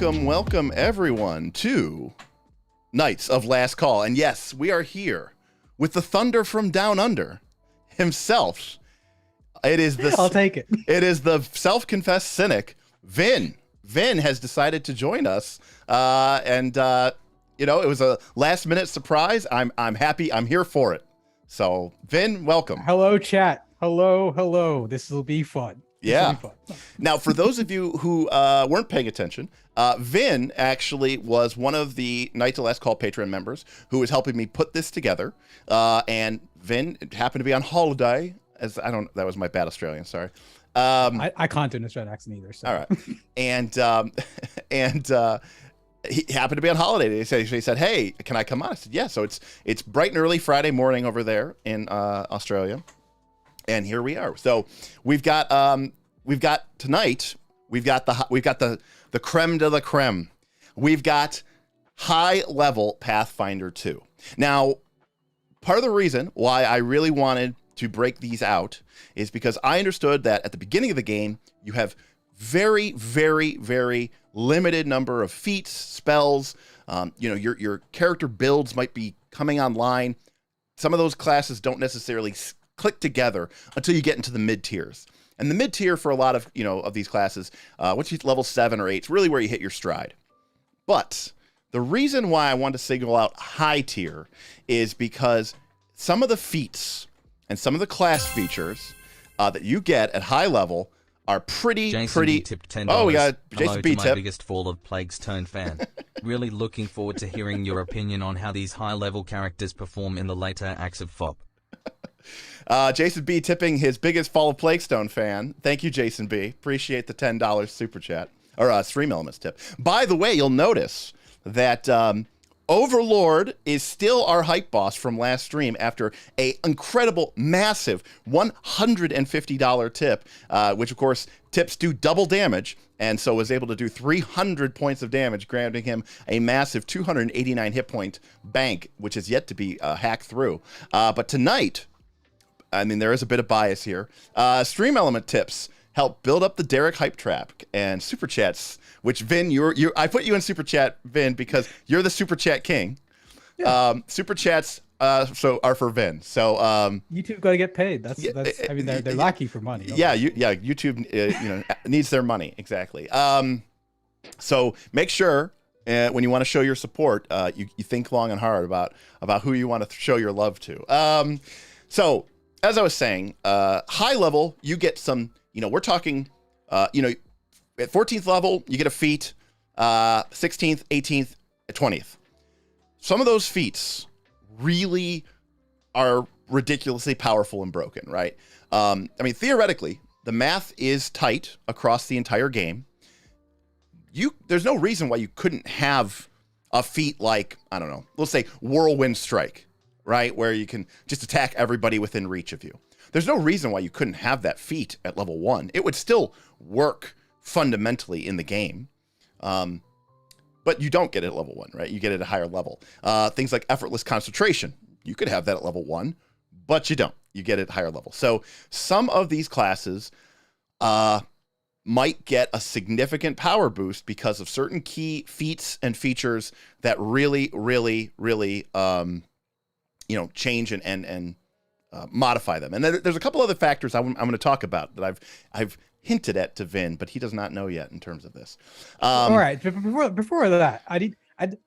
welcome everyone to Knights of Last Call. And yes, we are here with the Thunder from Down Under himself. It is the I'll take it. It is the self-confessed cynic, Vin. Vin has decided to join us, and you know, it was a last-minute surprise. I'm happy. I'm here for it. So, Vin, welcome. Hello, chat. Hello. This will be fun. Yeah. Now, for those of you who weren't paying attention, Vin actually was one of the Knights of Last Call Patreon members who was helping me put this together. And Vin happened to be on holiday. That was my bad Australian, sorry. I can't do an Australian accent either. So. All right. And he happened to be on holiday. He said, "Hey, can I come on?" I said, "Yeah." So it's bright and early Friday morning over there in Australia. And here we are. So we've got tonight. We've got the creme de la creme. We've got high level Pathfinder 2. Now, part of the reason why I really wanted to break these out is because I understood that at the beginning of the game you have very, very, very limited number of feats, spells. Your character builds might be coming online. Some of those classes don't necessarily click together until you get into the mid tiers. And the mid tier for a lot of, of these classes, once you hit level 7 or 8, it's really where you hit your stride. But the reason why I want to single out high tier is because some of the feats and some of the class features that you get at high level are pretty. B tipped $10. Oh, we got Jason Hello B to tip. my biggest Fall of Plagues turn fan. Really looking forward to hearing your opinion on how these high level characters perform in the later acts of FOP. Jason B tipping his biggest Fall of Plaguestone fan. Thank you, Jason B. Appreciate the $10 super chat or Stream Elements tip. By the way, you'll notice that Overlord is still our hype boss from last stream after a incredible, massive $150 tip, which of course tips do double damage, and so was able to do 300 points of damage, granting him a massive 289 hit point bank, which is yet to be hacked through. But tonight, I mean, there is a bit of bias here. Stream Element tips help build up the Derek hype trap and super chats, which Vin, I put you in super chat, Vin, because you're the super chat king. Yeah. Super chats are for Vin. So YouTube got to get paid. That's I mean, they're lucky for money. Yeah, YouTube needs their money, exactly. So make sure when you want to show your support, you think long and hard about who you want to show your love to. So as I was saying, high level, you get some. We're talking, at 14th level, you get a feat, 16th, 18th, 20th. Some of those feats really are ridiculously powerful and broken, right? Theoretically, the math is tight across the entire game. There's no reason why you couldn't have a feat like, I don't know, let's say Whirlwind Strike, right? Where you can just attack everybody within reach of you. There's no reason why you couldn't have that feat at level 1. It would still work fundamentally in the game. But you don't get it at level 1, right? You get it at a higher level. Things like Effortless Concentration, you could have that at level 1, but you don't. You get it at higher level. So some of these classes might get a significant power boost because of certain key feats and features that really, really, really, change and modify them. And there's a couple other factors I'm going to talk about that I've hinted at to Vin, but he does not know yet in terms of this. All right, before that,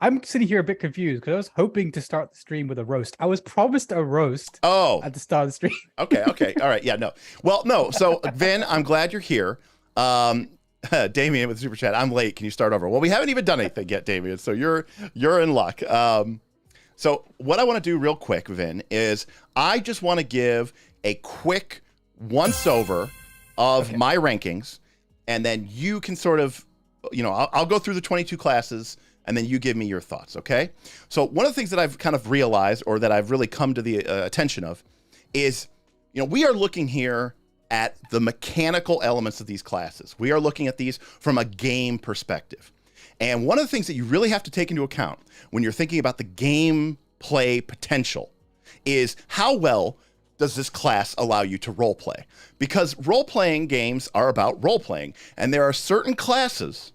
I'm sitting here a bit confused because I was hoping to start the stream with a roast. I was promised a roast at the start of the stream. Okay. All right. Yeah, no. Well, no. So Vin, I'm glad you're here. Damien with Super Chat, I'm late. Can you start over? Well, we haven't even done anything yet, Damien, so you're in luck. So what I want to do real quick, Vin, is I just want to give a quick once-over of my rankings, and then you can sort of, I'll go through the 22 classes, and then you give me your thoughts, okay? So one of the things that I've kind of realized, or that I've really come to the attention of, is, we are looking here at the mechanical elements of these classes. We are looking at these from a game perspective. And one of the things that you really have to take into account when you're thinking about the gameplay potential is how well does this class allow you to role play? Because role-playing games are about role-playing, and there are certain classes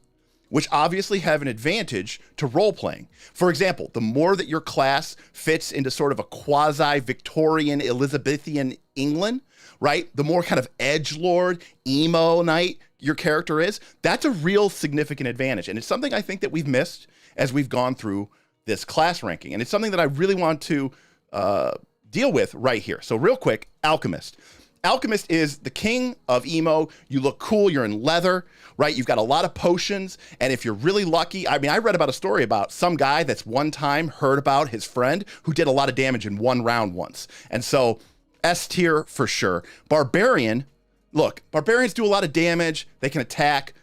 which obviously have an advantage to role-playing. For example, the more that your class fits into sort of a quasi-Victorian Elizabethan England, right? The more kind of edgelord, emo knight your character is, that's a real significant advantage. And it's something I think that we've missed as we've gone through this class ranking. And it's something that I really want to deal with right here. So real quick, alchemist. Alchemist is the king of emo. You look cool, you're in leather, right? You've got a lot of potions, and if you're really lucky, I mean, I read about a story about some guy that's one time heard about his friend who did a lot of damage in one round once. And so S tier for sure. Barbarian, look, barbarians do a lot of damage, they can attack,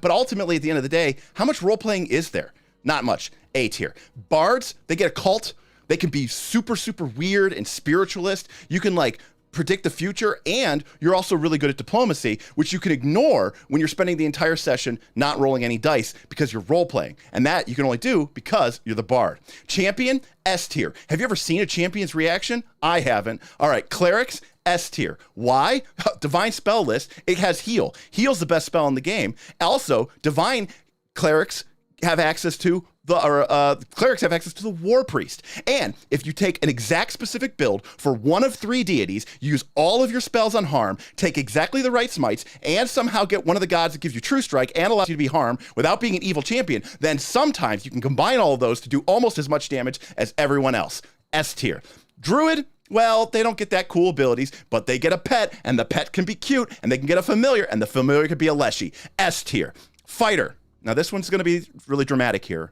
but ultimately at the end of the day, how much role-playing is there? Not much. A tier. Bards, they get a cult. They can be super, super weird and spiritualist. You can like predict the future, and you're also really good at diplomacy, which you can ignore when you're spending the entire session not rolling any dice because you're role-playing. And that you can only do because you're the bard. Champion, S tier. Have you ever seen a champion's reaction? I haven't. All right, clerics, S tier. Why? Divine spell list, it has heal. Heal's the best spell in the game. Also, divine clerics have access to clerics have access to the war priest. And if you take an exact specific build for one of 3 deities, use all of your spells on harm, take exactly the right smites, and somehow get one of the gods that gives you true strike and allows you to be harmed without being an evil champion, then sometimes you can combine all of those to do almost as much damage as everyone else. S tier. Druid, well, they don't get that cool abilities, but they get a pet, and the pet can be cute, and they can get a familiar, and the familiar could be a leshy. S tier. Fighter. Now this one's going to be really dramatic here.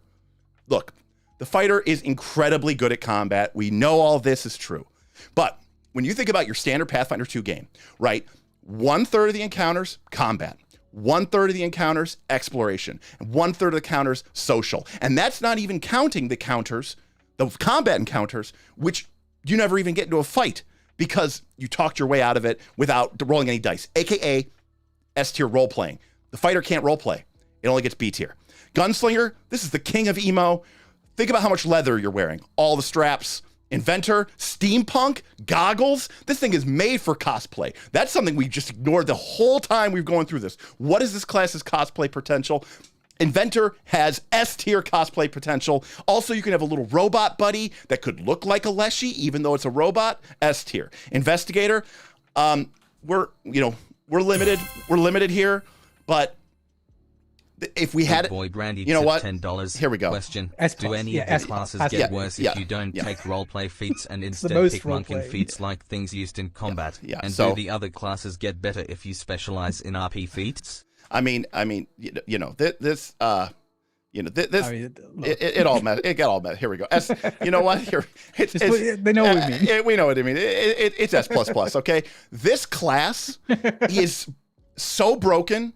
Look, the fighter is incredibly good at combat. We know all this is true. But when you think about your standard Pathfinder 2 game, right? 1/3 of the encounters, combat. 1/3 of the encounters, exploration. And 1/3 of the counters, social. And that's not even counting the counters, the combat encounters, which you never even get into a fight because you talked your way out of it without rolling any dice, AKA S tier role playing. The fighter can't role play. It only gets B tier. Gunslinger, this is the king of emo. Think about how much leather you're wearing. All the straps. Inventor, steampunk, goggles. This thing is made for cosplay. That's something we just ignored the whole time we've going through this. What is this class's cosplay potential? Inventor has S tier cosplay potential. Also, you can have a little robot buddy that could look like a leshy, even though it's a robot. S tier. Investigator, we're limited. We're limited here, but if we had, boy Brandy, you know what? $10. Here we go. Question: S+, do any yeah, of the S+, classes S+, get yeah, worse yeah, if you don't yeah. take roleplay feats and instead most pick monk and roleplay. feats like things used in combat? Yeah, and so- do the other classes get better if you specialize in RP feats? I mean, this. Look. It all met. It got all met. Here we go. S. You know what? Here, They know what we mean. We know what I mean. It's S++. Okay. This class is so broken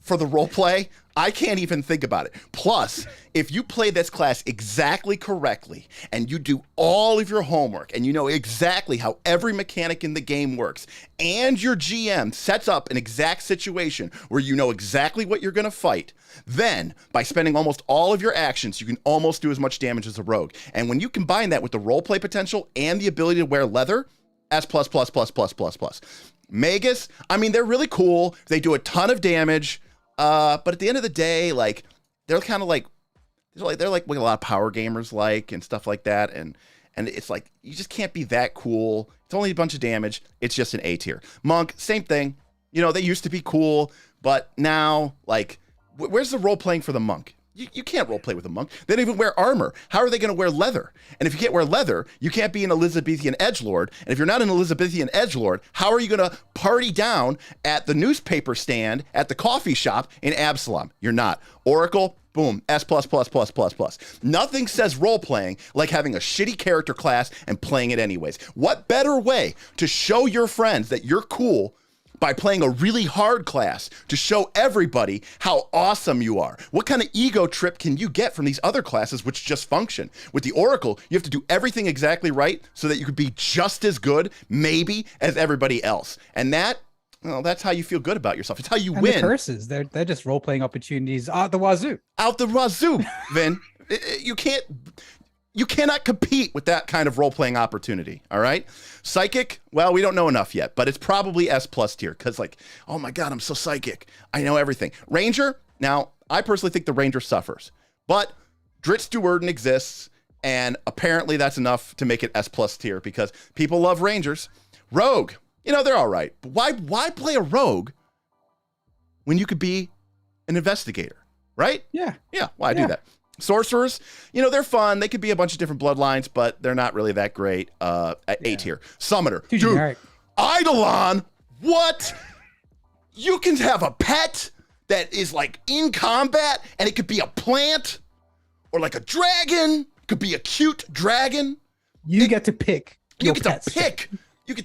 for the role play. I can't even think about it. Plus, if you play this class exactly correctly and you do all of your homework and you know exactly how every mechanic in the game works and your GM sets up an exact situation where you know exactly what you're going to fight, then by spending almost all of your actions, you can almost do as much damage as a rogue. And when you combine that with the role play potential and the ability to wear leather, S+++++++. Magus, I mean, they're really cool. They do a ton of damage. But at the end of the day, like they're kind of like they're like what a lot of power gamers like and stuff like that, and it's like you just can't be that cool. It's only a bunch of damage. It's just an A tier. Monk, same thing. You know, they used to be cool, but now like where's the role playing for the monk? You can't role play with a monk. They don't even wear armor. How are they going to wear leather? And if you can't wear leather, you can't be an Elizabethan edgelord. And if you're not an Elizabethan edgelord, how are you going to party down at the newspaper stand at the coffee shop in Absalom? You're not. Oracle, boom, S+++++. Nothing says role playing like having a shitty character class and playing it anyways. What better way to show your friends that you're cool by playing a really hard class to show everybody how awesome you are? What kind of ego trip can you get from these other classes which just function? With the Oracle, you have to do everything exactly right so that you could be just as good, maybe, as everybody else. And that, well, that's how you feel good about yourself. It's how you And win. the curses, they're just role playing opportunities out the wazoo. Out the wazoo, Vin. You cannot compete with that kind of role-playing opportunity, all right? Psychic, well, we don't know enough yet, but it's probably S+ tier because like, oh my God, I'm so psychic. I know everything. Ranger, now, I personally think the Ranger suffers. But Dritz Duerden exists, and apparently that's enough to make it S+ tier because people love Rangers. Rogue, they're all right. But why play a Rogue when you could be an investigator, right? Yeah. Yeah, why do that? Sorcerers, they're fun. They could be a bunch of different bloodlines, but they're not really that great at A tier. Summoner. Too generic. Eidolon, what? You can have a pet that is like in combat, and it could be a plant or like a dragon. Could be a cute dragon. You get to pick. You get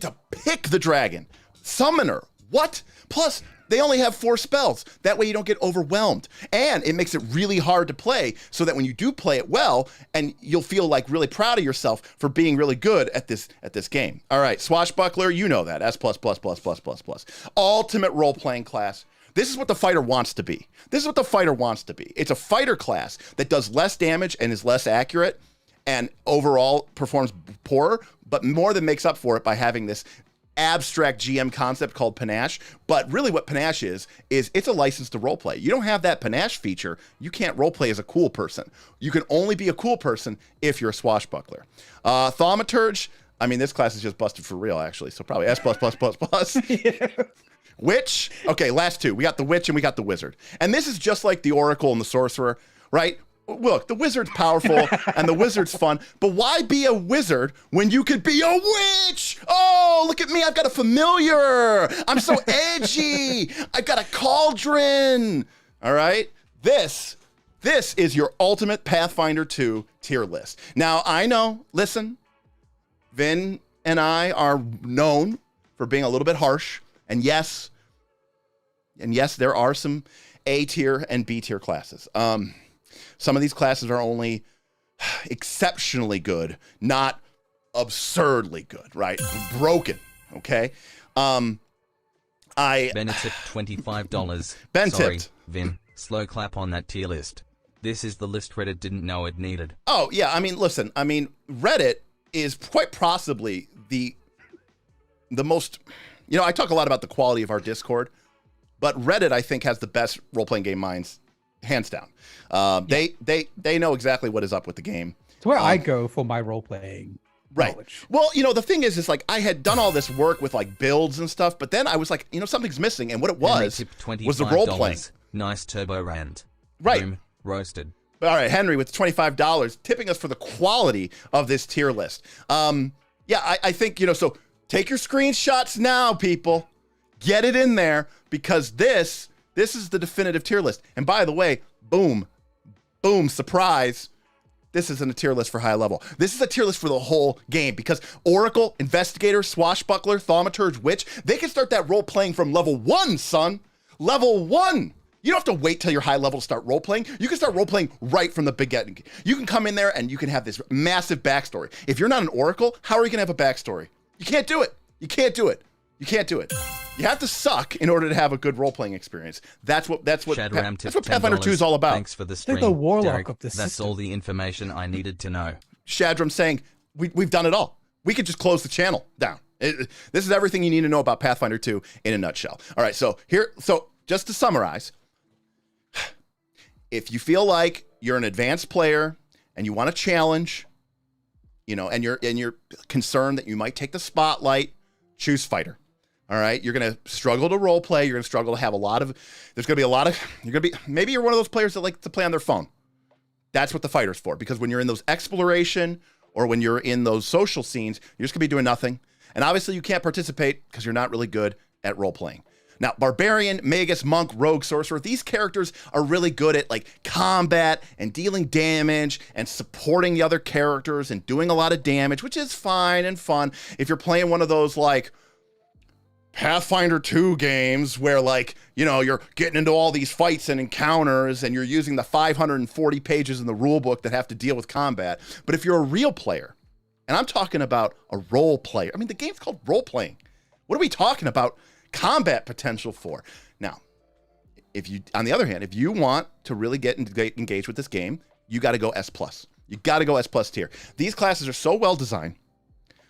to pick the dragon. Summoner, what? Plus, they only have 4 spells. That way you don't get overwhelmed. And it makes it really hard to play so that when you do play it well, and you'll feel like really proud of yourself for being really good at this game. All right, Swashbuckler, you know that. S+++++++. Ultimate role-playing class. This is what the fighter wants to be. It's a fighter class that does less damage and is less accurate and overall performs poorer, but more than makes up for it by having this abstract GM concept called panache. But really what panache is it's a license to roleplay. You don't have that panache feature, you can't roleplay as a cool person. You can only be a cool person if you're a swashbuckler. Thaumaturge, I mean, this class is just busted for real, actually, so probably S++++. Yeah. Witch, okay, last 2. We got the witch and we got the wizard. And this is just like the oracle and the sorcerer, right? Look, the wizard's powerful and the wizard's fun, but why be a wizard when you could be a witch? Oh, look at me, I've got a familiar. I'm so edgy. I've got a cauldron. All right, this is your ultimate Pathfinder 2 tier list. Now, I know, listen, Vin and I are known for being a little bit harsh, and yes, there are some A tier and B tier classes. Some of these classes are only exceptionally good, not absurdly good, right? Broken, okay? Benetipped $25. Ben Sorry, tipped. Vin, slow clap on that tier list. This is the list Reddit didn't know it needed. Oh, yeah, I mean, listen, Reddit is quite possibly the most, I talk a lot about the quality of our Discord, but Reddit, I think, has the best role-playing game minds, hands down. They know exactly what is up with the game. It's where I go for my role-playing knowledge. Well, the thing is like I had done all this work with like builds and stuff, but then I was like, something's missing, and what it was the role-playing. Nice turbo rand. Right. Boom, roasted. All right, Henry with $25 tipping us for the quality of this tier list. I think, so take your screenshots now, people. Get it in there, because this is the definitive tier list. And by the way, boom, surprise. This isn't a tier list for high level. This is a tier list for the whole game, because Oracle, Investigator, Swashbuckler, Thaumaturge, Witch, they can start that role playing from level 1, son. Level 1. You don't have to wait till you're high level to start role playing. You can start role playing right from the beginning. You can come in there and you can have this massive backstory. If you're not an Oracle, how are you gonna have a backstory? You can't do it. You can't do it. You have to suck in order to have a good role-playing experience. That's what Pathfinder 2 is all about. Thanks for the stream, the warlock Derek. of this That's system. all the information I needed to know. Shadram saying, we've done it all. We could just close the channel down. This is everything you need to know about Pathfinder 2 in a nutshell. All right, so just to summarize, if you feel like you're an advanced player and you want a challenge, and you're concerned that you might take the spotlight, choose fighter. All right, you're going to struggle to role play. You're going to struggle to have maybe you're one of those players that like to play on their phone. That's what the fighter's for, because when you're in those exploration or when you're in those social scenes, you're just going to be doing nothing. And obviously you can't participate because you're not really good at role playing. Now, Barbarian, Magus, Monk, Rogue, Sorcerer, these characters are really good at like combat and dealing damage and supporting the other characters and doing a lot of damage, which is fine and fun. If you're playing one of those like Pathfinder 2 games where like, you're getting into all these fights and encounters and you're using the 540 pages in the rule book that have to deal with combat. But if you're a real player, and I'm talking about a role player, the game's called role playing. What are we talking about combat potential for? Now, on the other hand, if you want to really get engaged with this game, you got to go S+. You got to go S+ tier. These classes are so well designed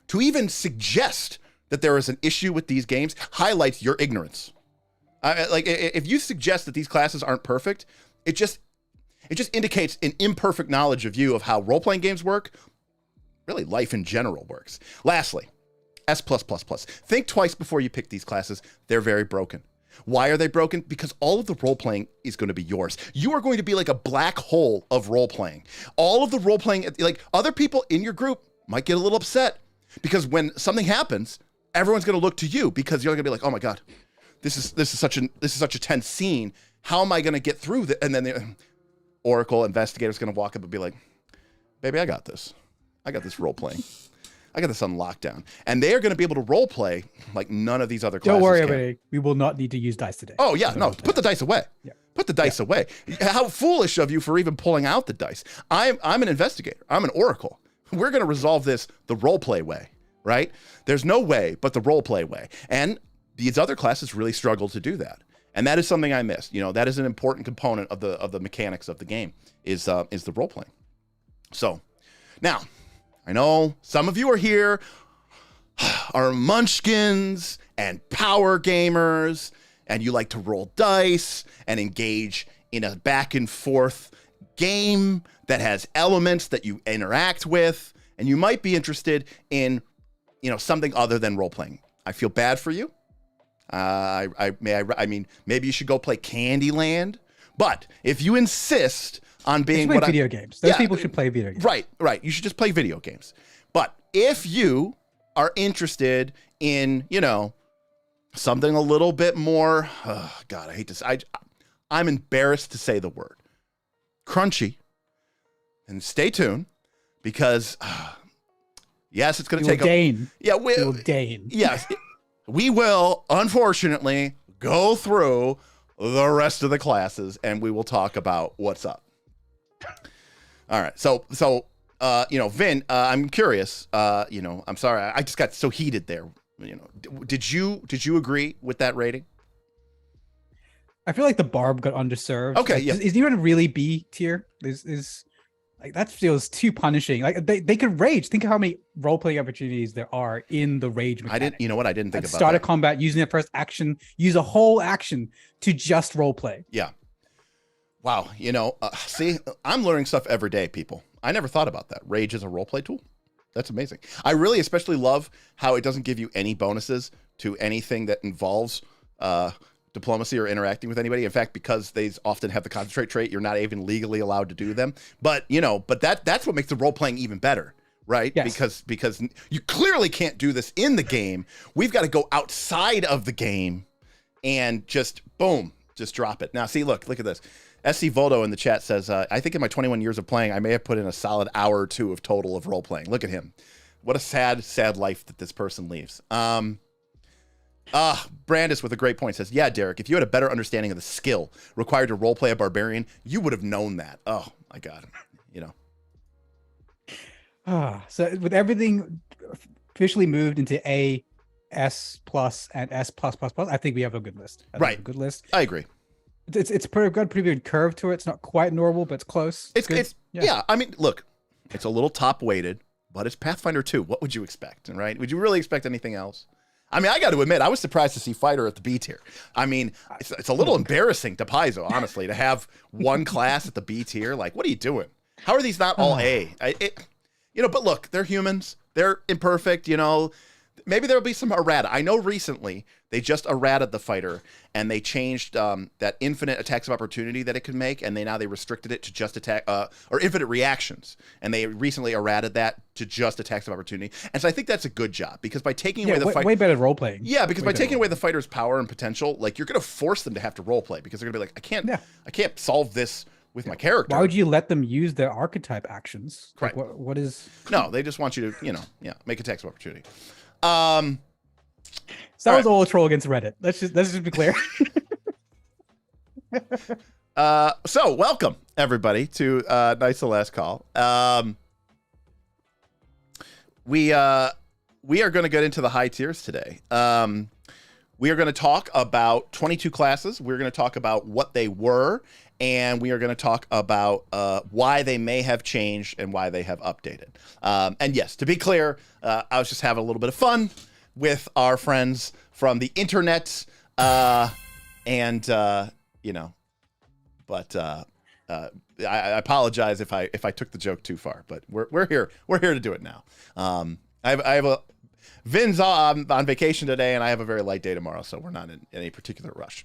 to even suggest that there is an issue with these games highlights your ignorance. Like if you suggest that these classes aren't perfect, it just indicates an imperfect knowledge of you of how role-playing games work, really life in general works. Lastly, S+++. Think twice before you pick these classes. They're very broken. Why are they broken? Because all of the role-playing is going to be yours. You are going to be like a black hole of role-playing. All of the role-playing, like other people in your group might get a little upset because when something happens, everyone's going to look to you because you're going to be like, oh my God, this is such a tense scene. How am I going to get through that? And then the Oracle investigator's going to walk up and be like, baby, I got this. I got this role-playing. I got this on lockdown. And they are going to be able to role play like none of these other classes. Don't worry, everybody. We will not need to use dice today. Oh, yeah. No, put the dice away. Yeah. Put the dice away. How foolish of you for even pulling out the dice. I'm an investigator. I'm an oracle. We're going to resolve this the role play way, right? There's no way but the role play way. And these other classes really struggle to do that. And that is something I missed. That is an important component of the mechanics of the game is the role playing. So now, I know some of you are here, are munchkins and power gamers, and you like to roll dice and engage in a back and forth game that has elements that you interact with, and you might be interested in, something other than role playing. I feel bad for you. I mean, maybe you should go play Candyland, but if you insist on being video games. Those people should play video games. Right. You should just play video games. But if you are interested in, something a little bit more, oh God, I hate to say, I'm embarrassed to say the word, crunchy, and stay tuned because, yes, it's going to take we'll deign. Yes, we will, unfortunately, go through the rest of the classes and we will talk about what's up. All right. So, Vin, I'm curious, I'm sorry. I just got so heated there. Did you agree with that rating? I feel like the Barb got underserved. Okay. Like, yeah. Is anyone really B tier? Is like, that feels too punishing. Like they could rage. Think of how many role-playing opportunities there are in the rage mechanic. I didn't think about start that. a combat, using the first action, use a whole action to just role play. Yeah. Wow. See, I'm learning stuff every day, people. I never thought about that. Rage is a roleplay tool. That's amazing. I really especially love how it doesn't give you any bonuses to anything that involves diplomacy or interacting with anybody. In fact, because they often have the concentrate trait, you're not even legally allowed to do them. But that's what makes the role playing even better, right? Yes. Because you clearly can't do this in the game. We've got to go outside of the game and just boom, just drop it. Now, see, look at this. SC Voldo in the chat says, I think in my 21 years of playing, I may have put in a solid hour or two of total of role playing. Look at him. What a sad, sad life that this person leaves. Brandis with a great point says, yeah, Derek, if you had a better understanding of the skill required to role play a barbarian, you would have known that. Oh my God. So with everything officially moved into A, S plus and S plus, I think we have a good list. Right. A good list. I agree. It's pretty good curve to it. It's not quite normal, but it's close. Yeah. I mean, look, it's a little top weighted, but it's Pathfinder 2. What would you expect? Right? Would you really expect anything else? I mean, I got to admit, I was surprised to see Fighter at the B tier. I mean, it's a little embarrassing to Paizo, honestly, to have one class at the B tier. Like, what are you doing? How are these not all A? But look, they're humans. They're imperfect, Maybe there'll be some errata. I know recently they just errated the fighter and they changed that infinite attacks of opportunity that it could make, and they restricted it to just attack or infinite reactions, and they recently errated that to just attacks of opportunity. And so I think that's a good job because by taking away the fight, way better role playing. Yeah, because by taking away the fighter's power and potential, like you're going to force them to have to role play because they're going to be like, I can't solve this with my character. Why would you let them use their archetype actions? Correct. Like, what is? No, they just want you to make attacks of opportunity. So that was all a troll against Reddit. Let's just be clear. So welcome everybody to Knights of the Last Call. We are going to get into the high tiers today. We are going to talk about 22 classes. We're going to talk about what they were, and we are going to talk about why they may have changed and why they have updated. And yes, to be clear, I was just having a little bit of fun with our friends from the internet, but I apologize if I took the joke too far, but we're here to do it now. I have a Vin's on vacation today, and I have a very light day tomorrow, so we're not in any particular rush.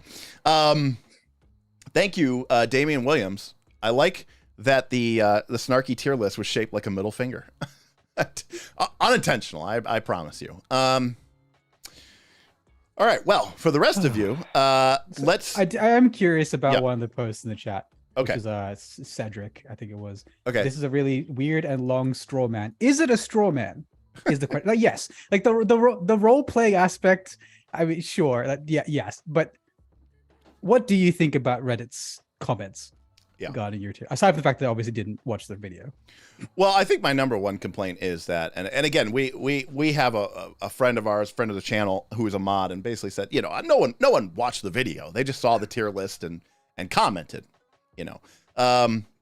Thank you, Damian Williams. I like that the snarky tier list was shaped like a middle finger. Unintentional, I promise you. All right, well, for the rest of you, let's... I am curious about one of the posts in the chat. Okay. Which is Cedric, I think it was. Okay. This is a really weird and long straw man. Is it a straw man? Is the question? Like, yes. Like the role playing aspect. I mean, sure. Yes. But what do you think about Reddit's comments regarding your tier? Aside from the fact that I obviously didn't watch the video. Well, I think my number one complaint is that, and again, we have a friend of ours, friend of the channel, who is a mod, and basically said, no one watched the video. They just saw the tier list and commented.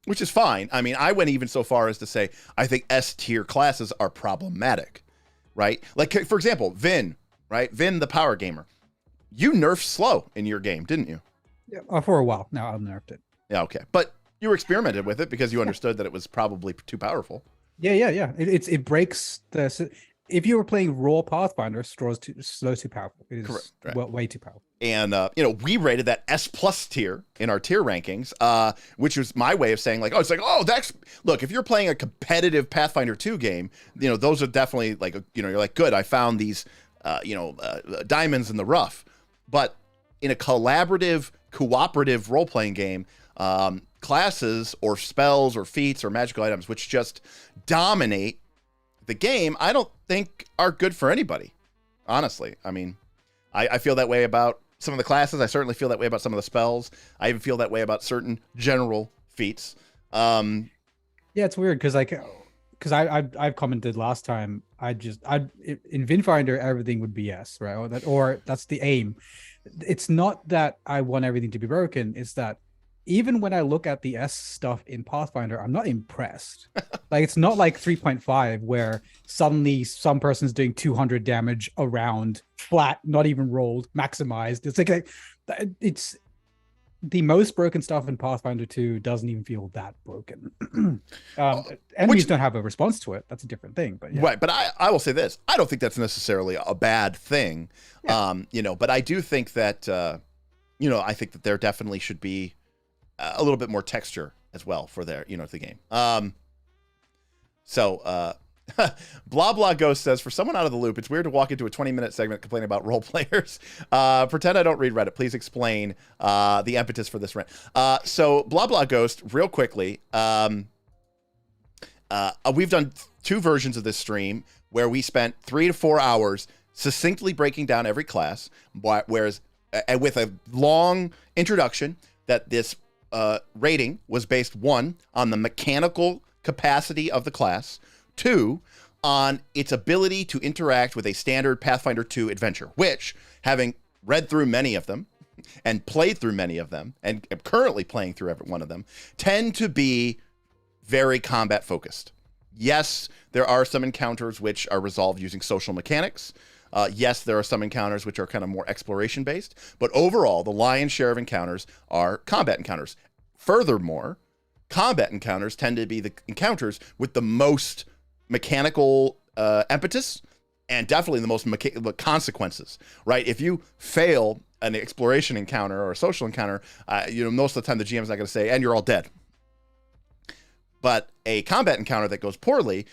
Which is fine. I mean, I went even so far as to say, I think S tier classes are problematic, right? Like, for example, Vin, right? Vin, the power gamer. You nerfed slow in your game, didn't you? Yeah, for a while. Now I've nerfed it. Yeah, okay. But you experimented with it because you understood that it was probably too powerful. Yeah. It breaks the... If you were playing raw Pathfinder, slow's too powerful. It is correct, right. Way too powerful. And we rated that S+ tier in our tier rankings, which was my way of saying like, that's look. If you're playing a competitive Pathfinder 2 game, those are definitely like, you're like, good. I found these, diamonds in the rough. But in a collaborative, cooperative role playing game, classes or spells or feats or magical items which just dominate the game, I don't think are good for anybody, honestly. I mean, I feel that way about some of the classes. I certainly feel that way about some of the spells. I even feel that way about certain general feats. Yeah, it's weird because I've commented last time. In Vinfinder everything would be yes, right? Or that's the aim. It's not that I want everything to be broken. It's that even when I look at the S stuff in Pathfinder, I'm not impressed. Like, it's not like 3.5 where suddenly some person's doing 200 damage around flat, not even rolled, maximized. It's like it's the most broken stuff in Pathfinder 2 doesn't even feel that broken. Enemies don't have a response to it. That's a different thing. But yeah. Right. But I will say this. I don't think that's necessarily a bad thing. Yeah. But I do think that, I think that there definitely should be a little bit more texture as well for their, the game. Blah Blah Ghost says, for someone out of the loop, it's weird to walk into a 20-minute segment complaining about role players. Pretend I don't read Reddit. Please explain the impetus for this rant. So Blah Blah Ghost, real quickly, we've done 2 versions of this stream where we spent 3 to 4 hours succinctly breaking down every class, whereas with a long introduction that this rating was based 1 on the mechanical capacity of the class, 2 on its ability to interact with a standard Pathfinder 2 adventure, which, having read through many of them and played through many of them and am currently playing through every one of them, tend to be very combat focused. Yes, there are some encounters which are resolved using social mechanics. Yes, there are some encounters which are kind of more exploration based, but overall, the lion's share of encounters are combat encounters. Furthermore, combat encounters tend to be the encounters with the most mechanical impetus and definitely the most consequences, right? If you fail an exploration encounter or a social encounter, most of the time the GM is not going to say, and you're all dead. But a combat encounter that goes poorly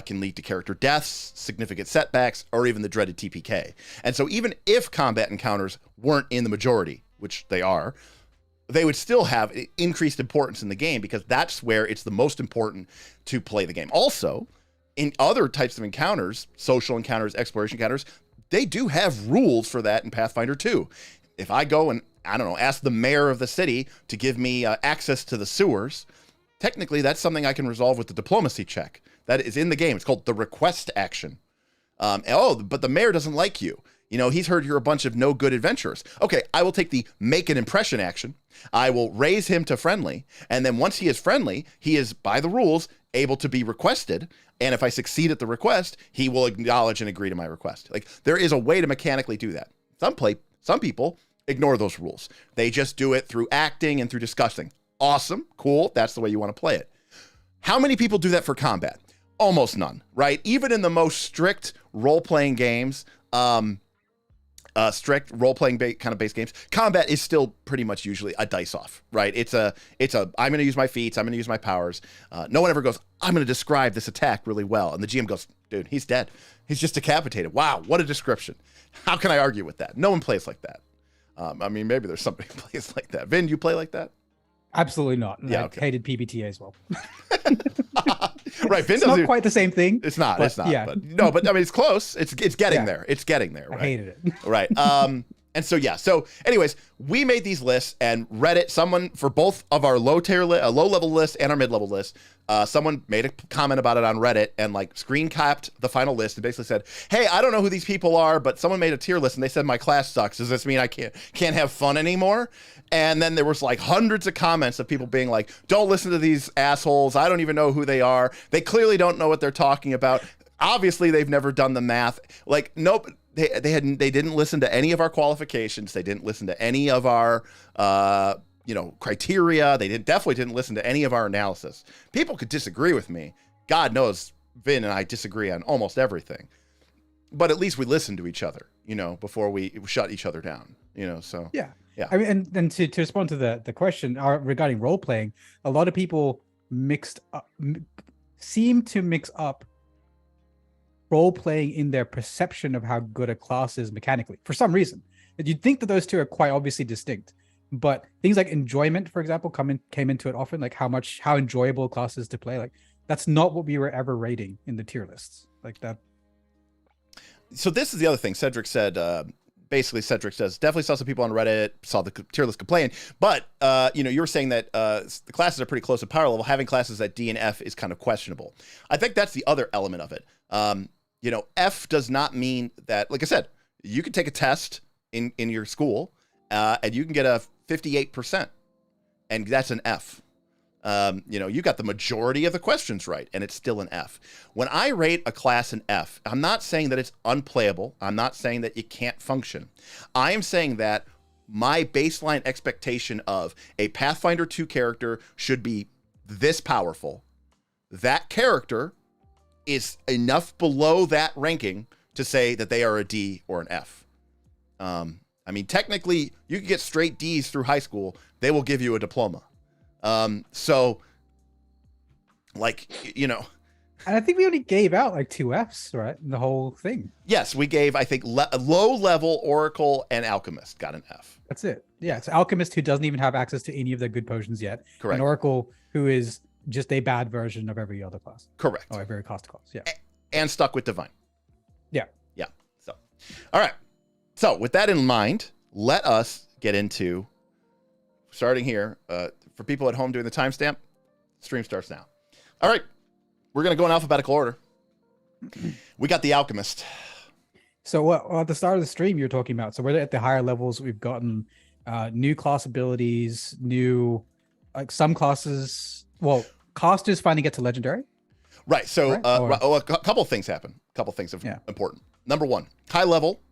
can lead to character deaths, significant setbacks, or even the dreaded TPK. And so even if combat encounters weren't in the majority, which they are, they would still have increased importance in the game because that's where it's the most important to play the game. Also, in other types of encounters, social encounters, exploration encounters, they do have rules for that in Pathfinder 2. If I go and, ask the mayor of the city to give me access to the sewers, technically, that's something I can resolve with the diplomacy check. That is in the game. It's called the request action. But the mayor doesn't like you. He's heard you're a bunch of no good adventurers. Okay, I will take the make an impression action. I will raise him to friendly. And then once he is friendly, he is, by the rules, able to be requested. And if I succeed at the request, he will acknowledge and agree to my request. Like, there is a way to mechanically do that. Some people ignore those rules. They just do it through acting and through discussing. Awesome, cool. That's the way you want to play it. How many people do that for combat? Almost none, right? Even in the most strict role-playing games, strict role-playing kind of base games, combat is still pretty much usually a dice off, right? It's a I'm going to use my feats, I'm going to use my powers. No one ever goes, I'm going to describe this attack really well. And the GM goes, dude, he's dead. He's just decapitated. Wow, what a description. How can I argue with that? No one plays like that. I mean, maybe there's somebody who plays like that. Vin, you play like that? Absolutely not. Yeah, I hated PBTA as well. Right, Vin It's not quite the same thing. It's not. but It's not. yeah. But, no, but I mean, it's close. It's getting Yeah. there. It's getting there. I Right? hated it. Right. And so yeah. So anyways, we made these lists, and Reddit. Someone for both of our low level list and our mid level list. Someone made a comment about it on Reddit and like screen capped the final list and basically said, "Hey, I don't know who these people are, but someone made a tier list and they said my class sucks. Does this mean I can't have fun anymore?" And then there was like hundreds of comments of people being like, "Don't listen to these assholes. I don't even know who they are. They clearly don't know what they're talking about. Obviously, they've never done the math. Like, nope." They didn't listen to any of our qualifications. They didn't listen to any of our criteria. They definitely didn't listen to any of our analysis. People could disagree with me. God knows Vin and I disagree on almost everything. But at least we listened to each other, before we shut each other down. So Yeah. Yeah. I mean, and to respond to the question regarding role playing, a lot of people seem to mix up role playing in their perception of how good a class is mechanically for some reason. You'd think that those two are quite obviously distinct, but things like enjoyment, for example, came into it often, like how enjoyable a class is to play. Like that's not what we were ever rating in the tier lists like that. So this is the other thing Cedric said. Basically, Cedric says, definitely saw some people on Reddit, saw the tier list complain, but, you were saying that the classes are pretty close to power level. Having classes at D and F is kind of questionable. I think that's the other element of it. F does not mean that, like I said, you can take a test in your school and you can get a 58%, and that's an F. You got the majority of the questions right, and it's still an F. When I rate a class an F, I'm not saying that it's unplayable. I'm not saying that it can't function. I am saying that my baseline expectation of a Pathfinder 2 character should be this powerful. That character is enough below that ranking to say that they are a D or an F. I mean, technically, you can get straight Ds through high school. They will give you a diploma. So, like, And I think we only gave out like 2 Fs, right? The whole thing. Yes, we gave, I think, low level Oracle and Alchemist got an F. That's it. Yeah, it's Alchemist who doesn't even have access to any of their good potions yet. Correct. And Oracle who is just a bad version of every other class. Correct. Or every cost class. Yeah. And stuck with Divine. Yeah. Yeah. So, all right. So with that in mind, let us get into starting here. For people at home doing the timestamp, stream starts now. All right. We're going to go in alphabetical order. We got the Alchemist. So at the start of the stream you're talking about, so we're at the higher levels, we've gotten new class abilities, new, like some classes, well, casters finally get to legendary. Right. So Right? a couple of things happen. A couple of things are important. Number one, high level,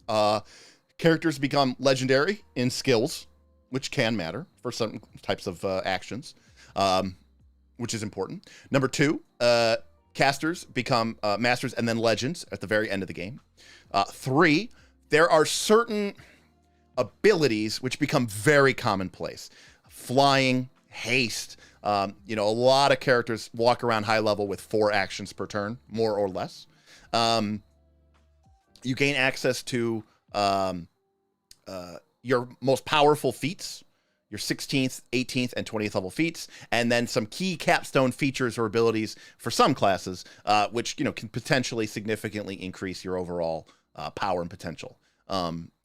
characters become legendary in skills, which can matter for certain types of actions, which is important. Number two, casters become masters and then legends at the very end of the game. 3, there are certain abilities which become very commonplace. Flying, haste. A lot of characters walk around high level with 4 actions per turn, more or less. You gain access to your most powerful feats, your 16th, 18th, and 20th level feats, and then some key capstone features or abilities for some classes, which can potentially significantly increase your overall power and potential.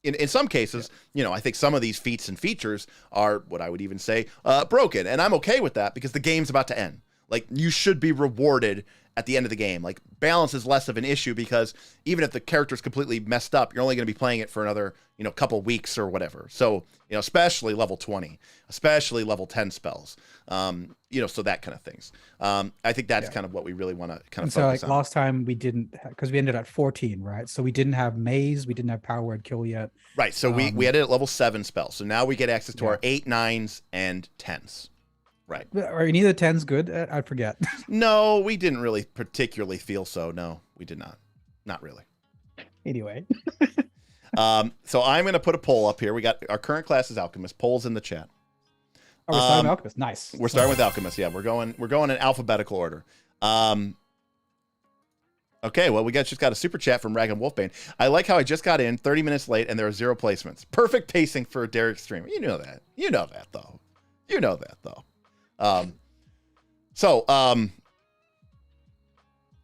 In some cases, I think some of these feats and features are what I would even say broken, and I'm okay with that because the game's about to end. Like, you should be rewarded at the end of the game. Like, balance is less of an issue because even if the character's completely messed up, you're only going to be playing it for another, couple weeks or whatever. So, especially level 20, especially level 10 spells, so that kind of things. I think that's kind of what we really want to kind of focus on. Last time we didn't, because we ended at 14, right? So we didn't have Maze, we didn't have Power Word Kill yet. Right. So we had it at level 7 spells. So now we get access to our 8, 9s, and 10s. Right. Are any of the 10s good? I forget. No, we didn't really particularly feel so. No, we did not. Not really. Anyway. So I'm going to put a poll up here. We got our current class is alchemist. Polls in the chat. Oh, we're starting with alchemist. Nice. We're starting with alchemist. Yeah, we're going in alphabetical order. Okay, well, just got a super chat from Rag and Wolfbane. I like how I just got in 30 minutes late and there are 0 placements. Perfect pacing for a Derek stream. You know that. You know that, though.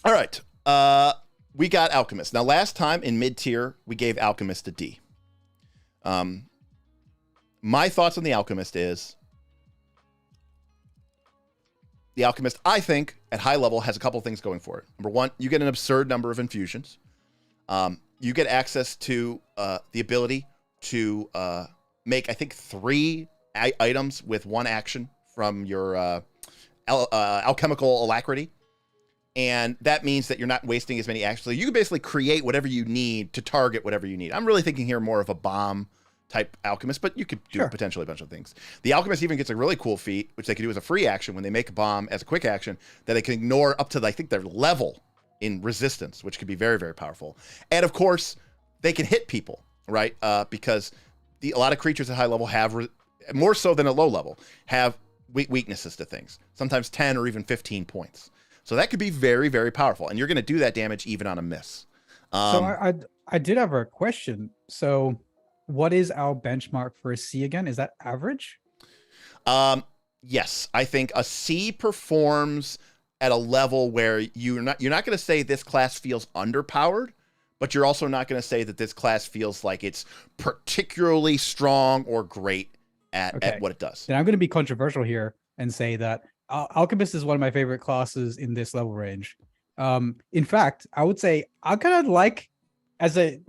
All right. We got Alchemist. Now, last time in mid-tier, we gave Alchemist a D. My thoughts on the Alchemist is the Alchemist, I think, at high level, has a couple things going for it. Number one, you get an absurd number of infusions. You get access to the ability to make, I think, 3 items with 1 action from your alchemical alacrity. And that means that you're not wasting as many actions. So you can basically create whatever you need to target whatever you need. I'm really thinking here more of a bomb type alchemist, but you could do potentially a bunch of things. The alchemist even gets a really cool feat, which they can do as a free action when they make a bomb as a quick action that they can ignore up to, I think, their level in resistance, which could be very, very powerful. And of course, they can hit people, right? Because a lot of creatures at high level have, more so than at low level, have weaknesses to things, sometimes 10 or even 15 points. So that could be very, very powerful. And you're going to do that damage even on a miss. So I did have a question. So what is our benchmark for a C again? Is that average? Yes. I think a C performs at a level where you're not going to say this class feels underpowered, but you're also not going to say that this class feels like it's particularly strong or great at what it does. Then I'm going to be controversial here and say that Alchemist is one of my favorite classes in this level range. In fact, I would say I kind of like I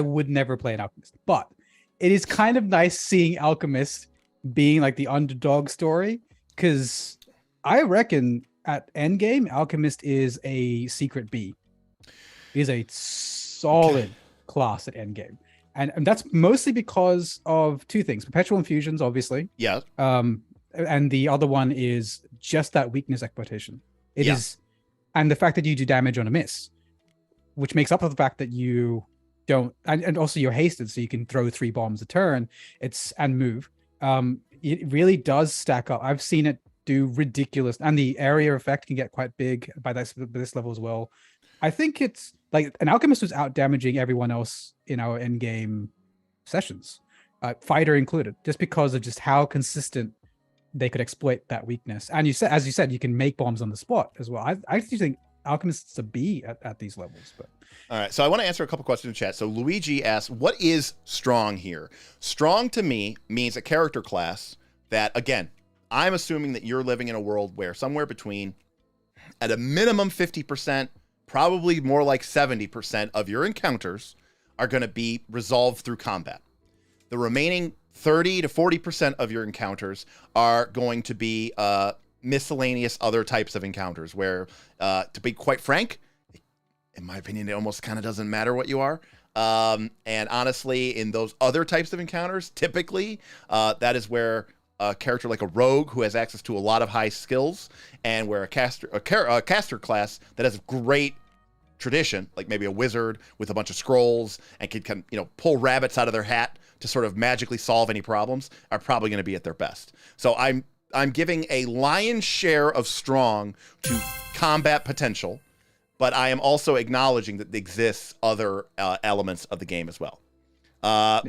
would never play an Alchemist, but it is kind of nice seeing Alchemist being like the underdog story, because I reckon at endgame, Alchemist is a secret B. It is a solid class at endgame. And that's mostly because of 2 things. Perpetual infusions, obviously. Yeah. And the other one is just that weakness exploitation. It is, and the fact that you do damage on a miss, which makes up for the fact that you don't, and also you're hasted, so you can throw 3 bombs a turn. And move. It really does stack up. I've seen it do ridiculous, and the area effect can get quite big by this level as well. I think it's like an alchemist was out damaging everyone else in our end game sessions, fighter included, just because of just how consistent they could exploit that weakness. And as you said, you can make bombs on the spot as well. I actually think alchemists a B at these levels. But all right, so I want to answer a couple questions in chat. So Luigi asks, what is strong here? Strong to me means a character class that, again, I'm assuming that you're living in a world where somewhere between, at a minimum 50%, probably more like 70% of your encounters are going to be resolved through combat. The remaining 30 to 40% of your encounters are going to be miscellaneous other types of encounters where, to be quite frank, in my opinion, it almost kind of doesn't matter what you are. And honestly, in those other types of encounters, typically, that is where a character like a rogue who has access to a lot of high skills, and where a caster class that has great tradition, like maybe a wizard with a bunch of scrolls and can pull rabbits out of their hat to sort of magically solve any problems, are probably going to be at their best. So I'm giving a lion's share of strong to combat potential, but I am also acknowledging that there exists other elements of the game as well.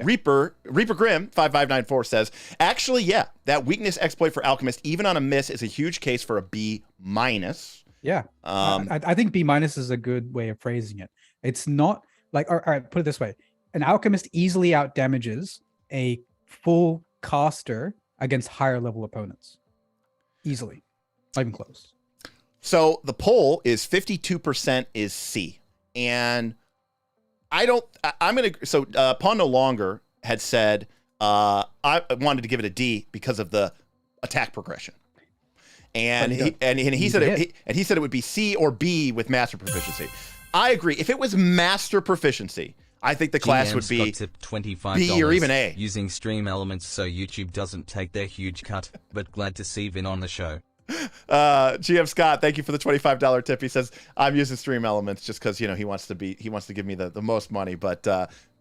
Reaper Grim 5594 says, actually, yeah, that weakness exploit for Alchemist, even on a miss, is a huge case for a B minus. Yeah, I think B minus is a good way of phrasing it. It's not like, all right, put it this way: an Alchemist easily out damages a full caster against higher level opponents. Easily, not even close. So the poll is 52% is C, and Pawn No Longer had said I wanted to give it a D because of the attack progression. And he said it would be C or B with master proficiency. I agree. If it was master proficiency, I think the class would GM's be got tipped $25 B or even A. using stream elements so YouTube doesn't take their huge cut, but glad to see Vin on the show. GM Scott, thank you for the $25 tip. He says I'm using stream elements just because he wants to give me the most money, but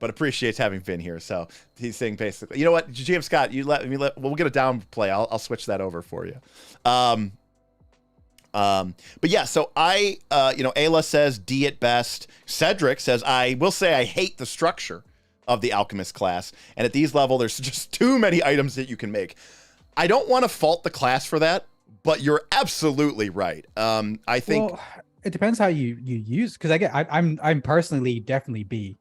appreciates having Vin here. So he's saying basically, you know what, GM Scott, we'll get a downplay. I'll switch that over for you. But yeah, so Ayla says D at best. Cedric says I will say I hate the structure of the alchemist class, and at these levels there's just too many items that you can make. I don't want to fault the class for that, but you're absolutely right. I think it depends how you use, because I'm personally definitely B.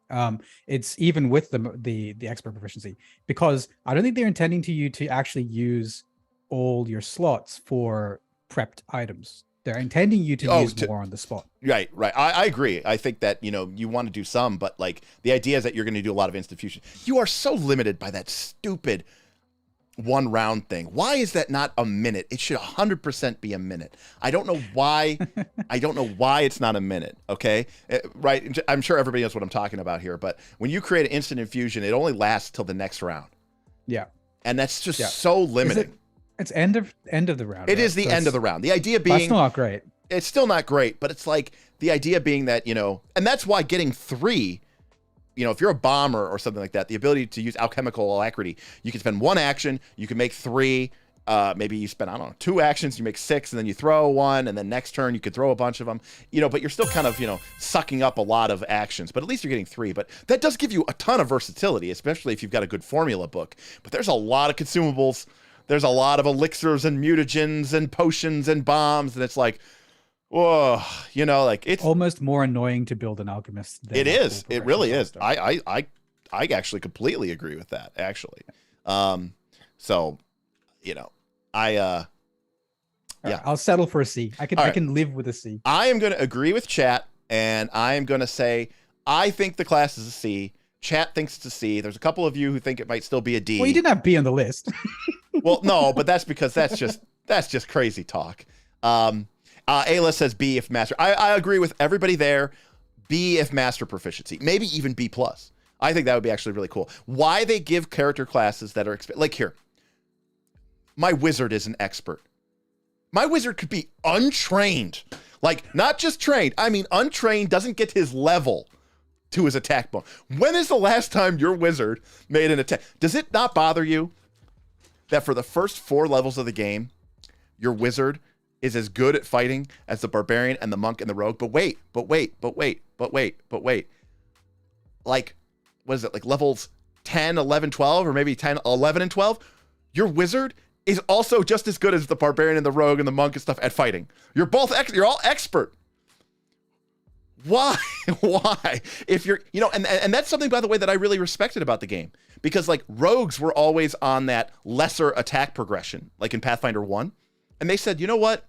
It's even with the expert proficiency, because I don't think they're intending you to actually use all your slots for prepped items. They're intending you to use more on the spot. Right. I agree. I think that, you want to do some, but like the idea is that you're going to do a lot of instant fusion. You are so limited by that stupid 1 round thing. Why is that not a minute? It should 100% be a minute. I don't know why. I don't know why it's not a minute. Okay. Right. I'm sure everybody knows what I'm talking about here, but when you create an instant infusion, it only lasts till the next round. Yeah. And that's just so limiting. It's end of the round. It is the end of the round. The idea being, that's not great. It's still not great, but it's like the idea being that, and that's why getting 3, if you're a bomber or something like that, the ability to use alchemical alacrity, you can spend 1 action, you can make 3, maybe you spend, 2 actions, you make 6, and then you throw 1, and then next turn you could throw a bunch of them, but you're still kind of, sucking up a lot of actions, but at least you're getting 3. But that does give you a ton of versatility, especially if you've got a good formula book. But there's a lot of consumables. There's a lot of elixirs and mutagens and potions and bombs, and it's like, whoa, it's almost more annoying to build an alchemist. It is. It really is. I actually completely agree with that. Actually, so, yeah. I'll settle for a C. I can live with a C. I am going to agree with chat, and I am going to say I think the class is a C. Chat thinks it's a C. There's a couple of you who think it might still be a D. Well, you didn't have B on the list. Well, no, but that's because that's just crazy talk. Ayla says B if master. I agree with everybody there. B if master proficiency, maybe even B plus. I think that would be actually really cool. Why they give character classes that are like here. My wizard is an expert. My wizard could be untrained, like not just trained. I mean, untrained, doesn't get his level to his attack bonus. When is the last time your wizard made an attack? Does it not bother you that for the first 4 levels of the game, your wizard is as good at fighting as the barbarian and the monk and the rogue? But wait. Like, what is it? Like levels 10, 11, 12, or maybe 10, 11, and 12? Your wizard is also just as good as the barbarian and the rogue and the monk and stuff at fighting. You're all expert. Why? Why? If you're, and that's something, by the way, that I really respected about the game, because like rogues were always on that lesser attack progression, like in Pathfinder 1. And they said, you know what?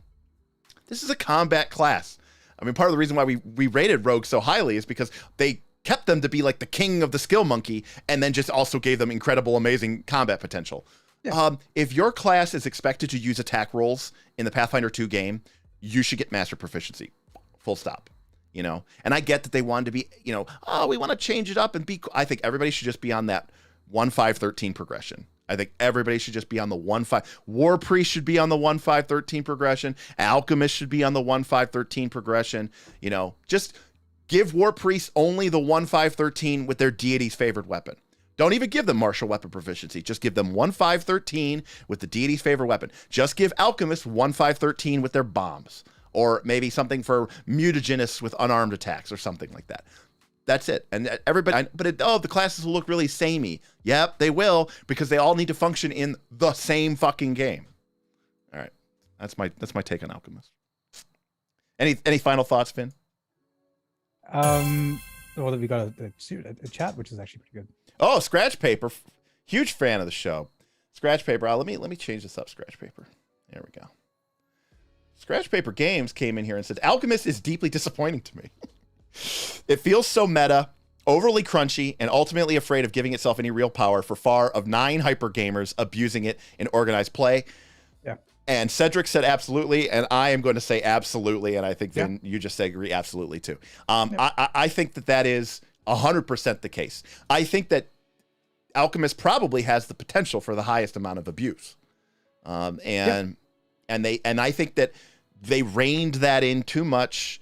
This is a combat class. I mean, part of the reason why we rated rogues so highly is because they kept them to be like the king of the skill monkey, and then just also gave them incredible, amazing combat potential. Yeah. If your class is expected to use attack rolls in the Pathfinder 2 game, you should get master proficiency. Full stop. And I get that they wanted to be, we want to change it up and be. I think everybody should just be on that 1-5-13 progression. I think everybody should just be on the 1-5. War Priest should be on the 1-5-13 progression. Alchemist should be on the 1-5-13 progression. Just give War Priest only the 1-5-13 with their deity's favorite weapon. Don't even give them martial weapon proficiency. Just give them 1-5-13 with the deity's favorite weapon. Just give Alchemist 1-5-13 with their bombs. Or maybe something for mutagenists with unarmed attacks or something like that. That's it. And everybody, the classes will look really samey. Yep, they will, because they all need to function in the same fucking game. All right, that's my take on Alchemist. Any final thoughts, Finn? Well, we got a chat, which is actually pretty good. Oh, Scratch Paper, huge fan of the show. Scratch Paper. Let me change this up. Scratch Paper. There we go. Scratch Paper Games came in here and said, Alchemist is deeply disappointing to me. It feels so meta, overly crunchy, and ultimately afraid of giving itself any real power for far of 9 hyper gamers abusing it in organized play. Yeah. And Cedric said absolutely, and I am going to say absolutely, and I think then you just say agree absolutely too. I think that is 100% the case. I think that alchemist probably has the potential for the highest amount of abuse. And I think that they reined that in too much.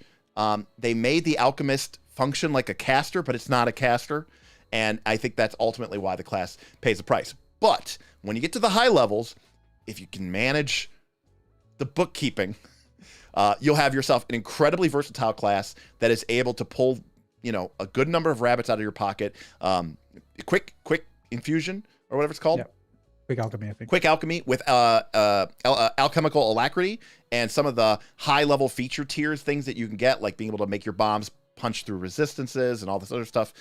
They made the alchemist function like a caster, but it's not a caster. And I think that's ultimately why the class pays the price. But when you get to the high levels, if you can manage the bookkeeping, you'll have yourself an incredibly versatile class that is able to pull, a good number of rabbits out of your pocket. Quick infusion or whatever it's called. Yeah. Quick alchemy, I think. Quick alchemy with alchemical alacrity and some of the high level feature tiers things that you can get, like being able to make your bombs punch through resistances and all this other stuff,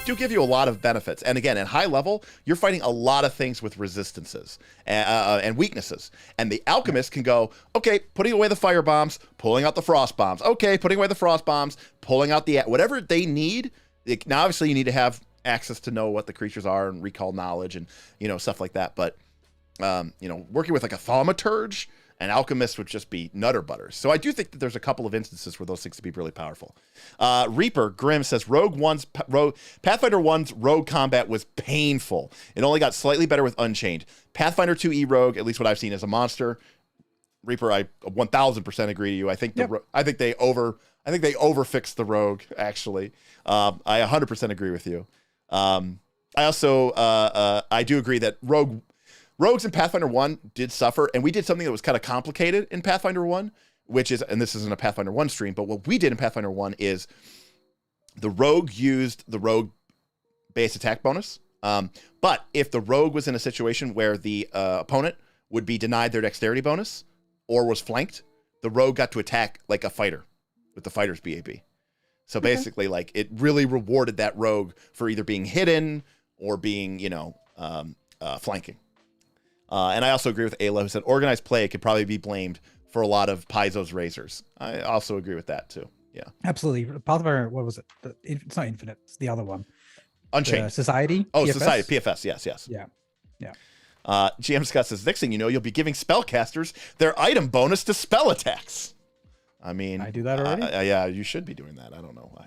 do give you a lot of benefits. And again, at high level, you're fighting a lot of things with resistances and weaknesses. And the alchemist can go, okay, putting away the fire bombs, pulling out the frost bombs. Okay, putting away the frost bombs, pulling out the whatever they need. Now, obviously, you need to have access to know what the creatures are and recall knowledge and stuff like that. But working with like a thaumaturge, an alchemist would just be nutter butters. So I do think that there's a couple of instances where those things could be really powerful. Reaper Grim says Pathfinder 1's rogue combat was painful. It only got slightly better with Unchained. Pathfinder 2e rogue, at least what I've seen, is a monster. Reaper, I 1000% agree to you. I think I think they overfixed the rogue. Actually, I 100% agree with you. I also I do agree that rogues in Pathfinder 1 did suffer, and we did something that was kind of complicated in Pathfinder 1, which is, and this isn't a Pathfinder 1 stream, but what we did in Pathfinder 1 is the rogue used the rogue base attack bonus. But if the rogue was in a situation where the opponent would be denied their dexterity bonus or was flanked, the rogue got to attack like a fighter with the fighter's BAB. So basically, like, it really rewarded that rogue for either being hidden or being, flanking. And I also agree with Ayla, who said organized play could probably be blamed for a lot of Paizo's razors. I also agree with that too. Yeah, absolutely. Pathfinder, what was it? It's not Infinite. It's the other one. Unchained. Society. Oh, PFS? Society. PFS. Yes. Yeah. GM Scott says, next thing you know, you'll be giving spellcasters their item bonus to spell attacks. I mean, I do that already. Yeah, you should be doing that. I don't know why.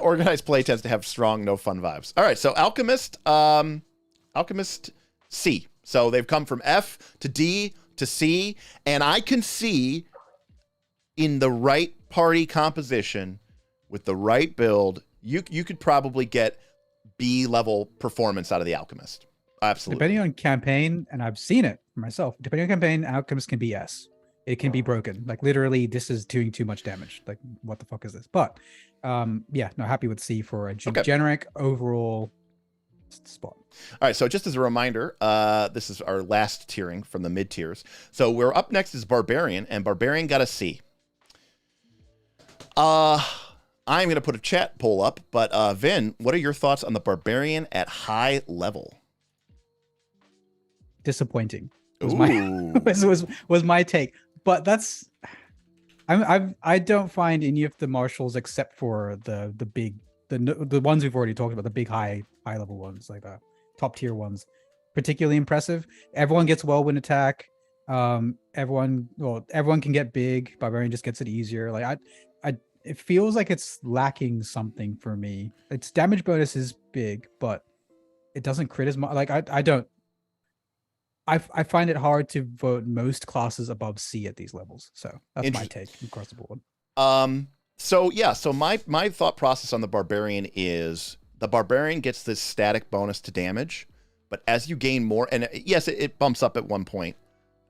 Organized play tends to have strong, no fun vibes. All right, so Alchemist C. So they've come from F to D to C, and I can see in the right party composition with the right build, you could probably get B level performance out of the Alchemist. Absolutely. Depending on campaign, and I've seen it for myself, depending on campaign, Alchemist can be S. It can be broken. Like, literally, this is doing too much damage. Like, what the fuck is this? But happy with C for a generic overall spot. All right, so just as a reminder, this is our last tiering from the mid tiers. So we're up next is Barbarian, and Barbarian got a C. I'm going to put a chat poll up, but Vin, what are your thoughts on the Barbarian at high level? Disappointing was my take, but that's I don't find any of the marshals except for the ones we've already talked about, the big high level ones, like the top tier ones, particularly impressive. Everyone gets whirlwind attack. Everyone can get big. Barbarian just gets it easier. Like it feels like it's lacking something for me. Its damage bonus is big, but it doesn't crit as much. Like I find it hard to vote most classes above C at these levels. So that's my take across the board. So my thought process on the Barbarian is the Barbarian gets this static bonus to damage, but as you gain more, and yes, it bumps up at one point,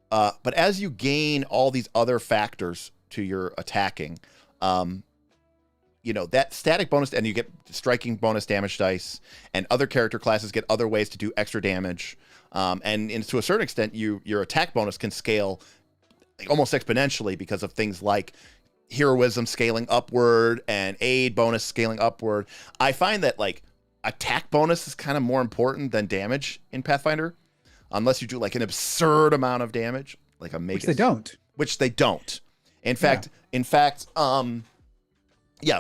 but as you gain all these other factors to your attacking, that static bonus, and you get striking bonus damage dice, and other character classes get other ways to do extra damage. And to a certain extent, your attack bonus can scale almost exponentially because of things like heroism scaling upward and aid bonus scaling upward. I find that like attack bonus is kind of more important than damage in Pathfinder, unless you do like an absurd amount of damage, like a Magus. Which they don't. In fact,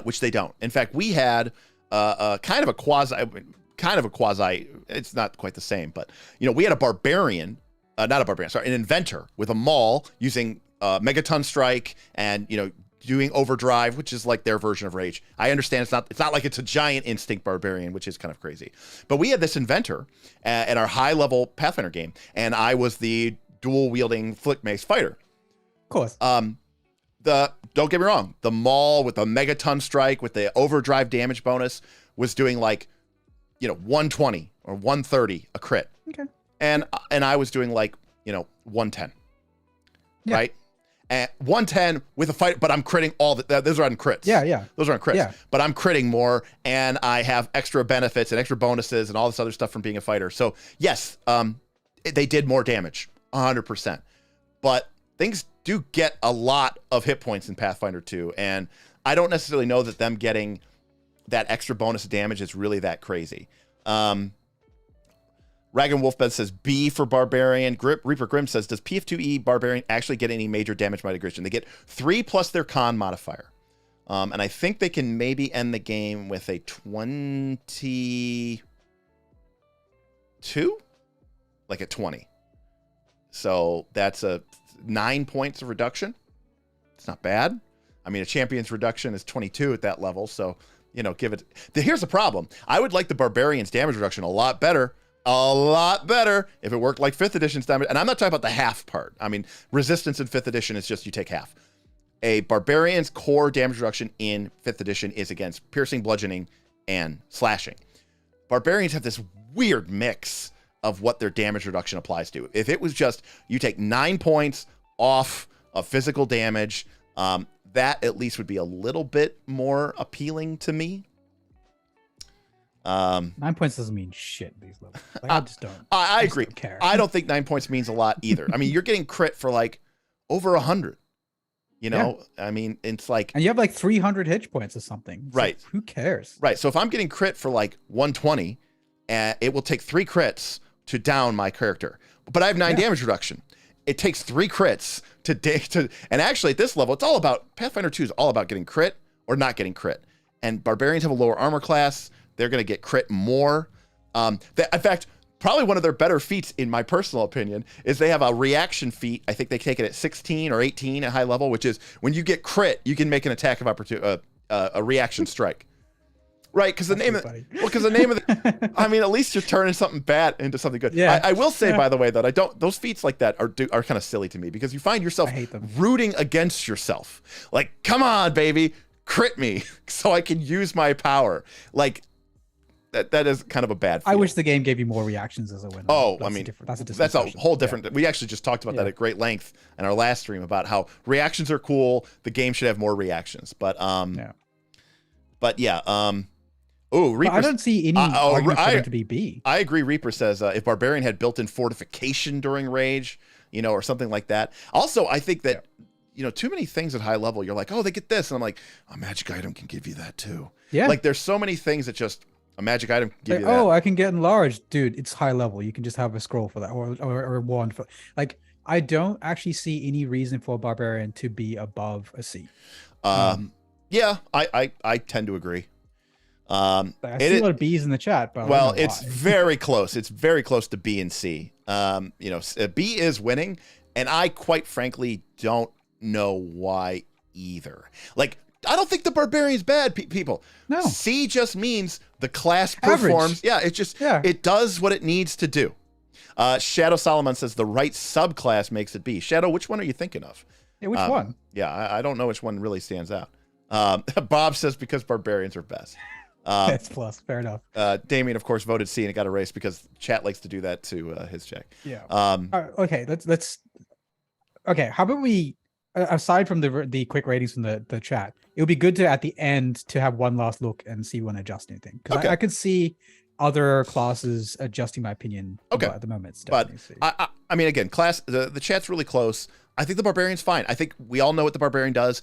which they don't. In fact, we had kind of a quasi, it's not quite the same, but we had a barbarian, an inventor with a maul using megaton strike and doing overdrive, which is like their version of rage. I understand it's not like it's a giant instinct barbarian, which is kind of crazy. But we had this inventor at our high level Pathfinder game, and I was the dual wielding flick mace fighter. Of course. Don't get me wrong, the Maul with the megaton strike with the overdrive damage bonus was doing like, 120 or 130 a crit. Okay. And I was doing like, 110. Yeah. Right? And 110 with a fight, but I'm critting all those are on crits. Yeah. Those are on crits. Yeah. But I'm critting more, and I have extra benefits and extra bonuses and all this other stuff from being a fighter. So yes, they did more damage, 100%. But things do get a lot of hit points in Pathfinder 2, and I don't necessarily know that them getting that extra bonus damage is really that crazy. Ragan Wolfbed says B for Barbarian. Reaper Grim says, does PF2E Barbarian actually get any major damage mitigation? They get 3 plus their con modifier. And I think they can maybe end the game with a 22? Like a 20. So that's a 9 points of reduction. It's not bad. I mean, a champion's reduction is 22 at that level. So, give it. Here's the problem. I would like the Barbarian's damage reduction a lot better if it worked like 5th edition's damage. And I'm not talking about the half part. I mean, resistance in 5th edition is just you take half. A Barbarian's core damage reduction in 5th edition is against piercing, bludgeoning, and slashing. Barbarians have this weird mix of what their damage reduction applies to. If it was just you take 9 points off of physical damage, that at least would be a little bit more appealing to me. 9 points doesn't mean shit these levels. Like, I just don't. I agree. Don't care. I don't think 9 points means a lot either. I mean, you're getting crit for like over 100. I mean, it's like, and you have like 300 hit points or something. It's right? Like, who cares? Right. So if I'm getting crit for like 120, it will take 3 crits to down my character, but I have 9 damage reduction. It takes 3 crits to and actually at this level, it's all about Pathfinder 2 is all about getting crit or not getting crit. And Barbarians have a lower armor class. They're going to get crit more. In fact, probably one of their better feats, in my personal opinion, is they have a reaction feat. I think they take it at 16 or 18 at high level, which is when you get crit, you can make an attack of opportunity, a reaction strike. Right, because the name of the, I mean, at least you're turning something bad into something good. Yeah. I will say, by the way, that those feats like that are kind of silly to me because you find yourself rooting against yourself. Like, come on, baby, crit me so I can use my power. Like, that is kind of a bad feel. I wish the game gave you more reactions as a winner. Oh, that's I mean, that's a whole different. We actually just talked about that at great length in our last stream about how reactions are cool. The game should have more reactions, but Reaper. I don't see any argument for them to be B. I agree. Reaper says if Barbarian had built-in fortification during rage, or something like that. Also, I think that too many things at high level. You're like, oh, they get this, and I'm like, a magic item can give you that too. Yeah. Like there's so many things that just a magic item can give you that. Oh, I can get enlarged, dude. It's high level. You can just have a scroll for that, or a wand for. Like, I don't actually see any reason for a Barbarian to be above a C. Yeah, I tend to agree. I see a lot of B's in the chat, but it's very close. It's very close to B and C. B is winning, and I quite frankly don't know why either. Like, I don't think the Barbarian's bad, people. No. C just means the class performs. Yeah, it does what it needs to do. Shadow Solomon says the right subclass makes it B. Shadow, which one are you thinking of? Yeah, which one? Yeah, I don't know which one really stands out. Bob says because Barbarians are best. That's plus. Fair enough. Damien, of course, voted C and it got erased because chat likes to do that to his check. Yeah. Okay. Let's. Okay. How about we, aside from the quick ratings from the chat, it would be good to at the end to have one last look and see when adjust anything because I could see other classes adjusting my opinion. Okay. At the moment, but I mean, again, the chat's really close. I think the Barbarian's fine. I think we all know what the Barbarian does.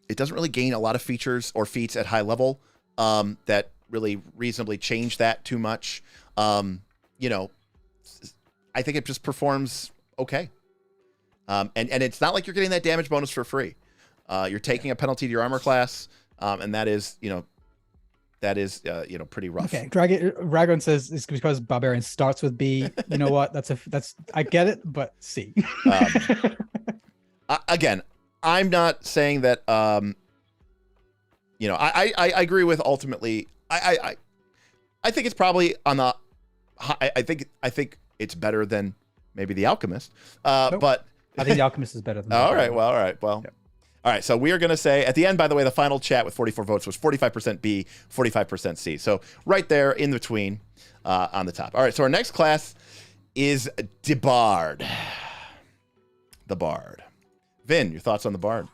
It doesn't really gain a lot of features or feats at high level. That really reasonably change that too much. I think it just performs okay. And it's not like you're getting that damage bonus for free. You're taking a penalty to your armor class, and that is pretty rough. Okay, Dragon says it's because Barbarian starts with B. You know what? That's I get it, but C. Again, I'm not saying that. You know, I agree with ultimately. I think it's probably on the. I think it's better than maybe the Alchemist. Nope. But I think the Alchemist is better than. all right. Well. Yep. All right, so we are going to say at the end, by the way, the final chat with 44 votes was 45% B, 45% C. So right there in between on the top. All right, so our next class is the Bard. The Bard. Vin, your thoughts on the Bard?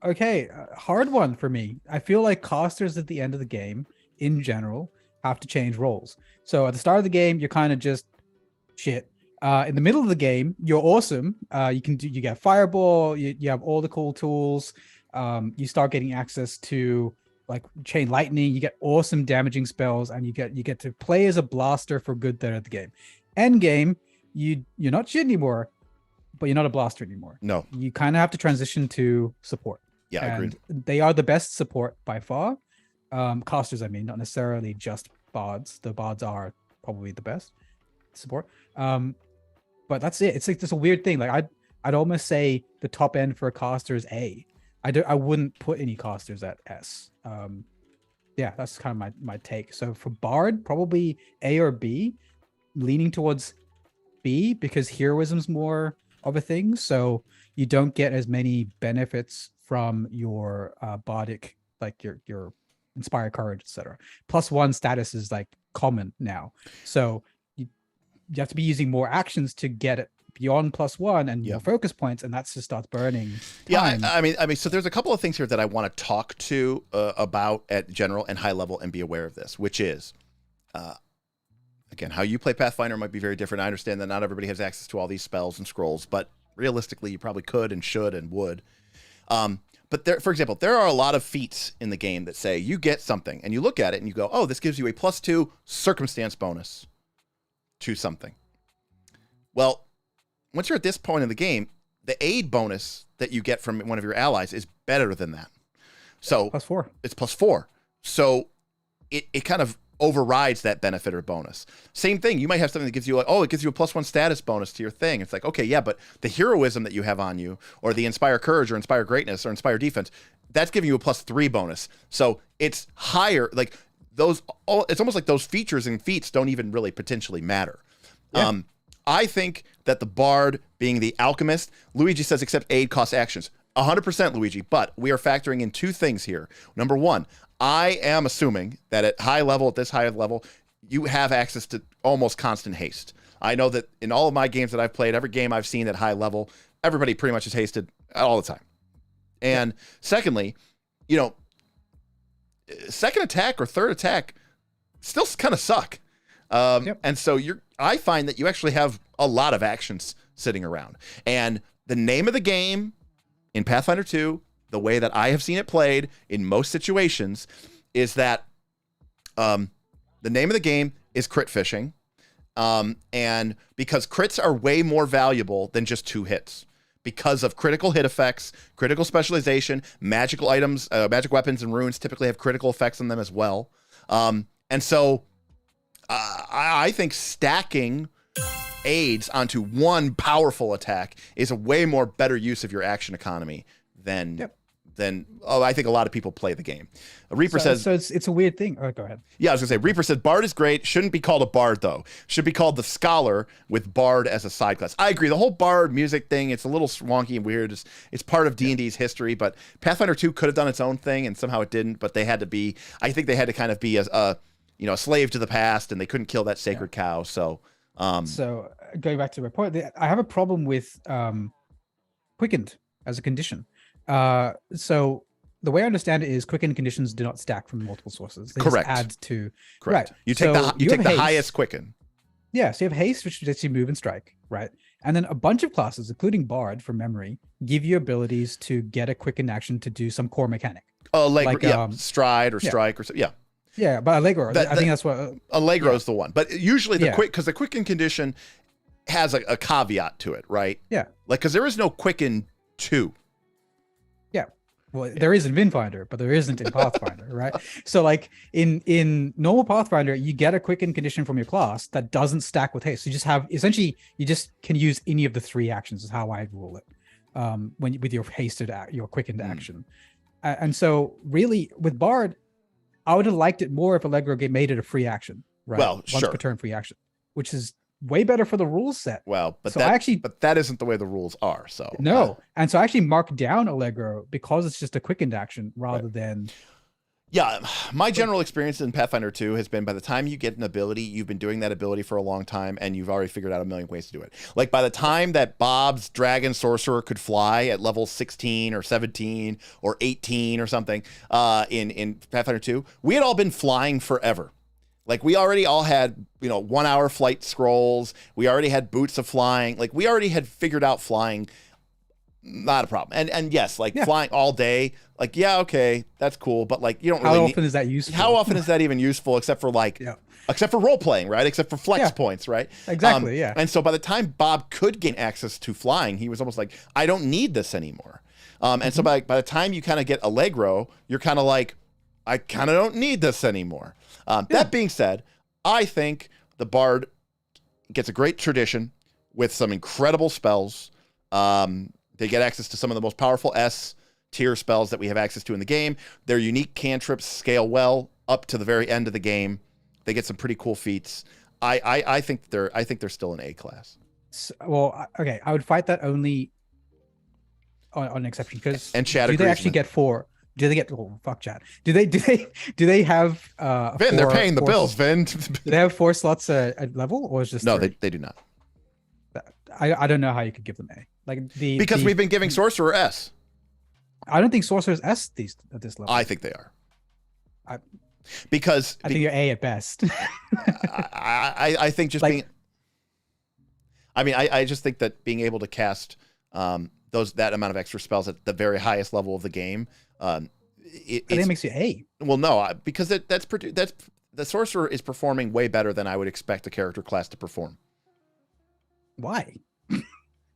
Okay, hard one for me. I feel like casters at the end of the game, in general, have to change roles. So at the start of the game, you're kind of just shit. In the middle of the game, you're awesome. You get fireball. You have all the cool tools. You start getting access to like chain lightning. You get awesome damaging spells, and you get to play as a blaster for good there at the game. End game, you're not shit anymore, but you're not a blaster anymore. No, you kind of have to transition to support. Yeah, I agree. They are the best support by far. Casters, I mean, not necessarily just bards. The bards are probably the best support. But that's it. It's like just a weird thing. Like I'd almost say the top end for a caster is A. I wouldn't put any casters at S. Yeah, that's kind of my take. So for Bard, probably A or B, leaning towards B because heroism's more of a thing. So you don't get as many benefits from your bardic, like your inspire courage, etc. +1 status is like common now. So you have to be using more actions to get it beyond +1 and more focus points, and that just starts burning time. Yeah, I mean, so there's a couple of things here that I want to talk to about at general and high level and be aware of this, which is, again, how you play Pathfinder might be very different. I understand that not everybody has access to all these spells and scrolls, but realistically, you probably could and should and would. But there, for example, there are a lot of feats in the game that say you get something and you look at it and you go, oh, this gives you a +2 circumstance bonus to something. Well, once you're at this point in the game, the aid bonus that you get from one of your allies is better than that. So +4. It's +4. So it kind of overrides that benefit or bonus. Same thing. You might have something that gives you like, oh, it gives you a +1 status bonus to your thing. It's like, okay, yeah, but the heroism that you have on you, or the inspire courage or inspire greatness or inspire defense, that's giving you a +3 bonus. So it's higher. Like those, it's almost like those features and feats don't even really potentially matter. Yeah. I think that the Bard being the alchemist, Luigi says, except aid costs actions. 100% Luigi, but we are factoring in two things here. Number one, I am assuming that at this high level, you have access to almost constant haste. I know that in all of my games that I've played, every game I've seen at high level, everybody pretty much is hasted all the time. And secondly, second attack or third attack still kind of suck. And so I find that you actually have a lot of actions sitting around. And the name of the game in Pathfinder 2, the way that I have seen it played in most situations, is that the name of the game is crit fishing. And because crits are way more valuable than just 2 hits. Because of critical hit effects, critical specialization, magical items, magic weapons and runes typically have critical effects on them as well. And so I think stacking aids onto one powerful attack is a way more better use of your action economy than I think a lot of people play the game. Reaper says it's a weird thing. Oh, go ahead. Yeah, I was gonna say Reaper said Bard is great. Shouldn't be called a Bard though. Should be called the Scholar with Bard as a side class. I agree. The whole Bard music thing, it's a little wonky and weird. It's part of D&D's history, but Pathfinder 2 could have done its own thing and somehow it didn't. But they had to be. I think they had to kind of be a slave to the past, and they couldn't kill that sacred cow. So going back to my point, I have a problem with quickened as a condition. So the way I understand it is quickened conditions do not stack from multiple sources. They Correct. Just add to. Correct. Right. You take the highest quicken. Yeah. So you have haste, which lets you move and strike. Right. And then a bunch of classes, including Bard from memory, give you abilities to get a quicken action to do some core mechanic. Stride or strike or so. Yeah. Yeah, but Allegro, I think that's what Allegro is the one. But usually because the quicken condition has a caveat to it, right? Yeah. Like, because there is no quicken 2. Yeah. Well, there is in Vinfinder, but there isn't in Pathfinder, right? So like in normal Pathfinder, you get a quicken condition from your class that doesn't stack with haste. So you just have, essentially, you just can use any of the 3 actions is how I rule it. with your your quickened action. And so really with Bard, I would have liked it more if Allegro made it a free action, right? Well, Once sure. per turn free action, which is way better for the rules set. Well, but So but that isn't the way the rules are. So no, and so I actually marked down Allegro because it's just a quickened action rather than. Yeah, my general experience in Pathfinder 2 has been by the time you get an ability, you've been doing that ability for a long time, and you've already figured out a million ways to do it. Like by the time that Bob's Dragon Sorcerer could fly at level 16 or 17 or 18 or something in Pathfinder 2, we had all been flying forever. Like we already all had, 1 hour flight scrolls. We already had boots of flying. Like we already had figured out flying. Not a problem. And yes, flying all day, okay, that's cool. But you don't really How often is that useful? How often is that even useful except for except for role playing, right? Except for flex points, right? Exactly. And so by the time Bob could gain access to flying, he was almost like, I don't need this anymore. And so by the time you kind of get Allegro, you're kind of like, I kind of don't need this anymore. That being said, I think the Bard gets a great tradition with some incredible spells. They get access to some of the most powerful S-tier spells that we have access to in the game. Their unique cantrips scale well up to the very end of the game. They get some pretty cool feats. I think they're still an A class. Okay, I would fight that only on an exception because do they actually get 4? Do they get fuck chat? Do they have Vin? They're paying the bills, Vin. Do they have 4 slots at level, or is just no? 3? They do not. I don't know how you could give them A. Because we've been giving Sorcerer S. I don't think Sorcerer's S at this level. I think they are. I think you're A at best. I think just being. I mean, I just think that being able to cast that amount of extra spells at the very highest level of the game, it makes you A. Well, no, because that's the Sorcerer is performing way better than I would expect a character class to perform. Why?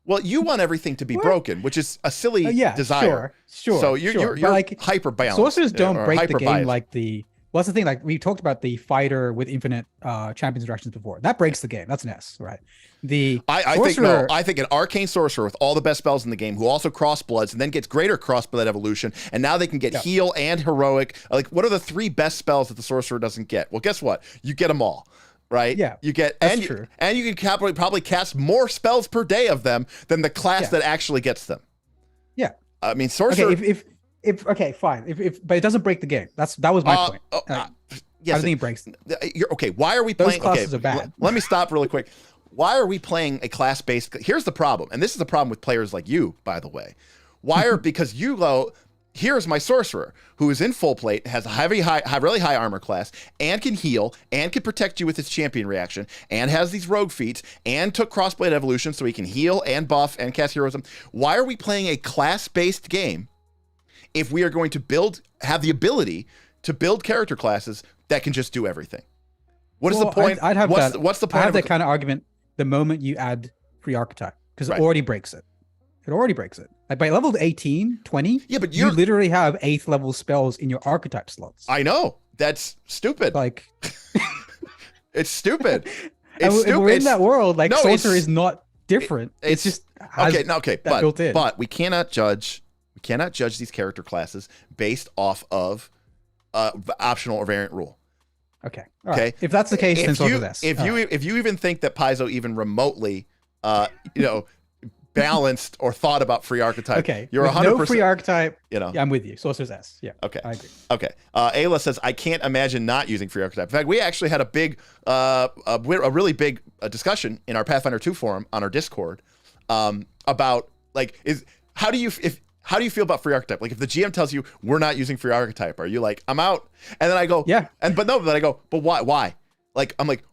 Well, you want everything to be broken, which is a silly desire. Sure. So you're hyper balanced. Sorcerers don't break the game biased. What's the thing? Like we talked about the fighter with infinite champions interactions before. That breaks the game. That's an S, right? I think an arcane sorcerer with all the best spells in the game, who also crossbloods and then gets greater crossblood evolution, and now they can get heal and heroic. Like, what are the 3 best spells that the sorcerer doesn't get? Well, guess what? You get them all. Right? Yeah, you get true. And you can probably cast more spells per day of them than the class that actually gets them. Yeah, I mean, sorcerer. Okay, fine. But it doesn't break the game. That was my point. Yes, I think it breaks. Okay. Why are we Those playing? Classes are bad. Let me stop really quick. Why are we playing a class-based? Here's the problem, and this is the problem with players like you, by the way. Because you go. Here's my sorcerer, who is in full plate, has a really high armor class, and can heal, and can protect you with his champion reaction, and has these rogue feats, and took crossblade evolution so he can heal and buff and cast heroism. Why are we playing a class-based game if we are going to have the ability to build character classes that can just do everything? What is the point? I'd have what's the point? I have that kind of argument the moment you add free archetype, because it already breaks it. It already breaks it. Like by level 18, 20, but you literally have 8th level spells in your archetype slots. I know. That's stupid. It's stupid. We're in that world. Sorcerer is not different. It's just built in. But we cannot judge these character classes based off of optional or variant rule. Okay. All right. If that's the case, then so do this. If you even think that Paizo even remotely balanced or thought about free archetype. Okay, you're 100%. No free archetype. I'm with you. Sorcerer's S. Yeah. Okay. I agree. Okay. Ayla says, I can't imagine not using free archetype. In fact, we actually had a really big discussion in our Pathfinder 2 forum on our Discord about how do you feel about free archetype? Like if the GM tells you we're not using free archetype, are you like, I'm out? And then I go, yeah. But I go, but why? Why? I'm like,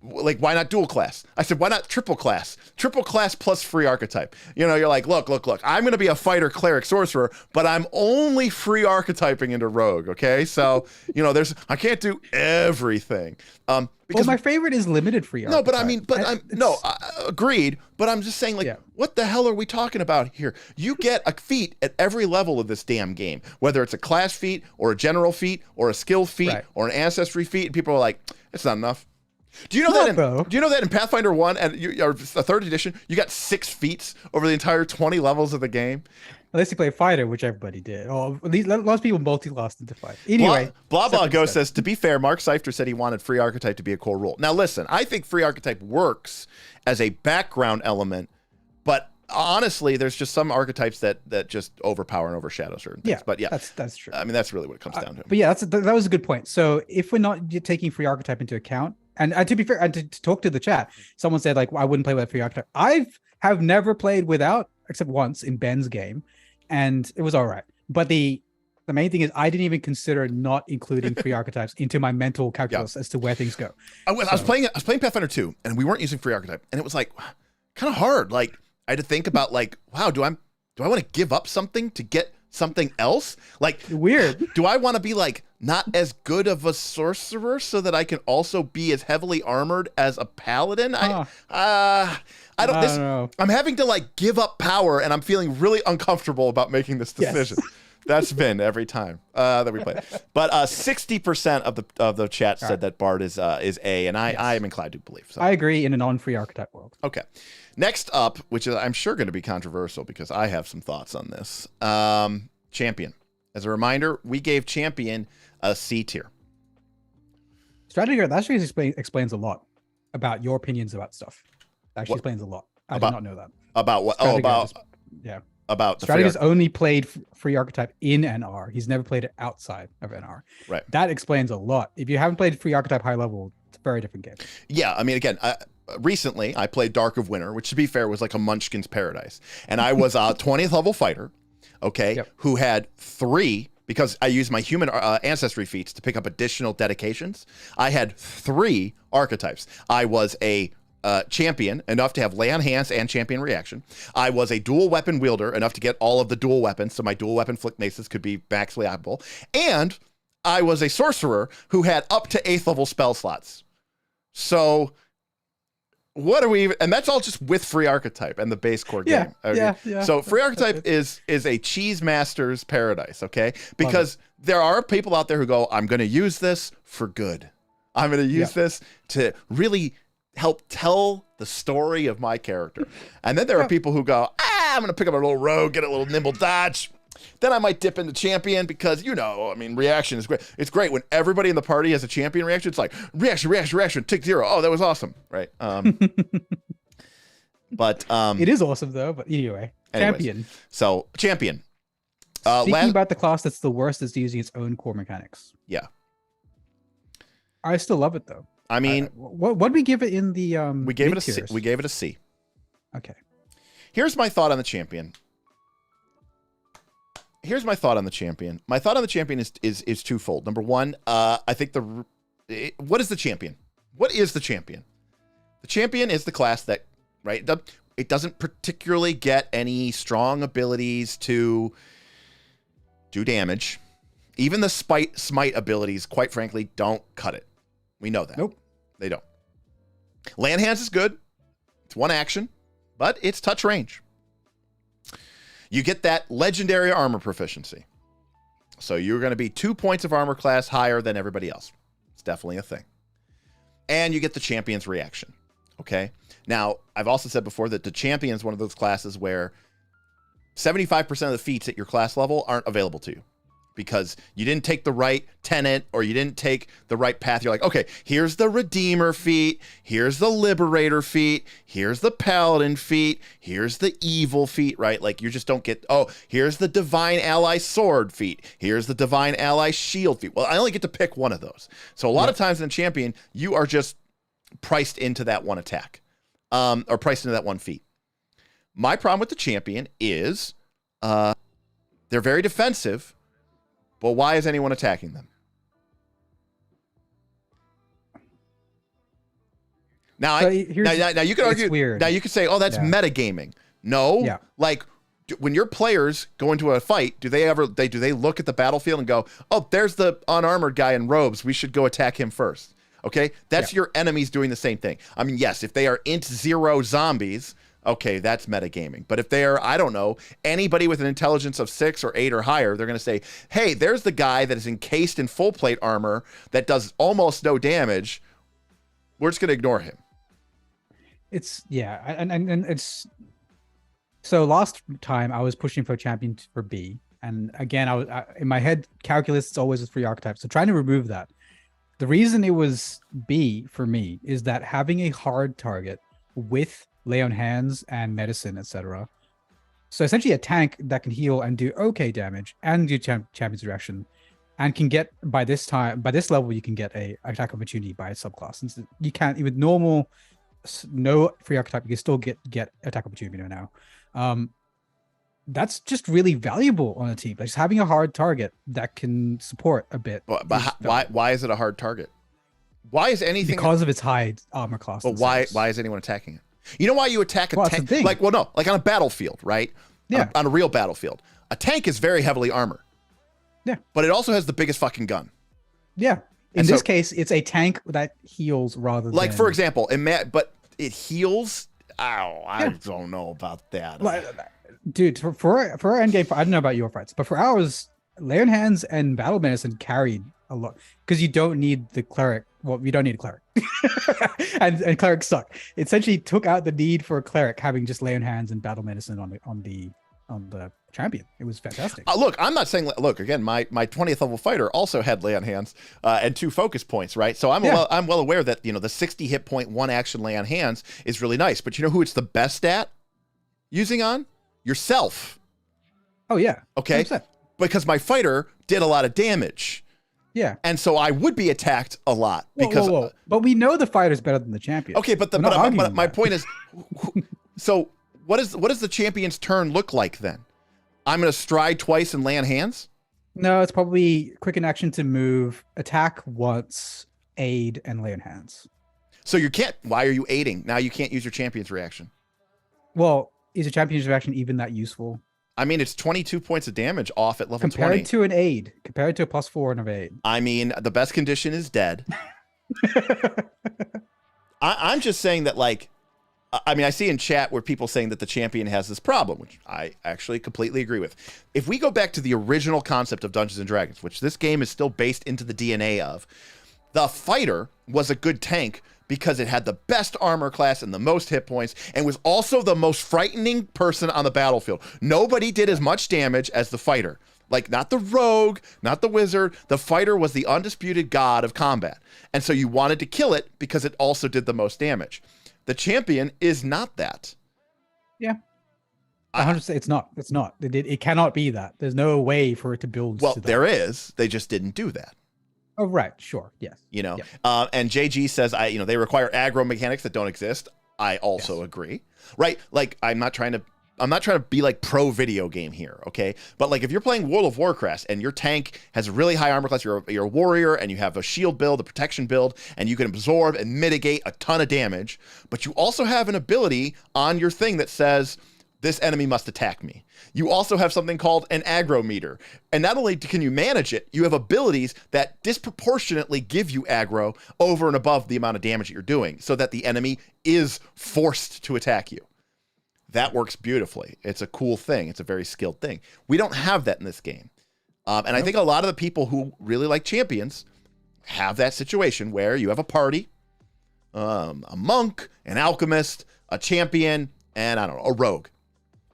why not dual class? I said, why not triple class? Triple class plus free archetype. You're like, look. I'm going to be a fighter, cleric, sorcerer, but I'm only free archetyping into rogue. Okay. So, I can't do everything. Because my favorite is limited free archetype. Agreed. But I'm just saying, what the hell are we talking about here? You get a feat at every level of this damn game, whether it's a class feat or a general feat or a skill feat or an ancestry feat. And people are like, it's not enough. Do you know Not, that? though. Do you know that in Pathfinder 1 and or the third edition, you got 6 feats over the entire 20 levels of the game? Unless you play fighter, which everybody did. Or at least lots of people multi-classed into fight. Blah Anyway, blah Go says, to be fair, Mark Seifter said he wanted free archetype to be a core rule. Now listen, I think free archetype works as a background element, but honestly, there's just some archetypes that just overpower and overshadow certain things. Yeah, but yeah, that's true. I mean, that's really what it comes down to. But yeah, that was a good point. So if we're not taking free archetype into account, and to be fair, and to talk to the chat, someone said like, well, I wouldn't play without free archetype. Have never played without, except once in Ben's game, and it was all right. But the main thing is I didn't even consider not including free archetypes into my mental calculus as to where things go. I was playing Pathfinder 2, and we weren't using free archetype, and it was like kind of hard. Like I had to think about like, wow, do I want to give up something to get something else? Like weird. Do I want to be like not as good of a sorcerer so that I can also be as heavily armored as a paladin? I don't know. I'm having to like give up power, and I'm feeling really uncomfortable about making this decision. Yes. That's been every time that we play. But 60% of the chat said that Bard is A, and I am inclined to believe. So. I agree in a non-free archetype world. Okay. Next up, which is I'm sure going to be controversial because I have some thoughts on this. Champion. As a reminder, we gave Champion a C tier. Strategy that actually explains a lot about your opinions about stuff. That actually explains a lot. I did not know that. About what? About Strategist only played free archetype in NR. He's never played it outside of NR. Right. That explains a lot. If you haven't played free archetype high level, it's a very different game. Yeah, I mean, again, recently I played Dark of Winter, which to be fair was like a Munchkin's Paradise, and I was a 20th level fighter, who had 3. Because I used my human ancestry feats to pick up additional dedications. I had 3 archetypes. I was a champion, enough to have lay on hands and champion reaction. I was a dual weapon wielder, enough to get all of the dual weapons, so my dual weapon flick maces could be maximally applicable. And I was a sorcerer who had up to 8th level spell slots. So what are we even, and that's all just with free archetype and the base core game. Okay? Yeah. So free archetype is a cheese master's paradise, okay? Because there are people out there who go, I'm going to use this for good. I'm going to use this to really help tell the story of my character. And then there are people who go, I'm going to pick up a little rogue, get a little nimble dodge. Then I might dip into champion because, I mean, reaction is great. It's great when everybody in the party has a champion reaction. It's like reaction, tick 0. Oh, that was awesome. Right. But it is awesome though. But anyway, champion. So champion. Speaking about the class that's the worst is using its own core mechanics. Yeah. I still love it though. I mean, what did we give it in the we gave it a C. We gave it a C. Okay. Here's my thought on the champion. My thought on the champion is twofold. Number one, I think what is the champion? What is the champion? The champion is the class that, right? It doesn't particularly get any strong abilities to do damage. Even the smite abilities, quite frankly, don't cut it. We know that. Nope. They don't. Land hands is good. It's one action, but it's touch range. You get that legendary armor proficiency. So you're going to be 2 points of armor class higher than everybody else. It's definitely a thing. And you get the champion's reaction. Okay. Now, I've also said before that the champion is one of those classes where 75% of the feats at your class level aren't available to you. Because you didn't take the right tenet or you didn't take the right path. You're like, okay, here's the Redeemer feat. Here's the Liberator feat. Here's the Paladin feat. Here's the Evil feat, right? Like you just don't get, here's the Divine Ally Sword feat. Here's the Divine Ally Shield feat. Well, I only get to pick one of those. So a lot of times in Champion, you are just priced into that one attack or priced into that one feat. My problem with the Champion is they're very defensive. But why is anyone attacking them? Now, now you could argue. Weird. Now you could say, "Oh, that's metagaming." No, like when your players go into a fight, do they look at the battlefield and go, "Oh, there's the unarmored guy in robes. We should go attack him first." Okay, that's your enemies doing the same thing. I mean, yes, if they are int 0 zombies. Okay, that's metagaming. But if they're, I don't know, anybody with an intelligence of 6 or 8 or higher, they're going to say, hey, there's the guy that is encased in full plate armor that does almost no damage. We're just gonna ignore him. It's yeah, and it's so last time I was pushing for champion for B, and again in my head calculus is always a 3 archetype. So trying to remove that. The reason it was B for me is that having a hard target with lay on hands and medicine, etc. So essentially a tank that can heal and do okay damage and do champion's reaction, and can get by this level you can get a attack opportunity by a subclass. And so you can't even normal no free archetype, you can still get attack opportunity now. That's just really valuable on a team. Like just having a hard target that can support a bit. But why is it a hard target? Why is anything because of its high armor class? But why is anyone attacking it? You know why you attack a tank? Like on a battlefield, right? Yeah. On a real battlefield, a tank is very heavily armored. Yeah. But it also has the biggest fucking gun. Yeah. In this case, it's a tank that heals rather than... Like, for example, but it heals... Ow, I don't know about that. Like, dude, for our endgame, I don't know about your fights, but for ours, lay on hands and battle medicine carried a lot. Because you don't need the cleric. Well, you don't need a cleric. and clerics suck. It essentially took out the need for a cleric having just lay on hands and battle medicine on the champion. It was fantastic. Look, I'm not saying. Look, again, my 20th level fighter also had lay on hands and 2 focus points, right? So I'm well aware that the 60 hit point 1 action lay on hands is really nice. But you know who it's the best at using on? Yourself. Oh yeah. Okay. 100%. Because my fighter did a lot of damage. Yeah. And so I would be attacked a lot because. Whoa. But we know the fighter's better than the champion. Okay, but my point is, so what does the champion's turn look like then? I'm going to stride twice and lay on hands? No, it's probably quick in action to move, attack once, aid, and lay on hands. So you can't. Why are you aiding? Now you can't use your champion's reaction. Well, is a champion's reaction even that useful? I mean, it's 22 points of damage off at level 20. Compared to an aid, compared to a +4 and of aid. I mean, the best condition is dead. I'm just saying that, like, I mean, I see in chat where people saying that the champion has this problem, which I actually completely agree with. If we go back to the original concept of Dungeons & Dragons, which this game is still based into the DNA of, the fighter was a good tank because it had the best armor class and the most hit points and was also the most frightening person on the battlefield. Nobody did as much damage as the fighter. Like, not the rogue, not the wizard. The fighter was the undisputed god of combat. And so you wanted to kill it because it also did the most damage. The champion is not that. Yeah. 100%. It's not. It's not. It cannot be that. There's no way for it to build. Well, there is. They just didn't do that. Oh, right. Sure. Yes. And JG says, they require aggro mechanics that don't exist. I also agree. Right? Like, I'm not trying to be like pro video game here, okay? But like if you're playing World of Warcraft and your tank has a really high armor class, you're a warrior and you have a shield build, a protection build, and you can absorb and mitigate a ton of damage, but you also have an ability on your thing that says, this enemy must attack me. You also have something called an aggro meter. And not only can you manage it, you have abilities that disproportionately give you aggro over and above the amount of damage that you're doing so that the enemy is forced to attack you. That works beautifully. It's a cool thing. It's a very skilled thing. We don't have that in this game. And I think a lot of the people who really like champions have that situation where you have a party, a monk, an alchemist, a champion, and I don't know, a rogue.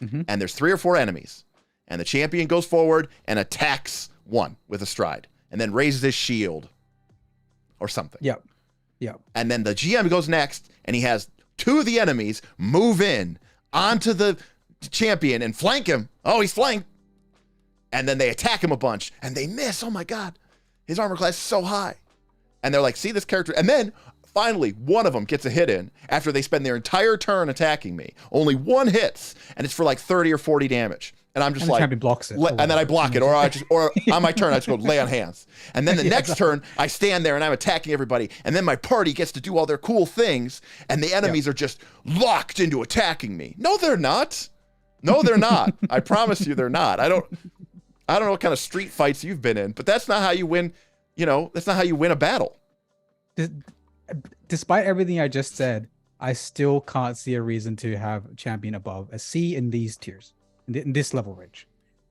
Mm-hmm. And there's 3 or 4 enemies. And the champion goes forward and attacks one with a stride and then raises his shield or something. Yep. And then the GM goes next and he has 2 of the enemies move in onto the champion and flank him. Oh, he's flanked. And then they attack him a bunch and they miss. Oh my God. His armor class is so high. And they're like, see this character. And then finally, one of them gets a hit in after they spend their entire turn attacking me. Only one hits, and it's for like 30 or 40 damage. And I'm just like, champion blocks it. And then I block it, or on my turn, I just go lay on hands. And then the next turn, I stand there and I'm attacking everybody. And then my party gets to do all their cool things, and the enemies are just locked into attacking me. No, they're not. No, they're not. I promise you, they're not. I don't know what kind of street fights you've been in, but that's not how you win. That's not how you win a battle. Despite everything I just said, I still can't see a reason to have champion above a C in these tiers, in this level range.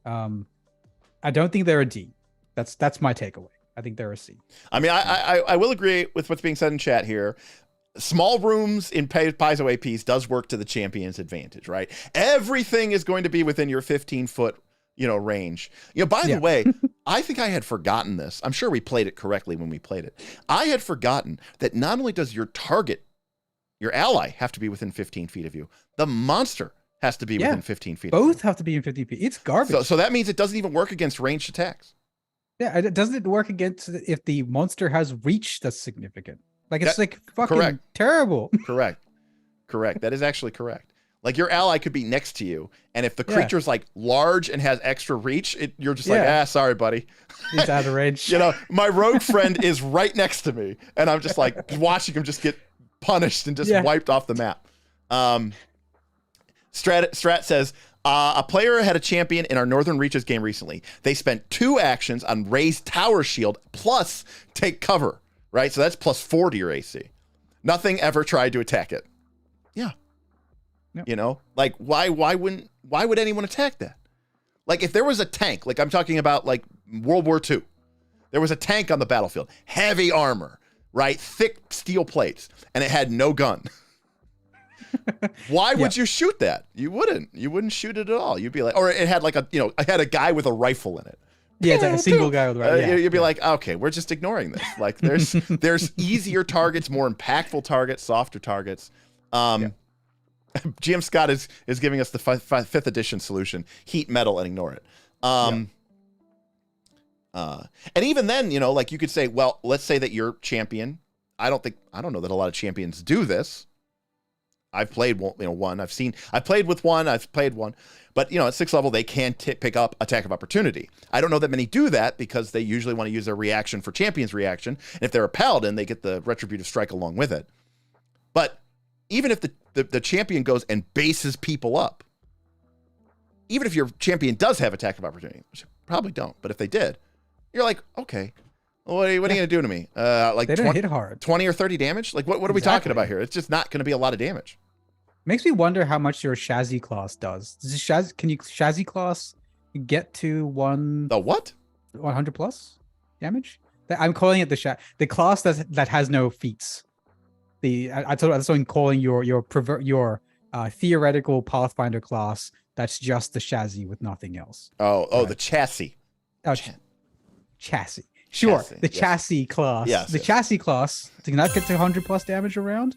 I don't think they're a D. That's my takeaway. I think they're a C. I mean, I will agree with what's being said in chat here. small rooms in Paizo APs does work to the champion's advantage, right? Everything is going to be within your 15-foot, range. By the way, I think I had forgotten this. I'm sure we played it correctly when we played it. I had forgotten that not only does your target, your ally, have to be within 15 feet of you, the monster has to be within 15 feet. Both have to be in 15 feet. It's garbage. So that means it doesn't even work against ranged attacks. Yeah, it doesn't work against if the monster has reach that's significant. Like it's like fucking correct. terrible. Correct. That is actually correct. Like your ally could be next to you, and if the creature's like large and has extra reach, you're just like, sorry, buddy. He's out of range. My rogue friend is right next to me, and I'm just like watching him just get punished and just wiped off the map. Strat says, a player had a champion in our Northern Reaches game recently. They spent 2 actions on raise tower shield plus take cover, right? So that's plus 4 to your AC. Nothing ever tried to attack it. Yeah. Yep. Like why would anyone attack that? Like if there was a tank, like I'm talking about like World War II, there was a tank on the battlefield, heavy armor, right? Thick steel plates, and it had no gun. Why would you shoot that? You wouldn't shoot it at all. You'd be like, or it had like it had a guy with a rifle in it. Yeah, it's like a single guy with a rifle. You'd be like, okay, we're just ignoring this. Like there's easier targets, more impactful targets, softer targets. GM Scott is giving us the 5th edition solution: heat metal and ignore it. And even then, like you could say, well, let's say that your champion. I don't know that a lot of champions do this. I've played one. I've played with one. I've played one, but at 6th level they can pick up attack of opportunity. I don't know that many do that because they usually want to use their reaction for champion's reaction. And if they're a paladin, they get the retributive strike along with it. But even if the champion goes and bases people up, even if your champion does have attack of opportunity, which they probably don't, but if they did, you're like, okay, what are you going to do to me? Like they don't hit hard. 20 or 30 damage? Like what are we talking about here? It's just not going to be a lot of damage. Makes me wonder how much your chassis class does. Can you chassis class get to the what? 100 plus damage? I'm calling it the class that has no feats. That's what I'm calling your theoretical Pathfinder class. That's just the chassis with nothing else. The chassis. Chassis. Sure, chassis, the chassis class. Yes, the chassis class. Do you not get to 100 plus damage around?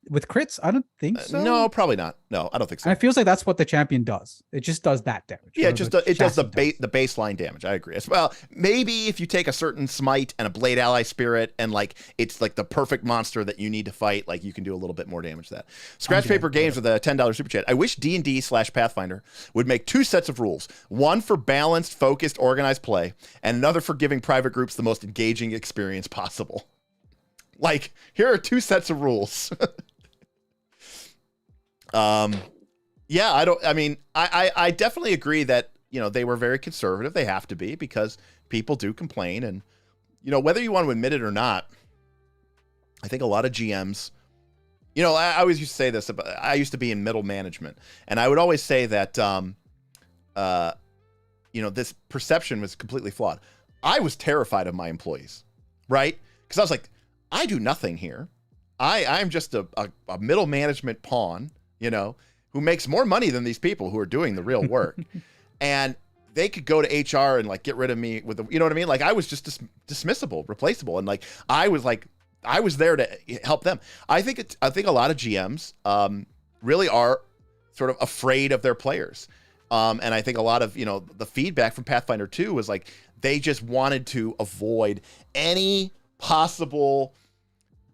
With crits, I don't think so. No, probably not. No, I don't think so. And it feels like that's what the champion does. It just does that damage. Yeah, it does the baseline damage. I agree. Well, maybe if you take a certain smite and a blade ally spirit and like it's like the perfect monster that you need to fight, like you can do a little bit more damage to that. Scratch Paper Games with a $10 super chat. I wish D&D/Pathfinder would make 2 sets of rules. One for balanced, focused, organized play, and another for giving private groups the most engaging experience possible. Like, here are 2 sets of rules. I definitely agree that, they were very conservative. They have to be because people do complain. And, whether you want to admit it or not, I think a lot of GMs, I always used to say this, I used to be in middle management. And I would always say that, this perception was completely flawed. I was terrified of my employees, right? Because I was like, I do nothing here. I'm just a middle management pawn, who makes more money than these people who are doing the real work. And they could go to HR and like get rid of me with you know what I mean? Like I was just dismissible, replaceable. And like, I was there to help them. I think a lot of GMs really are sort of afraid of their players. And I think a lot of, the feedback from Pathfinder 2 was like, they just wanted to avoid any possible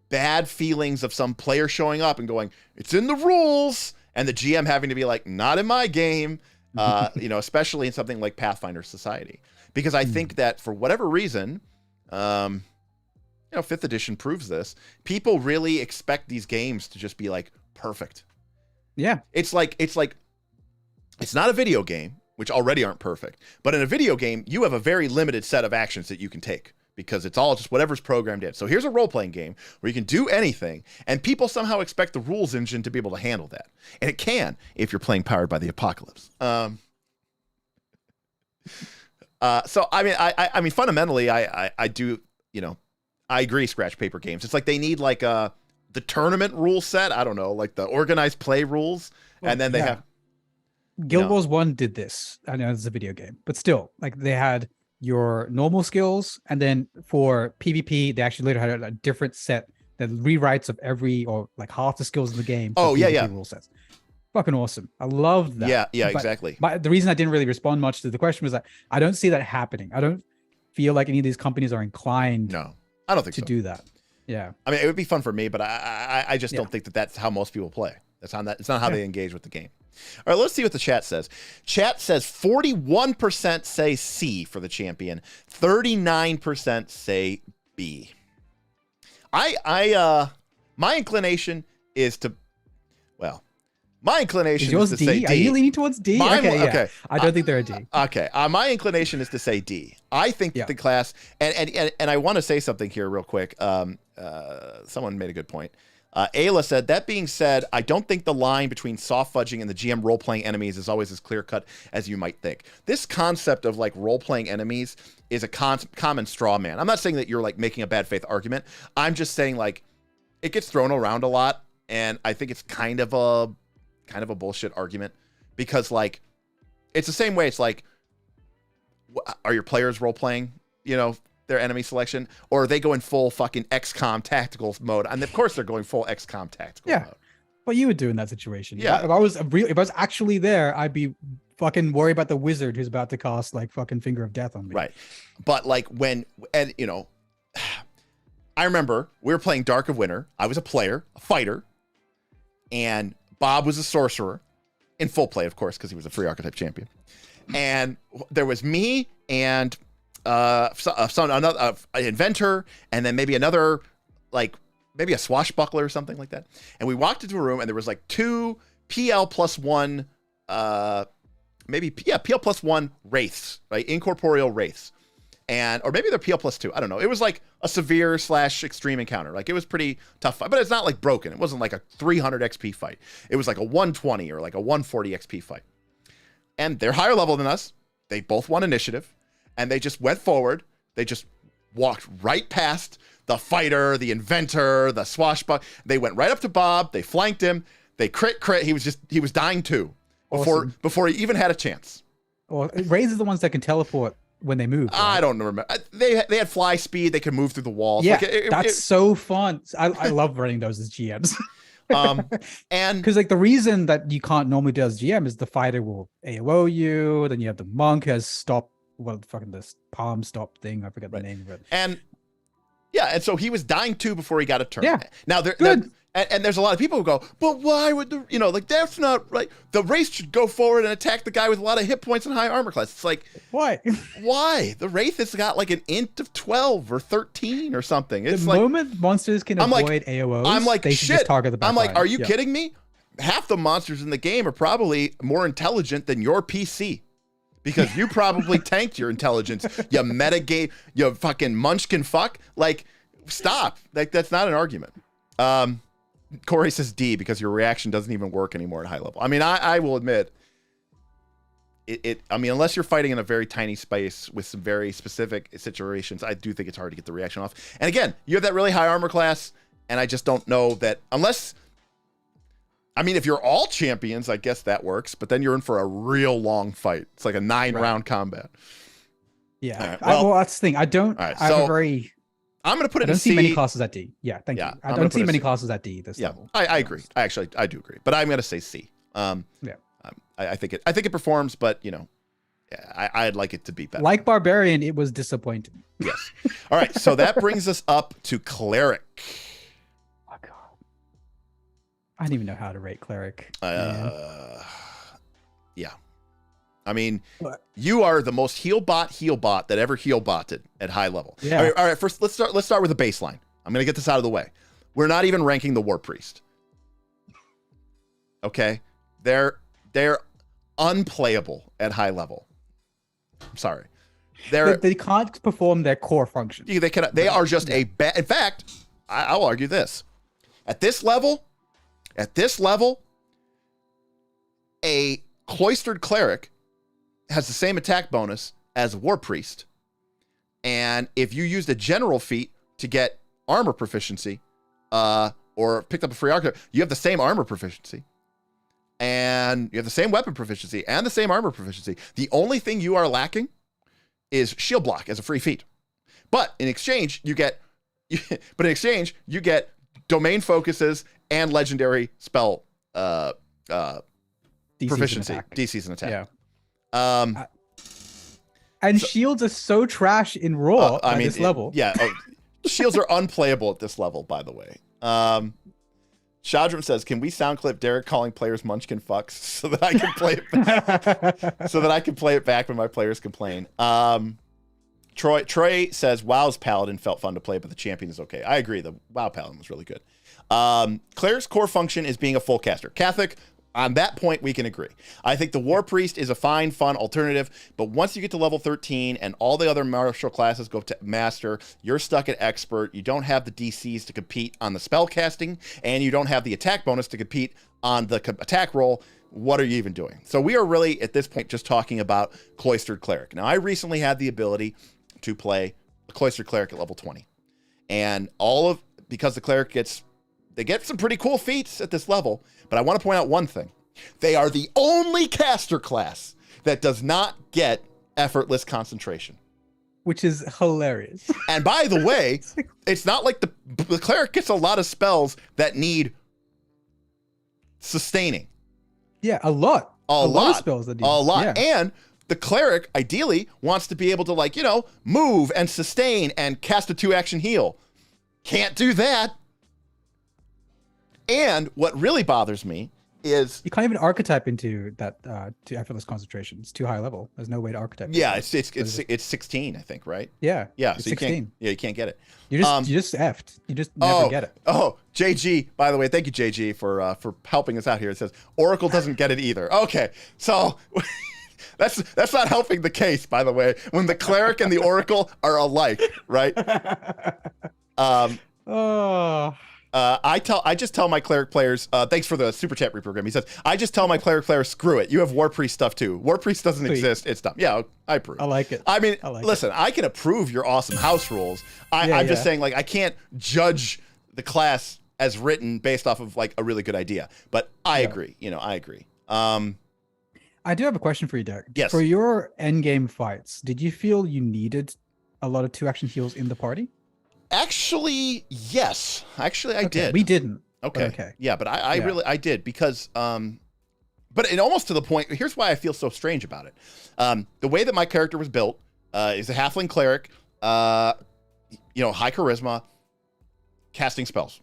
bad feelings of some player showing up and going, it's in the rules, and the GM having to be like, not in my game, especially in something like Pathfinder Society. Because I think that for whatever reason, 5th edition proves this, people really expect these games to just be like perfect. Yeah. It's not a video game, which already aren't perfect, but in a video game, you have a very limited set of actions that you can take because it's all just whatever's programmed in. So here's a role-playing game where you can do anything, and people somehow expect the rules engine to be able to handle that. And it can if you're playing Powered by the Apocalypse. So I mean, fundamentally, I do, I agree. Scratch Paper Games. It's like they need like the tournament rule set. I don't know, like the organized play rules, and then they have Guild Wars 1 did this. I know it's a video game, but still, like they had your normal skills, and then for PvP, they actually later had a different set, the rewrites of every or like half the skills in the game. Oh yeah, yeah. Rule sets. Fucking awesome. I love that. Yeah, yeah, exactly. But the reason I didn't really respond much to the question was that I don't see that happening. I don't feel like any of these companies are inclined. No, I don't think to so. do that. Yeah. I mean, it would be fun for me, but I just don't think that that's how most people play. That's how it's not how they engage with the game. All right, let's see what the chat says. Chat says 41% say C for the champion, 39% say B. My inclination is to, my inclination is to say D. Are you leaning towards D? Okay. I don't think they're a D. Okay. My inclination is to say D. I think that the class, and I want to say something here real quick. Someone made a good point. Ayla said, that being said, I don't think the line between soft fudging and the GM role-playing enemies is always as clear-cut as you might think. This concept of like role-playing enemies is a common straw man. I'm not saying that you're like making a bad faith argument. I'm just saying like it gets thrown around a lot, and I think it's kind of a bullshit argument, because like it's the same way. It's like, are your players role-playing, their enemy selection, or are they going full fucking XCOM tactical mode? And of course they're going full XCOM tactical mode. What you would do in that situation. Yeah. If I was actually there, I'd be fucking worried about the wizard who's about to cast like fucking Finger of Death on me. Right. But like I remember we were playing Dark of Winter. I was a player, a fighter, and Bob was a sorcerer in full play, of course, because he was a free archetype champion. And there was me and another inventor, and then maybe another, like maybe a swashbuckler or something like that. And we walked into a room, and there was like 2 PL plus 1, PL plus 1 wraiths, right? Incorporeal wraiths. Or maybe they're PL plus 2. I don't know. It was like a severe / extreme encounter. Like it was pretty tough fight, but it's not like broken. It wasn't like a 300 XP fight. It was like a 120 or like a 140 XP fight. And they're higher level than us. They both won initiative, and they just went forward. They just walked right past the fighter, the inventor, the swashbuckler. They went right up to Bob. They flanked him. They crit. He was dying too before he even had a chance. Well, Wraiths are the ones that can teleport when they move. Right? I don't remember. They had fly speed. They could move through the walls. Yeah, that's so fun. I love running those as GMs. And because like the reason that you can't normally do as GM is the fighter will AOO you. Then you have the monk has stop. This palm stop thing. I forget the name of it. And so he was dying too before he got a turn. Yeah. Now and there's a lot of people who go, but why would that's not right. The Wraith should go forward and attack the guy with a lot of hit points and high armor class. It's like, why? Why? The Wraith has got like an int of 12 or 13 or something. It's the like, moment monsters can avoid AOOs, I'm like, they should just target the back I'm like, line. are you kidding me? Half the monsters in the game are probably more intelligent than your PC. Because you probably tanked your intelligence, you metagame, you fucking munchkin fuck. Like, stop. Like, that's not an argument. Corey says D because your reaction doesn't even work anymore at high level. I mean, I will admit, I mean, unless you're fighting in a very tiny space with some very specific situations, I do think it's hard to get the reaction off. And again, you have that really high armor class, and I just don't know that unless... I mean, if you're all champions, I guess that works, but then you're in for a real long fight. It's like a 9-round combat. Yeah. Right, well, that's the thing. I don't. Right, I have a very. I'm going to put it I don't in see C. many classes at D. Yeah, thank you. I don't see many classes at D this level. I agree. I do agree, but I'm going to say C. I think it performs, but I'd like it to be better. Like Barbarian, it was disappointing. Yes. All right, so that brings us up to Cleric. I don't even know how to rate Cleric. Yeah. I mean, you are the most heal bot that ever heal botted at high level. Yeah. All right. First, let's start with the baseline. I'm going to get this out of the way. We're not even ranking the War Priest. Okay, they're unplayable at high level. I'm sorry. They can't perform their core function. They cannot. They are just a bad. In fact, I'll argue this. At this level, a cloistered cleric has the same attack bonus as a war priest. And if you used a general feat to get armor proficiency, or picked up a free archetype, you have the same armor proficiency, and you have the same weapon proficiency and the same armor proficiency. The only thing you are lacking is shield block as a free feat. But in exchange, you get domain focuses and legendary spell proficiency, DCs and attack. Yeah. And shields are so trash in Raw at this level. Yeah. Shields are unplayable at this level, by the way. Shadram says, "Can we sound clip Derek calling players munchkin fucks so that I can play it back when my players complain?" Troy says, "WoW's Paladin felt fun to play, but the champion is okay." I agree. The WoW Paladin was really good. Cleric's core function is being a full caster. Catholic, on that point, we can agree. I think the War Priest is a fine, fun alternative, but once you get to level 13 and all the other martial classes go to Master, you're stuck at Expert. You don't have the DCs to compete on the spell casting, and you don't have the attack bonus to compete on the attack roll. What are you even doing? So we are really, at this point, just talking about Cloistered Cleric. Now, I recently had the ability to play a Cloistered Cleric at level 20. And because the Cleric they get some pretty cool feats at this level, but I want to point out one thing. They are the only caster class that does not get effortless concentration. Which is hilarious. And by the way, it's not like the Cleric gets a lot of spells that need sustaining. Yeah, a lot. A lot of spells that need. A lot. Yeah. And the Cleric ideally wants to be able to move and sustain and cast a 2-action heal. Can't do that. And what really bothers me is you can't even archetype into that to effortless concentration. It's too high level. There's no way to archetype. Yeah, it's 16, I think, right? Yeah. Yeah, it's so 16. You can't get it. You just effed. You just never get it. Oh, JG, by the way, thank you, JG, for helping us out here. It says Oracle doesn't get it either. Okay, so that's not helping the case, by the way, when the Cleric and the Oracle are alike, right? I just tell my Cleric players, thanks for the super chat reprogram. He says, I just tell my Cleric players, screw it. You have War Priest stuff too. War Priest doesn't exist. It's dumb. Yeah, I approve. I like it. I mean, listen, I can approve your awesome house rules. I'm just saying, I can't judge the class as written based off of a really good idea. But I agree. I agree. I do have a question for you, Derek. Yes. For your endgame fights, did you feel you needed a lot of 2-action heals in the party? Actually, yes. Actually, I did. We didn't. Okay. Yeah, but I did because, but it almost to the point, here's why I feel so strange about it. The way that my character was built is a halfling cleric, high charisma, casting spells,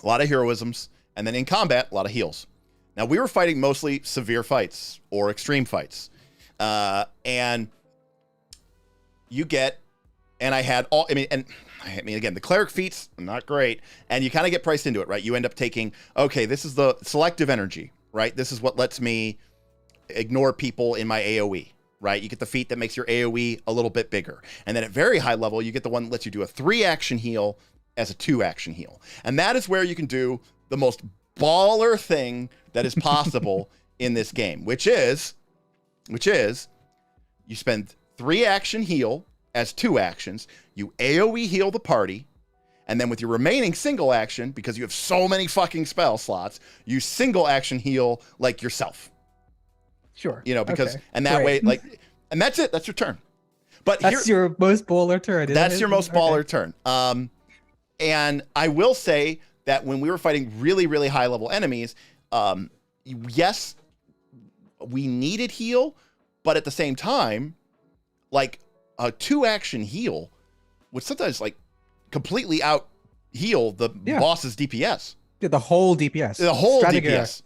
a lot of heroisms, and then in combat, a lot of heals. Now, we were fighting mostly severe fights or extreme fights. And I had again, the cleric feats, not great. And you kind of get priced into it, right? You end up taking, okay, this is the selective energy, right? This is what lets me ignore people in my AoE, right? You get the feat that makes your AoE a little bit bigger. And then at very high level, you get the one that lets you do a 3-action heal as a 2-action heal. And that is where you can do the most baller thing that is possible in this game, which is you spend 3-action heal as 2 actions, you AoE heal the party, and then with your remaining single action, because you have so many fucking spell slots, you single action heal yourself. Sure. And that way, and that's it. That's your turn. But that's your most baller turn. That's your most baller turn. And I will say that when we were fighting really, really high level enemies, yes, we needed heal, but at the same time, a 2-action heal would sometimes completely out heal the boss's DPS. Yeah, the whole DPS. The whole DPS.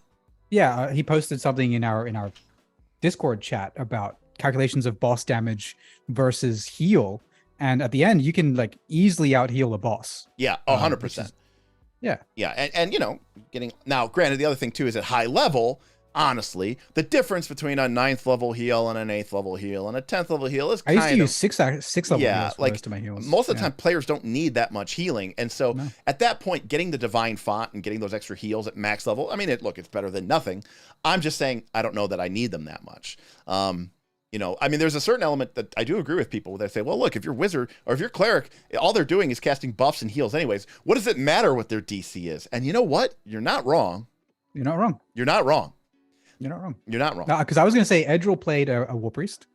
Yeah, he posted something in our Discord chat about calculations of boss damage versus heal, and at the end you can easily out heal a boss. Yeah, 100%. Yeah. And getting now. Granted, the other thing too is at high level. Honestly, the difference between a 9th level heal and an 8th level heal and a 10th level heal is I used to use 6 level heals for most of my heals. Most of the time, players don't need that much healing, and so at that point, getting the divine font and getting those extra heals at max level, I mean, it's better than nothing. I'm just saying I don't know that I need them that much. You know, I mean, there's a certain element that I do agree with people that say, well, look, if you're wizard or if you're cleric, all they're doing is casting buffs and heals anyways. What does it matter what their DC is? And you know what? You're not wrong. You're not wrong. You're not wrong. You're not wrong. You're not wrong. Because I was going to say Edril played a war priest.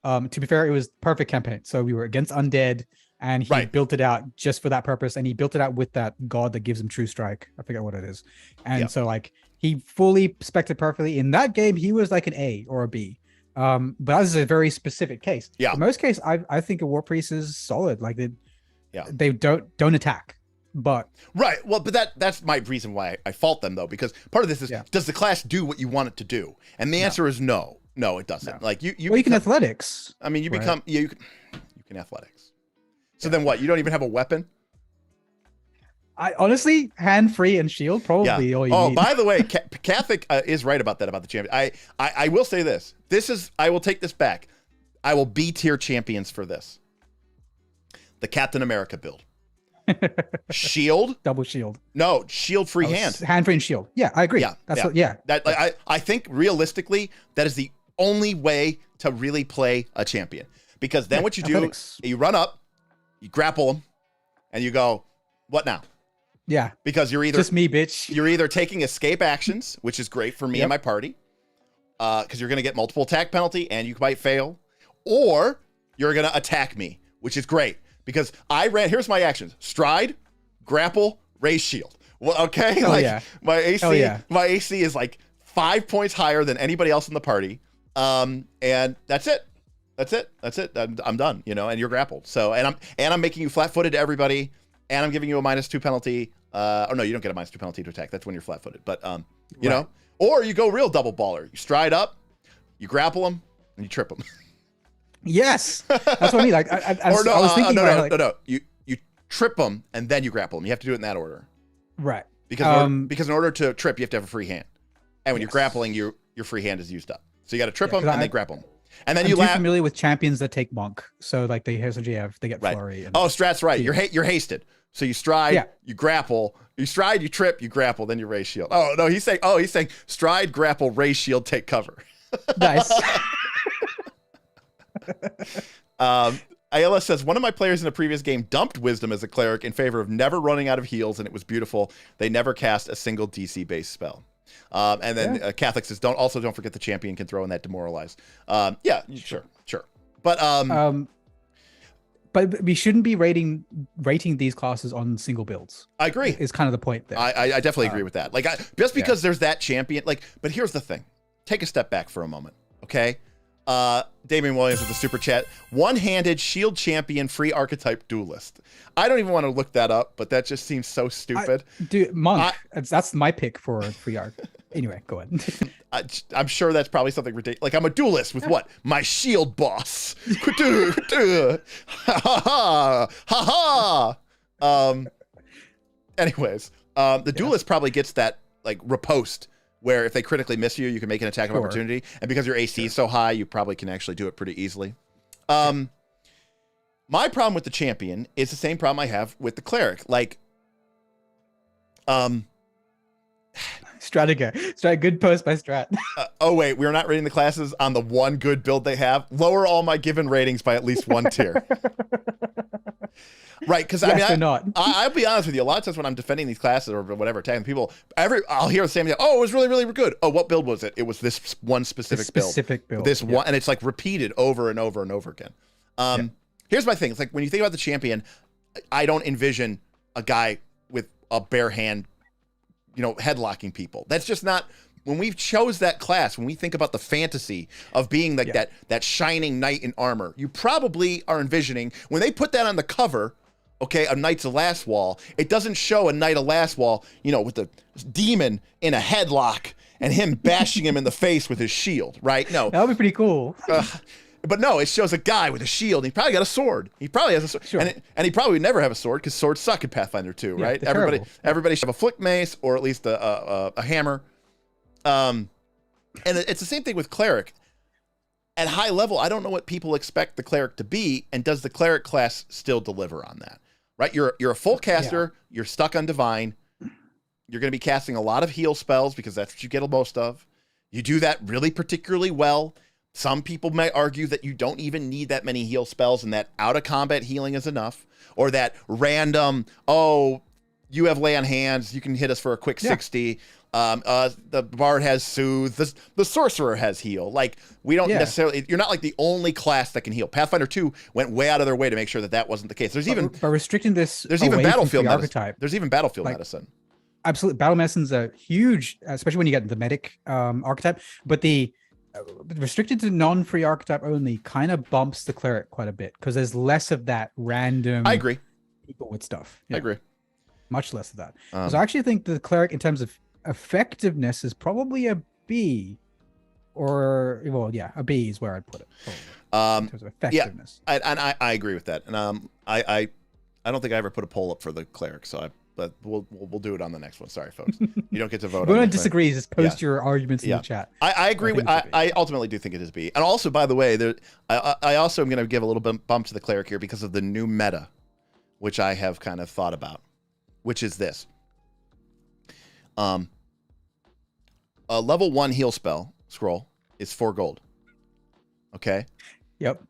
To be fair, it was perfect campaign. So we were against undead, and he built it out just for that purpose. And he built it out with that god that gives him true strike. I forget what it is. And so like he fully spec'd it perfectly. In that game, he was like an A or a B. But that is a very specific case. Yeah. In most cases, I think a war priest is solid. Like they don't attack. But right. Well, but that's my reason why I fault them though, because part of this is does the class do what you want it to do? And the answer is no. No, it doesn't. No. Like you can athletics. I mean, you become you can athletics. So then what? You don't even have a weapon? I honestly, hand free and shield probably all you need. Oh, by the way, Catholic is right about that about the champion. I will say this. I will take this back. I will B tier champions for this. The Captain America build. Shield, double shield. No, shield free hand. Hand free and shield. Yeah, I agree. I think realistically that is the only way to really play a champion, because then what you do, you run up, you grapple them, and you go, what now? Yeah, because you're either just me, bitch. You're either taking escape actions, which is great for me and my party, because you're going to get multiple attack penalty and you might fail, or you're going to attack me, which is great because here's my actions: stride, grapple, raise shield. Well, okay, my AC is like 5 points higher than anybody else in the party, and that's it. I'm done. You know, and you're grappled. So and I'm making you flat-footed to everybody, and I'm giving you a -2 penalty. Or no, you don't get a -2 penalty to attack. That's when you're flat-footed. But you know, or you go real double baller. You stride up, you grapple them, and you trip them. Yes, that's what I mean. Like, I was thinking no. You trip them and then you grapple them. You have to do it in that order. Right. Because in order to trip, you have to have a free hand, and when you're grappling, your free hand is used up. So you got to trip them and then grapple them. And then I'm familiar with champions that take monk. So like they get flurry. And Strat's right. You're hasted. So you stride, you grapple, you stride, you trip, you grapple, then you raise shield. Oh no, he's saying stride, grapple, raise shield, take cover. Nice. Ayala says, one of my players in a previous game dumped wisdom as a cleric in favor of never running out of heals, and it was beautiful. They never cast a single DC based spell. And then Catholic says, don't forget the champion can throw in that demoralize. Sure. But we shouldn't be rating these classes on single builds. I agree. Is kind of the point there. I definitely agree with that. Like just because there's that champion, but here's the thing. Take a step back for a moment, okay? Damian Williams with the super chat. One-handed shield champion free archetype duelist. I don't even want to look that up, but that just seems so stupid. Monk. That's my pick for free arc. Anyway, go ahead. I'm sure that's probably something ridiculous. Like I'm a duelist with what? My shield boss. Ha ha. Anyways, the duelist probably gets that like riposte, where if they critically miss you, you can make an attack of opportunity. And because your AC is so high, you probably can actually do it pretty easily. My problem with the champion is the same problem I have with the cleric. Like, Strat, good post by Strat. Oh, wait, we're not rating the classes on the one good build they have. Lower all my given ratings by at least one tier. Right, because I'll be honest with you. A lot of times when I'm defending these classes or whatever, attacking people, I'll hear the same thing. Oh, it was really, really good. Oh, what build was it? It was this one specific build. This one, and it's like repeated over and over and over again. Here's my thing. It's like when you think about the champion, I don't envision a guy with a bare hand, headlocking people. That's just not. When we chose that class, when we think about the fantasy of being like that shining knight in armor, you probably are envisioning when they put that on the cover. Okay, a Knights of Last Wall. It doesn't show a Knight of Last Wall, with the demon in a headlock and him bashing him in the face with his shield, right? No. That would be pretty cool. But no, it shows a guy with a shield. He probably got a sword. He probably has a sword. Sure. And he probably would never have a sword because swords suck in Pathfinder 2, right? Everybody should have a flick mace or at least a hammer. And it's the same thing with cleric. At high level, I don't know what people expect the cleric to be, and does the cleric class still deliver on that? Right? You're a full caster. You're stuck on divine. You're going to be casting a lot of heal spells because that's what you get most of. You do that really particularly well, Some people may argue that you don't even need that many heal spells and that out of combat healing is enough, or that random, oh, you have lay on hands, you can hit us for a quick 60. The bard has soothe, the sorcerer has heal. Like, we don't necessarily, you're not like the only class that can heal. Pathfinder 2 went way out of their way to make sure that that wasn't the case. There's even but restricting this, there's even battlefield medicine. Archetype. There's even battlefield medicine. Absolutely, battle medicine's a huge, especially when you get the medic archetype. But the restricted to non-free archetype only kind of bumps the cleric quite a bit because there's less of that random. I agree. People with stuff. I agree. Much less of that. So I actually think the cleric, in terms of effectiveness, is probably a B, or a B is where I'd put it. In terms of effectiveness. I agree with that, and I don't think I ever put a poll up for the cleric, but we'll do it on the next one. Sorry, folks, you don't get to vote. We're going to disagree. Just post your arguments in the chat. I agree with. I ultimately do think it is B, and also, by the way, I also am going to give a little bump to the cleric here because of the new meta, which I have kind of thought about, which is this. A level 1 heal spell scroll is 4 gold. Okay. Yep.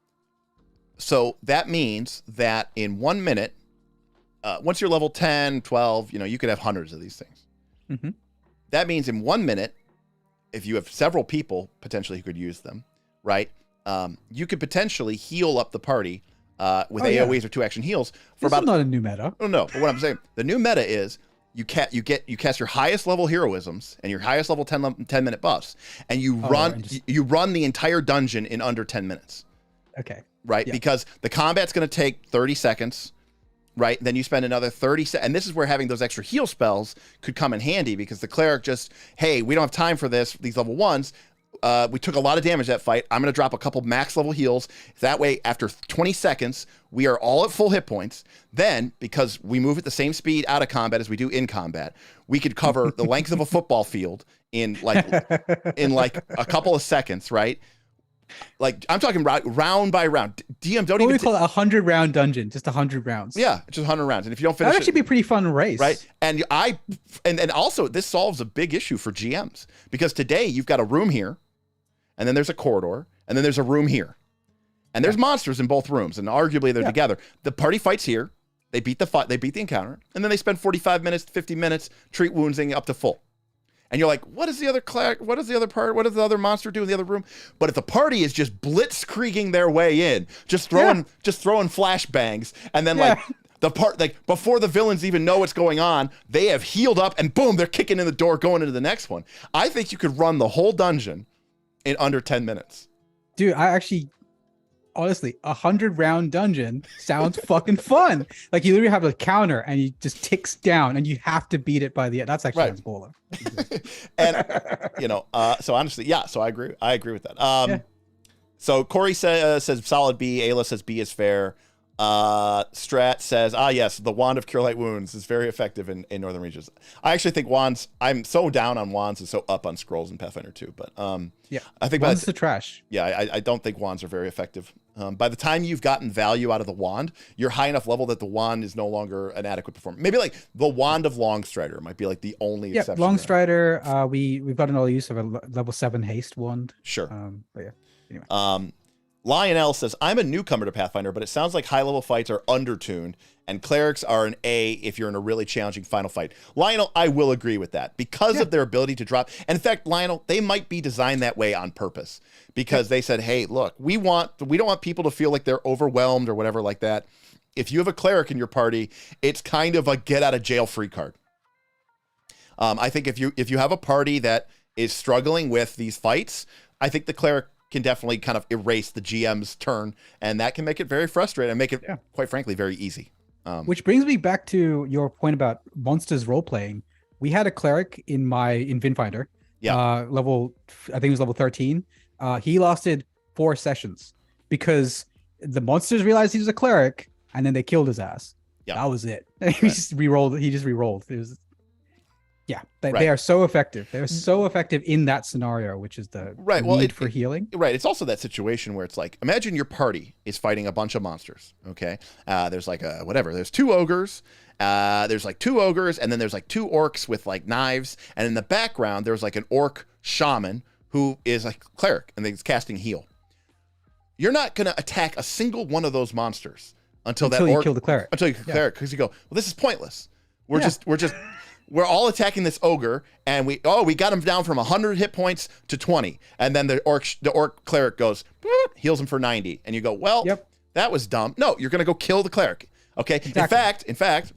So that means that in 1 minute, once you're level 10, 12, you could have hundreds of these things. Mm-hmm. That means in 1 minute, if you have several people potentially who could use them, right? You could potentially heal up the party with AoEs or 2-action heals for this is not a new meta. Oh no, but what I'm saying, the new meta is you cast your highest level heroisms and your highest level 10 minute buffs, and you run the entire dungeon in under 10 minutes. Okay. Right? Yeah. Because the combat's going to take 30 seconds, right? Then you spend another 30 seconds, and this is where having those extra heal spells could come in handy, because the cleric just, hey, we don't have time for these level 1s. We took a lot of damage that fight. I'm going to drop a couple max level heals. That way, after 20 seconds, we are all at full hit points. Then, because we move at the same speed out of combat as we do in combat, we could cover the length of a football field in like a couple of seconds, right? Like, I'm talking round by round. DM, don't even call it 100-round dungeon, just 100 rounds. Yeah, just 100 rounds. And if you don't finish, that'd actually be a pretty fun race, right? And and also this solves a big issue for GMs, because today you've got a room here, and then there's a corridor, and then there's a room here, and there's monsters in both rooms, and arguably they're together. The party fights here, they beat the encounter, and then they spend 45 minutes, 50 minutes treat woundsing up to full. And you're like, what is the other cleric? What is the other part? What does the other monster do in the other room? But if the party is just blitzkrieging their way in, just throwing flashbangs, and then before the villains even know what's going on, they have healed up, and boom, they're kicking in the door, going into the next one. I think you could run the whole dungeon in under 10 minutes. Dude, honestly, 100-round dungeon sounds fucking fun. Like, you literally have a counter and you just ticks down and you have to beat it by the end. That's actually sounds baller. And so honestly, so I agree with that. So Corey says solid B. Ayla says B is fair. Strat says, yes, the Wand of Cure Light Wounds is very effective in Northern regions. I actually think wands, I'm so down on wands and so up on scrolls in Pathfinder 2, but I think wands are trash. Yeah, I don't think wands are very effective. By the time you've gotten value out of the wand, you're high enough level that the wand is no longer an adequate performer. Maybe like the Wand of Longstrider might be like the only exception. Longstrider, we've got another use of a level 7 haste wand. Sure. But yeah, anyway. Lionel says, I'm a newcomer to Pathfinder, but it sounds like high-level fights are undertuned, and clerics are an A if you're in a really challenging final fight. Lionel, I will agree with that, because of their ability to drop. And in fact, Lionel, they might be designed that way on purpose, because they said, hey, look, we don't want people to feel like they're overwhelmed or whatever like that. If you have a cleric in your party, it's kind of a get-out-of-jail-free card. I think if you have a party that is struggling with these fights, I think the cleric can definitely kind of erase the GM's turn, and that can make it very frustrating and make it, quite frankly, very easy. Which brings me back to your point about monsters role-playing. We had a cleric in Vinfinder, level, I think it was level 13. He lasted 4 sessions because the monsters realized he was a cleric, and then they killed his ass. Yeah. That was it. He just re-rolled. It was... Yeah, they are so effective. They're so effective in that scenario, which is the need for healing. Right. It's also that situation where it's like, imagine your party is fighting a bunch of monsters. Okay. There's like there's 2 ogres. There's like 2 ogres, and then there's like 2 orcs with like knives. And in the background, there's like an orc shaman who is like a cleric, and he's casting heal. you're not going to attack a single one of those monsters until you kill the cleric. Until you kill the cleric, because you go, well, this is pointless. We're all attacking this ogre, and we got him down from 100 hit points to 20, and then the orc cleric goes, heals him for 90, and you go, well, that was dumb. No, you're going to go kill the cleric. Okay. Exactly. In fact,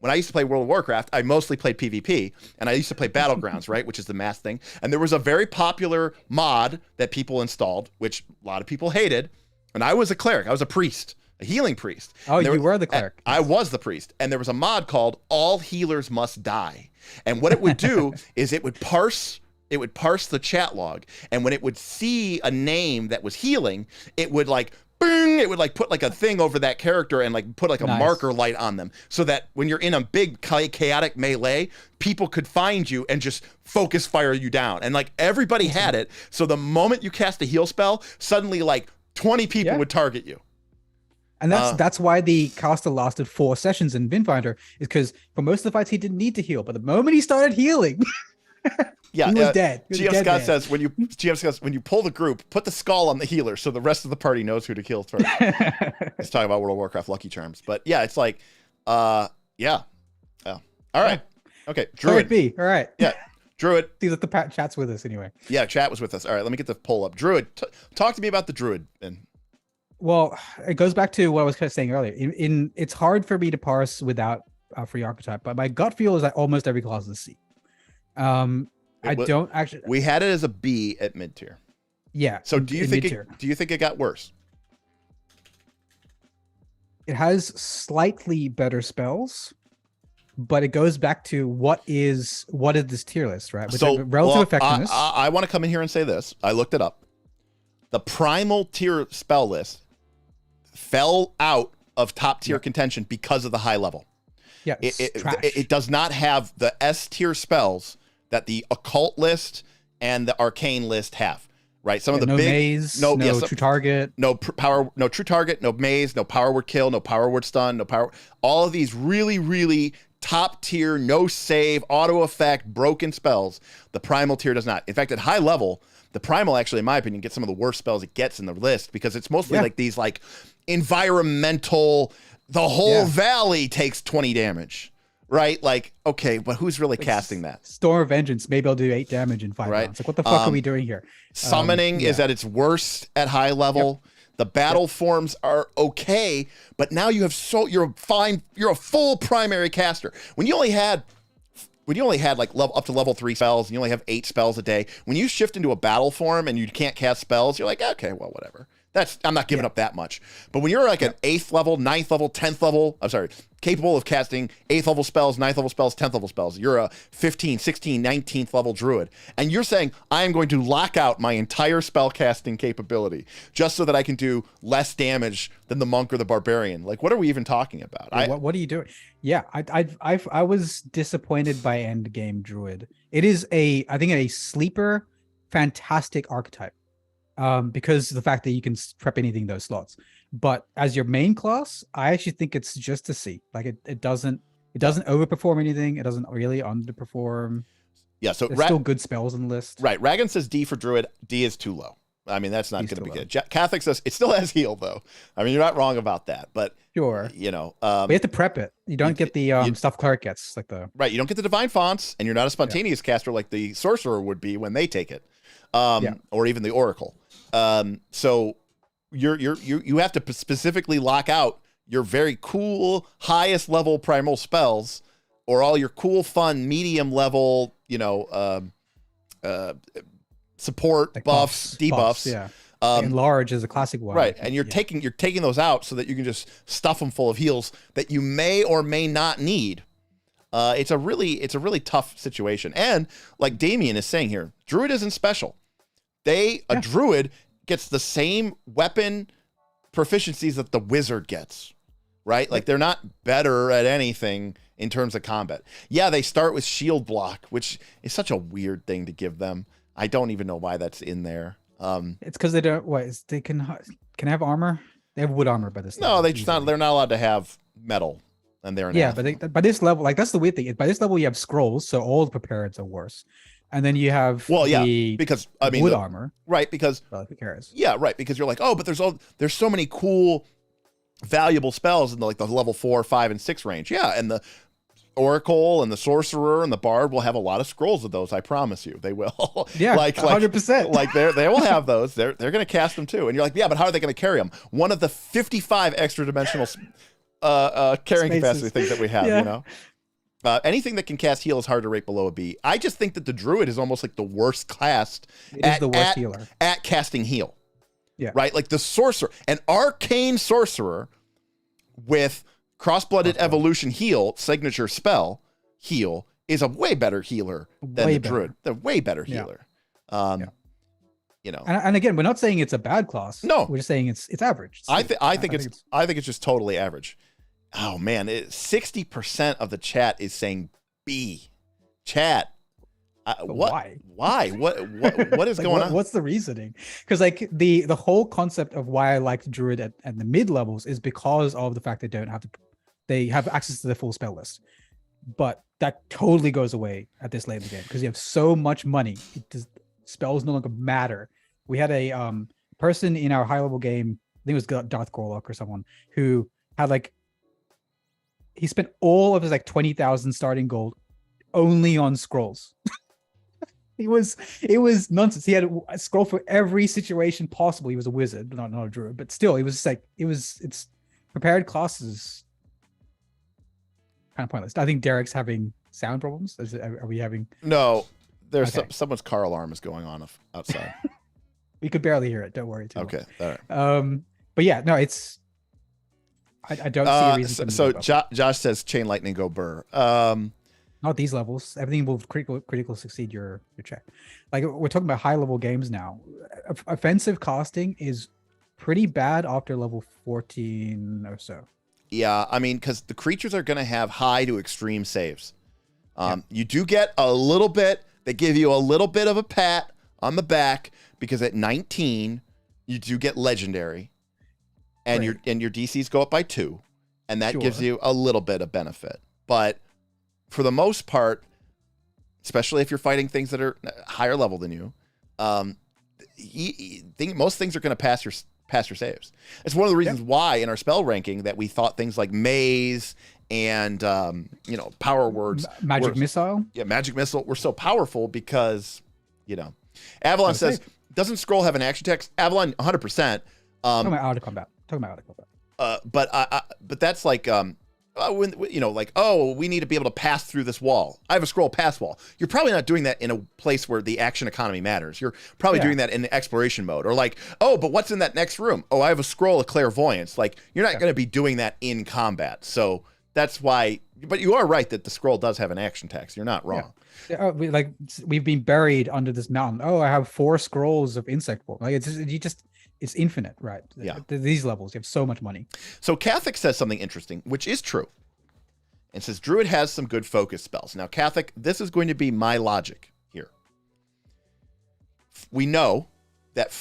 when I used to play World of Warcraft, I mostly played PvP, and I used to play Battlegrounds, right, which is the mass thing. And there was a very popular mod that people installed, which a lot of people hated. And I was a cleric. I was a priest, a healing priest. Oh, you were the cleric. I was the priest. And there was a mod called All Healers Must Die. And what it would do is it would parse the chat log. And when it would see a name that was healing, it would like, bing, it would like put like a thing over that character and like put like a marker light on them, so that when you're in a big chaotic melee, people could find you and just focus fire you down. And like everybody had it, so the moment you cast a heal spell, suddenly like 20 people would target you. And that's why the caster lasted 4 sessions in Vinfinder, is because for most of the fights he didn't need to heal, but the moment he started healing, he was dead. GM Scott says when you pull the group, put the skull on the healer so the rest of the party knows who to kill first. He's talking about World of Warcraft Lucky Charms, but yeah, it's like, all right, okay, Druid B, all right, Druid. Seems like the chat's with us anyway. Yeah, chat was with us. All right, let me get the poll up. Druid, talk to me about the Druid. Well, it goes back to what I was kind of saying earlier. It's hard for me to parse without free archetype, but my gut feel is that almost every class is a C. Don't actually. We had it as a B at mid tier. Yeah. So do you think it got worse? It has slightly better spells, but it goes back to what is this tier list, right? Relative effectiveness. I want to come in here and say this. I looked it up. The primal tier spell list fell out of top tier contention because of the high level. Yeah, it does not have the S tier spells that the occult list and the arcane list have, right? Some of the big maze, no true target, no true target, no maze, no power word kill, no power word stun, no power. All of these really, really top tier, no save, auto effect, broken spells. The primal tier does not. In fact, at high level, the primal actually, in my opinion, gets some of the worst spells it gets in the list, because it's mostly like these like environmental. The whole valley takes 20 damage. Right? Like, okay, but who's really casting that? Storm of Vengeance, maybe I'll do 8 damage in 5 rounds. Like, what the fuck are we doing here? Summoning is at its worst at high level. The battle forms are okay, but now you're a full primary caster. When you only had like up to level 3 spells, and you only have 8 spells a day, when you shift into a battle form and you can't cast spells, you're like, okay, well, whatever. I'm not giving up that much. But when you're like an 8th level, 9th level, 10th level, capable of casting 8th level spells, 9th level spells, 10th level spells, you're a 15, 16, 19th level druid. And you're saying, I am going to lock out my entire spell casting capability just so that I can do less damage than the monk or the barbarian. Like, what are we even talking about? What are you doing? Yeah, I was disappointed by Endgame Druid. It is I think a sleeper, fantastic archetype. Because of the fact that you can prep anything in those slots, but as your main class, I actually think it's just a C. Like it doesn't overperform anything. It doesn't really underperform. Yeah, so there's still good spells on the list. Right, Ragan says D for Druid. D is too low. I mean, that's not going to be good. Catholic says it still has heal though. I mean, you're not wrong about that, but sure, you know, but you have to prep it. You don't get the stuff cleric gets, like the right. You don't get the divine fonts, and you're not a spontaneous caster like the sorcerer would be when they take it, or even the oracle. So you have to specifically lock out your very cool highest level primal spells, or all your cool fun medium level, support like buffs, debuffs. Enlarge is a classic one, right? And you're taking those out so that you can just stuff them full of heals that you may or may not need. It's a really tough situation. And like Damien is saying here, Druid isn't special. A Druid gets the same weapon proficiencies that the wizard gets, right? Like they're not better at anything in terms of combat. Yeah, they start with shield block, which is such a weird thing to give them. I don't even know why that's in there. It's because they don't. They can have armor. They have wood armor by this level. No, they're not allowed to have metal, and they're but by this level, like that's the weird thing. By this level, you have scrolls, so all the prepareds are worse. And then you have Well, yeah, the because I mean, wood armor. right? Because Well, who cares? yeah, right. Because you're like, oh, but there's so many cool, valuable spells in the, like the level 4, 5, and 6 range. Yeah, and the Oracle and the Sorcerer and the Bard will have a lot of scrolls of those. I promise you, they will. Yeah, like 100%. Like they will have those. They're going to cast them too. And you're like, yeah, but how are they going to carry them? One of the 55 extra dimensional carrying Spaces. capacity things that we have. Yeah. You know, anything that can cast heal is hard to rate below a B. I just think that the Druid is almost like the worst classed. It is the worst healer at casting heal. Yeah. Right. Like the Sorcerer, an arcane sorcerer with cross-blooded evolution heal signature spell heal is a way better healer than the Druid. The way better healer. You know, and again, we're not saying it's a bad class. No, we're just saying it's average. I think it's just totally average. Oh man, 60% of the chat is saying B. Chat. Why? What is like, going on? What's the reasoning? Because like the whole concept of why I liked Druid at the mid levels is because of the fact they have access to the full spell list. But that totally goes away at this late in the game because you have so much money. Spells no longer matter. We had a person in our high level game, I think it was Darth Gorlock or someone, who had he spent all of his 20,000 starting gold only on scrolls. It was nonsense. He had a scroll for every situation possible. He was a wizard, not a druid, but still, it's prepared classes kind of pointless. I think Derek's having sound problems. Are we having? No, there's someone's car alarm is going on outside. We could barely hear it. Don't worry too much. Okay, all right. But yeah, no, it's. I don't see a reason. So Josh says chain lightning go burr. Not these levels. Everything will critical succeed your check. Like we're talking about high level games now. Offensive casting is pretty bad after level 14 or so. Yeah, I mean, because the creatures are going to have high to extreme saves. You do get a little bit. They give you a little bit of a pat on the back because at 19 you do get legendary, and your DCs go up by 2, and that gives you a little bit of benefit. But for the most part, especially if you're fighting things that are higher level than you, most things are going to pass your saves. It's one of the reasons why in our spell ranking that we thought things like maze and power words, magic missile. Yeah, magic missile were so powerful because Avalon says, doesn't scroll have an action text? Avalon 100%. Talking about out of combat. But that's like we need to be able to pass through this wall. I have a scroll pass wall. You're probably not doing that in a place where the action economy matters. You're probably doing that in the exploration mode, or but what's in that next room? Oh, I have a scroll of clairvoyance. You're not going to be doing that in combat. So that's why. But you are right that the scroll does have an action text. You're not wrong. Yeah. We've been buried under this mountain. Oh, I have 4 scrolls of insect form. It's infinite, right? Yeah. These levels, you have so much money. So Catholic says something interesting, which is true. And says Druid has some good focus spells. Now, Catholic, this is going to be my logic here. We know that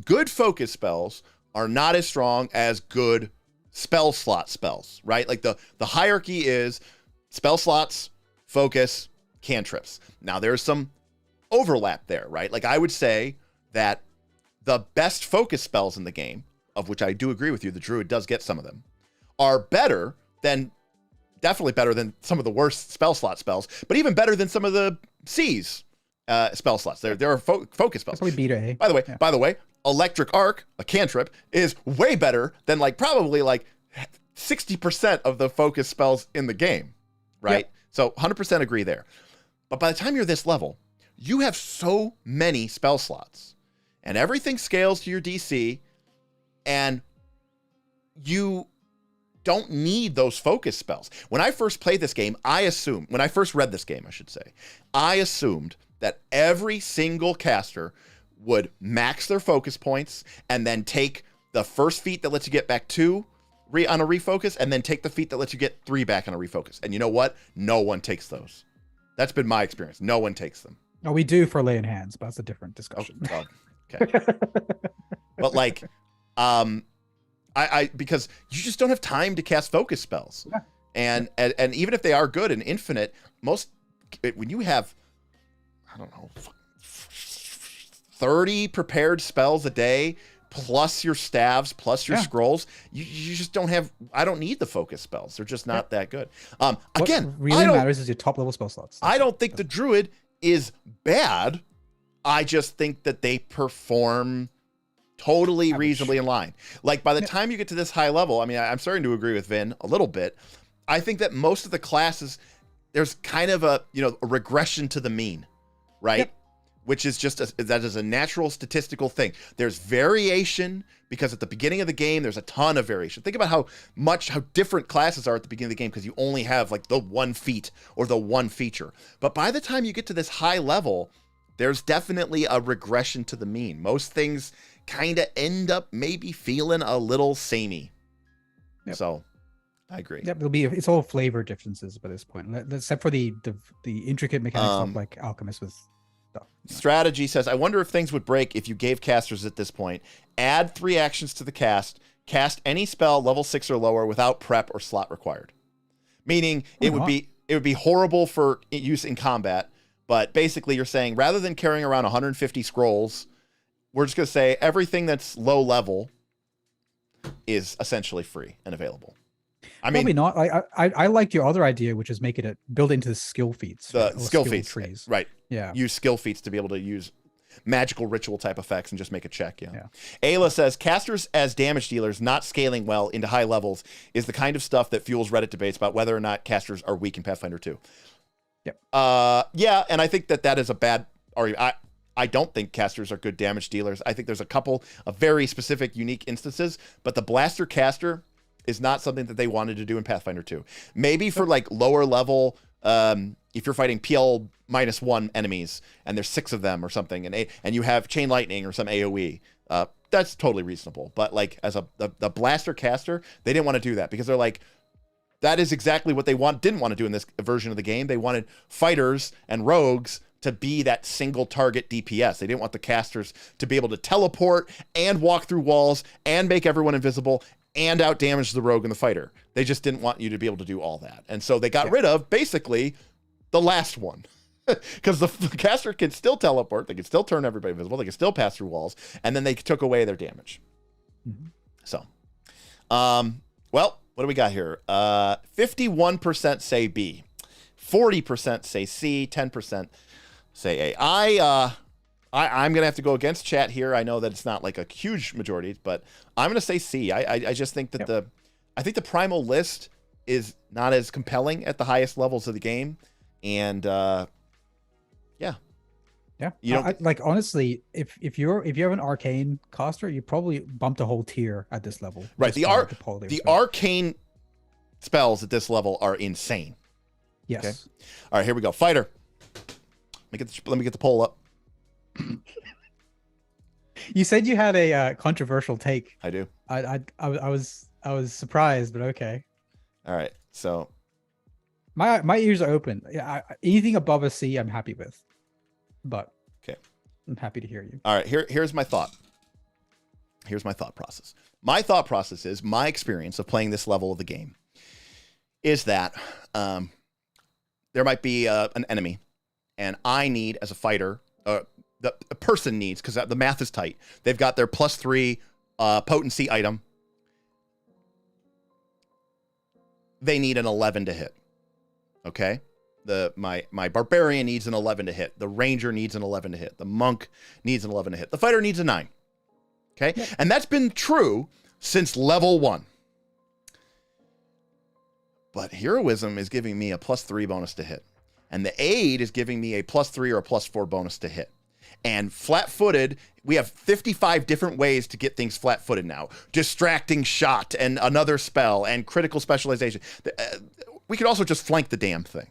good focus spells are not as strong as good spell slot spells, right? Like the hierarchy is spell slots, focus, cantrips. Now, there's some overlap there, right? Like I would say that the best focus spells in the game, of which I do agree with you, the Druid does get some of them, are definitely better than some of the worst spell slot spells, but even better than some of the C's spell slots. There are focus spells. Probably beat A. By the way, Electric Arc, a cantrip, is way better than probably 60% of the focus spells in the game, right? Yep. So 100% agree there. But by the time you're this level, you have so many spell slots, and everything scales to your DC, and you don't need those focus spells. When I first played this game, when I first read this game, I assumed that every single caster would max their focus points and then take the first feat that lets you get back 2 on a refocus, and then take the feat that lets you get 3 back on a refocus. And you know what? No one takes those. That's been my experience. No one takes them. Oh, we do for laying hands, but that's a different discussion. Oh, okay. But because you just don't have time to cast focus spells. Yeah. And even if they are good and infinite, when you have I don't know, 30 prepared spells a day, plus your staves, plus your scrolls. You just don't have. I don't need the focus spells. They're just not that good. Again, what really matters is your top level spell slots. I don't think the druid is bad. I just think that they perform totally reasonably in line. Like by the time you get to this high level, I mean, I'm starting to agree with Vin a little bit. I think that most of the classes, there's kind of a regression to the mean, right? Yep. Which is just that is a natural statistical thing. There's variation because at the beginning of the game, there's a ton of variation. Think about how different classes are at the beginning of the game because you only have like the one feat or the one feature. But by the time you get to this high level, there's definitely a regression to the mean. Most things kind of end up maybe feeling a little samey. Yep. So I agree. Yep, it's all flavor differences by this point, except for the intricate mechanics of like alchemist with stuff. Strategy says, I wonder if things would break if you gave casters at this point. Add 3 actions to the cast any spell level 6 or lower without prep or slot required. Meaning it would be horrible for use in combat, but basically you're saying rather than carrying around 150 scrolls, we're just going to say everything that's low level is essentially free and available. I mean, probably not. I liked your other idea, which is build it into the skill feats. The skill feats, trees. Right? Yeah. Use skill feats to be able to use magical ritual type effects and just make a check. Yeah. Ayla says casters as damage dealers not scaling well into high levels is the kind of stuff that fuels Reddit debates about whether or not casters are weak in Pathfinder 2. Yep. Yeah, and I think that is a bad argument. I don't think casters are good damage dealers. I think there's a couple of very specific, unique instances, but the blaster caster is not something that they wanted to do in Pathfinder 2. Maybe for like lower level, if you're fighting PL -1 enemies and there's 6 of them or something, and you have chain lightning or some AoE, that's totally reasonable. But like as the blaster caster, they didn't want to do that because they're like, that is exactly what they didn't want to do in this version of the game. They wanted fighters and rogues to be that single target DPS. They didn't want the casters to be able to teleport and walk through walls and make everyone invisible and out damage the rogue and the fighter. They just didn't want you to be able to do all that. And so they got rid of basically the last one. Because the caster can still teleport, they can still turn everybody invisible, they can still pass through walls, and then they took away their damage. Mm-hmm. So, well, what do we got here? 51% say B, 40% say C, 10% say A. I'm going to have to go against chat here. I know that it's not like a huge majority, but I'm going to say C. I just think that I think the primal list is not as compelling at the highest levels of the game. And yeah. You don't like, honestly, if you have an arcane caster, you probably bumped a whole tier at this level. Right. The arcane spells at this level are insane. Yes. Okay? All right, here we go. Fighter. Let me get the poll up. You said you had a controversial take. I do. I was surprised, but okay. All right. So my ears are open. Yeah, anything above a C, I'm happy with. But okay, I'm happy to hear you. All right. Here's my thought. Here's my thought process. My thought process is my experience of playing this level of the game is that there might be an enemy, and I need as a fighter. The person needs, because the math is tight. They've got their +3 potency item. They need an 11 to hit. Okay? My barbarian needs an 11 to hit. The ranger needs an 11 to hit. The monk needs an 11 to hit. The fighter needs a 9. Okay? Yep. And that's been true since level 1. But heroism is giving me a +3 bonus to hit. And the aid is giving me a +3 or a +4 bonus to hit. And flat-footed, we have 55 different ways to get things flat-footed now. Distracting shot and another spell and critical specialization. We could also just flank the damn thing.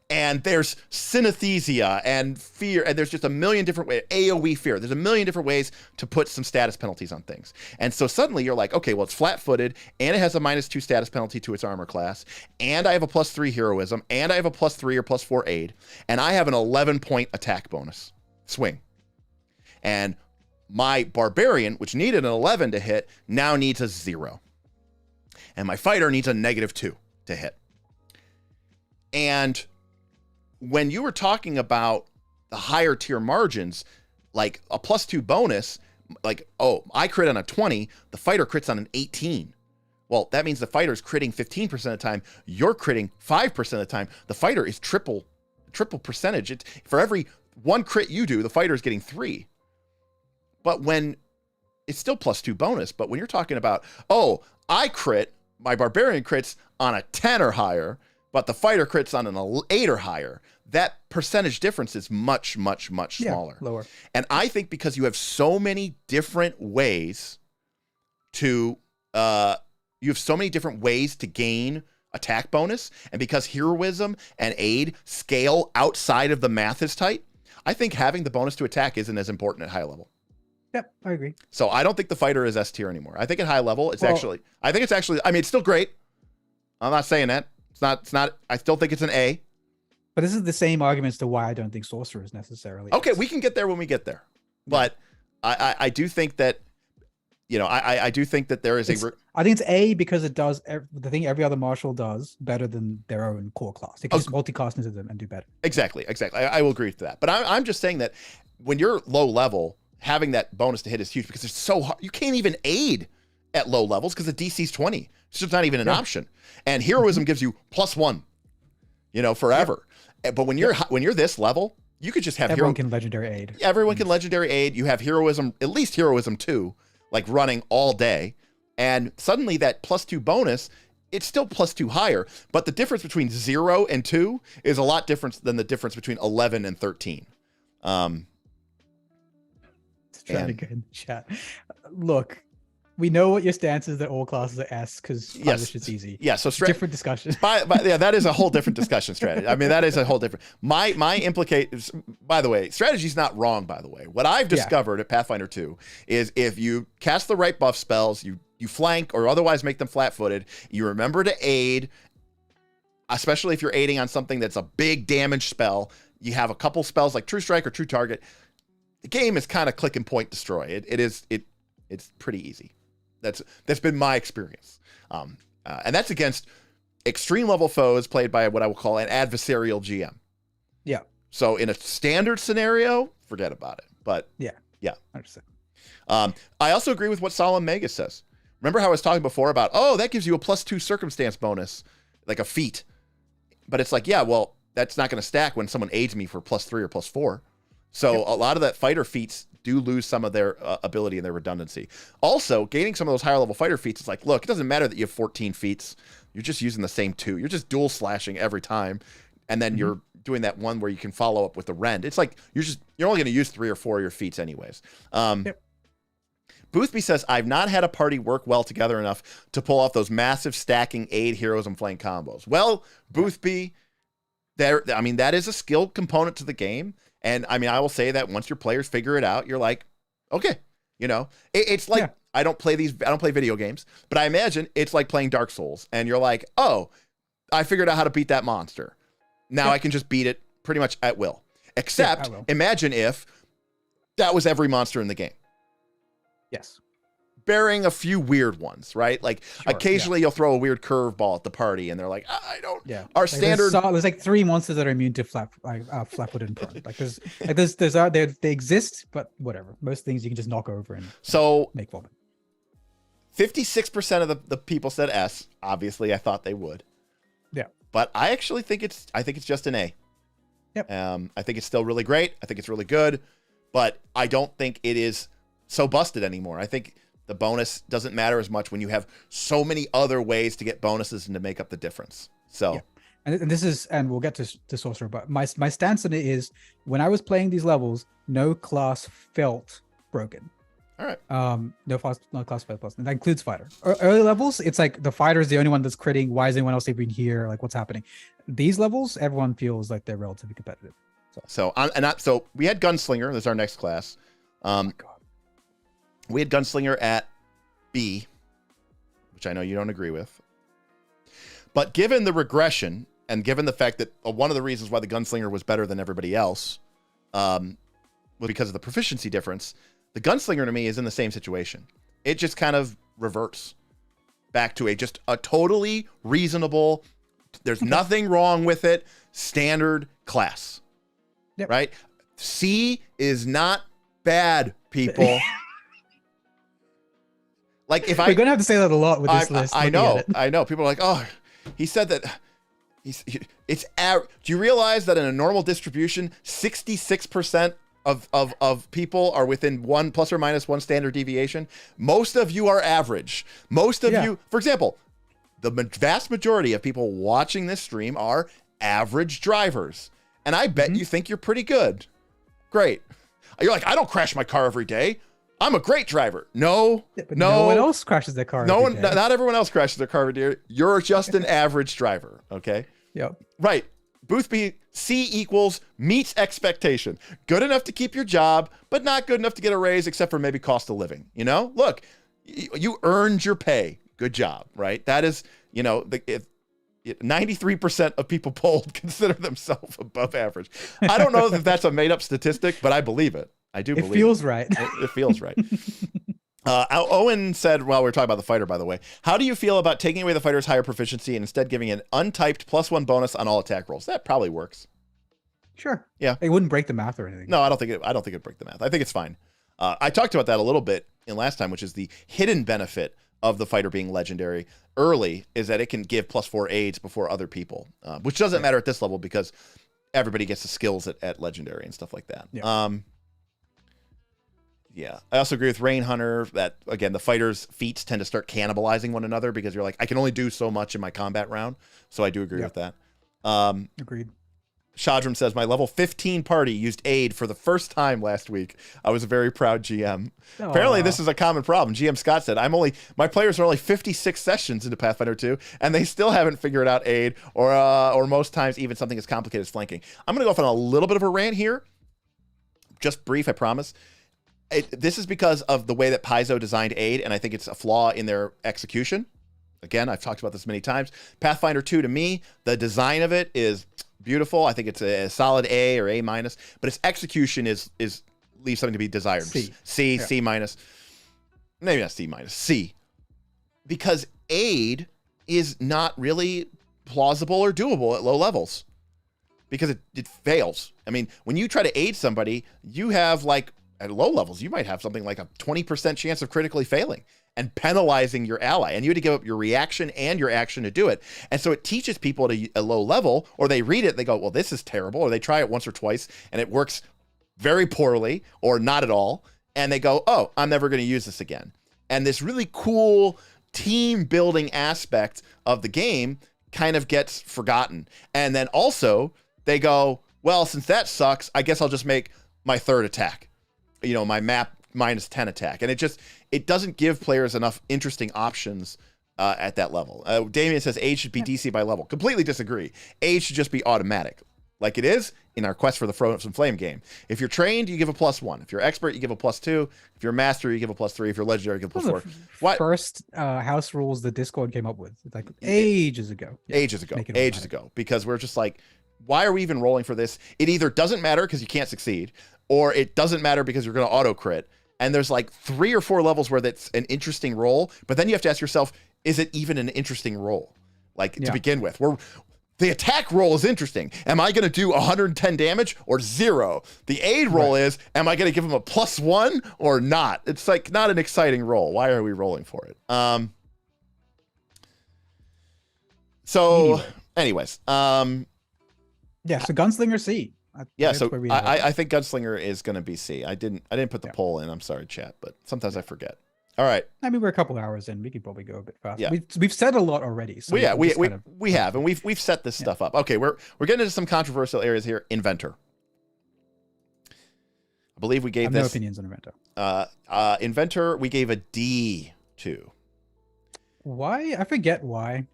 And there's synesthesia and fear, and there's just a million different ways. AoE fear. There's a million different ways to put some status penalties on things. And so suddenly you're like, okay, well, it's flat-footed, and it has a -2 status penalty to its armor class, and I have a +3 heroism, and I have a +3 or +4 aid, and I have an 11-point attack bonus. Swing. And my barbarian, which needed an 11 to hit, now needs a 0. And my fighter needs a -2 to hit. And when you were talking about the higher tier margins, like a +2 bonus, like, oh, I crit on a 20, the fighter crits on an 18. Well, that means the fighter's critting 15% of the time, you're critting 5% of the time. The fighter is triple percentage. For every 1 crit you do, the fighter's getting 3. But when it's still +2 bonus, but when you're talking about, oh, I crit, my barbarian crits on a 10 or higher, but the fighter crits on an 8 or higher, that percentage difference is much, much, much smaller. Lower. And I think because you have so many different ways to gain attack bonus, and because heroism and aid scale outside of the math is tight, I think having the bonus to attack isn't as important at high level. Yep, I agree. So I don't think the fighter is S tier anymore. I think at high level, I mean, it's still great. I'm not saying that. It's not, I still think it's an A. But this is the same arguments to why I don't think sorcerer is necessarily. Okay, we can get there when we get there. But I do think that, I do think that there is I think it's A because it does the thing every other martial does better than their own core class. It can just multicast into them and do better. Exactly. I will agree with that. But I'm just saying that when you're low level, having that bonus to hit is huge because it's so hard. You can't even aid at low levels because the DC's 20. It's just not even an option. And heroism gives you +1, forever. Yep. But when you're this level, you could just have everyone can legendary aid. Everyone can legendary aid. You have heroism, at least heroism 2, like running all day. And suddenly that +2 bonus, it's still +2 higher, but the difference between 0 and 2 is a lot different than the difference between 11 and 13. Trying to get in the chat. Look, we know what your stance is that all classes are S because it's easy. Yeah, so different discussion. That is a whole different discussion strategy. I mean, that is a whole different. My by the way, strategy's not wrong. By the way, what I've discovered at Pathfinder 2 is if you cast the right buff spells, you flank or otherwise make them flat-footed. You remember to aid, especially if you're aiding on something that's a big damage spell. You have a couple spells like True Strike or True Target. The game is kind of click and point destroy. It's pretty easy. That's been my experience. And that's against extreme level foes played by what I will call an adversarial GM. Yeah. So in a standard scenario, forget about it. But yeah. 100%. I also agree with what Solemn Magus says. Remember how I was talking before about, that gives you a +2 circumstance bonus, like a feat. But it's like, well, that's not going to stack when someone aids me for +3 or +4. So a lot of that fighter feats do lose some of their ability and their redundancy. Also, gaining some of those higher level fighter feats is like, look, it doesn't matter that you have 14 feats. You're just using the same 2. You're just dual slashing every time. And then you're doing that one where you can follow up with the rend. It's like, you're only going to use 3 or 4 of your feats anyways. Boothby says, I've not had a party work well together enough to pull off those massive stacking aid, heroes, and flank combos. Well, Boothby, that is a skilled component to the game. And I mean, I will say that once your players figure it out, you're like, okay, it's like, I don't play video games, but I imagine it's like playing Dark Souls and you're like, oh, I figured out how to beat that monster. Now I can just beat it pretty much at will. Except imagine if that was every monster in the game. Yes. Bearing a few weird ones, right? Like occasionally you'll throw a weird curveball at the party and they're like, I don't. Yeah. Our standard. There's like 3 monsters that are immune to flat-footed and prone. They exist, but whatever. Most things you can just knock over and make vomit. 56% of the people said S. Obviously, I thought they would. Yeah. But I actually think it's just an A. Yep. I think it's still really great. I think it's really good, but I don't think it is so busted anymore. I think the bonus doesn't matter as much when you have so many other ways to get bonuses and to make up the difference. So, and this is, and we'll get to sorcerer, but my stance on it is when I was playing these levels, no class felt broken. All right. No class felt busted. And that includes fighter. Early levels, it's like the fighter is the only one that's critting. Why is anyone else even here? Like what's happening? These levels, everyone feels like they're relatively competitive. So we had Gunslinger. That's our next class. Oh my God. We had Gunslinger at B, which I know you don't agree with. But given the regression and given the fact that one of the reasons why the Gunslinger was better than everybody else was because of the proficiency difference, the Gunslinger to me is in the same situation. It just kind of reverts back to a totally reasonable, there's nothing wrong with it, standard class. Right? C is not bad, people. Like if We're gonna have to say that a lot with this list. I know. People are like, oh, he said that. Do you realize that in a normal distribution, 66% of people are within one plus or minus one standard deviation? Most of you are average. Most of you, for example, the vast majority of people watching this stream are average drivers. And I bet you think you're pretty good. Great. You're like, I don't crash my car every day. I'm a great driver. No, no one else crashes their car. No one, not everyone else crashes their car every day. You're just an average driver. Okay. Yep. Right. Boothby, C equals meets expectation. Good enough to keep your job, but not good enough to get a raise, except for maybe cost of living. You know, look, you earned your pay. Good job. Right. That is, 93% of people polled consider themselves above average. I don't know if that's a made up statistic, but I believe it. I do believe it. Feels right. It feels right. Owen said, while we were talking about the fighter, by the way, how do you feel about taking away the fighter's higher proficiency and instead giving an untyped +1 bonus on all attack rolls? That probably works. Sure. Yeah. It wouldn't break the math or anything. No, I don't think it'd break the math. I think it's fine. I talked about that a little bit in last time, which is the hidden benefit of the fighter being legendary early is that it can give +4 aids before other people, which doesn't matter at this level because everybody gets the skills at legendary and stuff like that. Yeah. Yeah, I also agree with Rain Hunter that, again, the fighters' feats tend to start cannibalizing one another because you're like, I can only do so much in my combat round. So I do agree with that. Agreed. Shadram says, my level 15 party used aid for the first time last week. I was a very proud GM. Aww. Apparently, this is a common problem. GM Scott said, my players are only 56 sessions into Pathfinder 2, and they still haven't figured out aid or most times even something as complicated as flanking. I'm going to go off on a little bit of a rant here. Just brief, I promise. This is because of the way that Paizo designed aid, and I think it's a flaw in their execution. Again, I've talked about this many times. Pathfinder 2, to me, the design of it is beautiful. I think it's a solid A or A-, but its execution leaves something to be desired. C, C-. Maybe not C-, C. Because aid is not really plausible or doable at low levels. Because it fails. I mean, when you try to aid somebody, you have at low levels, you might have something like a 20% chance of critically failing and penalizing your ally. And you had to give up your reaction and your action to do it. And so it teaches people at a low level, or they read it, they go, well, this is terrible. Or they try it once or twice and it works very poorly or not at all. And they go, oh, I'm never going to use this again. And this really cool team building aspect of the game kind of gets forgotten. And then also they go, well, since that sucks, I guess I'll just make my third attack. My map -10 attack. And it doesn't give players enough interesting options at that level. Damien says age should be DC by level. Completely disagree. Age should just be automatic, like it is in our Quest for the Frozen Flame game. If you're trained, you give a +1. If you're expert, you give a +2. If you're master, you give a +3. If you're legendary, you give a +4. What first house rules the Discord came up with, like ages ago. Ages ago. Because we're just like, why are we even rolling for this? It either doesn't matter because you can't succeed, or it doesn't matter because you're going to auto crit. And there's like 3 or 4 levels where that's an interesting roll, but then you have to ask yourself, is it even an interesting roll? To begin with, the attack roll is interesting. Am I going to do 110 damage or 0? The aid roll is, am I going to give him a +1 or not? It's like not an exciting roll. Why are we rolling for it? Anyways. Yeah, so Gunslinger C. I think Gunslinger is going to be C. I didn't put the poll in. I'm sorry, chat, but sometimes I forget. All right. I mean, we're a couple hours in. We could probably go a bit faster. Yeah. We've said a lot already. So we have, and we've set this stuff up. Okay, we're getting into some controversial areas here. Inventor. I believe we gave I have no opinions on Inventor. Inventor, we gave a D to. Why? I forget why.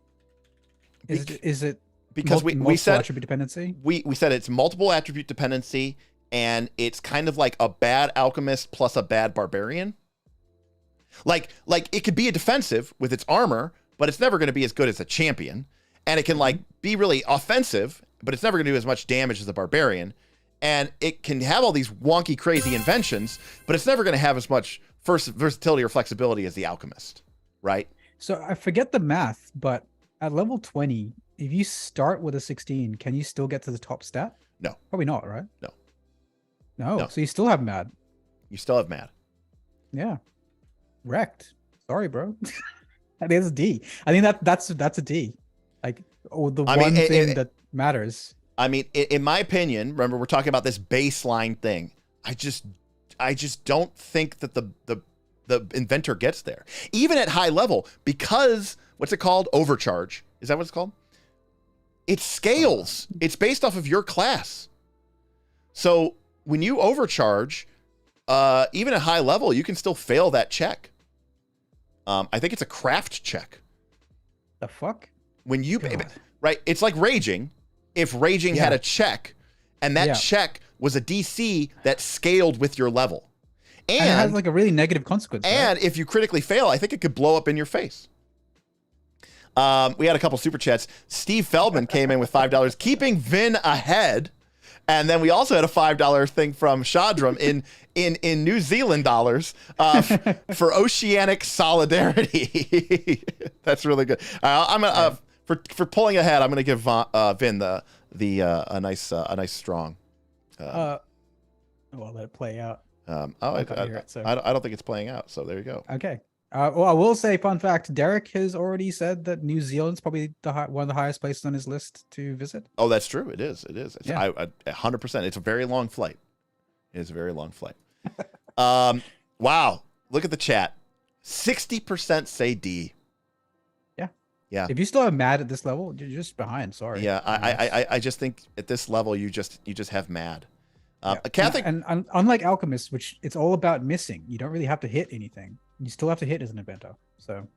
Is it because we said attribute dependency? We said it's multiple attribute dependency, and it's kind of like a bad alchemist plus a bad barbarian. Like it could be a defensive with its armor, but it's never going to be as good as a champion. And it can be really offensive, but it's never going to do as much damage as a barbarian. And it can have all these wonky, crazy inventions, but it's never going to have as much versatility or flexibility as the alchemist, right? So I forget the math, but at level 20, if you start with a 16, can you still get to the top stat? No. Probably not, right? No. No, No. so you still have mad. You still have mad. Yeah. Wrecked. Sorry, bro. I think it's a D. I think that's a D. Like, the one thing that matters. I mean, in my opinion, remember we're talking about this baseline thing. I just don't think that the inventor gets there, even at high level, because what's it called? Overcharge. Is that what it's called? It scales. It's based off of your class. So when you overcharge, even at high level, you can still fail that check. I think it's a craft check. The fuck? When you God. right, it's like raging. If raging had a check, and that check was a DC that scaled with your level, and it has like a really negative consequence. And right? if you critically fail, I think it could blow up in your face. We had a couple super chats. Steve Feldman came in with $5, keeping Vin ahead. And then we also had a $5 thing from Shadram in New Zealand dollars for oceanic solidarity. That's really good. I'm gonna for pulling ahead. I'm gonna give Vin a nice strong. Well, let it play out. I don't think it's playing out. So there you go. Okay. Well, I will say, fun fact: Derek has already said that New Zealand's probably one of the highest places on his list to visit. Oh, that's true. It is. It is. Yeah. 100%. It's a very long flight. It is a very long flight. Wow. Look at the chat. 60% say D. Yeah. Yeah. If you still have mad at this level, you're just behind. Sorry. Yeah. I just think at this level you just have mad. Catholic and unlike alchemist, which it's all about missing, you don't really have to hit anything. You still have to hit as an inventor. So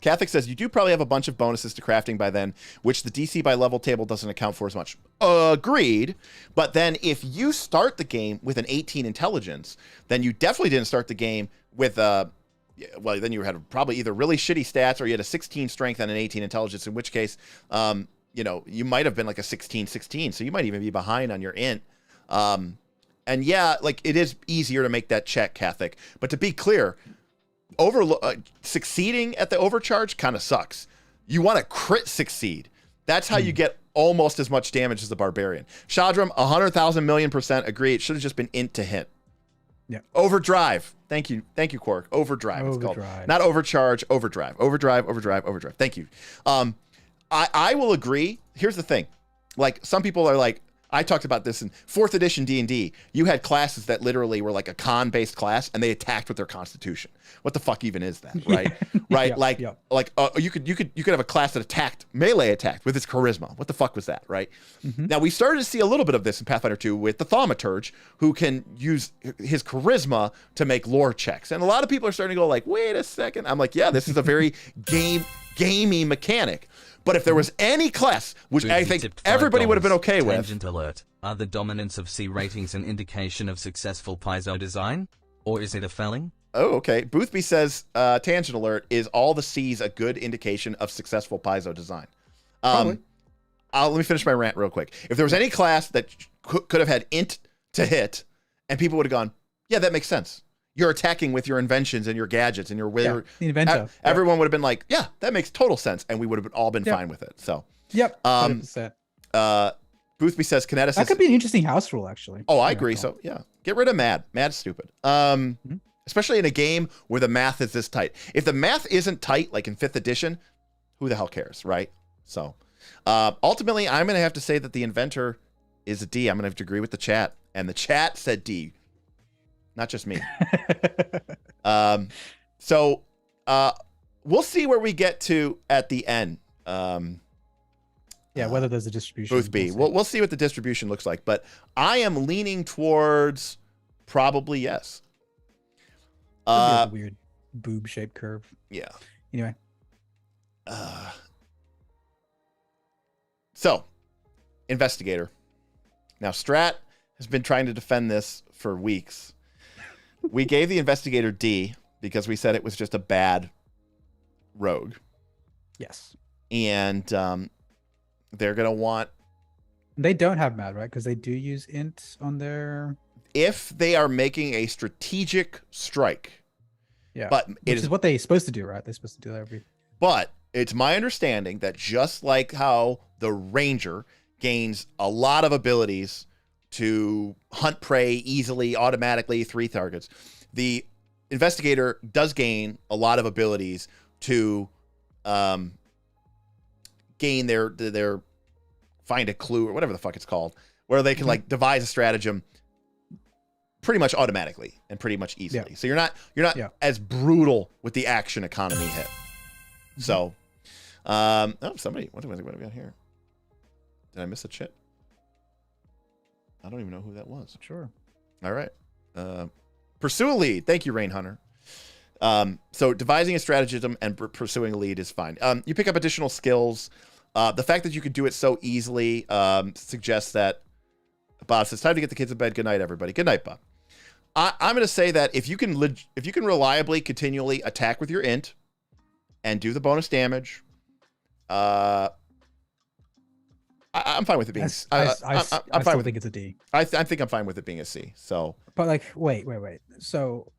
Catholic says you do probably have a bunch of bonuses to crafting by then, which the DC by level table doesn't account for as much. Agreed. But then if you start the game with an 18 intelligence, then you definitely didn't start the game with well, then you had probably either really shitty stats or you had a 16 strength and an 18 intelligence, in which case, you might have been like a 16, so you might even be behind on your int. And yeah, like it is easier to make that check, Catholic. But to be clear, succeeding at the overcharge kind of sucks. You want to crit succeed. That's how you get almost as much damage as the barbarian. Shadram, 100,000,000,000% agree. It should have just been int to hit. Yeah. Overdrive. Thank you, Quark. Overdrive. It's called. Not overcharge. Overdrive. Overdrive. Thank you. I will agree. Here's the thing. Like some people are like, I talked about this in 4th edition D&D. You had classes that literally were like a con-based class, and they attacked with their constitution. What the fuck even is that, right? Right? You could have a class that melee attacked with its charisma. What the fuck was that, right? Mm-hmm. Now we started to see a little bit of this in Pathfinder 2 with the thaumaturge, who can use his charisma to make lore checks, and a lot of people are starting to go like, wait a second. I'm like, yeah, this is a very gamey mechanic. But if there was any class, which I think everybody would have been okay with. Tangent alert. Are the dominance of C ratings an indication of successful Paizo design? Or is it a failing? Oh, okay. Boothby says, tangent alert, is all the C's a good indication of successful Paizo design? Let me finish my rant real quick. If there was any class that could have had int to hit, and people would have gone, yeah, that makes sense. You're attacking with your inventions and your gadgets and your wizard. Yeah, the inventor. Everyone would have been like, yeah, that makes total sense. And we would have all been fine with it. So, yep. 100%. Boothby says kineticist. That could be an interesting house rule, actually. Oh, I agree. So, yeah. Get rid of mad. Mad's stupid. Especially in a game where the math is this tight. If the math isn't tight, like in 5th edition, who the hell cares, right? So, ultimately, I'm going to have to say that the inventor is a D. I'm going to have to agree with the chat. And the chat said D. Not just me. So we'll see where we get to at the end. Whether there's a distribution. Boothby. We'll see what the distribution looks like. But I am leaning towards probably yes. A weird boob-shaped curve. Yeah. Anyway. So, investigator. Now, Strat has been trying to defend this for weeks. We gave the investigator D because we said it was just a bad rogue. Yes. And they're going to want... They don't have mad, right? Because they do use int on their... If they are making a strategic strike. Yeah. But Which is what they're supposed to do, right? They're supposed to do that every... But it's my understanding that just like how the ranger gains a lot of abilities to hunt prey easily, automatically, 3 targets. The investigator does gain a lot of abilities to gain their find a clue or whatever the fuck it's called, where they can like devise a stratagem pretty much automatically and pretty much easily. So you're not as brutal with the action economy hit. So, somebody, what do we got here? Did I miss a chit? I don't even know who that was. Sure. All right. Pursue a lead. Thank you, Rain Hunter. So devising a stratagem and pursuing a lead is fine. You pick up additional skills. The fact that you can do it so easily suggests that Bob says, time to get the kids in bed. Good night, everybody. Good night, Bob. I'm going to say that if you can reliably, continually attack with your int and do the bonus damage, I'm fine with it being. I still think it's a D. I think I'm fine with it being a C. So, but like, wait. So,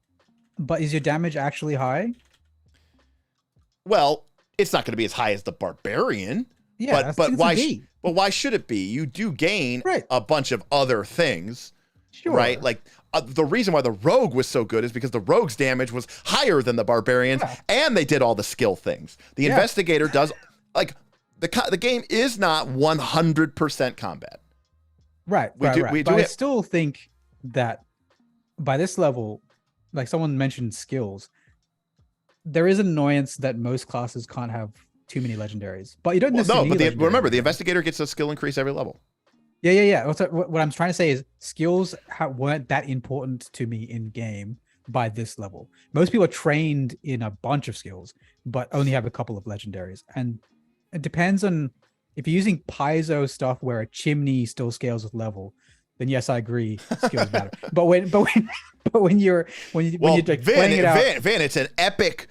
but is your damage actually high? Well, it's not going to be as high as the barbarian. Yeah, but why? But why should it be? You do gain a bunch of other things, right? Like the reason why the rogue was so good is because the rogue's damage was higher than the barbarian's, and they did all the skill things. The investigator does like the game is not 100% combat. Right. But I still think that by this level, like someone mentioned skills, there is an annoyance that most classes can't have too many legendaries. But you don't necessarily need remember, the investigator gets a skill increase every level. Yeah. What I'm trying to say is skills weren't that important to me in game by this level. Most people are trained in a bunch of skills, but only have a couple of legendaries. And it depends on if you're using piezo stuff where a chimney still scales with level, then yes, I agree, skills matter. But when you're like playing it out, Vin, it's an epic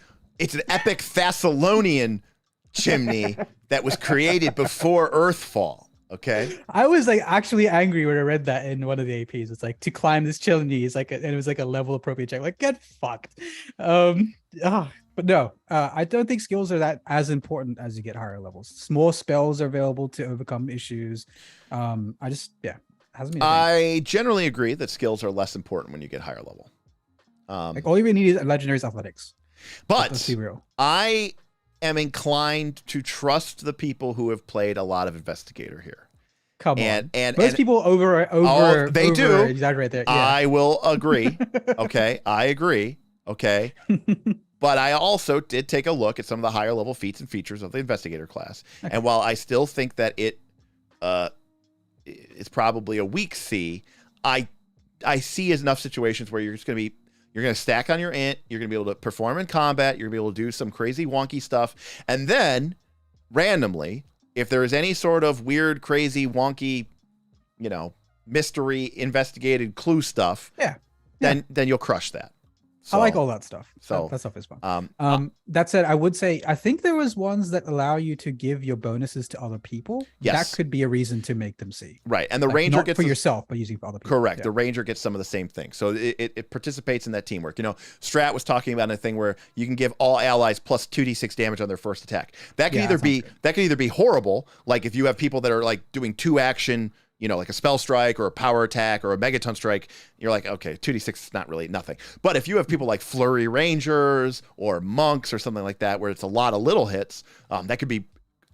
Thessalonian chimney that was created before Earthfall. Okay. I was like actually angry when I read that in one of the APs. It's like to climb this chimney is like, and it was like a level appropriate check. Like get fucked. But no, I don't think skills are that as important as you get higher levels. Small spells are available to overcome issues. I generally agree that skills are less important when you get higher level. Like all you really need is legendary's athletics. But let's be real. I am inclined to trust the people who have played a lot of investigator here. Come on. And most people over exaggerate there. Yeah. I will agree. Okay. I agree. Okay. But I also did take a look at some of the higher level feats and features of the investigator class. Okay. And while I still think that it is probably a weak C, I see enough situations where you're going to stack on your int, you're going to be able to perform in combat, you're going to be able to do some crazy wonky stuff, and then randomly, if there is any sort of weird, crazy, wonky, mystery investigated clue stuff, then you'll crush that. So, I like all that stuff. So that stuff is fun. That said, I would say I think there was ones that allow you to give your bonuses to other people. Yes. That could be a reason to make them see. Right, and the ranger not gets for yourself, but using for other people. Correct. Yeah. The ranger gets some of the same things, so it participates in that teamwork. Strat was talking about a thing where you can give all allies plus 2d6 damage on their first attack. That can either be horrible, like if you have people that are like doing 2 action. Like a spell strike or a power attack or a megaton strike, you're like, okay, 2d6 is not really nothing. But if you have people like flurry rangers or monks or something like that, where it's a lot of little hits, that could be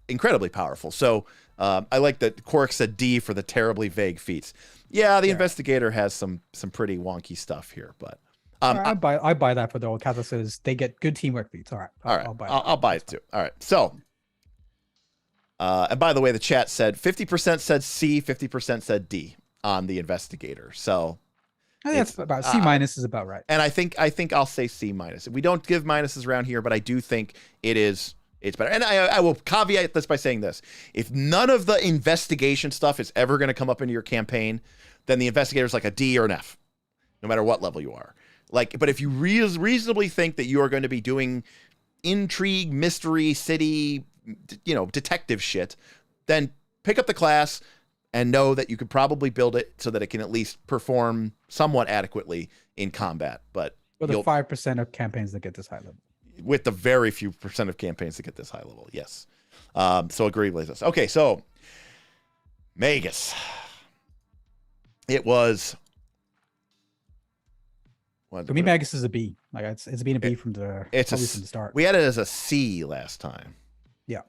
incredibly powerful. So I like that Quark said D for the terribly vague feats. Yeah, the investigator has some pretty wonky stuff here, but I buy that for the old Kata says they get good teamwork feats. All right, I'll buy it too. All right, so. And by the way, the chat said 50% said C, 50% said D on the investigator. So I think that's about C minus is about right. And I think I'll say C minus. We don't give minuses around here, but I do think it's better. And I will caveat this by saying this: if none of the investigation stuff is ever going to come up into your campaign, then the investigator's like a D or an F, no matter what level you are. But if you reasonably think that you are going to be doing intrigue, mystery, city, detective shit, then pick up the class and know that you could probably build it so that it can at least perform somewhat adequately in combat. But with the 5% of campaigns that get this high level, with the very few percent of campaigns that get this high level, yes. So agree with us. Okay, so Magus. It was. What, For me, Magus is a B. Like it's been a B from the it's probably from the start. We had it as a C last time. Yeah,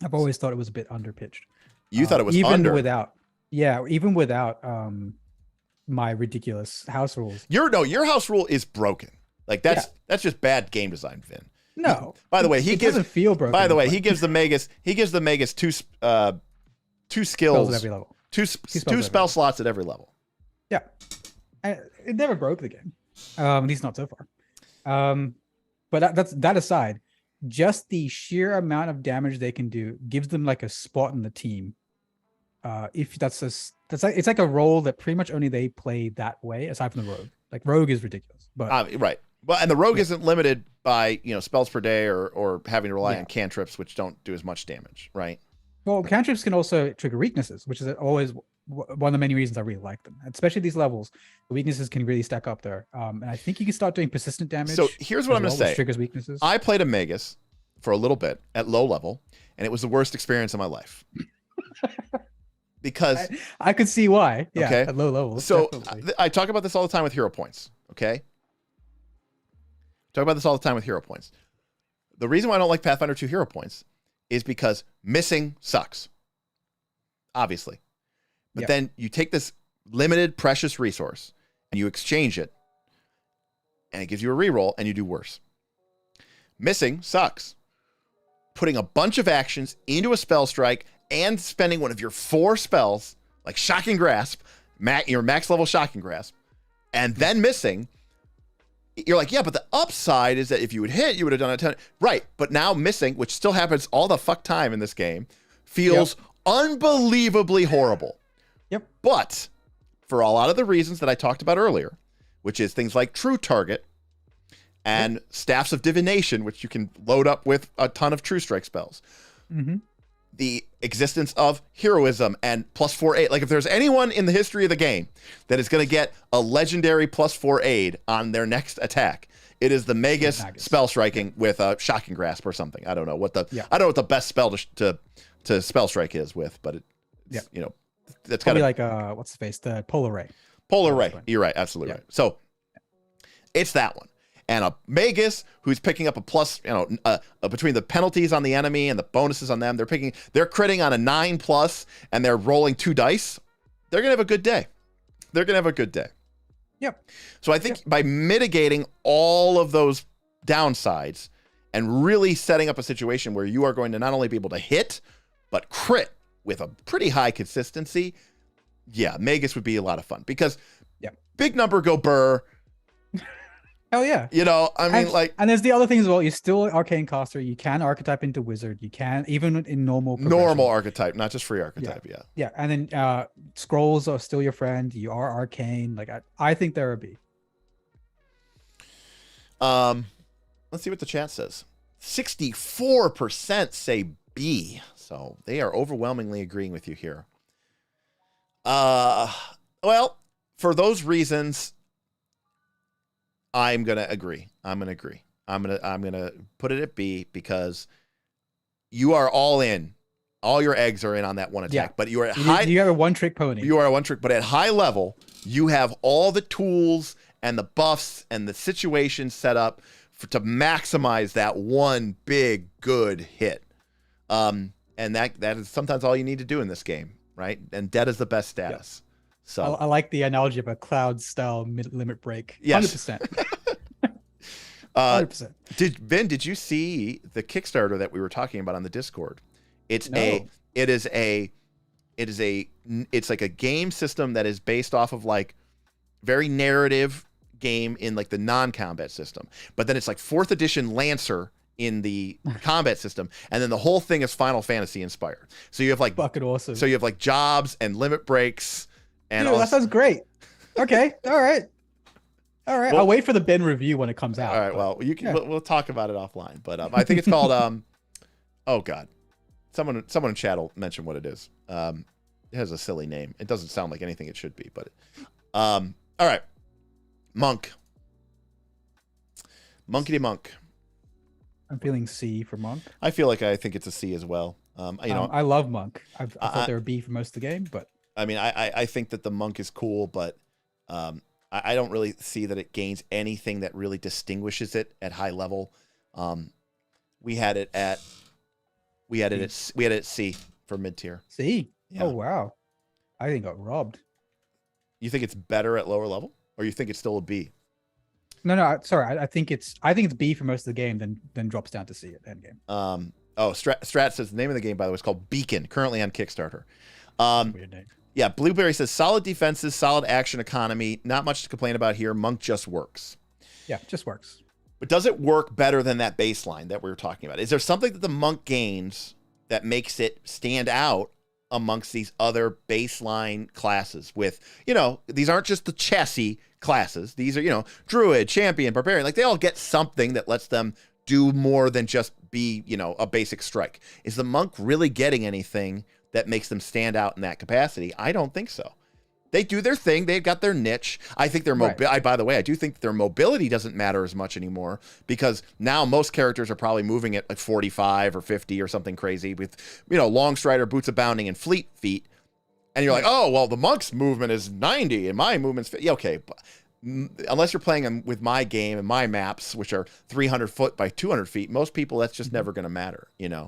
I've always thought it was a bit underpitched. You thought it was even under. without, yeah, even without my ridiculous house rules. Your house rule is broken. Like that's just bad game design, Vin. No. By the way, he doesn't feel broken. By the way, he gives the Magus two skills spells at every level. Two spell slots at every level. Yeah, it never broke the game. At least not so far. But that aside, just the sheer amount of damage they can do gives them like a spot in the team. If it's like a role that pretty much only they play that way, aside from the rogue. Like rogue is ridiculous, but right. Well, and the rogue isn't limited by spells per day or having to rely on cantrips, which don't do as much damage, right? Well, cantrips can also trigger weaknesses, which is always one of the many reasons I really like them. Especially these levels, the weaknesses can really stack up there. And I think you can start doing persistent damage. So here's what I'm going to say. Triggers weaknesses. I played a Magus for a little bit at low level, and it was the worst experience of my life. Because I could see why. Yeah, okay. At low levels. So I talk about this all the time with hero points. Okay. Talk about this all the time with hero points. The reason why I don't like Pathfinder 2 hero points is because missing sucks. Obviously. But then you take this limited precious resource and you exchange it and it gives you a reroll and you do worse. Missing sucks. Putting a bunch of actions into a spell strike and spending one of your 4 spells, like Shocking Grasp, your max level Shocking Grasp, and then missing, you're like, yeah, but the upside is that if you would hit, you would have done a 10. Right, but now missing, which still happens all the fuck time in this game, feels unbelievably horrible. Yep. But for a lot of the reasons that I talked about earlier, which is things like True Target and Staffs of Divination, which you can load up with a ton of True Strike spells. Mm-hmm. The existence of heroism and +4 aid. Like if there's anyone in the history of the game that is going to get a legendary +4 aid on their next attack, it is the Magus spell striking with a Shocking Grasp or something. I don't know what the best spell to spell strike is with, but it's that's probably like what's the face, the Polar Ray. Polar Ray. You're right, absolutely right. So it's that one. And a Magus who's picking up a plus, between the penalties on the enemy and the bonuses on them, they're critting on a 9+ and they're rolling 2 dice. They're going to have a good day. Yep. So I think by mitigating all of those downsides and really setting up a situation where you are going to not only be able to hit, but crit with a pretty high consistency, Magus would be a lot of fun because big number go burr. Hell yeah. And there's the other thing as well. You're still arcane caster. You can archetype into wizard. You can, even in normal archetype, not just free archetype. Yeah. And then scrolls are still your friend. You are arcane. Like I think they're a B. Let's see what the chat says. 64% say B. So they are overwhelmingly agreeing with you here. Well, for those reasons, I'm gonna agree. I'm gonna put it at B because you are all in. All your eggs are in on that one attack. Yeah. But you are at high. You have a one-trick pony. You are a one-trick, but at high level, you have all the tools and the buffs and the situation set up to maximize that one big good hit. And that is sometimes all you need to do in this game, right? And dead is the best status. So I like the analogy of a cloud style limit break. Yes. 100%. 100%. Did you see the Kickstarter that we were talking about on the Discord? It's like a game system that is based off of like very narrative game in like the non-combat system. But then it's like 4th edition Lancer in the combat system, and then the whole thing is Final Fantasy inspired. So you have like fucking awesome. So you have like jobs and limit breaks. And that sounds great. Okay. All right. Well, I'll wait for the Ben review when it comes out. All right. Well, you can. We'll talk about it offline. But I think it's called. Oh God, someone in chat will mention what it is. It has a silly name. It doesn't sound like anything it should be. But all right, Monk. Monkey Monk. I'm feeling C for Monk. I think it's a C as well. I love Monk. I thought they were B for most of the game, but I mean, I think that the monk is cool, but I don't really see that it gains anything that really distinguishes it at high level. We had it at C for mid tier. C. Yeah. Oh wow, I think got robbed. You think it's better at lower level, or you think it's still a B? No, sorry. I think it's B for most of the game, then drops down to C at end game. Strat says the name of the game, by the way, is called Beacon, currently on Kickstarter. Weird name. Yeah, Blueberry says solid defenses, solid action economy, not much to complain about here. Monk just works. Yeah, just works. But does it work better than that baseline that we were talking about? Is there something that the monk gains that makes it stand out amongst these other baseline classes with, these aren't just the chassis classes. These are, druid, champion, barbarian. Like they all get something that lets them do more than just be, a basic strike. Is the monk really getting anything that makes them stand out in that capacity? I don't think so. They do their thing. They've got their niche. I think their by the way, I do think their mobility doesn't matter as much anymore because now most characters are probably moving at like 45 or 50 or something crazy with, long strider, boots of bounding, and fleet feet. And you're like, oh, well, the monk's movement is 90 and my movement's 50. Yeah, okay. But unless you're playing them with my game and my maps, which are 300 foot by 200 feet, most people, that's just never going to matter, Yeah.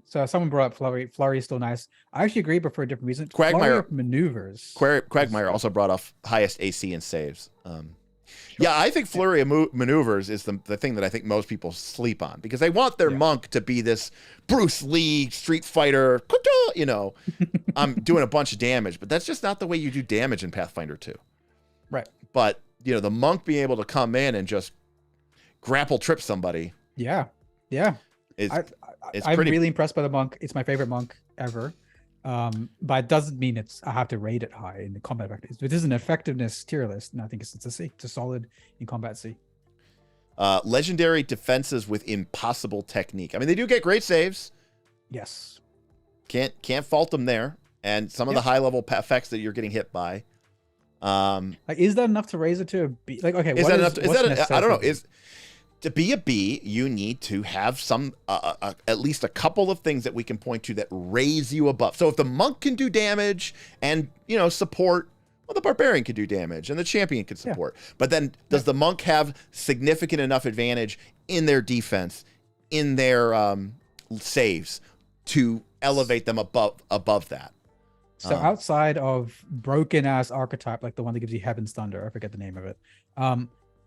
So someone brought up Flurry. Flurry is still nice. I actually agree, but for a different reason. Quagmire maneuvers. Quagmire also brought off highest AC and saves. Yeah, I think Flurry of Maneuvers is the thing that I think most people sleep on because they want their monk to be this Bruce Lee Street Fighter, I'm doing a bunch of damage, but that's just not the way you do damage in Pathfinder 2. Right. But, the monk being able to come in and just grapple trip somebody. Yeah. It's I'm pretty... really impressed by the monk. It's my favorite monk ever. But it doesn't mean I have to rate it high in the combat vectors. It is an effectiveness tier list, and I think it's a C. It's a solid in combat C. Legendary defenses with impossible technique. I mean, they do get great saves. Yes. Can't fault them there. And some of the high level effects that you're getting hit by. Is that enough to raise it to a B? Like, okay, is that enough? I don't know. To be a B, you need to have some, at least a couple of things that we can point to that raise you above. So if the monk can do damage and, support, well, the barbarian can do damage and the champion can support. Yeah. But then does the monk have significant enough advantage in their defense, in their saves to elevate them above that? So outside of broken ass archetype, like the one that gives you Heaven's Thunder, I forget the name of it.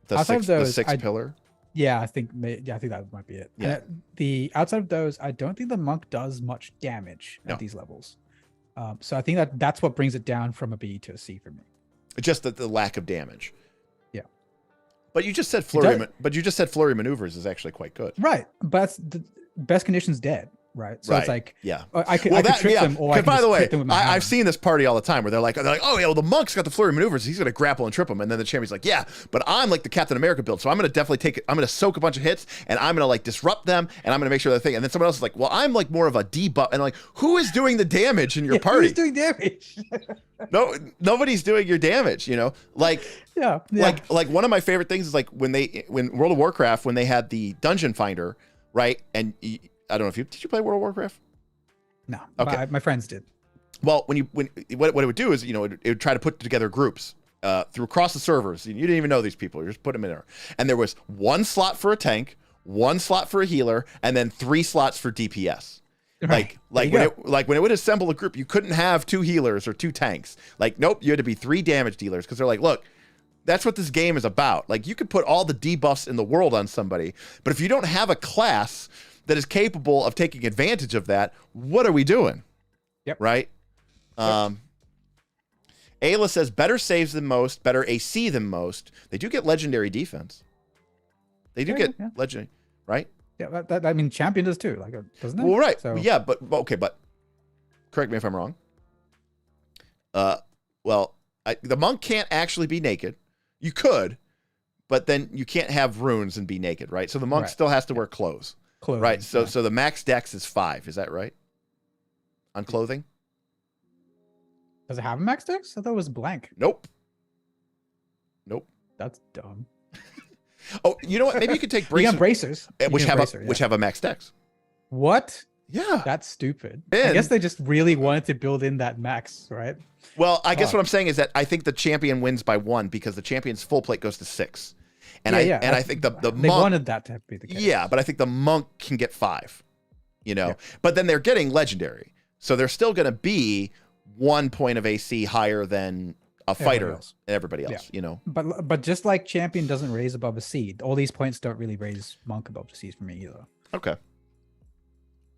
The sixth pillar. Yeah, I think that might be it. Yeah. The outside of those, I don't think the monk does much damage at these levels. So I think that's what brings it down from a B to a C for me. Just the lack of damage. Yeah. But you just said flurry maneuvers is actually quite good. Right, but the best condition's dead. Right. So it's like, I could trick them, or I could by the way, them with my I've seen this party all the time where they're like, oh yeah, well the monk's got the flurry maneuvers, he's gonna grapple and trip them, and then the champion's like, yeah, but I'm like the Captain America build, so I'm gonna definitely I'm gonna soak a bunch of hits, and I'm gonna like disrupt them, and I'm gonna make sure the thing, and then someone else is like, well, I'm like more of a debuff, and I'm like, who is doing the damage in your party? Who's doing damage? No, nobody's doing your damage, like like one of my favorite things is like when World of Warcraft, when they had the dungeon finder, right, and I don't know if did you play World of Warcraft? No, okay. My friends did. Well, what it would do is, it would try to put together groups through across the servers. You didn't even know these people. You just put them in there. And there was one slot for a tank, one slot for a healer, and then 3 slots for DPS. Right. Like when it would assemble a group, you couldn't have 2 healers or 2 tanks. Like, nope, you had to be 3 damage dealers because they're like, look, that's what this game is about. Like, you could put all the debuffs in the world on somebody, but if you don't have a class that is capable of taking advantage of that, what are we doing? Yep. Right? Ayla says better saves than most, better AC than most. They do get legendary defense. They do get legendary, right? Yeah, that I mean, champion does too, like, doesn't it? Well, right. So... Yeah, but okay, but correct me if I'm wrong. Well, the monk can't actually be naked. You could, but then you can't have runes and be naked, right? So the monk still has to wear clothes. Clothing, right. So the max dex is 5. Is that right? On clothing? Does it have a max dex? I thought it was blank. Nope. That's dumb. Oh, you know what? Maybe you could take bracers. You got bracers, which have a max dex. What? Yeah. That's stupid. I And- guess they just really wanted to build in that max, right? Well, I guess what I'm saying is that I think the champion wins by 1 because the champion's full plate goes to 6. And I think the they monk, wanted that to be the case. yeah, but I think the monk can get 5, you know. Yeah. But then they're getting legendary, so they're still going to be 1 point of AC higher than a fighter else. and everybody else, you know. But just like champion doesn't raise above a C, all these points don't really raise monk above the C's for me either. Okay.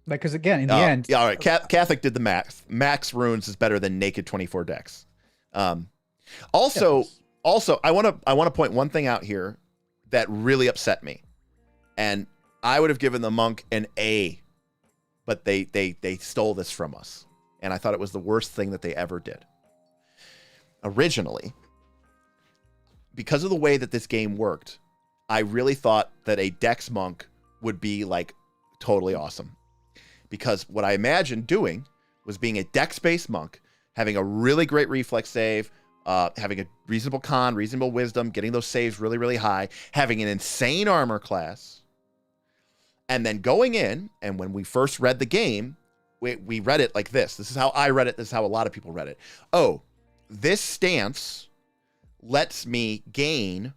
Like, because again, in the end, yeah, all right. Catholic did the max. Max runes is better than naked 24 decks. Also, I want to point one thing out here that really upset me, and I would have given the monk an A, but they stole this from us, and I thought it was the worst thing that they ever did. Originally, because of the way that this game worked, I really thought that a Dex monk would be like totally awesome. Because what I imagined doing was being a Dex-based monk, having a really great reflex save, having a reasonable con, reasonable wisdom, getting those saves really, really high, having an insane armor class, and then going in, and when we first read the game, we read it like this. This is how I read it. This is how a lot of people read it. Oh, this stance lets me gain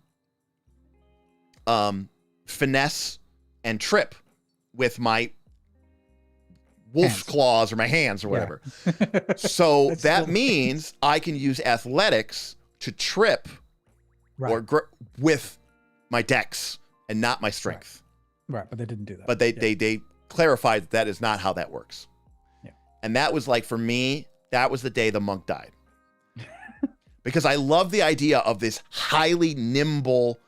finesse and trip with my wolf's claws or my hands or whatever. Yeah. So that means I can use athletics to trip with my dex and not my strength. Right, but they didn't do that. But they clarified that is not how that works. Yeah. And that was like, for me, that was the day the monk died. Because I love the idea of this highly nimble.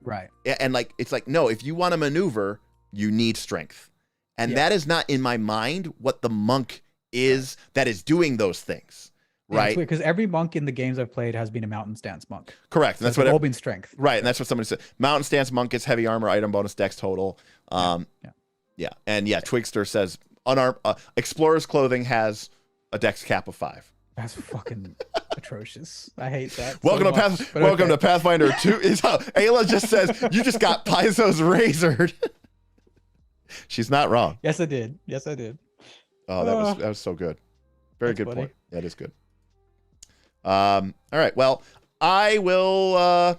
Right. And like, it's like, no, if you want to maneuver, you need strength. And that is not in my mind what the monk is that is doing those things, right? Because every monk in the games I've played has been a mountain stance monk. Correct. So that's what what all been strength. Right, and that's what somebody said. Mountain stance monk gets heavy armor, item bonus, dex total. And Twigster says explorer's clothing has a dex cap of 5. That's fucking atrocious. I hate that. Welcome to Pathfinder 2. Ayla just says you just got Paizo's razored. She's not wrong. Yes, I did. Oh, that was so good. Very good funny. point. That is good. All right. Well, I will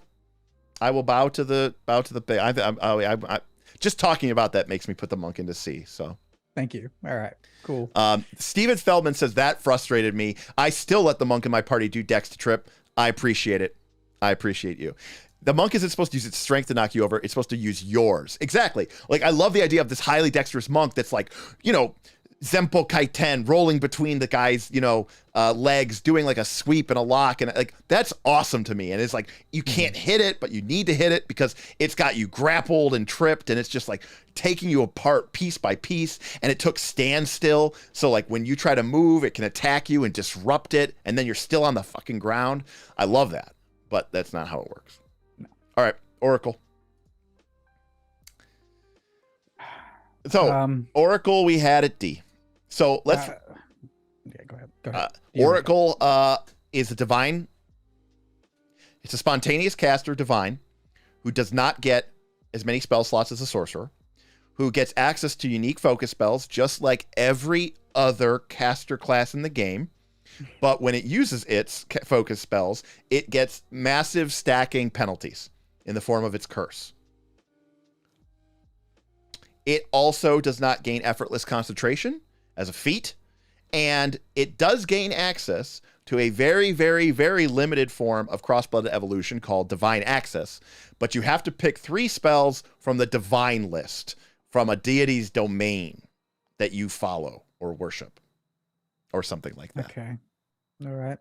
bow to the I just talking about that makes me put the monk into C. So thank you. All right. Cool. Steven Feldman says that frustrated me. I still let the monk in my party do dex to trip. I appreciate it. I appreciate you. The monk isn't supposed to use its strength to knock you over. It's supposed to use yours. Exactly. Like, I love the idea of this highly dexterous monk that's like, you know, Zempo Kaiten rolling between the guy's, you know, legs, doing like a sweep and a lock. And like, that's awesome to me. And it's like, you can't hit it, but you need to hit it because it's got you grappled and tripped. And it's just like taking you apart piece by piece. And it took standstill. So like when you try to move, it can attack you and disrupt it. And then you're still on the fucking ground. I love that, but that's not how it works. All right, Oracle. So Oracle we had at D. So let's. Go ahead. Oracle is a divine. It's a spontaneous caster divine, who does not get as many spell slots as a sorcerer, who gets access to unique focus spells just like every other caster class in the game. But when it uses its focus spells, it gets massive stacking penalties in the form of its curse. It also does not gain effortless concentration as a feat, and it does gain access to a very, very, very limited form of cross-blooded evolution called Divine Access, but you have to pick 3 spells from the Divine list from a deity's domain that you follow or worship, or something like that. Okay. All right.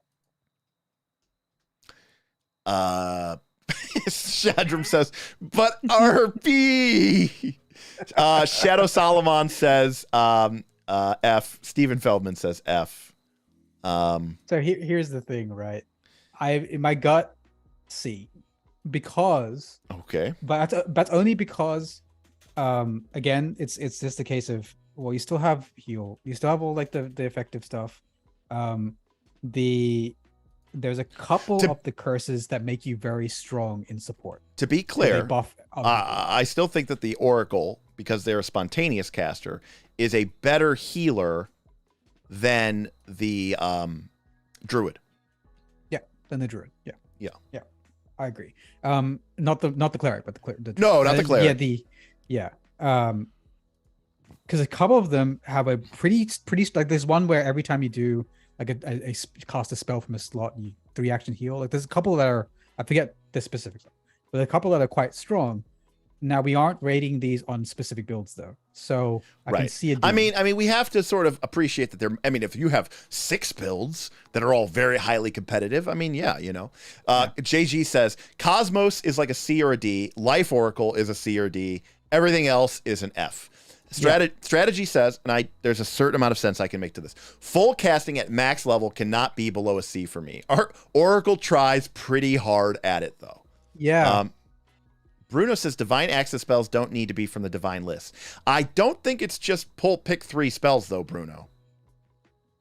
Shadram says, but RP. Shadow Solomon says F. Stephen Feldman says F. So here's the thing, right? In my gut, C, because but that's only because again, it's just a case of, well, you still have heal, you still have all like the effective stuff. The there's a couple To- of the curses that make you very strong in support. To be They clear, buff. I still think that the Oracle, because they're a spontaneous caster, is a better healer than the Druid. Yeah, than the druid. Yeah. I agree. Not the cleric, but the No, not the cleric. Yeah. Because a couple of them have a pretty like there's one where every time you do like cast a spell from a slot, you 3-action heal. Like there's a couple that are, I forget the specifics, but a couple that are quite strong. Now we aren't rating these on specific builds though, so I can see it. I mean, we have to sort of appreciate that they're. I mean, if you have 6 builds that are all very highly competitive, I mean, yeah, you know. JG says Cosmos is like a C or a D. Life Oracle is a C or a D. Everything else is an F. Strategy says, and there's a certain amount of sense I can make to this. Full casting at max level cannot be below a C for me. Oracle tries pretty hard at it though. Yeah. Bruno says divine access spells don't need to be from the divine list. I don't think it's just pick 3 spells though, Bruno.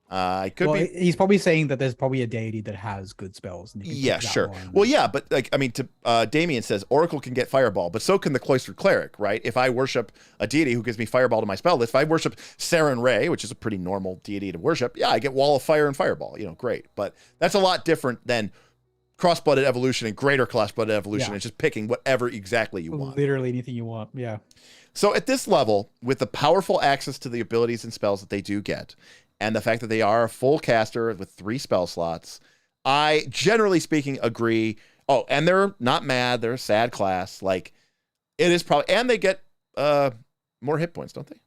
I could be. He's probably saying that there's probably a deity that has good spells. And Yeah, sure. Well, yeah, but like, I mean, Damien says Oracle can get Fireball, but so can the Cloistered Cleric, right? If I worship a deity who gives me Fireball to my spell list, if I worship Saren Ray, which is a pretty normal deity to worship, yeah, I get Wall of Fire and Fireball. You know, great. But that's a lot different than Cross-Blooded Evolution and Greater Cross-Blooded Evolution, and just picking whatever exactly you want. Literally anything you want, yeah. So at this level, with the powerful access to the abilities and spells that they do get, and the fact that they are a full caster with 3 spell slots, I, generally speaking, agree. Oh, and they're not mad. They're a sad class. Like, it is probably... And they get more hit points, don't they?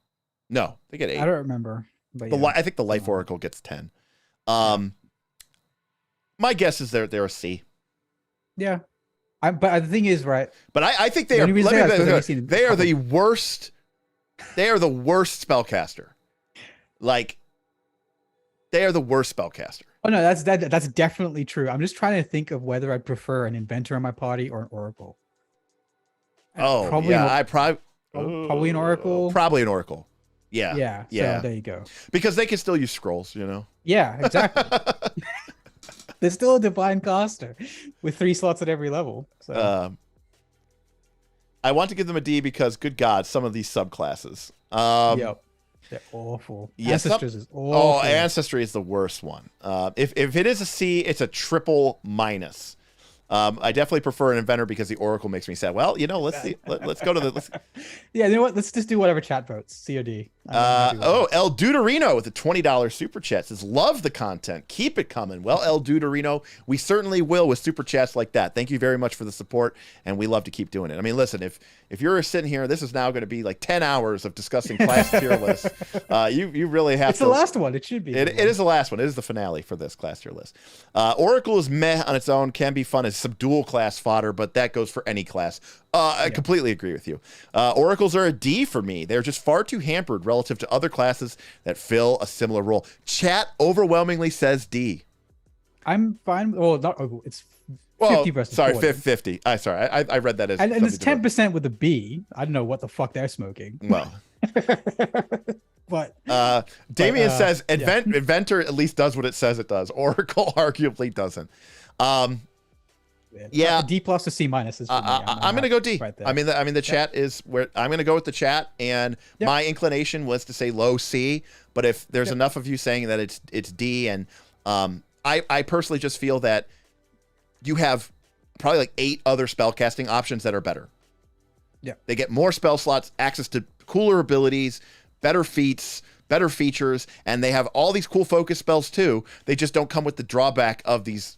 No, they get 8. I don't remember. But I think the Life Oracle gets 10. My guess is they're a C. Yeah. But the thing is, right? But I think they are. They are the worst. They are the worst spellcaster. Like, they are the worst spellcaster. Oh no, that's definitely true. I'm just trying to think of whether I'd prefer an inventor in my party or an oracle. Probably an oracle. Probably an oracle. Yeah. Yeah. So there you go. Because they can still use scrolls, you know. Yeah, exactly. There's still a divine caster with 3 slots at every level. So. I want to give them a D because, good God, some of these subclasses. Yep. They're awful. Ancestors is awful. Oh, Ancestry is the worst one. If it is a C, it's a triple minus. I definitely prefer an inventor because the Oracle makes me sad. Well, you know, let's see. Let's go to the. Yeah, you know what? Let's just do whatever chat votes. COD. El Deuterino with a $20 super chat says, "Love the content. Keep it coming." Well, El Deuterino, we certainly will with super chats like that. Thank you very much for the support, and we love to keep doing it. I mean, listen, if you're sitting here, this is now going to be like 10 hours of discussing class tier lists. You really have to. It's the last one. It should be. It is the last one. It is the finale for this class tier list. Oracle is meh on its own. Can be fun as some dual class fodder, but that goes for any class. I completely agree with you. Oracles are a D for me. They're just far too hampered relative to other classes that fill a similar role. Chat overwhelmingly says D. I'm fine. Well, not it's 50 versus 40. 50. I read that as and it's 10% with a B. I don't know what the fuck they're smoking. Well. But Damien says Inventor at least does what it says it does. Oracle arguably doesn't. A D plus to C minus is for me. I'm gonna go D. Right there. I mean the chat is where I'm gonna go with the chat, and my inclination was to say low C, but if there's enough of you saying that it's D, and I personally just feel that you have probably like 8 other spellcasting options that are better. Yeah, they get more spell slots, access to cooler abilities, better feats, better features, and they have all these cool focus spells too. They just don't come with the drawback of these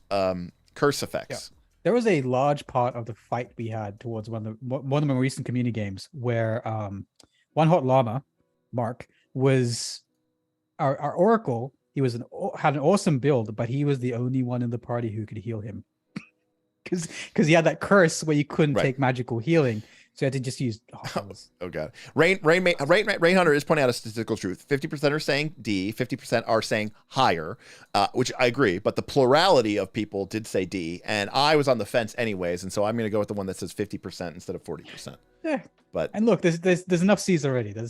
curse effects. Yeah. There was a large part of the fight we had towards one of the more recent community games where One Hot Llama, Mark, was our Oracle. He had an awesome build, but he was the only one in the party who could heal him. Because he had that curse where you couldn't take magical healing. So you had to just use Oh god. Rain Hunter is pointing out a statistical truth. 50% are saying D, 50% are saying higher, which I agree, but the plurality of people did say D, and I was on the fence anyways, and so I'm going to go with the one that says 50% instead of 40%. Yeah. But and look, there's enough C's already. I'll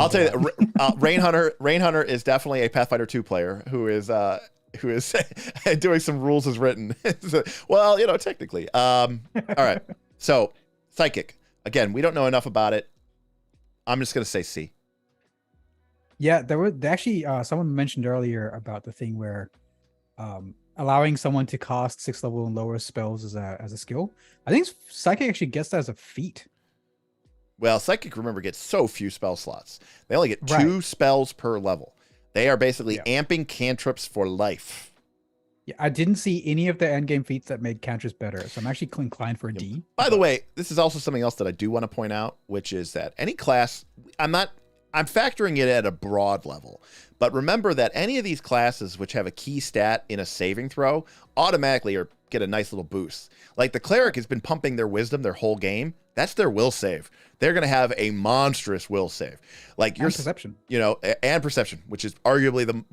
tell you that Rain Hunter is definitely a Pathfinder 2 player who is who is doing some rules as written. Well, technically. All right. So psychic. Again, we don't know enough about it. I'm just gonna say C. Yeah, actually someone mentioned earlier about the thing where allowing someone to cast 6th level and lower spells as a skill. I think psychic actually gets that as a feat. Well, psychic, remember, gets so few spell slots. They only get 2 spells per level. They are basically amping cantrips for life. Yeah, I didn't see any of the endgame feats that made cantrips better, so I'm actually inclined for a D. By the way, this is also something else that I do want to point out, which is that any class, I'm factoring it at a broad level, but remember that any of these classes which have a key stat in a saving throw automatically get a nice little boost. Like the cleric has been pumping their wisdom their whole game. That's their will save. They're going to have a monstrous will save. Like your perception, and perception, which is arguably the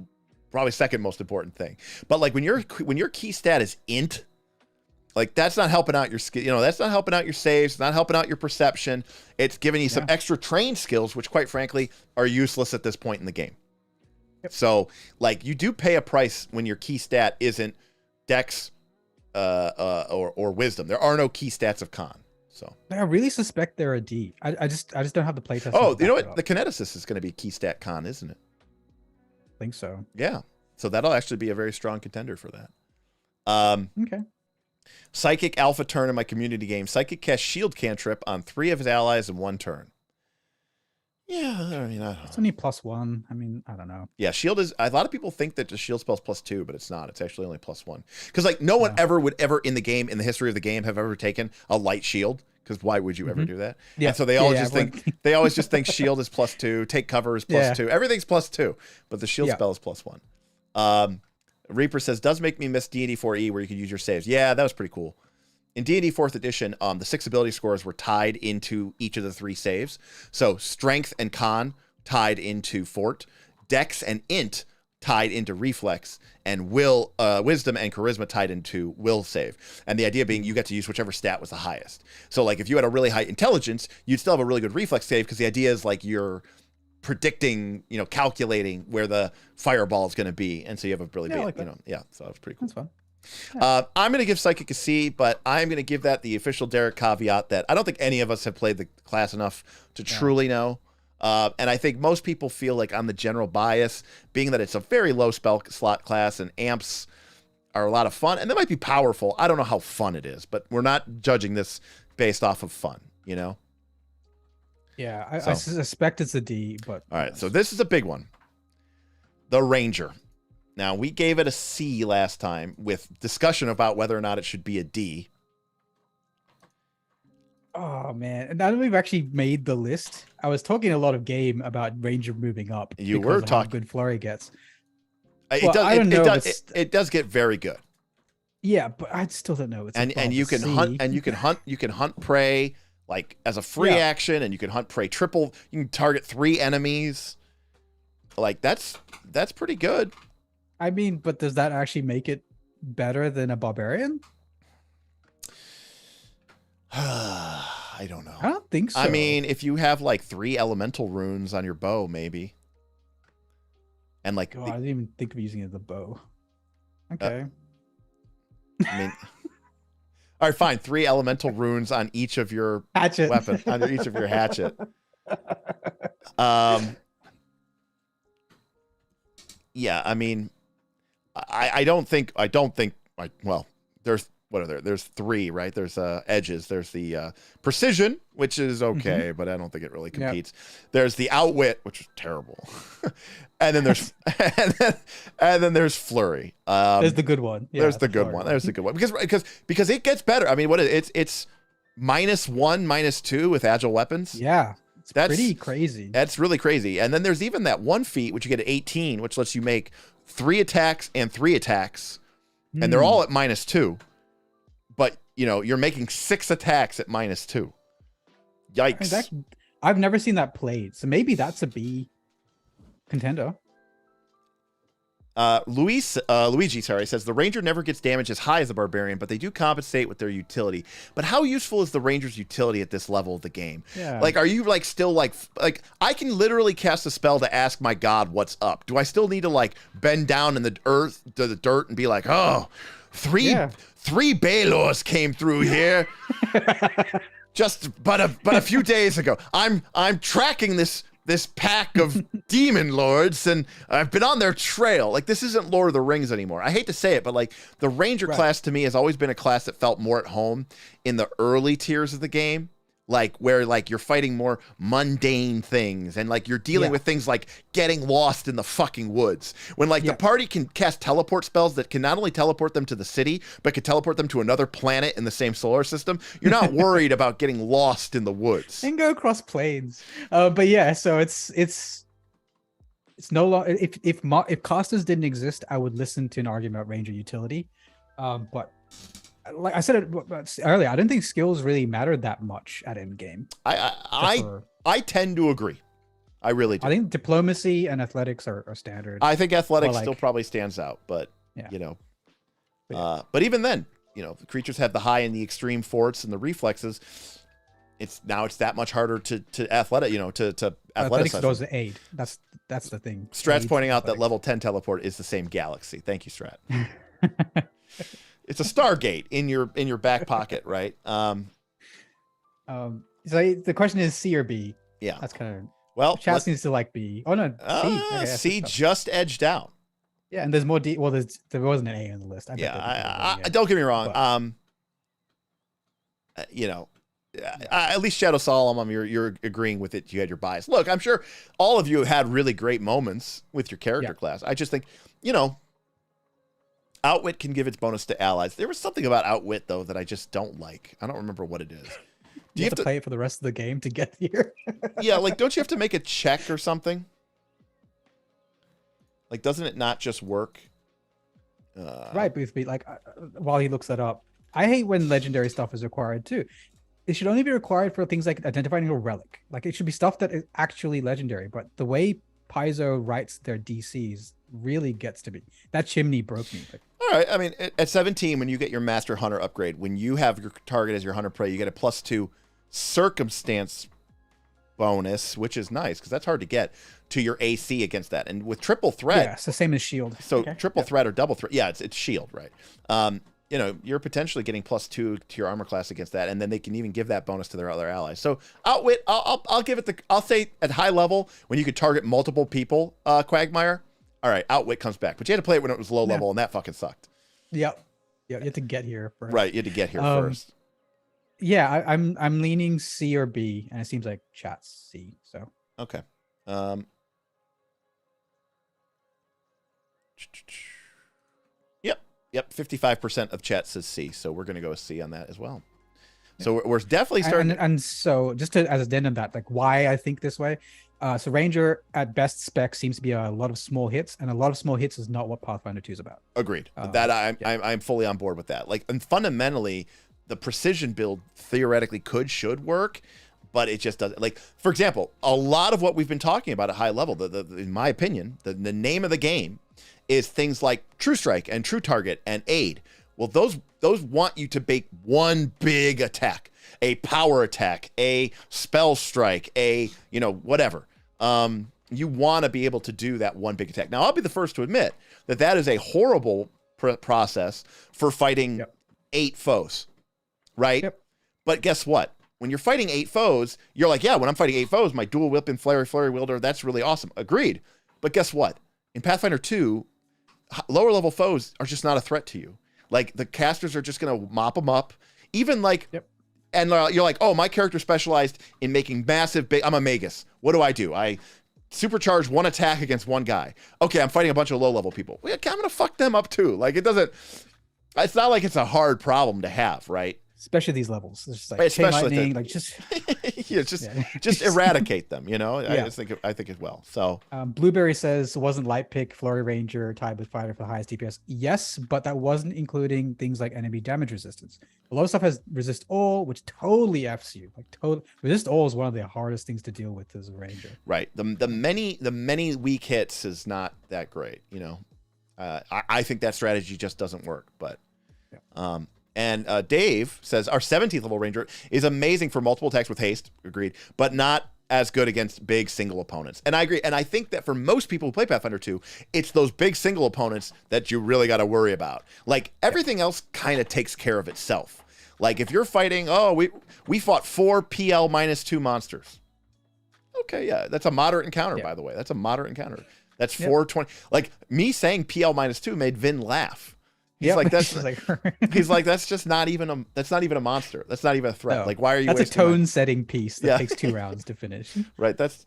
probably second most important thing. But like when your key stat is int, like that's not helping out your skill. That's not helping out your saves. It's not helping out your perception. It's giving you some extra trained skills, which quite frankly are useless at this point in the game. Yep. So like you do pay a price when your key stat isn't Dex or Wisdom. There are no key stats of Con. So I really suspect they're a D. I just don't have the playtest. Oh, you know what? The Kineticist is going to be key stat Con, isn't it? I think so. Yeah. So that'll actually be a very strong contender for that. Okay. Psychic alpha turn in my community game. Psychic casts shield cantrip on 3 of his allies in 1 turn. Yeah, I mean, it's only +1. I mean, I don't know. Yeah, shield is. A lot of people think that the shield spell's +2, but it's not. It's actually only +1. Because like no one would ever in the history of the game have ever taken a light shield. Because why would you ever do that? Yeah. And so they always they always just think shield is +2, take cover is +2, everything's +2, but the shield spell is +1. Reaper says, does make me miss D&D 4E where you could use your saves. Yeah, that was pretty cool. In D&D 4th edition, the 6 ability scores were tied into each of the 3 saves. So strength and con tied into fort, dex and int tied into reflex, and wisdom and charisma tied into will save. And the idea being you got to use whichever stat was the highest. So like if you had a really high intelligence, you'd still have a really good reflex save because the idea is like you're predicting, calculating where the fireball is going to be. And so you have a really big, so it's pretty cool. That's fun. I'm going to give Psychic a C, but I'm going to give that the official Derek caveat that I don't think any of us have played the class enough to truly know. And I think most people feel like on the general bias, being that it's a very low spell slot class and amps are a lot of fun, and they might be powerful. I don't know how fun it is, but we're not judging this based off of fun, Yeah, I suspect it's a D, but... All right, so this is a big one. The Ranger. Now, we gave it a C last time with discussion about whether or not it should be a D. Oh, man. And now that we've actually made the list, I was talking a lot of game about Ranger moving up. You were talking. How good Flurry gets. It does get very good. Yeah, but I still don't know. It's and you can hunt, and you can hunt prey like as a free action, and you can hunt prey triple. You can target 3 enemies. Like that's pretty good. I mean, but does that actually make it better than a barbarian? I don't know. I don't think so. I mean, if you have like 3 elemental runes on your bow, maybe. And like, I didn't even think of using it as a bow. Okay. I mean, all right, fine. 3 elemental runes on each of your weapon, on each of your hatchet. Yeah, I mean, I don't think. Well, there's what are there? There's 3, right? There's edges. There's the precision, which is okay, but I don't think it really competes. Yep. There's the outwit, which is terrible, and then there's and then there's flurry. There's the good one. Yeah, there's the good one. There's the good one because it gets better. I mean, what is it's -1, -2 with agile weapons. Yeah. That's pretty crazy. That's really crazy. And then there's even that one feat, which you get at 18, which lets you make 3 attacks and 3 attacks. And they're all at -2. But, you're making 6 attacks at -2. Yikes. I mean, I've never seen that played. So maybe that's a B contender. Luigi, says the ranger never gets damage as high as the barbarian, but they do compensate with their utility. But how useful is the ranger's utility at this level of the game? Yeah. Like, are you like still like I can literally cast a spell to ask my god what's up. Do I still need to like bend down in the earth to the dirt and be like, oh, three Baelors came through here but a few days ago. I'm tracking this pack of demon lords, and I've been on their trail. Like, this isn't Lord of the Rings anymore. I hate to say it, but like the ranger class to me has always been a class that felt more at home in the early tiers of the game. Like where like you're fighting more mundane things and like you're dealing with things like getting lost in the fucking woods. When like the party can cast teleport spells that can not only teleport them to the city, but can teleport them to another planet in the same solar system, you're not worried about getting lost in the woods. And go across planes. But yeah, so it's no longer if casters didn't exist, I would listen to an argument about ranger utility. But like I said it earlier, I don't think skills really mattered that much at end game. I tend to agree. I really do. I think diplomacy and athletics are standard. I think athletics still probably stands out, but you know, but even then, you know, the creatures have the high and the extreme forts and the reflexes. It's that much harder to athletic, you know, to athletics goes to aid. That's the thing. Strat's pointing out that level 10 teleport is the same galaxy. Thank you, Strat. It's a Stargate in your back pocket, right? So the question is C or B. Yeah, that's kind of Chat needs to like B. Oh no, C. Okay, C just edged out. Yeah, and there's more D. Well, there wasn't an A on the list. I don't get me wrong. But, you know, at least Shadow Solomon, you're agreeing with it. You had your bias. Look, I'm sure all of you had really great moments with your character class. I just think, you know, Outwit can give its bonus to allies. There was something about Outwit, though, that I just don't like. I don't remember what it is. Do you have to play it for the rest of the game to get here? Yeah, like, don't you have to make a check or something? Like, doesn't it not just work? Right, Boothby. Like, while he looks that up, I hate when legendary stuff is required, too. It should only be required for things like identifying a relic. Like, it should be stuff that is actually legendary. But the way Paizo writes their DCs really gets to me. That chimney broke me. All right. I mean, at 17, when you get your Master Hunter upgrade, when you have your target as your Hunter Prey, you get a +2 circumstance bonus, which is nice because that's hard to get, to your AC against that. And with triple threat, yeah, it's the same as shield. So triple threat or double threat, yeah, it's shield, right? You know, you're potentially getting +2 to your armor class against that, and then they can even give that bonus to their other allies. So Outwit, I'll give it I'll say at high level when you could target multiple people, Quagmire. All right, Outwit comes back, but you had to play it when it was low level, and that fucking sucked. Yep. Yeah, you had to get here first. Right, you had to get here first. Yeah, I'm leaning C or B, and it seems like chat's C. So okay. Yep. 55% of chat says C, so we're gonna go with C on that as well. So we're definitely starting. And so just to as a addendum that, like, why I think this way. So Ranger at best spec seems to be a lot of small hits, and a lot of small hits is not what Pathfinder 2 is about. Agreed. That I'm fully on board with that. Like, and fundamentally, the precision build theoretically should work, but it just doesn't. Like, for example, a lot of what we've been talking about at high level, in my opinion, the name of the game is things like True Strike and True Target and Aid. Well, those want you to bake one big attack, a power attack, a spell strike, a, you know, whatever. You want to be able to do that one big attack. Now, I'll be the first to admit that is a horrible process for fighting 8 foes, right? Yep. But guess what? When you're fighting 8 foes, you're like, yeah, when I'm fighting 8 foes, my dual whip and flurry wielder, that's really awesome. Agreed. But guess what? In Pathfinder 2, lower level foes are just not a threat to you. Like, the casters are just going to mop them up. Even like, and you're like, oh, my character specialized in making massive, I'm a Magus. What do? I supercharge one attack against one guy. Okay, I'm fighting a bunch of low level people. Well, I'm going to fuck them up too. Like, it's not like it's a hard problem to have, right? Especially these levels. It's just like chain lightning, like just just eradicate them, you know. I think it will. So Blueberry says wasn't light pick Flurry Ranger tied with Fighter for the highest DPS. Yes, but that wasn't including things like enemy damage resistance. A lot of stuff has resist all, which totally F's you. Like resist all is one of the hardest things to deal with as a ranger. Right. The many weak hits is not that great, you know. I think that strategy just doesn't work. But and Dave says our 17th level ranger is amazing for multiple attacks with haste. Agreed, but not as good against big single opponents. And I agree. And I think that for most people who play Pathfinder 2, it's those big single opponents that you really got to worry about. Like everything else kind of takes care of itself. Like if you're fighting, we fought 4 PL -2 monsters. Okay, yeah, that's a moderate encounter, by the way. That's a moderate encounter. That's 420. Like me saying PL -2 made Vin laugh. He's like, that's he's like, that's just not even a monster. That's not even a threat. No, like, why are you? That's a wasting my... tone-setting piece that takes 2 rounds to finish. Right. That's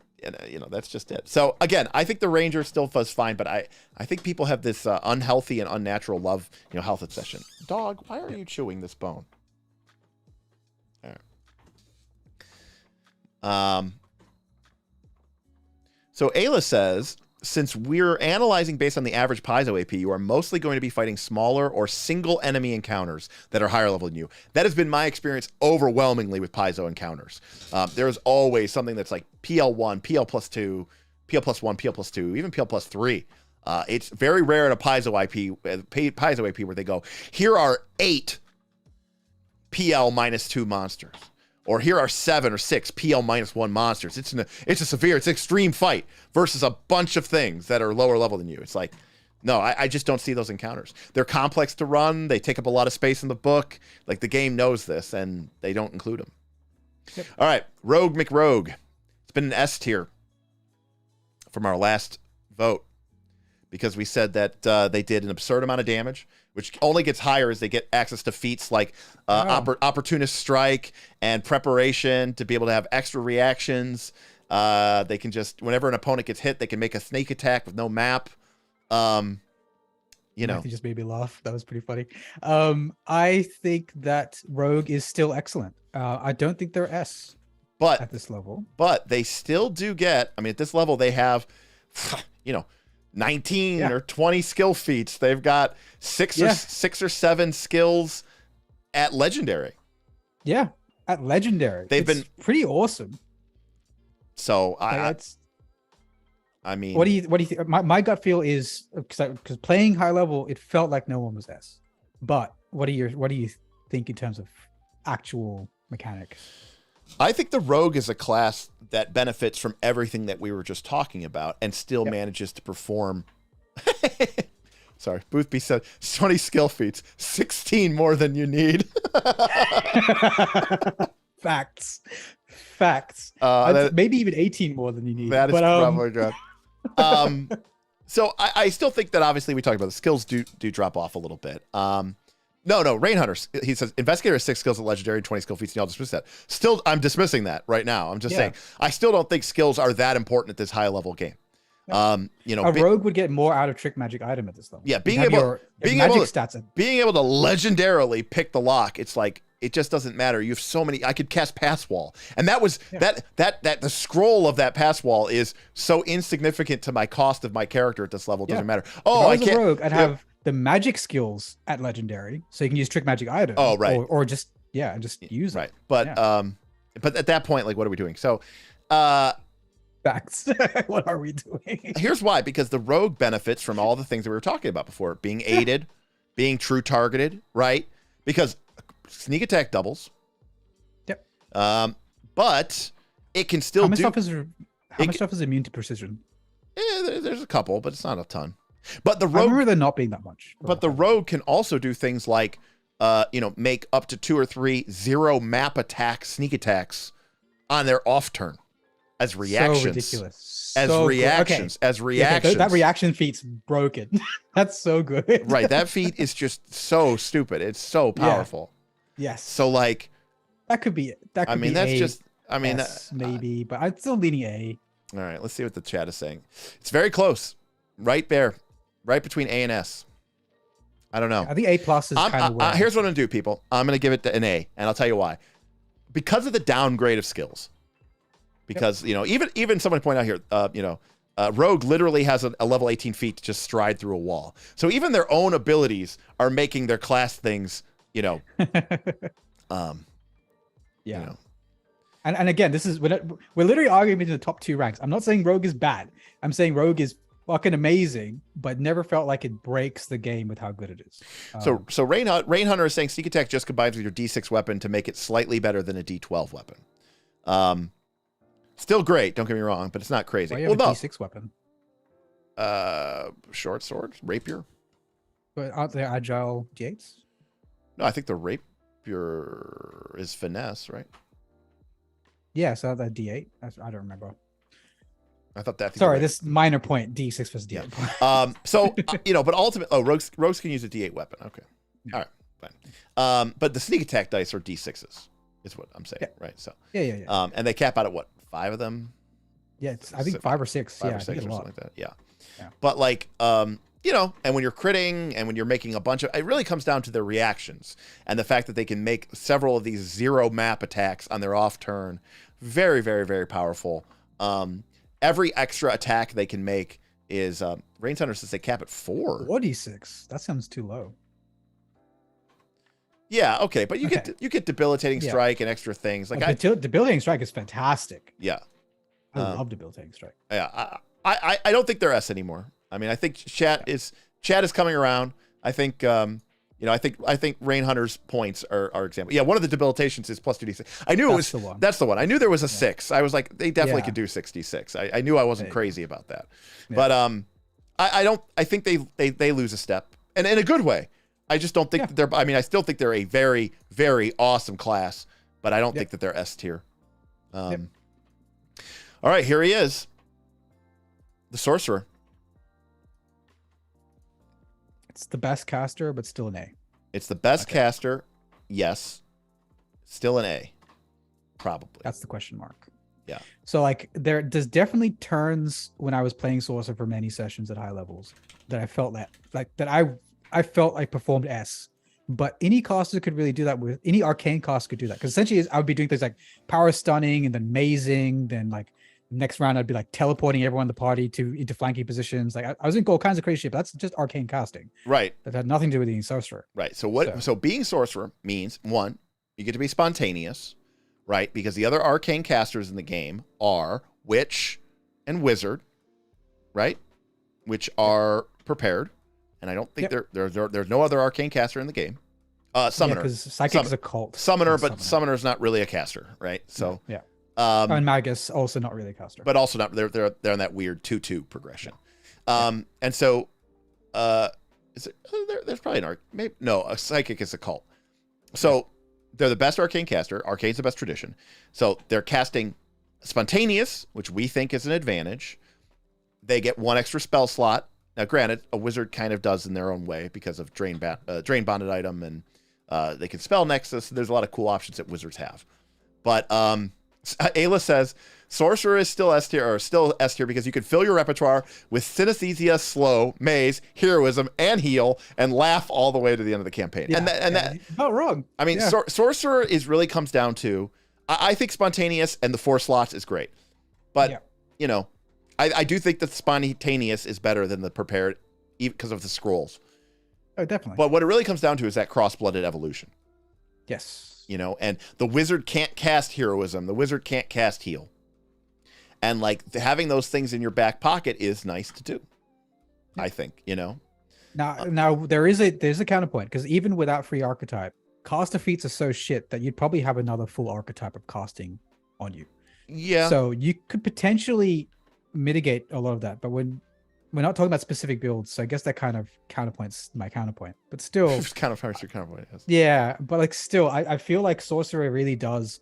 that's just it. So again, I think the ranger still does fine, but I think people have this unhealthy and unnatural love, health obsession. Dog, why are you chewing this bone? All right. So Ayla says, since we're analyzing based on the average Paizo AP, you are mostly going to be fighting smaller or single enemy encounters that are higher level than you. That has been my experience overwhelmingly with Paizo encounters. There's always something that's like PL1, PL +2, PL +1, PL +2, even PL +3. It's very rare in a Paizo AP where they go, here are 8 PL -2 monsters. Or here are 7 or 6 PL -1 monsters. It's an extreme fight versus a bunch of things that are lower level than you. It's like, no, I just don't see those encounters. They're complex to run. They take up a lot of space in the book. Like the game knows this, and they don't include them. Yep. All right, Rogue McRogue. It's been an S tier from our last vote because we said that they did an absurd amount of damage, which only gets higher as they get access to feats like Opportunist Strike and Preparation to be able to have extra reactions. They can just, whenever an opponent gets hit, they can make a sneak attack with no map. Matthew just made me laugh. That was pretty funny. I think that Rogue is still excellent. I don't think they're S at this level. But they still do get, at this level, they have, 19 or 20 skill feats. They've got 6 or 7 skills at legendary. Yeah, at legendary. It's been pretty awesome. So what do you think? My gut feel is because playing high level, it felt like no one was S. But what do you think in terms of actual mechanics? I think the rogue is a class that benefits from everything that we were just talking about and still manages to perform. Sorry, Boothby said 20 skill feats, 16 more than you need. Facts. Maybe even 18 more than you need. That is probably good. So I still think that obviously we talked about the skills do drop off a little bit. No, Rain Hunters. He says Investigator has 6 skills at legendary, 20 skill feats, and y'all dismiss that. Still, I'm dismissing that right now. I'm just saying I still don't think skills are that important at this high level game. A rogue would get more out of trick magic item at this level. Yeah, being able to legendarily pick the lock, it's like it just doesn't matter. You have so many. I could cast Pass Wall, and that was that the scroll of that Pass Wall is so insignificant to my cost of my character at this level. It doesn't matter. Oh, I can't. A rogue, I'd have the magic skills at legendary, so you can use trick magic item. Oh, right. Or just use it. Right. But at that point, like, what are we doing? So, facts. What are we doing? Here's why: because the rogue benefits from all the things that we were talking about before, being aided, being true targeted, right? Because sneak attack doubles. Yep. But it can still how much stuff is immune to precision? Yeah, there's a couple, but it's not a ton. But the rogue, I remember there not being that much. But the rogue can also do things like, make up to 2 or 3 0 map attack sneak attacks on their off turn as reactions. So ridiculous. As reactions. That reaction feat's broken. That's so good. Right. That feat is just so stupid. It's so powerful. Yeah. Yes. So like, that could be it. That could be that's A, just. S, maybe, but I'm still leaning A. All right. Let's see what the chat is saying. It's very close. Right there. Right between A and S. I don't know. I think A+ is kind of where. Here's what I'm going to do, people. I'm going to give it an A, and I'll tell you why. Because of the downgrade of skills. Because, even someone pointed out here, Rogue literally has a level 18 feat to just stride through a wall. So even their own abilities are making their class things, And again, this is we're literally arguing between the top 2 ranks. I'm not saying Rogue is bad. I'm saying Rogue is fucking amazing, but never felt like it breaks the game with how good it is. So Rain Hunter is saying sneak attack just combines with your D6 weapon to make it slightly better than a D12 weapon. Still great, don't get me wrong, but it's not crazy. Why you have a D6 weapon? Short sword, rapier. But aren't they agile D8s? No, I think the rapier is finesse, right? Yeah, so that D8. I don't remember. I thought that. Sorry, this minor point. D6 was D8. Yeah. So but ultimately, rogues can use a D8 weapon. Okay, all right, fine. But the sneak attack dice are D6s, is what I'm saying, right? So yeah. And they cap out at what, 5 of them? Yeah, I think 5 or 6. Five yeah, or 6 or something like that. Yeah. Yeah. But like, and when you're critting and when you're making a bunch of, it really comes down to their reactions and the fact that they can make several of these 0 map attacks on their off turn. Very, very, very powerful. Every extra attack they can make is, Rain Hunter says they cap at 4. 46. That sounds too low. Yeah, okay, but you get debilitating strike and extra things. Like debilitating strike is fantastic. Yeah. I love debilitating strike. Yeah, I don't think they're S anymore. I mean, I think chat is coming around. I think I think Rain Hunter's points are example. Yeah, one of the debilitations is plus 2d6. I knew That's the one. That's the one. I knew there was a 6. I was like, they definitely could do 66. I knew I wasn't crazy about that. Yeah. But I think they lose a step. And in a good way. I just don't think that they're, I mean, I still think they're a very, very awesome class, but I don't think that they're S tier. All right, here he is. The Sorcerer. It's the best caster, but still an A. It's the best caster, yes. Still an A, probably. That's the question mark. Yeah. So like there's definitely turns when I was playing Sorcerer for many sessions at high levels that I felt I felt I performed S. But any caster could really do that with any arcane caster could do that. Because essentially I would be doing things like power stunning and then mazing, then like next round I'd be like teleporting everyone in the party into flanking positions. Like I was doing all kinds of crazy shit, but that's just arcane casting. Right. That had nothing to do with being sorcerer. Right. So being sorcerer means, one, you get to be spontaneous, right? Because the other arcane casters in the game are witch and wizard, right? Which are prepared. And I don't think there's no other arcane caster in the game. Summoner. Because psychic is a cult. Summoner, but summoner's not really a caster, right? So and Magus also not really a caster. But also not, they're on that weird 2-2 progression. And so there's probably a psychic is a cult. So they're the best arcane caster. Arcane's the best tradition. So they're casting spontaneous, which we think is an advantage. They get 1 extra spell slot. Now, granted, a wizard kind of does in their own way because of drain bonded item, and they can spell Nexus. There's a lot of cool options that wizards have. But Ayla says sorcerer is still S tier, because you can fill your repertoire with synesthesia, slow, maze, heroism, and heal, and laugh all the way to the end of the campaign. Yeah, and that not wrong. I mean, sorcerer really comes down to. I think spontaneous and the 4 slots is great, but I do think that spontaneous is better than the prepared, because of the scrolls. Oh, definitely. But what it really comes down to is that cross-blooded evolution. Yes. And the wizard can't cast heroism. The wizard can't cast heal. And like having those things in your back pocket is nice to do. I think, Now there's a counterpoint, because even without free archetype, caster feats are so shit that you'd probably have another full archetype of casting on you. Yeah. So you could potentially mitigate a lot of that, but when we're not talking about specific builds, so I guess that kind of counterpoints my counterpoint, but still counterpoints your counterpoint. Yes. Yeah, but like still I feel like sorcerer really does,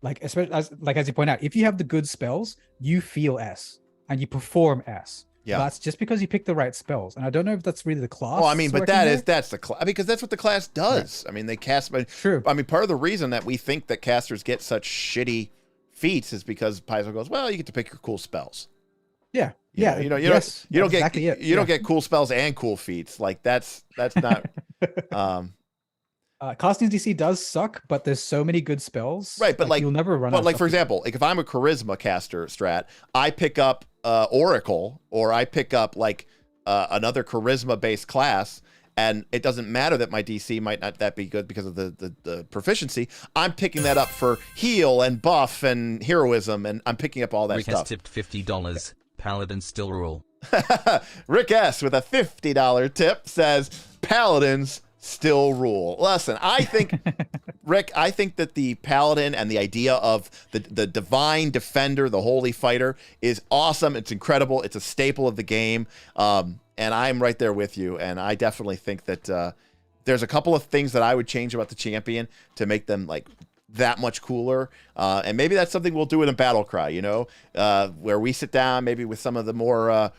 like, especially as you point out, if you have the good spells, you feel S and you perform S. Yeah, that's just because you pick the right spells, and I don't know if that's really the class. Well, I mean, but that's the class, because that's what the class does. Right. I mean, they cast. True. I mean, part of the reason that we think that casters get such shitty feats is because Paizo goes, well, you get to pick your cool spells. Yeah. You don't get cool spells and cool feats. Like that's not. Casting DC does suck, but there's so many good spells. Right, but like you'll never run. But like for example, like if I'm a charisma caster strat, I pick up Oracle, or I pick up like another charisma based class, and it doesn't matter that my DC might not that be good because of the proficiency. I'm picking that up for heal and buff and heroism, and I'm picking up all that Rick stuff. Has tipped $50. Paladin still rule. Rick S with a $50 tip says paladins still rule. Listen, I think Rick, I think that the paladin and the idea of the divine defender, the holy fighter, is awesome. It's incredible. It's a staple of the game. And I'm right there with you. And I definitely think that there's a couple of things that I would change about the champion to make them like that much cooler. And maybe that's something we'll do in a battle cry, you know, where we sit down maybe with some of the more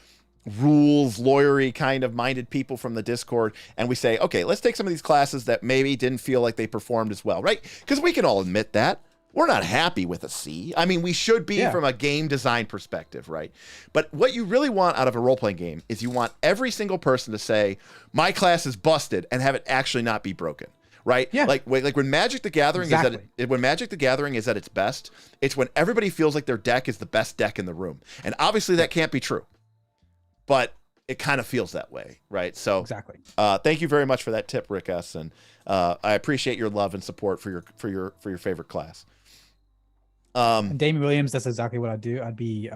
rules, lawyery kind of minded people from the Discord, and we say, okay, let's take some of these classes that maybe didn't feel like they performed as well, right? Because we can all admit that. We're not happy with a C. I mean, we should be from a game design perspective, right? But what you really want out of a role-playing game is you want every single person to say, my class is busted, and have it actually not be broken. Right? Yeah. Like when Magic the Gathering when Magic the Gathering is at its best, it's when everybody feels like their deck is the best deck in the room. And obviously that can't be true. But it kind of feels that way, right? So exactly. Thank you very much for that tip, Rick S. And I appreciate your love and support for your favorite class. And Damien Williams, that's exactly what I'd do. I'd be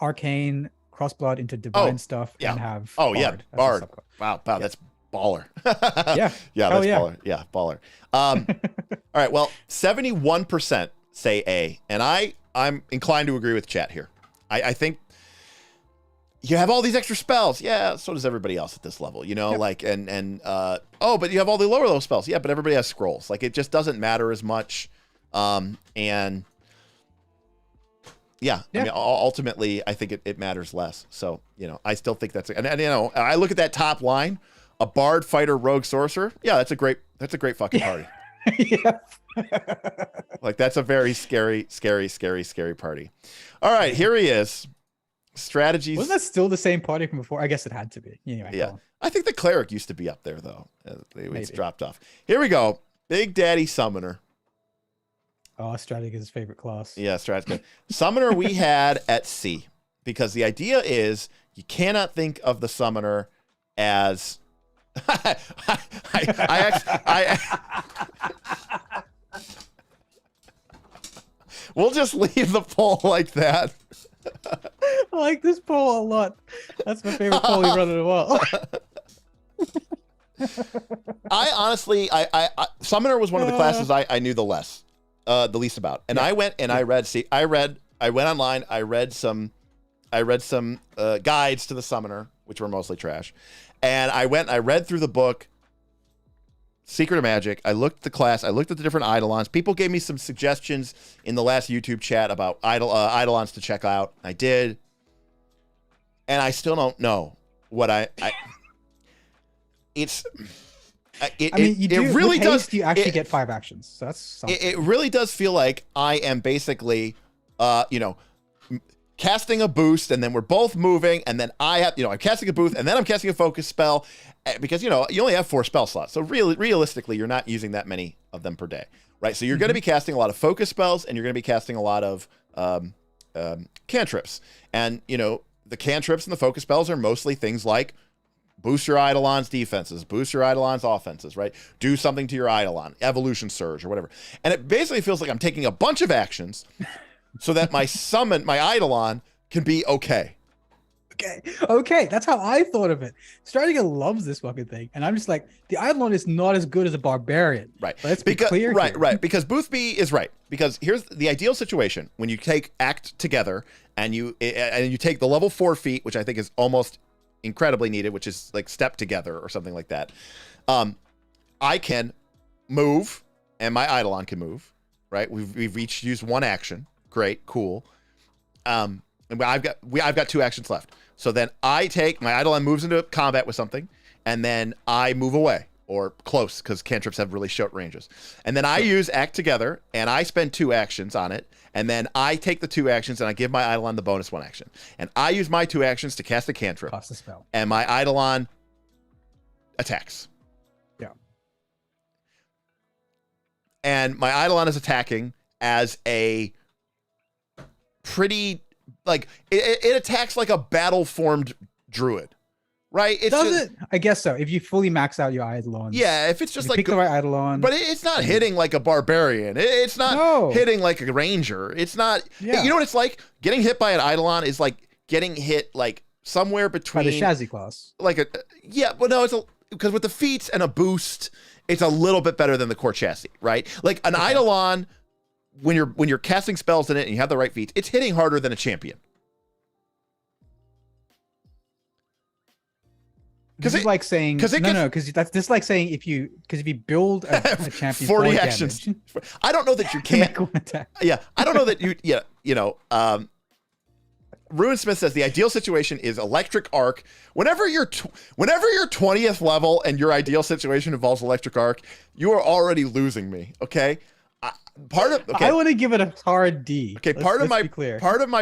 arcane, crossblood into divine stuff, and have Bard. Bard. Wow, that's baller. That's baller. Yeah, baller. All right, well, 71% say A, and I'm inclined to agree with chat here. I think you have all these extra spells. Yeah, so does everybody else at this level, you know, like, but you have all the lower level spells. Yeah, but everybody has scrolls. Like, it just doesn't matter as much. I mean, ultimately, I think it matters less. So, you know, I still think and you know, I look at that top line, a bard, fighter, rogue, sorcerer. Yeah, that's a great fucking party. Like, that's a very scary party. All right, here he is. Strategies. Wasn't that still the same party from before? I guess it had to be. Anyway, yeah. I think the cleric used to be up there though. It's dropped off. Here we go. Big Daddy Summoner. Oh, Stratic is his favorite class. Yeah, Strat's good. Summoner we had at C, because the idea is you cannot think of the Summoner as we'll just leave the poll like that. I like this poll a lot. That's my favorite poll you run in a while. I honestly, Summoner was one of the classes I knew the least about, and I went and I went online. I read some guides to the Summoner, which were mostly trash, and I read through the book Secret of Magic. I looked at the class. I looked at the different eidolons. People gave me some suggestions in the last YouTube chat about eidolons to check out. I did, and I still don't know what it really does. You actually get 5 actions, so that's something. It really does feel like I am basically, casting a boost, and then we're both moving, and then I'm casting a boost, and then I'm casting a focus spell, because, you know, you only have 4 spell slots. So realistically, you're not using that many of them per day, right? So you're going to be casting a lot of focus spells, and you're going to be casting a lot of cantrips. And, you know, the cantrips and the focus spells are mostly things like boost your Eidolon's defenses, boost your Eidolon's offenses, right? Do something to your Eidolon, evolution surge or whatever. And it basically feels like I'm taking a bunch of actions so that my Eidolon can be okay. Okay, that's how I thought of it. Stradiga loves this fucking thing, and I'm just like, the Eidolon is not as good as a barbarian. Right. Let's be clear. Right. Because Boothby is right. Because here's the ideal situation when you take Act together and you take the level 4 feat, which I think is almost incredibly needed, which is like Step Together or something like that. I can move, and my Eidolon can move. Right. We've each used 1 action. Great, cool. And I've got 2 actions left. So then I take my Eidolon moves into combat with something, and then I move away or close, because cantrips have really short ranges. And then I use Act Together, and I spend 2 actions on it, and then I take the 2 actions and I give my Eidolon the bonus 1 action. And I use my 2 actions to cast a cantrip. Cost a spell. And my Eidolon attacks. Yeah. And my Eidolon is attacking as a pretty, like, it attacks like a battle-formed druid, right? Does it? I guess so. If you fully max out your Eidolon. Yeah, if it's just like pick the right Eidolon. But it's not hitting like a barbarian. It's not hitting like a ranger. It's not. You know what it's like? Getting hit by an Eidolon is like getting hit like somewhere By between the Shazzy class. like a well no it's a because with the feats and a boost it's a little bit better than the core chassis, right? Like an Eidolon, when you're casting spells in it and you have the right feats, it's hitting harder than a champion. Because it's like saying because that's just like saying if you build a champion 40 actions. damage, I don't know that you can't. Yeah, I don't know that you. Yeah, you know. Ruinsmith says the ideal situation is electric arc. Whenever you're 20th level and your ideal situation involves electric arc, you are already losing me. Okay. I want to give it a hard D. Okay. Part of my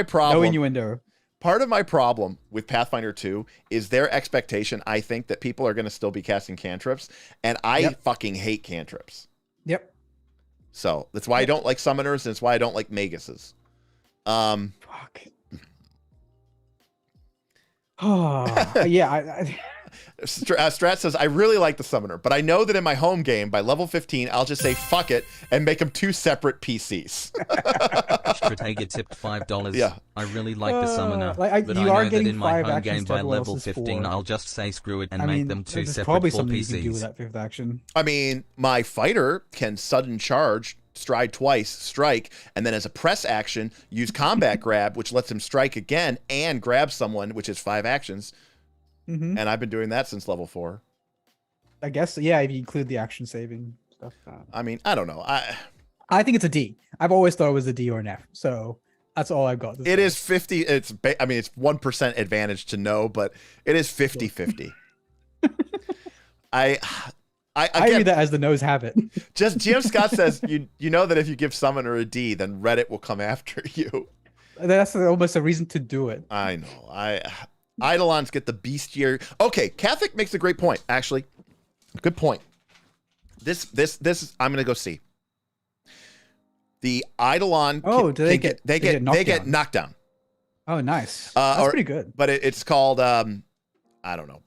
problem. No innuendo. Part of my problem with Pathfinder 2 is their expectation, I think, that people are going to still be casting cantrips, and I fucking hate cantrips. Yep. So that's why I don't like summoners, and it's why I don't like maguses. Fuck. Oh, yeah. Strat says, I really like the summoner, but I know that in my home game, by level 15, I'll just say fuck it and make them 2 separate PCs. Stratega tipped $5. Yeah. I really like the summoner, but you I are know that getting in my 5 home actions game by to everyone level else's 15, 4. I'll just say screw it and I mean, make them 2 there's separate probably full something you can do with PCs. that 5th action. I mean, my fighter can sudden charge, stride twice, strike, and then as a press action, use combat grab, which lets him strike again and grab someone, which is 5 actions. Mm-hmm. And I've been doing that since level 4. I guess, yeah, if you include the action saving stuff. I mean, I don't know. I think it's a D. I've always thought it was a D or an F. So that's all I've got. It is 50. It's 1% advantage to know, but it is 50-50. I read that as the nose have it. Just GM Scott says, you know that if you give Summoner a D, then Reddit will come after you. That's almost a reason to do it. I know. Eidolons get the bestiary. Okay, Catholic makes a great point, actually. Good point. This I'm gonna go see. The Eidolon. Oh, do they get knocked down? Oh, nice. That's pretty good. But it's called I don't know.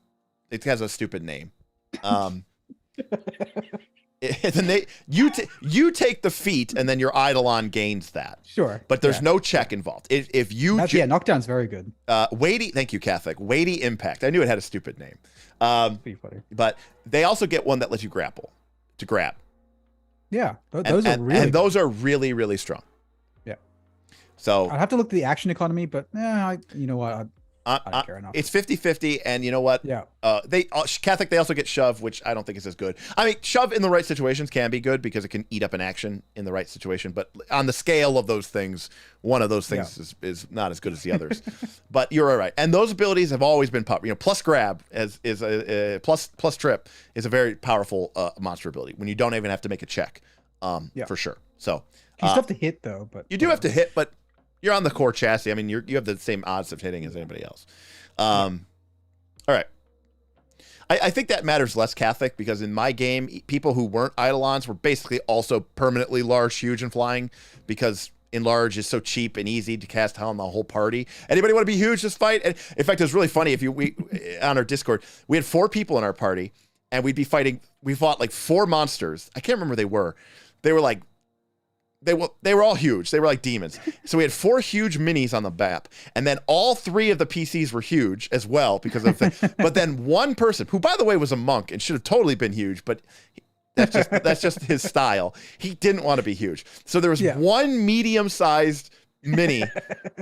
It has a stupid name. You take the feat and then your Eidolon gains that. Sure. But there's no check involved. If you knockdown's very good. Weighty, thank you, Catholic. Weighty impact. I knew it had a stupid name. Pretty funny. But they also get one that lets you grab. Yeah, those are really and those are really, really strong. Yeah. So I'd have to look at the action economy, but you know what? I don't care enough. It's 50-50, and you know what? Yeah. Catholic, they also get shove, which I don't think is as good. I mean, shove in the right situations can be good because it can eat up an action in the right situation. But on the scale of those things, one of those things is not as good as the others. But you're all right. And those abilities have always been powerful. You know, plus grab plus trip is a very powerful monster ability when you don't even have to make a check. For sure. So you still have to hit though, but you do have to hit, but you're on the core chassis. I mean, you have the same odds of hitting as anybody else. All right. I think that matters less, Catholic, because in my game, people who weren't Eidolons were basically also permanently large, huge, and flying, because enlarge is so cheap and easy to cast on the whole party. Anybody want to be huge this fight? And in fact, it was really funny. We on our Discord, we had 4 people in our party, and we'd be fighting. We fought like 4 monsters. I can't remember what they were. They were like. They were all huge. They were like demons. So we had 4 huge minis on the map, and then all 3 of the PCs were huge as well because of but then one person, who by the way was a monk and should have totally been huge, but that's just his style. He didn't want to be huge. So there was one medium-sized mini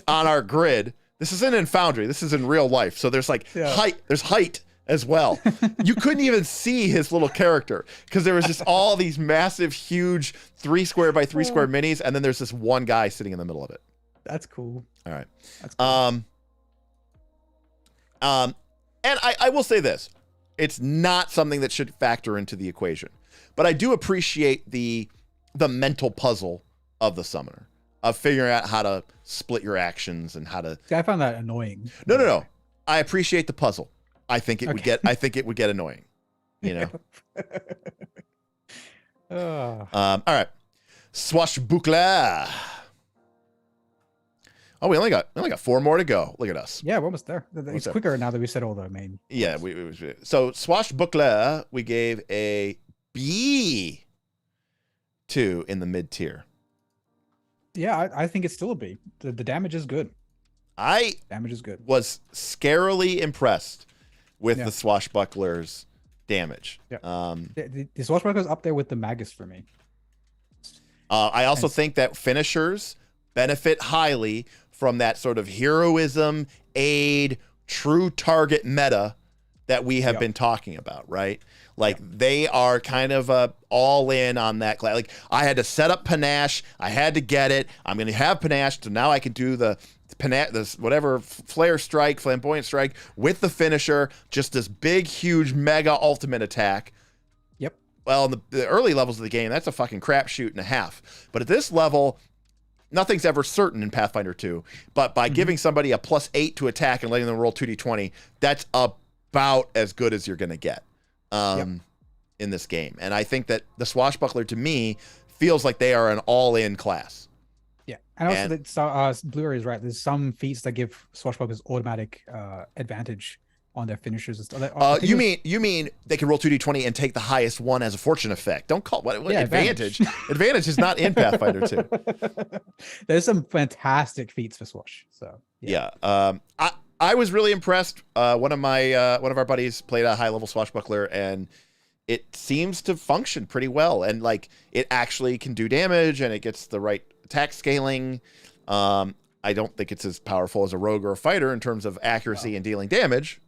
on our grid. This isn't in Foundry. This is in real life. So there's like height. There's height as well. You couldn't even see his little character because there was just all these massive, huge 3 square by 3 square minis, and then there's this one guy sitting in the middle of it. That's cool. All right. That's cool. And I will say this: it's not something that should factor into the equation, but I do appreciate the mental puzzle of the summoner, of figuring out how to split your actions and how to. See, I found that annoying. No. I appreciate the puzzle. I think it would get. I think it would get annoying. You know. All right. Swashbuckler. Oh, we only got 4 more to go. Look at us. Yeah, we're almost there. It's quicker now that we said all the main. Yeah, so Swashbuckler we gave a B2 in the mid tier. Yeah, I think it's still a B. The damage is good. I Damage is good. was scarily impressed with Yeah. the swashbuckler's damage. Yeah. The swashbuckler's up there with the magus for me. I also And- think that finishers benefit highly from that sort of heroism, aid, true target meta that we have Yep. been talking about, right? Like they are kind of all in on that class. Like I had to set up panache, I had to get it. I'm going to have panache, so now I can do the panache, this whatever flare strike, flamboyant strike with the finisher. Just this big, huge, mega ultimate attack. Yep. Well, in the early levels of the game, that's a fucking crapshoot and a half. But at this level, nothing's ever certain in Pathfinder 2. But by giving somebody a +8 to attack and letting them roll 2d20, that's about as good as you're going to get in this game. And I think that the swashbuckler, to me, feels like they are an all-in class. Yeah, and also Blu-ray is right. There's some feats that give swashbucklers automatic advantage on their finishers and stuff. I think You mean they can roll 2d20 and take the highest one as a fortune effect? Don't call what Yeah, advantage. Advantage is not in Pathfinder 2. there's some fantastic feats for swash. So Yeah. I was really impressed. One of our buddies played a high level swashbuckler, and it seems to function pretty well. And like it actually can do damage, and it gets the right attack scaling. I don't think it's as powerful as a rogue or a fighter in terms of accuracy and dealing damage.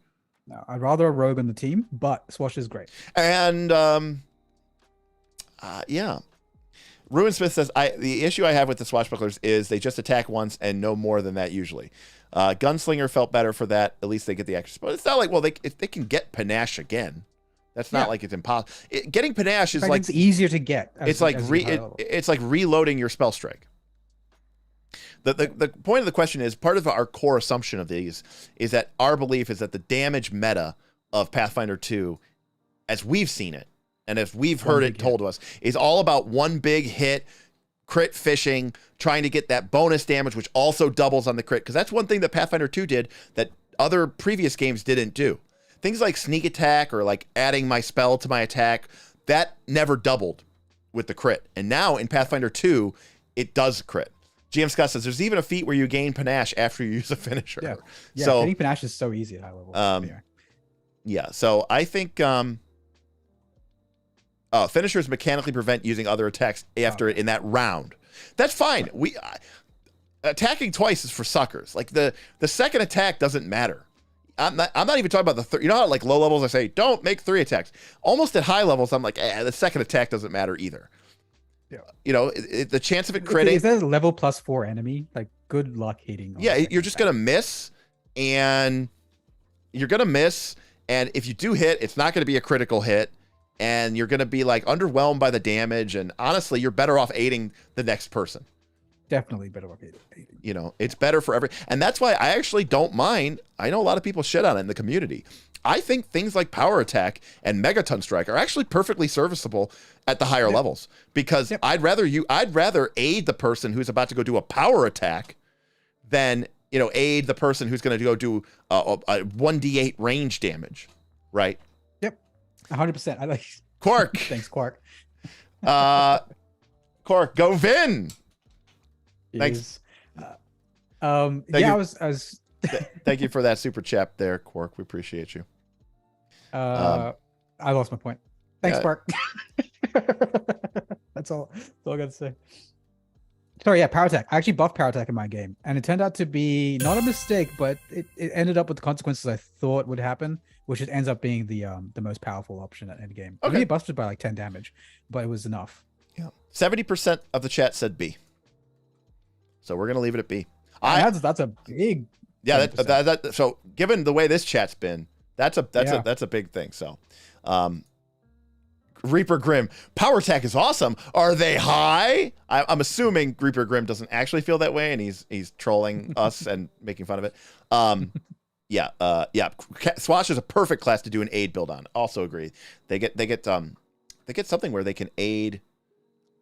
No, I'd rather a rogue on the team, but swash is great. And yeah. Ruin Smith says, the issue I have with the swashbucklers is they just attack once and no more than that usually. Gunslinger felt better for that. At least they get the extra. But it's not like, well, they can get panache again. That's not like it's impossible. Getting panache is like it's easier to get. It's like reloading your spell strike. The point of the question is, part of our core assumption of these is that our belief is that the damage meta of Pathfinder 2, as we've seen it, and as we've heard it told to us, is all about one big hit, crit fishing, trying to get that bonus damage, which also doubles on the crit. Because that's one thing that Pathfinder 2 did that other previous games didn't do. Things like sneak attack or like adding my spell to my attack, that never doubled with the crit. And now in Pathfinder 2, it does crit. GM Scott says there's even a feat where you gain panache after you use a finisher. Yeah, so getting panache is so easy at high level. Yeah, so I think finishers mechanically prevent using other attacks after it in that round. That's fine. We attacking twice is for suckers. Like the second attack doesn't matter. I'm not even talking about the third. You know how like low levels I say don't make 3 attacks. Almost at high levels I'm like the second attack doesn't matter either. Yeah. You know, the chance of it critting. Is that a level +4 enemy? Like, good luck hitting. Yeah, you're just gonna miss, and if you do hit, it's not gonna be a critical hit, and you're gonna be like underwhelmed by the damage. And honestly, you're better off aiding the next person. Definitely better off aiding. You know, it's better for and that's why I actually don't mind. I know a lot of people shit on it in the community. I think things like power attack and megaton strike are actually perfectly serviceable at the higher levels, because I'd rather aid the person who's about to go do a power attack than, you know, aid the person who's going to go do a 1d8 range damage, right? Yep, 100%. I like Quark. Thanks, Quark. Quark, go Vin. Thanks. Thank you. I was. Thank you for that super chat there, Quark. We appreciate you. I lost my point. Thanks, Quark. That's all I got to say. Sorry, yeah, power attack. I actually buffed power attack in my game, and it turned out to be not a mistake, but it ended up with the consequences I thought would happen, which it ends up being the most powerful option at end game. Okay, it busted by like 10 damage, but it was enough. Yeah, 70% of the chat said B, so we're gonna leave it at B. That's a big. Yeah, so given the way this chat's been, that's a big thing. So, Reaper Grim, power attack is awesome. Are they high? I'm assuming Reaper Grim doesn't actually feel that way, and he's trolling us and making fun of it. Yeah. Swash is a perfect class to do an aid build on. Also agree. They get something where they can aid,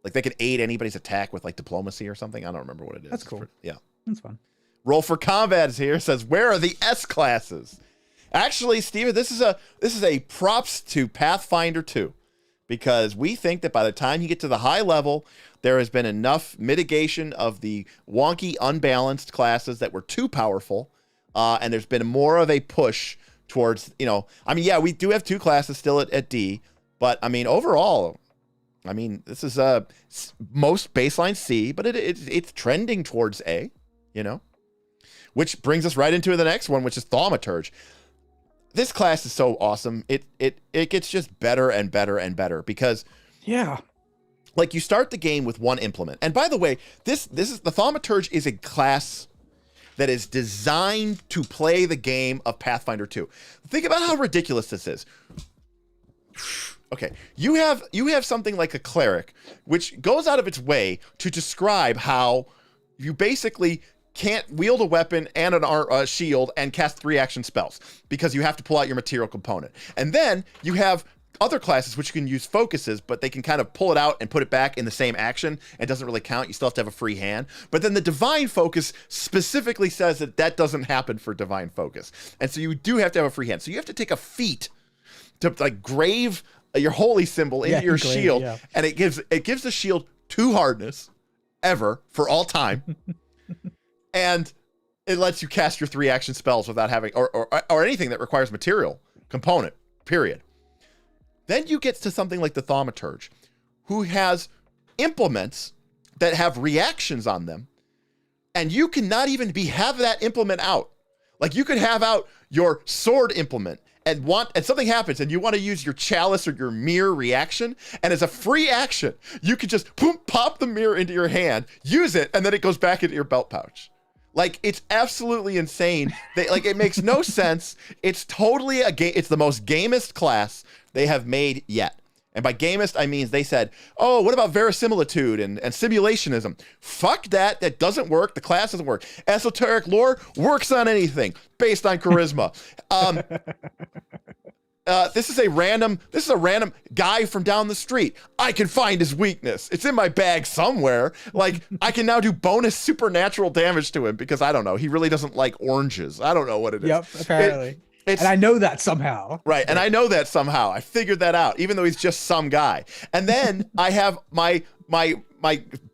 like they can aid anybody's attack with like diplomacy or something. I don't remember what it is. That's cool. That's fun. Roll for Combat is here. Says, where are the S classes? Actually, Steven, this is a props to Pathfinder 2. because we think that by the time you get to the high level, there has been enough mitigation of the wonky, unbalanced classes that were too powerful, and there's been more of a push towards, I mean, yeah, we do have 2 classes still at D, but I mean, overall, I mean, this is most baseline C, but it's trending towards A, which brings us right into the next one, which is Thaumaturge. This class is so awesome. It gets just better and better and better because like you start the game with 1 implement. And by the way, this is the Thaumaturge is a class that is designed to play the game of Pathfinder 2. Think about how ridiculous this is. Okay, you have something like a cleric, which goes out of its way to describe how you basically can't wield a weapon and a shield and cast 3 action spells because you have to pull out your material component. And then you have other classes which you can use focuses, but they can kind of pull it out and put it back in the same action. It doesn't really count. You still have to have a free hand. But then the divine focus specifically says that doesn't happen for divine focus. And so you do have to have a free hand. So you have to take a feat to like grave your holy symbol into your shield. Yeah. And it gives the shield 2 hardness ever for all time. And it lets you cast your 3 action spells without having, or anything that requires material component, period. Then you get to something like the Thaumaturge, who has implements that have reactions on them, and you cannot even have that implement out. Like you could have out your sword implement and something happens and you want to use your chalice or your mirror reaction, and as a free action, you could just pop the mirror into your hand, use it, and then it goes back into your belt pouch. Like, it's absolutely insane. It makes no sense. It's totally it's the most gamist class they have made yet. And by gamist, I mean they said, oh, what about verisimilitude and simulationism? Fuck that. That doesn't work. The class doesn't work. Esoteric lore works on anything based on charisma. This is a random guy from down the street. I can find his weakness. It's in my bag somewhere. Like, I can now do bonus supernatural damage to him because, I don't know, he really doesn't like oranges. I don't know what it is. Yep, apparently. And I know that somehow. Right, and I know that somehow. I figured that out, even though he's just some guy. And then I have my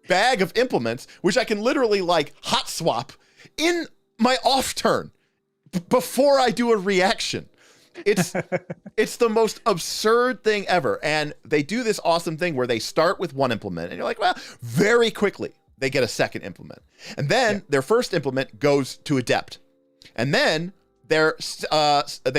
bag of implements, which I can literally, like, hot swap in my off turn before I do a reaction. It's the most absurd thing ever. And they do this awesome thing where they start with 1 implement, and you're like, well, very quickly they get a second implement. And then their first implement goes to Adept. And then they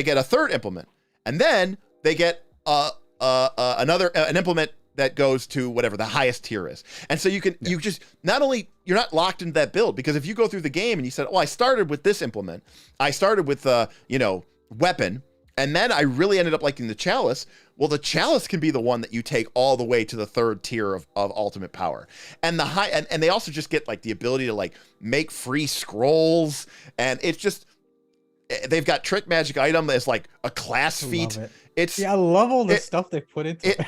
get a third implement. And then they get an implement that goes to whatever the highest tier is. And so you just, not only, you're not locked into that build, because if you go through the game and you said, oh, I started with this implement, I started with weapon, and then I really ended up liking the chalice. Well, the chalice can be the one that you take all the way to the 3rd tier of ultimate power. And and they also just get like the ability to like make free scrolls. And it's just, they've got trick magic item as like a class feat. I love all the stuff they put into it.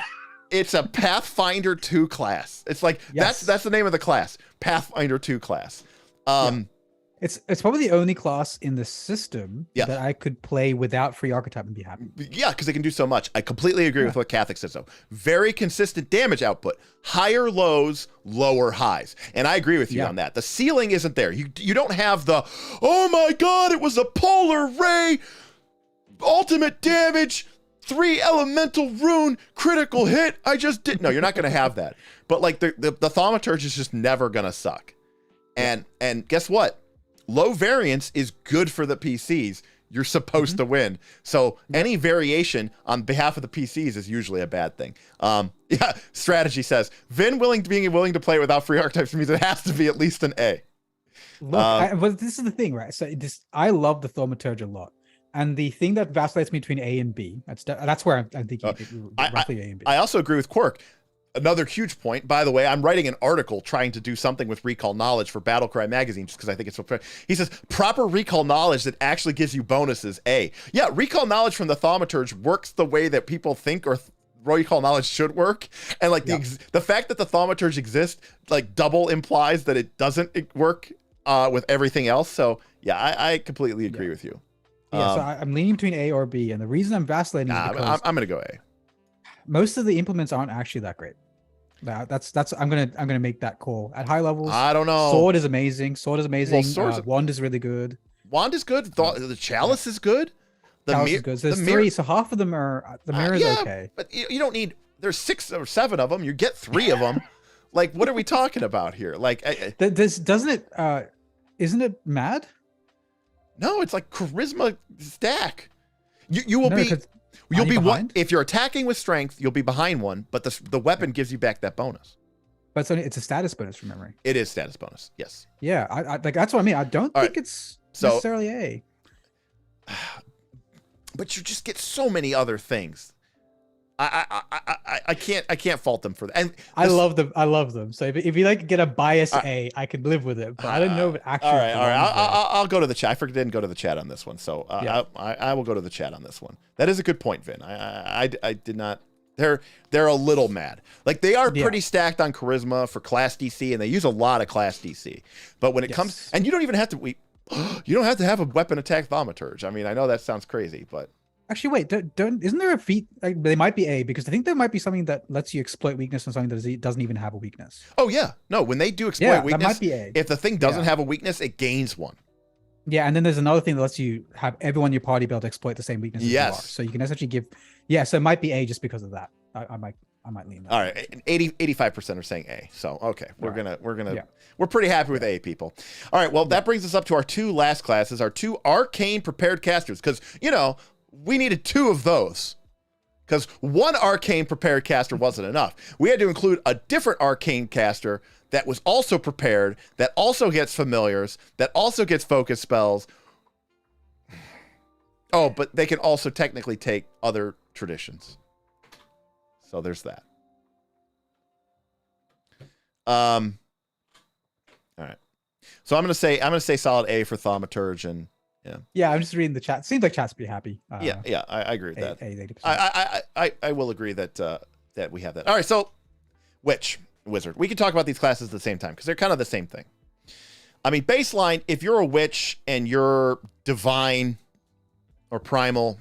It's a Pathfinder 2 class. It's like, that's the name of the class, Pathfinder 2 class. It's probably the only class in the system that I could play without free archetype and be happy. Yeah, because they can do so much. I completely agree with what Catholic says, though. Very consistent damage output. Higher lows, lower highs. And I agree with you on that. The ceiling isn't there. You don't have the, oh my god, it was a polar ray, ultimate damage, 3 elemental rune, critical hit. I just didn't. No, you're not going to have that. But like the Thaumaturge is just never going to suck. And guess what? Low variance is good for the PCs. You're supposed to win. So any variation on behalf of the PCs is usually a bad thing. Strategy says, being willing to play without free archetypes means it has to be at least an A. Look, but this is the thing, right? So I love the Thaumaturge a lot. And the thing that vacillates me between A and B, that's where I'm thinking roughly A and B. I also agree with Quirk. Another huge point, by the way, I'm writing an article trying to do something with recall knowledge for Battlecry magazine just because I think it's so fair. He says, proper recall knowledge that actually gives you bonuses, A. Yeah, recall knowledge from the Thaumaturge works the way that people think or recall knowledge should work. And like the fact that the Thaumaturge exists like double implies that it doesn't work with everything else. So yeah, I completely agree with you. Yeah, so I'm leaning between A or B. And the reason I'm vacillating is because I'm going to go A. most of the implements aren't actually that great. That's I'm gonna make that call at high levels. I don't know. Sword is amazing. Sword's Wand is really good. Wand is good. The chalice is good. Chalice is good. So there's three, so half of them are the mirror is okay. But you don't need. There's 6 or 7 of them. You get 3 of them. Like, what are we talking about here? Like, this doesn't it? Isn't it mad? No, it's like charisma stack. You will No, be. 'cause You'll aren't be you one. behind? If you're attacking with strength, you'll be behind one. But the weapon gives you back that bonus. But it's a status bonus from memory. It is status bonus. Yes. Yeah, I like that's what I mean. I don't All think right. it's So- necessarily A. But you just get so many other things. I can't fault them for that. And I love them. So if you like get a bias A, I can live with it. But I don't know if it actually. All right. belongs there. I'll go to the chat. I didn't go to the chat on this one, so Yeah. I will go to the chat on this one. That is a good point, Vin. I did not. They're a little mad. Like, they are pretty stacked on charisma for class DC, and they use a lot of class DC. But when it comes, and you don't even have to. You don't have to have a weapon attack thaumaturge. I mean, I know that sounds crazy, but Actually, wait. Don't isn't there a feat? Like, they might be A because I think there might be something that lets you exploit weakness on something that doesn't even have a weakness. oh yeah, no. When they do exploit Yeah, that weakness, might be A. if the thing doesn't Yeah. have a weakness, it gains one. Yeah, and then there's another thing that lets you have everyone in your party be able to exploit the same weakness as you are. Yes. So you can essentially give. Yeah, so it might be A just because of that. I might lean that. All right, 85% are saying A. So okay, we're All gonna Yeah. we're pretty happy with A, people. All right, well, that brings us up to our 2 last classes, our 2 arcane prepared casters, because we needed 2 of those, because 1 arcane prepared caster wasn't enough. We had to include a different arcane caster that was also prepared, that also gets familiars, that also gets focus spells. Oh, but they can also technically take other traditions. So there's that. All right. So I'm gonna say solid A for thaumaturge, and Yeah, I'm just reading the chat. Seems like chat's pretty happy. yeah, I agree with that. 80%. I will agree that that we have that. All right, so witch, wizard. We can talk about these classes at the same time because they're kind of the same thing. I mean, baseline, if you're a witch and you're divine or primal,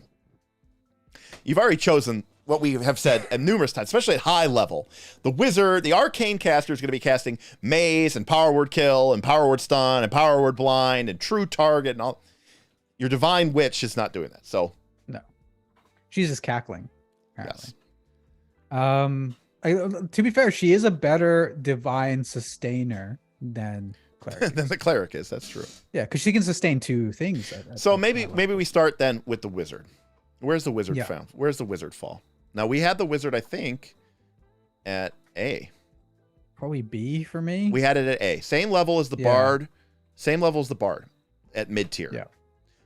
you've already chosen what we have said numerous times, especially at high level. The wizard, the arcane caster is going to be casting maze and power word kill and power word stun and power word blind and true target and all. Your divine witch is not doing that. So No, she's just cackling. Apparently. yes. To be fair, she is a better divine sustainer than cleric. Than the cleric is. That's true. Yeah, because she can sustain 2 things. So maybe we start then with the wizard. Where's the wizard Yeah. found? Where's the wizard fall? Now we had the wizard, I think, at A. Probably B for me. We had it at A. Same level as the Yeah. bard. Same level as the bard at mid tier. Yeah.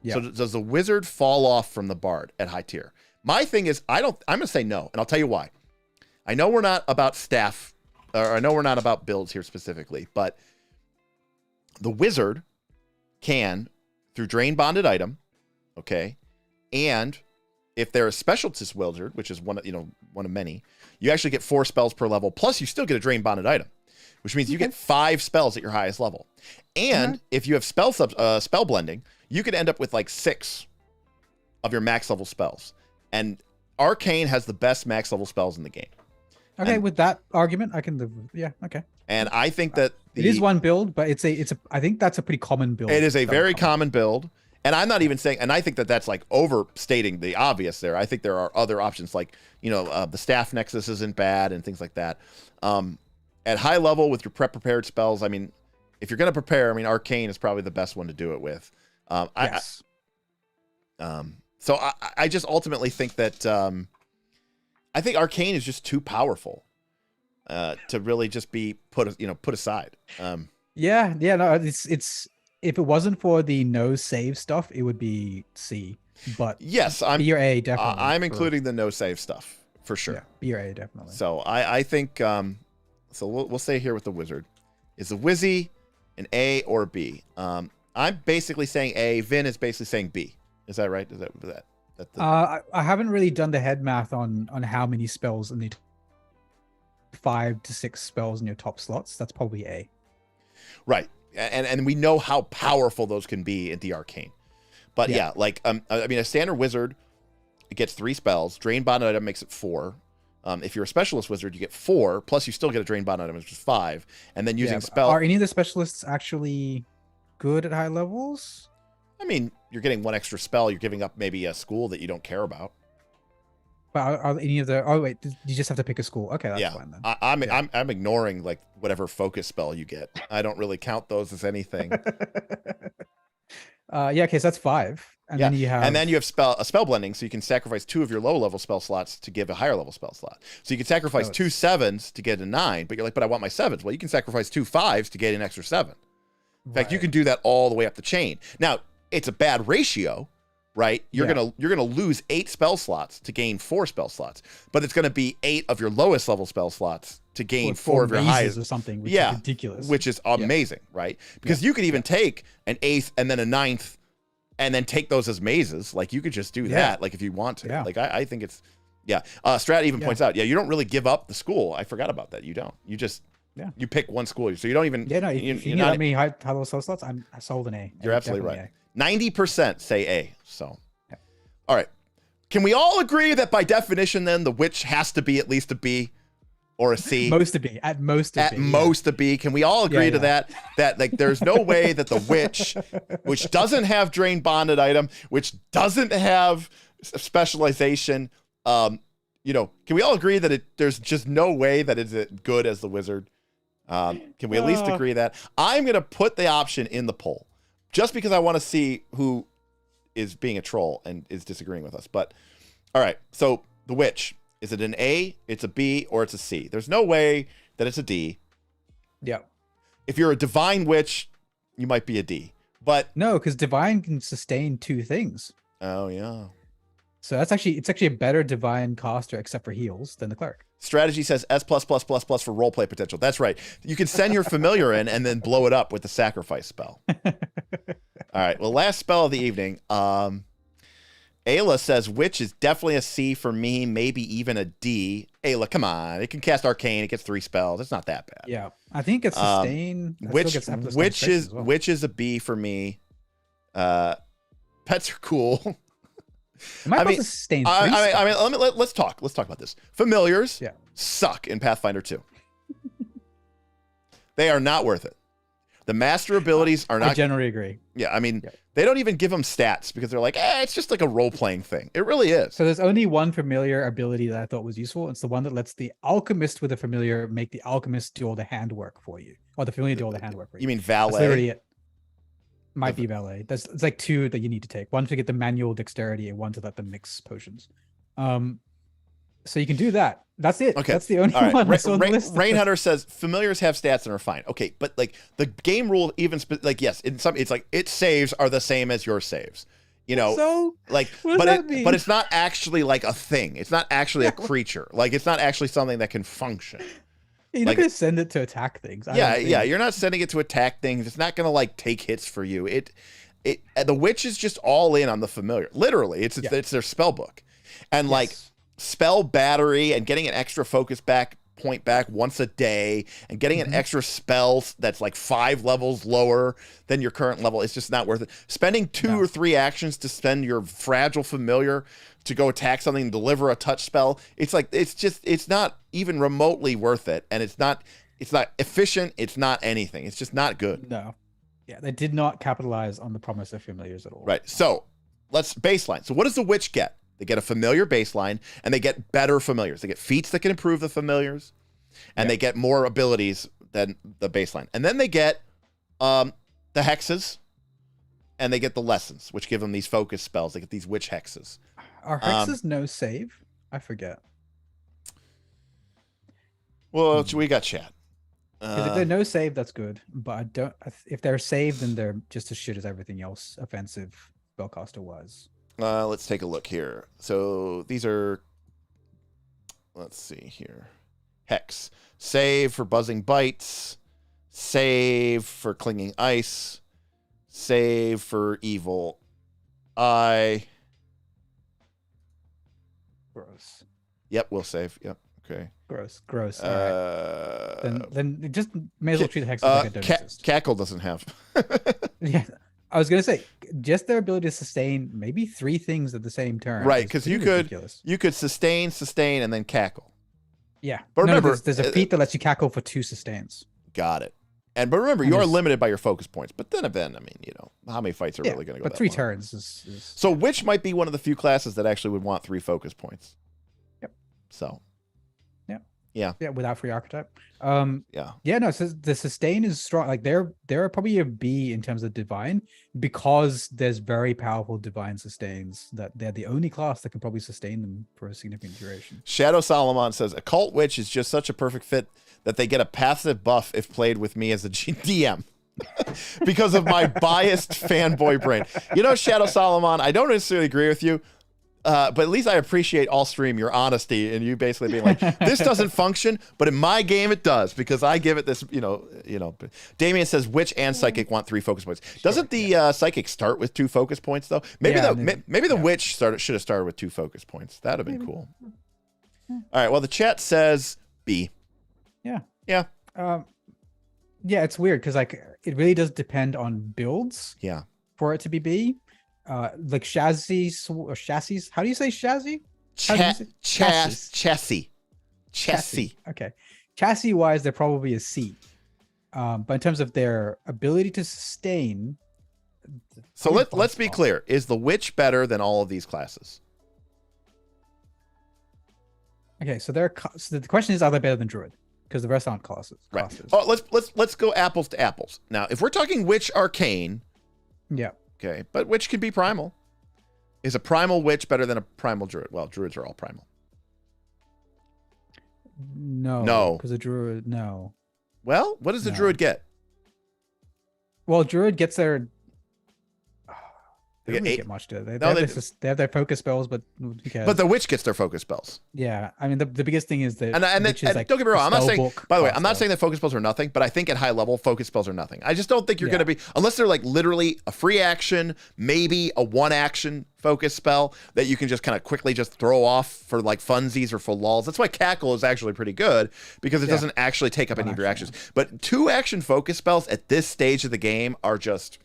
Yeah. So does the wizard fall off from the bard at high tier? My thing is, I'm gonna say no, and I'll tell you why. I know we're not about staff, or I know we're not about builds here specifically, but the wizard can, through drain bonded item, okay, and if they're a specialist wizard, which is one of many, you actually get 4 spells per level, plus you still get a drain bonded item, which means you get 5 spells at your highest level. And if you have spell blending, you could end up with like 6 of your max level spells. And arcane has the best max level spells in the game. Okay, And- with that argument, I can live. Yeah, okay. And I think that It is one build, but it's a. I think that's a pretty common build. it is a That very would come. common build. And I'm not even saying, and I think that that's like overstating the obvious there. I think there are other options like, the staff nexus isn't bad and things like that. At high level with your prepared spells, I mean, if you're going to prepare, I mean, arcane is probably the best one to do it with. Yes. So I just ultimately think that I think arcane is just too powerful to really just be put aside. Yeah. No. It's if it wasn't for the no save stuff, it would be C. But Yes, B or A definitely. I'm for- including the no save stuff for sure. Yeah, B or A definitely. So I think so we'll stay here with the wizard. Is the wizzy an A or a B? I'm basically saying A. Vin is basically saying B. Is that right? Is that the, I haven't really done the head math on how many spells in the 5 to 6 spells in your top slots. That's probably A. right? And we know how powerful those can be in the arcane. But I mean, a standard wizard, it gets 3 spells. Drain bond item makes it 4. If you're a specialist wizard, you get 4, plus you still get a drain bond item, which is 5. And then using Yeah, spell. Are any of the specialists actually good at high levels? I mean, you're getting 1 extra spell. You're giving up maybe a school that you don't care about. But are any of the? Oh wait, you just have to pick a school. Okay, that's Yeah, fine then. I'm ignoring like whatever focus spell you get. I don't really count those as anything. Yeah, okay, so that's 5. And then you have spell blending, so you can sacrifice 2 of your low level spell slots to give a higher level spell slot. So you can sacrifice 2 7s to get a 9, but you're like, but I want my 7s. Well, you can sacrifice 2 5s to get an extra 7. In fact, you can do that all the way up the chain. Now, it's a bad ratio, right? You're gonna lose 8 spell slots to gain 4 spell slots, but it's gonna be 8 of your lowest level spell slots to gain 4 of your highest or something. Which is ridiculous. Which is amazing, right? Because you could even take an 8th and then a 9th, and then take those as mazes. Like you could just do that, like if you want to. Like I think it's Strat even points out, you don't really give up the school. I forgot about that. You don't. You just you pick one school, so you don't even. Yeah, no. If you need that many high level spell slots, I sold an A. You're absolutely right. 90% say A. So, all right. Can we all agree that by definition, then the witch has to be at least a B or a C? At most a B. Can we all agree to that? That like there's no way that the witch, which doesn't have drain bonded item, which doesn't have specialization, can we all agree that there's just no way that it's as good as the wizard? Can we at least agree that? I'm going to put the option in the poll just because I want to see who is being a troll and is disagreeing with us. But all right, so the witch, is it an A, it's a B, or it's a C? There's no way that it's a D. Yeah. If you're a divine witch, you might be a D. But no, because divine can sustain 2 things. Oh yeah. So it's actually a better divine caster except for heals than the cleric. Strategy says S++++ for roleplay potential. That's right. You can send your familiar in and then blow it up with the sacrifice spell. All right. Well, last spell of the evening. Ayla says witch is definitely a C for me, maybe even a D. Ayla, come on. It can cast arcane. It gets 3 spells. It's not that bad. Yeah. I think it's sustain. Witch is a B for me. Pets are cool. Sustain let's talk about this. Familiars suck in Pathfinder 2. They are not worth it. The master abilities are not. I generally agree. Yeah, I mean, they don't even give them stats because they're like, it's just like a role-playing thing. It really is. So there's only one familiar ability that I thought was useful. It's the one that lets the alchemist with a familiar make the alchemist do all the handwork for you, or the familiar do all the handwork for you. You mean valet? That's literally it. Might be valet. It's like 2 that you need to take. One to get the manual dexterity and one to let them mix potions. So you can do that. That's it. Okay. That's the only one on the list. Rain Hunter says familiars have stats and are fine. Okay, but like the game rule even yes, it's like its saves are the same as your saves. So like but it's not actually like a thing. It's not actually a creature. Like it's not actually something that can function. You're not going to send it to attack things. You're not sending it to attack things. It's not going to like take hits for you. The witch is just all in on the familiar. Literally, it's their spell book, and like spell battery and getting an extra focus point back once a day and getting an extra spell that's like 5 levels lower than your current level. It's just not worth it. Spending 2 or 3 actions to spend your fragile familiar to go attack something and deliver a touch spell. It's like, it's not even remotely worth it. And it's not efficient. It's not anything. It's just not good. No. Yeah. They did not capitalize on the promise of familiars at all. Right. So let's baseline. So what does the witch get? They get a familiar baseline and they get better familiars. They get feats that can improve the familiars and they get more abilities than the baseline. And then they get the hexes and they get the lessons, which give them these focus spells. They get these witch hexes. Are hexes no save? I forget. Well, we got chat. If they're no save, that's good. But I don't. If they're saved, then they're just as shit as everything else offensive spellcaster was. Let's take a look here. So these are. Let's see here. Hex. Save for buzzing bites. Save for clinging ice. Save for evil eye. Gross. Yep, we'll save. Yep. Okay. Gross. All right. Then just may as well treat the hexes like it don't exist. Cackle doesn't have. Yeah. I was gonna say just their ability to sustain maybe 3 things at the same turn. Right, because you could sustain, and then cackle. Yeah. But remember, there's a feat that lets you cackle for 2 sustains. Got it. But remember, And you are there's- limited by your focus points. But then again, I mean, how many fights are Yeah, really going to go but that 3 long? turns is So which might be one of the few classes that actually would want 3 focus points. Yep. So. Yeah, without free archetype. Yeah. Yeah, no, so the sustain is strong. Like they're probably a B in terms of divine because there's very powerful divine sustains that they're the only class that can probably sustain them for a significant duration. Shadow Solomon says Occult Witch is just such a perfect fit that they get a passive buff if played with me as a DM. Because of my biased fanboy brain. Shadow Solomon, I don't necessarily agree with you. But at least I appreciate all stream your honesty and you basically being like, this doesn't function, but in my game it does because I give it this, Damien says Witch and Psychic want 3 focus points. Doesn't the Psychic start with 2 focus points though? Maybe the Witch should have started with 2 focus points. That'd have been cool. All right. Well, the chat says B. Yeah. Yeah. Yeah, it's weird because like it really does depend on builds. Yeah. For it to be B. Like chassis. How do you say chassis? Chassis. Okay. Chassis wise, they're probably a C. But in terms of their ability to sustain. So let's be clear. Is the Witch better than all of these classes? Okay, so the question is, are they better than Druid? Because the rest aren't classes. Right. Oh, let's go apples to apples. Now, if we're talking Witch Arcane. Yeah. Okay, but Witch can be primal. Is a primal Witch better than a primal Druid? Well, Druids are all primal. No. Because a Druid, no. Well, what does the Druid get? Well, Druid gets their... They don't get really 8. get much, do they? They have their focus spells, but who cares? But the Witch gets their focus spells. Yeah, I mean the biggest thing is that and like don't get me wrong. I'm not saying. By the way, I'm not stuff. saying that focus spells are nothing, but I think at high level, focus spells are nothing. I just don't think you're going to be unless they're like literally a free action, maybe a 1 action focus spell that you can just kind of quickly just throw off for like funsies or for lulls. That's why Cackle is actually pretty good because it doesn't actually take up any of your actions. But 2 action focus spells at this stage of the game are just.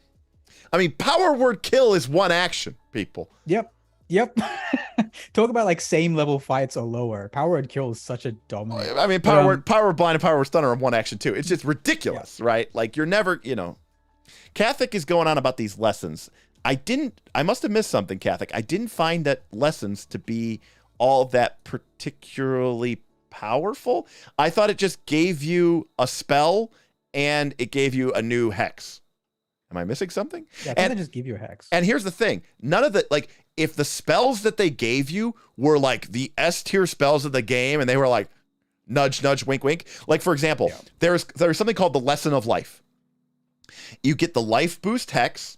I mean, Power Word Kill is 1 action, people. Yep. Talk about like same level fights or lower. Power Word Kill is such a dominant. I mean, Power Word Blind and Power Word Stun are 1 action too. It's just ridiculous, right? Like you're never, Catholic is going on about these lessons. I must have missed something, Catholic. I didn't find that lessons to be all that particularly powerful. I thought it just gave you a spell and it gave you a new hex. Am I missing something? Yeah, I think they just give you a hex. And here's the thing. None of the, like, if the spells that they gave you were like the S tier spells of the game and they were like nudge, nudge, wink, wink. Like, for example, there's something called the Lesson of Life. You get the life boost hex,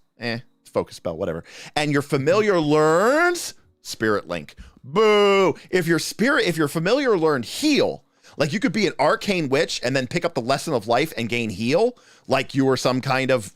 focus spell, whatever. And your familiar learns Spirit Link. Boo! If your familiar learned heal, like you could be an arcane witch and then pick up the Lesson of Life and gain heal, like you were some kind of,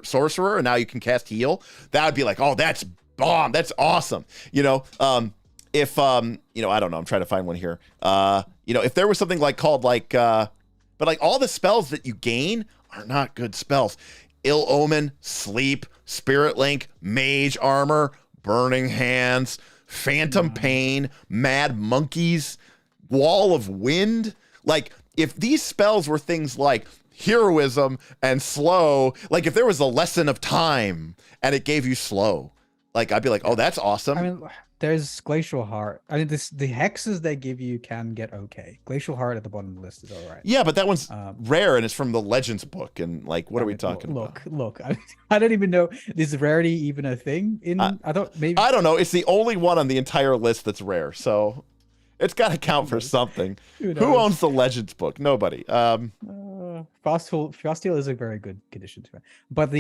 sorcerer and now you can cast heal. That would be like, oh, that's bomb. That's awesome. If, I don't know, I'm trying to find one here. If there was something like called like, but like all the spells that you gain are not good spells. Ill Omen, Sleep, Spirit Link, Mage Armor, Burning Hands, Phantom Pain, Mad Monkeys, Wall of Wind. Like if these spells were things like heroism and slow, like if there was a lesson of time and it gave you slow, like I'd be like, oh, that's awesome. I mean, there's Glacial Heart. I mean, the hexes they give you can get okay. Glacial Heart at the bottom of the list is all right. Yeah, but that one's rare and it's from the Legends book. And like, what are we talking about? Look, I don't even know. Is rarity even a thing? I don't know. It's the only one on the entire list that's rare. So it's got to count for something. Who owns the Legends book? Nobody. Fasteel is a very good condition to it. But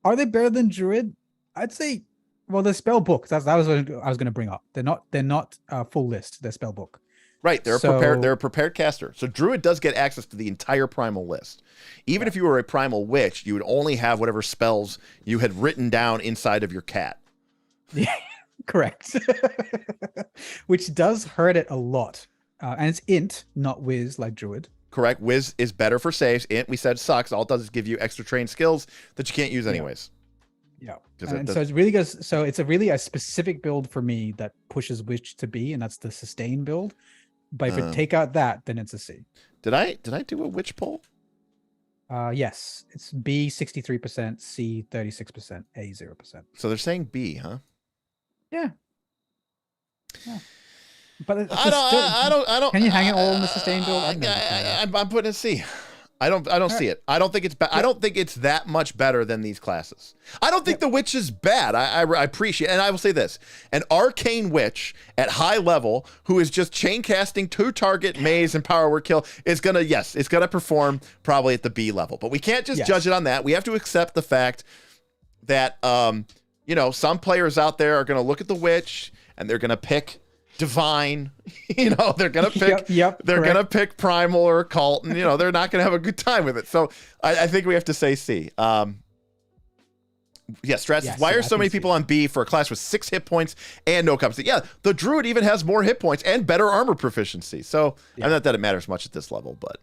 are they better than Druid? I'd say, well, the spell book. That was what I was going to bring up. They're not full list. They're spell book. Right. They're a prepared caster. So Druid does get access to the entire primal list. Even if you were a primal witch, you would only have whatever spells you had written down inside of your cat. Yeah, correct. Which does hurt it a lot. And it's int, not whiz like Druid. Correct. Whiz is better for saves. Int, we said, sucks. All it does is give you extra trained skills that you can't use anyways. Yeah. And so it's really good. So it's a really specific build for me that pushes Witch to B, and that's the sustain build. But if it take out that, then it's a C. Did I do a witch poll? Yes, it's B 63%, C 36%, A 0%. So they're saying B, huh? Yeah. But I don't. Can you hang it all in the sustain build? I'm putting a C. I don't see it. I don't think it's bad. I don't think it's that much better than these classes. I don't think the witch is bad. I appreciate, and I will say this: an arcane witch at high level who is just chain casting 2 target maze and power word kill is gonna it's gonna perform probably at the B level. But we can't just judge it on that. We have to accept the fact that some players out there are gonna look at the witch and they're gonna pick divine, they're gonna pick they're gonna pick primal or occult, and they're not gonna have a good time with it. So I think we have to say C. Strats. Why are so many people on B for a class with 6 hit points and no competency? Yeah, the druid even has more hit points and better armor proficiency. So not that it matters much at this level, but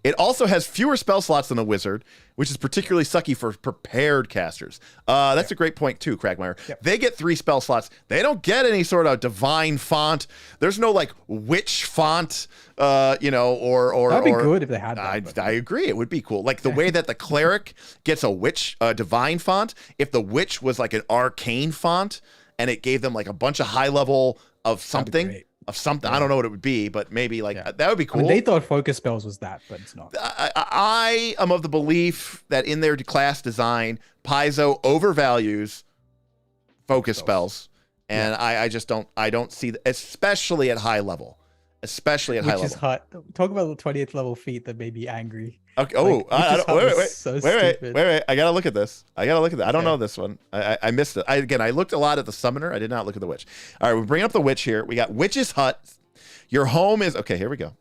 it also has fewer spell slots than a wizard, which is particularly sucky for prepared casters. That's a great point too, Cragmire. They get 3 spell slots. They don't get any sort of divine font. There's no like witch font, or that'd be good if they had that. I agree. It would be cool. Like the way that the cleric gets a witch, divine font. If the witch was like an arcane font, and it gave them like a bunch of high level of something. I don't know what it would be, but maybe that would be cool. They thought focus spells was that, but it's not. I am of the belief that in their class design, Paizo overvalues focus spells, and I just don't see that, especially at high level. Which is hot. Talk about the 20th level feat that made me angry. Okay. Wait. I gotta look at this. I don't know this one. I missed it. I looked a lot at the summoner. I did not look at the witch. All right, we bring up the witch here. We got Witch's Hut. Your home is here we go.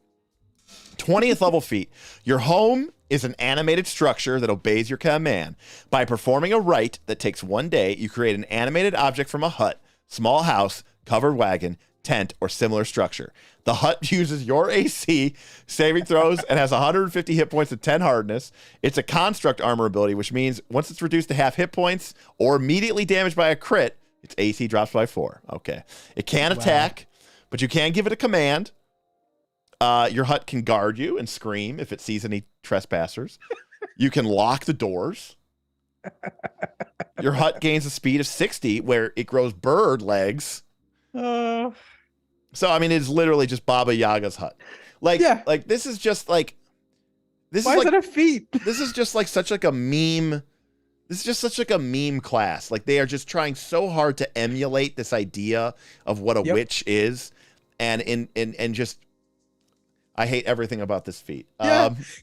20th level feat. Your home is an animated structure that obeys your command. By performing a rite that takes 1 day, you create an animated object from a hut, small house, covered wagon, tent, or similar structure. The hut uses your AC saving throws and has 150 hit points and 10 hardness. It's a construct armor ability, which means once it's reduced to half hit points or immediately damaged by a crit, its AC drops by 4. Okay. It can attack, but you can give it a command. Your hut can guard you and scream if it sees any trespassers. You can lock the doors. Your hut gains a speed of 60 where it grows bird legs. So, I mean, it's literally just Baba Yaga's hut. Like this is just like... Why is it a feat? This is just like such like a meme... This is just such like a meme class. Like, they are just trying so hard to emulate this idea of what a witch is. And just... I hate everything about this feat.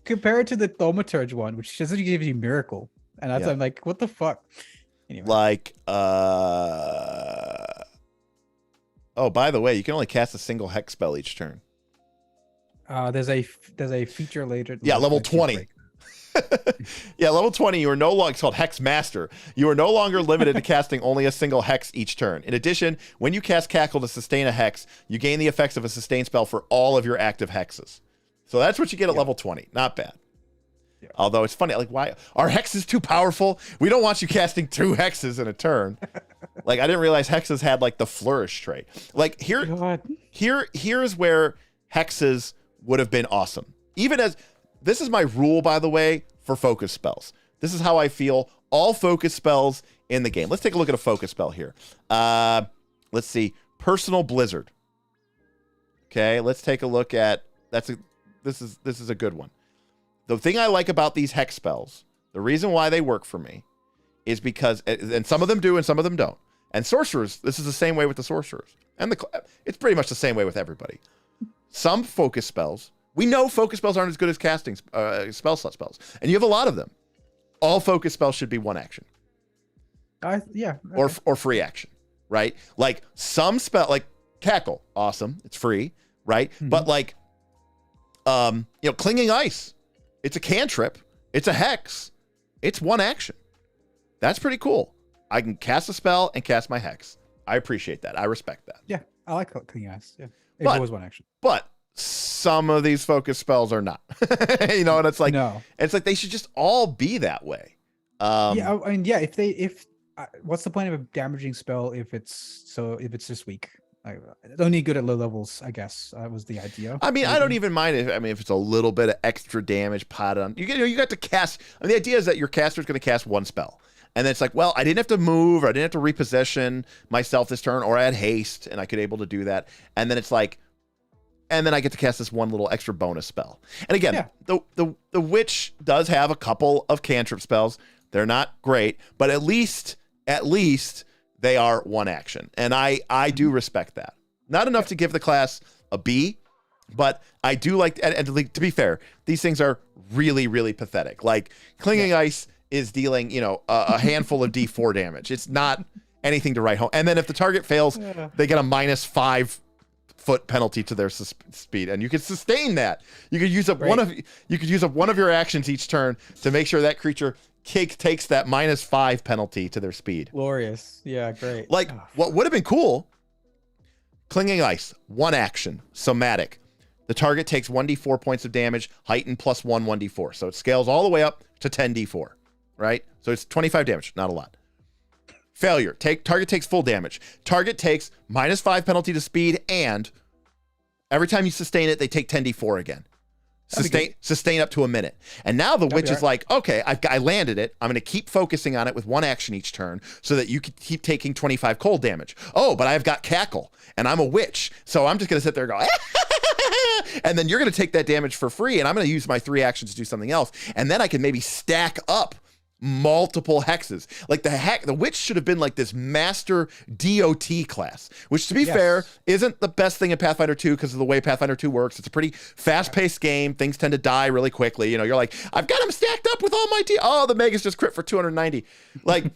Compare it to the Thaumaturge one, which doesn't give you miracle. And that's I'm like, what the fuck? Anyway. Like, oh, by the way, you can only cast a single hex spell each turn. There's a feature later. Yeah, level 20. Yeah, level 20, you are no longer, it's called Hex Master. You are no longer limited to casting only a single hex each turn. In addition, when you cast Cackle to sustain a hex, you gain the effects of a sustain spell for all of your active hexes. So that's what you get at level 20. Not bad. Yeah. Although it's funny, like, why are hexes too powerful? We don't want you casting 2 hexes in a turn. Like, I didn't realize hexes had like the flourish trait. Like, here's where hexes would have been awesome. Even as this is my rule, by the way, for focus spells. This is how I feel all focus spells in the game. Let's take a look at a focus spell here. Let's see, Personal Blizzard. Okay, let's take a look at this is a good one. The thing I like about these hex spells, the reason why they work for me, is because, and some of them do and some of them don't. And sorcerers, this is the same way with the sorcerers. And it's pretty much the same way with everybody. Some focus spells, we know focus spells aren't as good as casting spell slot spells. And you have a lot of them. All focus spells should be 1 action. Okay. Or free action, right? Like some spell, like Cackle, awesome. It's free, right? Mm-hmm. But like, Clinging Ice, it's a cantrip. It's a hex. It's 1 action. That's pretty cool. I can cast a spell and cast my hex. I appreciate that. I respect that. Yeah, I like Clinging Ice. Yeah, it was 1 action. But some of these focus spells are not. And it's like, it's like they should just all be that way. If what's the point of a damaging spell if it's just weak? Only good at low levels, I guess. Was the idea. I mean, I don't even mind if it's a little bit of extra damage potted on. You got to cast. I mean, the idea is that your caster is going to cast one spell, and then it's like, well, I didn't have to move, or I didn't have to reposition myself this turn, or I had haste, and I could able to do that. And then it's like, and then I get to cast this one little extra bonus spell. And again, the witch does have a couple of cantrip spells. They're not great, but at least they are one action. And I do respect that. Not enough to give the class a B, but I do like, and to be fair, these things are really, really pathetic. Like Clinging Ice is dealing, a handful of D4 damage. It's not anything to write home. And then if the target fails, they get a -5 foot penalty to their speed, and you can sustain that. You could use up one of your actions each turn to make sure that creature takes that -5 penalty to their speed. Glorious. Yeah, great. Like, what would have been cool, Clinging Ice, one action, somatic. The target takes 1d4 points of damage, heightened +1, 1d4. So it scales all the way up to 10d4, right? So it's 25 damage, not a lot. Failure, target takes full damage. Target takes -5 penalty to speed, and every time you sustain it, they take 10d4 again. Sustain up to a minute. And now the witch is like, okay, I landed it. I'm going to keep focusing on it with one action each turn so that you can keep taking 25 cold damage. Oh, but I've got cackle and I'm a witch. So I'm just going to sit there and go, and then you're going to take that damage for free. And I'm going to use my 3 actions to do something else. And then I can maybe stack up multiple hexes. Like the witch should have been like this master DOT class, which to be fair isn't the best thing in Pathfinder 2 because of the way Pathfinder 2 works. It's a pretty fast-paced game. Things tend to die really quickly. You're like, I've got them stacked up with all my the Megas just crit for 290. Like,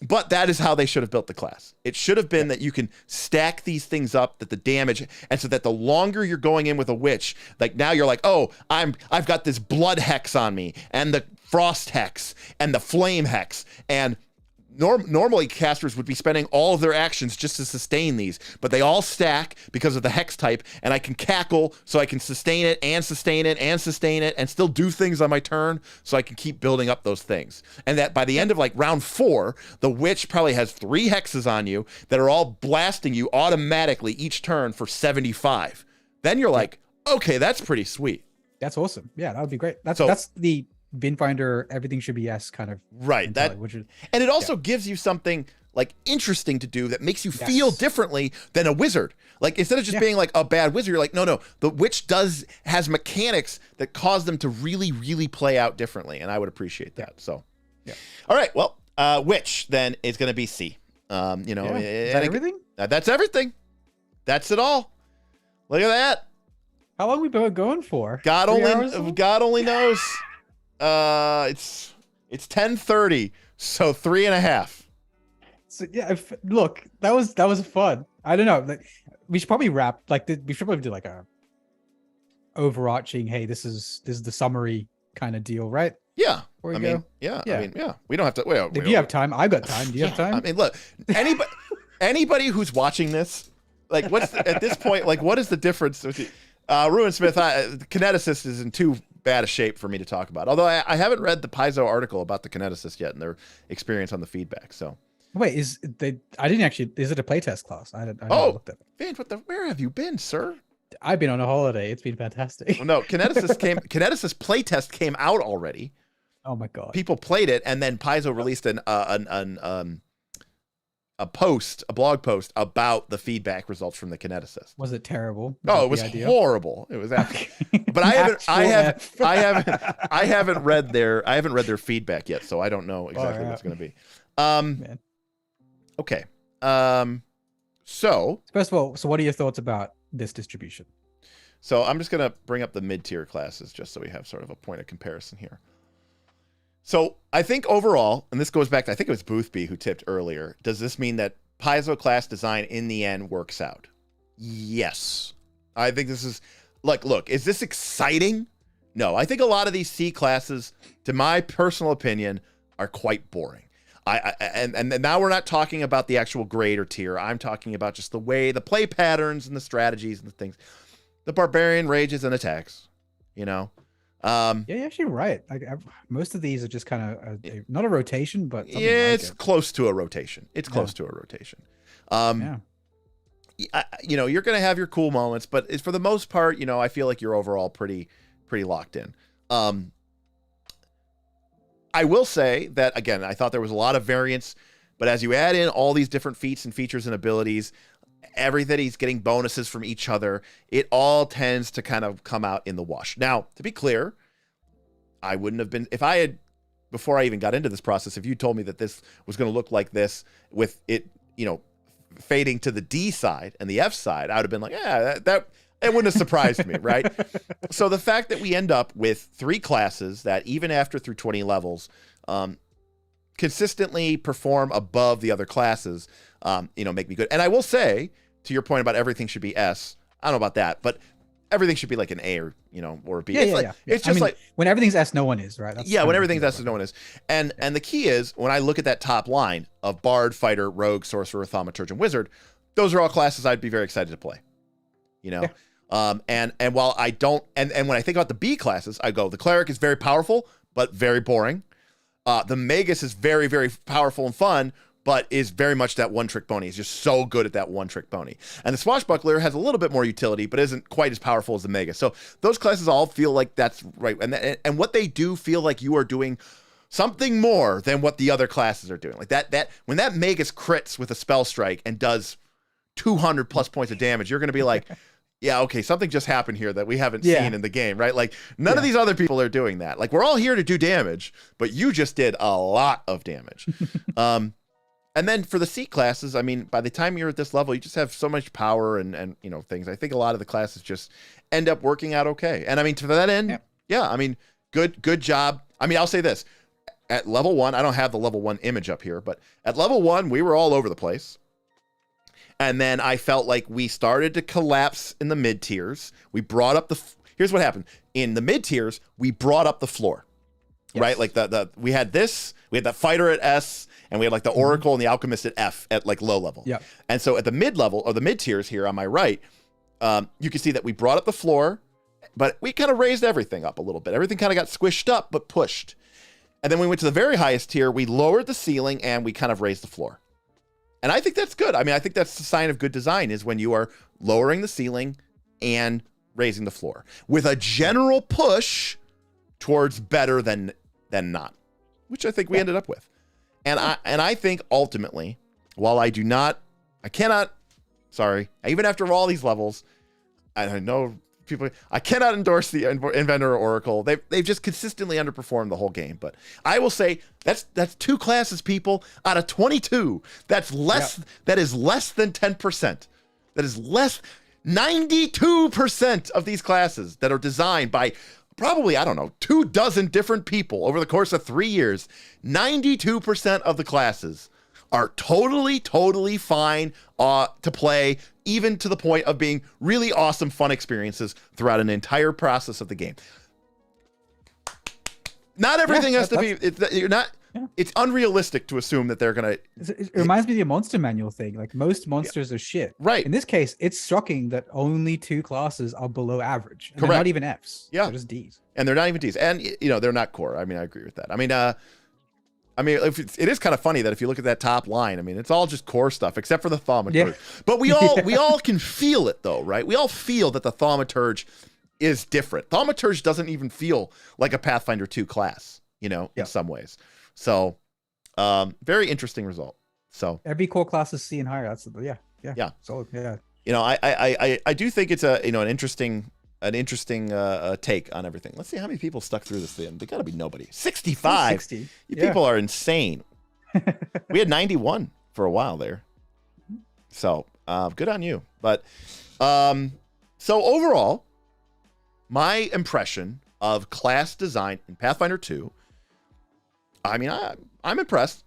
but that is how they should have built the class. It should have been that you can stack these things up, that the damage, and so that the longer you're going in with a witch, like now you're like, oh, I've got this blood hex on me, and the frost hex, and the flame hex, and normally casters would be spending all of their actions just to sustain these, but they all stack because of the hex type, and I can cackle so I can sustain it and sustain it and sustain it and still do things on my turn so I can keep building up those things. And that by the end of like round 4, the witch probably has 3 hexes on you that are all blasting you automatically each turn for 75. Then you're like, okay, that's pretty sweet. That's awesome. Yeah, that would be great. That's the Vinfinder, everything should be yes kind of right. And it also gives you something like interesting to do that makes you feel differently than a wizard. Like instead of just being like a bad wizard, you're like, no, the witch has mechanics that cause them to really, really play out differently, and I would appreciate that. So, all right, well, witch then is going to be C. Is that everything? That's everything. That's it all. Look at that. How long we been going for? God only knows. It's 10:30, so 3.5. So look, that was fun. I don't know. We should probably wrap. We should probably do like a overarching. Hey, this is the summary kind of deal, right? Yeah. I mean, we don't have to. Well, if you have time, I've got time. Do you have time? I mean, look, anybody who's watching this, like, at this point, like, what is the difference? Ruin Smith, kineticist is in too bad a shape for me to talk about. Although I haven't read the Paizo article about the kineticist yet and their experience on the feedback. So wait, is it a playtest class? I looked at it. Vince, where have you been, sir? I've been on a holiday. It's been fantastic. Well, no, kineticist playtest came out already. Oh my god. People played it, and then Paizo released a blog post about the feedback results from the kineticist. Was it terrible? It was horrible. It was but I haven't read their feedback yet, so I don't know exactly what it's going to be. Okay. So first of all, what are your thoughts about this distribution? So I'm just going to bring up the mid-tier classes just so we have sort of a point of comparison here. So I think overall, and this goes back to, I think it was Boothby who tipped earlier, does this mean that Paizo class design in the end works out? Yes. I think this is, look, is this exciting? No, I think a lot of these C classes, to my personal opinion, are quite boring. And now we're not talking about the actual grade or tier. I'm talking about just the way, the play patterns and the strategies and the things. The barbarian rages and attacks, you're actually right. Most of these are just kind of not a rotation, but it's close to a rotation. It's close to a rotation. you're going to have your cool moments, but it's, for the most part, I feel like you're overall pretty locked in. I will say that, again, I thought there was a lot of variance, but as you add in all these different feats and features and abilities, everybody's getting bonuses from each other, it all tends to kind of come out in the wash. Now, to be clear, I wouldn't have been, if I had, before I even got into this process, if you told me that this was going to look like this with it, fading to the D side and the F side, I would have been like, yeah, that it wouldn't have surprised me, right? So the fact that we end up with 3 classes that, even after through 20 levels, consistently perform above the other classes, make me good. And I will say, to your point about everything should be S, I don't know about that, but everything should be like an A or a B. It's just like when everything's S, no one is, right? That's when everything's S, no one is. And the key is, when I look at that top line of Bard, Fighter, Rogue, Sorcerer, Thaumaturge, and Wizard, those are all classes I'd be very excited to play. And while I don't, and when I think about the B classes, I go, the Cleric is very powerful, but very boring. The Magus is very, very powerful and fun, but is very much that one-trick pony. He's just so good at that one-trick pony. And the Swashbuckler has a little bit more utility, but isn't quite as powerful as the Magus. So those classes all feel like that's right. And what they do feel like you are doing something more than what the other classes are doing. Like that when that Magus crits with a spell strike and does 200 plus points of damage, you're going to be like, yeah, okay, something just happened here that we haven't seen in the game, right? Like, none of these other people are doing that. Like, we're all here to do damage, but you just did a lot of damage. And then for the C classes, I mean, by the time you're at this level, you just have so much power and things. I think a lot of the classes just end up working out okay. And I mean, to that end, I mean, good job. I mean, I'll say this. At level 1, I don't have the level 1 image up here, but at level 1, we were all over the place. And then I felt like we started to collapse in the mid tiers. We brought up here's what happened. In the mid tiers, we brought up the floor, right? Like we had that Fighter at S, and we had like the Oracle and the Alchemist at F at like low level. Yeah. And so at the mid level, or the mid tiers here on my right, you can see that we brought up the floor, but we kind of raised everything up a little bit. Everything kind of got squished up, but pushed. And then we went to the very highest tier, we lowered the ceiling, and we kind of raised the floor. And I think that's good. I mean, I think that's the sign of good design, is when you are lowering the ceiling and raising the floor with a general push towards better than not, which I think we ended up with. And I think ultimately, while even after all these levels, I know people, I cannot endorse the Inventor or Oracle. They've just consistently underperformed the whole game. But I will say that's 2 classes, people, out of 22. That's less. Yep. That is less than 10%. That is less. 92% of these classes that are designed by probably, I don't know, 24 different people over the course of 3 years. 92% of the classes are totally fine to play, even to the point of being really awesome, fun experiences throughout an entire process of the game. Not everything has to be. You're not. Yeah. It's unrealistic to assume that they're gonna. It reminds me of the monster manual thing. Like, most monsters are shit. Right. In this case, it's shocking that only 2 classes are below average. And correct. They're not even Fs. Yeah. They're just Ds. And they're not even Ds. And they're not core. I mean, I agree with that. I mean, it is kind of funny that if you look at that top line, I mean, it's all just core stuff except for the Thaumaturge. Yeah. But we all can feel it, though, right? We all feel that the Thaumaturge is different. Thaumaturge doesn't even feel like a Pathfinder 2 class, in some ways. So, very interesting result. So every core class is C and higher. That's yeah. So yeah. I do think it's an interesting take on everything. Let's see how many people stuck through this thing. They got to be nobody. 65. 60. You people are insane. We had 91 for a while there. So, good on you. But so overall, my impression of class design in Pathfinder 2, I mean, I'm impressed.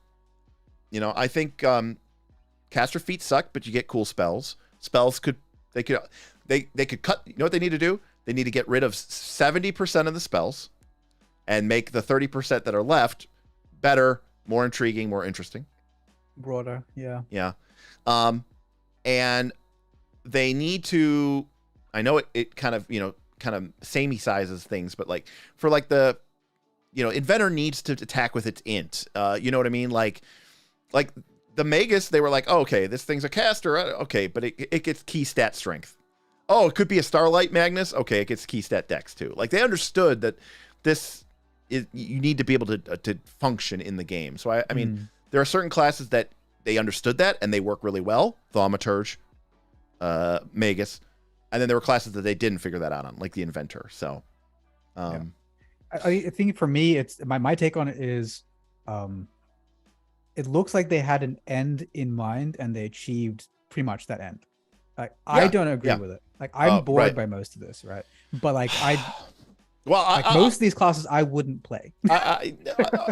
I think caster feats suck, but you get cool spells. Spells could cut. You know what they need to do? They need to get rid of 70% of the spells and make the 30% that are left better, more intriguing, more interesting. Broader, yeah. Yeah. And they need to, I know it kind of samey sizes things, but like for like the, Inventor needs to attack with its int. You know what I mean? Like the Magus, they were like, oh, okay, this thing's a caster. Okay, but it gets key stat strength. Oh, it could be a Starlight Magnus. Okay, it gets key stat dex too. Like they understood that this is, you need to be able to function in the game. So I mean, there are certain classes that they understood that and they work really well. Thaumaturge, Magus, and then there were classes that they didn't figure that out on, like the Inventor. So, I think for me, it's my take on it is, it looks like they had an end in mind and they achieved pretty much that end. Like I don't agree with it. Like I'm bored by most of this, right? But like most of these classes I wouldn't play.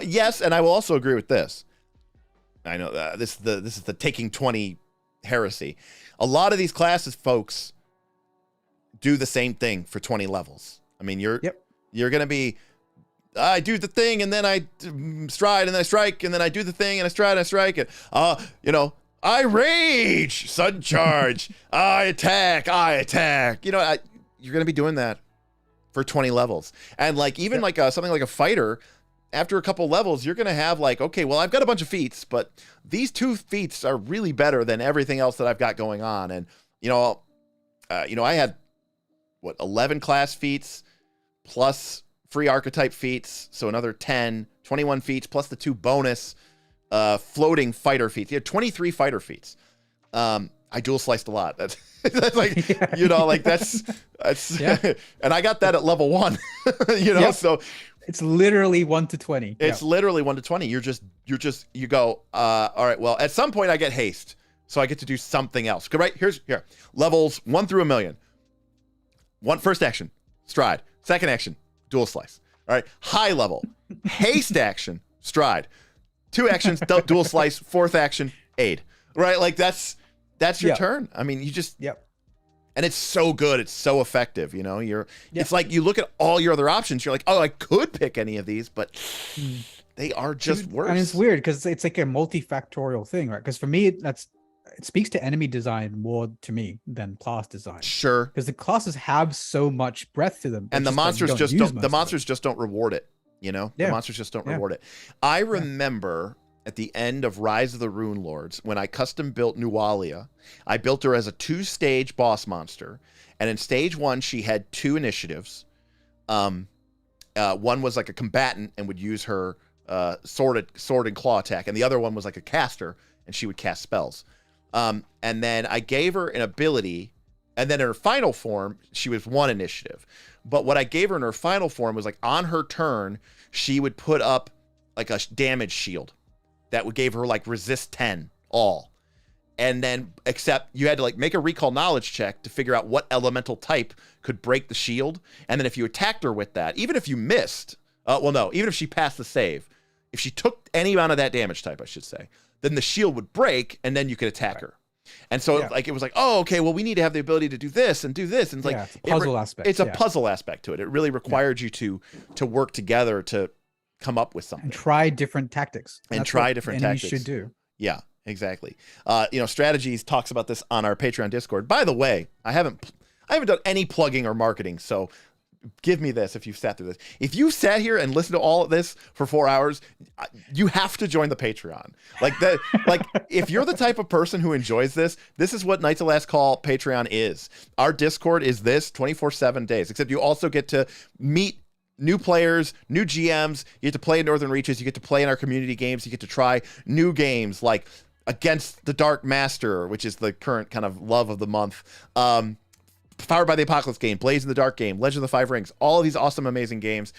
Yes, and I will also agree with this. I know this is the taking 20 heresy. A lot of these classes, folks, do the same thing for 20 levels. I mean, you're gonna be, I do the thing and then I stride and then I strike and then I do the thing and I stride and I strike and I rage, sudden charge, I attack. You're gonna be doing that for 20 levels. And like even like something like a fighter, after a couple levels, you're gonna have like, okay, well, I've got a bunch of feats, but these 2 feats are really better than everything else that I've got going on. And I had 11 class feats plus free archetype feats, so another 21 feats plus the 2 bonus floating fighter feats. You had 23 fighter feats. I dual sliced a lot. That's like, that's and I got that at level 1, so it's literally 1 to 20. It's literally 1 to 20. You go, all right, well, at some point I get haste, so I get to do something else. Right, here, levels 1 through 1,000,000. First action, stride. Second action, dual slice. All right, high level, haste action, stride. 2 actions, dual slice. 4th action, aid. Right, like that's your turn. I mean, you just and it's so good, it's so effective. It's like you look at all your other options, you're like, oh, I could pick any of these, but they are just worse. And it's weird because it's like a multifactorial thing, right? Because for me, it speaks to enemy design more to me than class design. Sure, because the classes have so much breadth to them, and the monsters just don't reward it. The monsters just don't reward it. I remember at the end of Rise of the Rune Lords, when I custom built Nualia, I built her as a 2-stage boss monster. And in stage 1, she had 2 initiatives. One was like a combatant and would use her sword and claw attack. And the other one was like a caster and she would cast spells. And then I gave her an ability. And then in her final form, she was 1 initiative. But what I gave her in her final form was like on her turn, she would put up like a damage shield that would give her like resist 10 all. And then except you had to like make a recall knowledge check to figure out what elemental type could break the shield. And then if you attacked her with that, even if you missed, even if she passed the save, if she took any amount of that damage type, I should say, then the shield would break and then you could attack her. And so it was like, oh, okay, well, we need to have the ability to do this and do this. And it's like it's a puzzle aspect. It's a puzzle aspect to it. It really required you to work together to come up with something. And try different tactics. And try different tactics. Should do. Yeah, exactly. Strategies talks about this on our Patreon Discord. By the way, I haven't done any plugging or marketing, so give me this if you've sat through this. If you sat here and listened to all of this for 4 hours, you have to join the Patreon. Like that, like if you're the type of person who enjoys this is what Knights of Last Call Patreon is. Our Discord is this 24/7 days, except you also get to meet new players, new GMs. You get to play in Northern Reaches. You get to play in our community games. You get to try new games like Against the Dark Master, which is the current kind of love of the month. Powered by the Apocalypse game, Blaze in the Dark game, Legend of the Five Rings, all of these awesome, amazing games.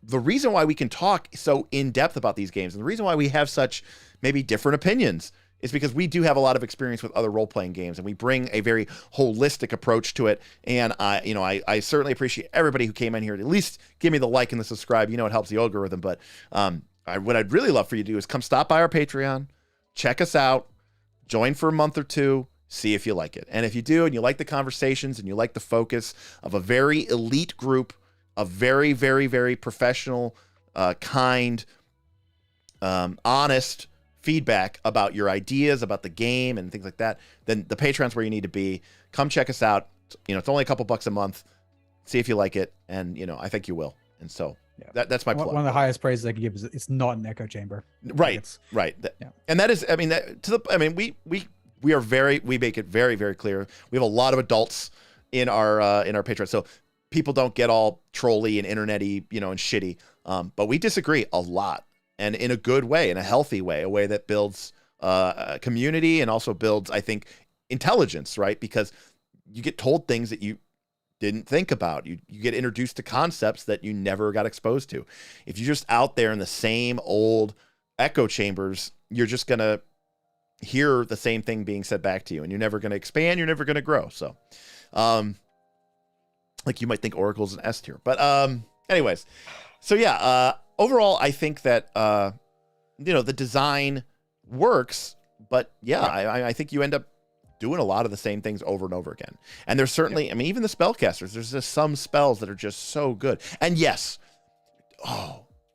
The reason why we can talk so in depth about these games and the reason why we have such maybe different opinions is because we do have a lot of experience with other role-playing games and we bring a very holistic approach to it. And I certainly appreciate everybody who came in here to at least give me the like and the subscribe. It helps the algorithm. But what I'd really love for you to do is come stop by our Patreon, check us out, join for a month or 2, see if you like it. And if you do, and you like the conversations and you like the focus of a very elite group of very, very, very professional, kind, honest feedback about your ideas, about the game and things like that, then the Patreon's where you need to be. Come check us out. It's only a couple bucks a month. See if you like it. And, I think you will. And so Yeah. that's my One plug. of the highest praises I can give is it's not an echo chamber. Right, right. Yeah. And that is, I mean, we are we make it very, very clear. We have a lot of adults in our Patreon, so people don't get all trolly and internety, and shitty. But we disagree a lot, and in a good way, in a healthy way, a way that builds a community and also builds, I think, intelligence, right? Because you get told things that you didn't think about. You get introduced to concepts that you never got exposed to. If you're just out there in the same old echo chambers, you're just going to hear the same thing being said back to you, and you're never going to expand. You're never going to grow. So, like you might think Oracle's an S tier, but, anyways, so yeah, overall, I think that, the design works, but yeah, I think you end up doing a lot of the same things over and over again. And there's certainly, I mean, even the spellcasters, there's just some spells that are just so good. And yes,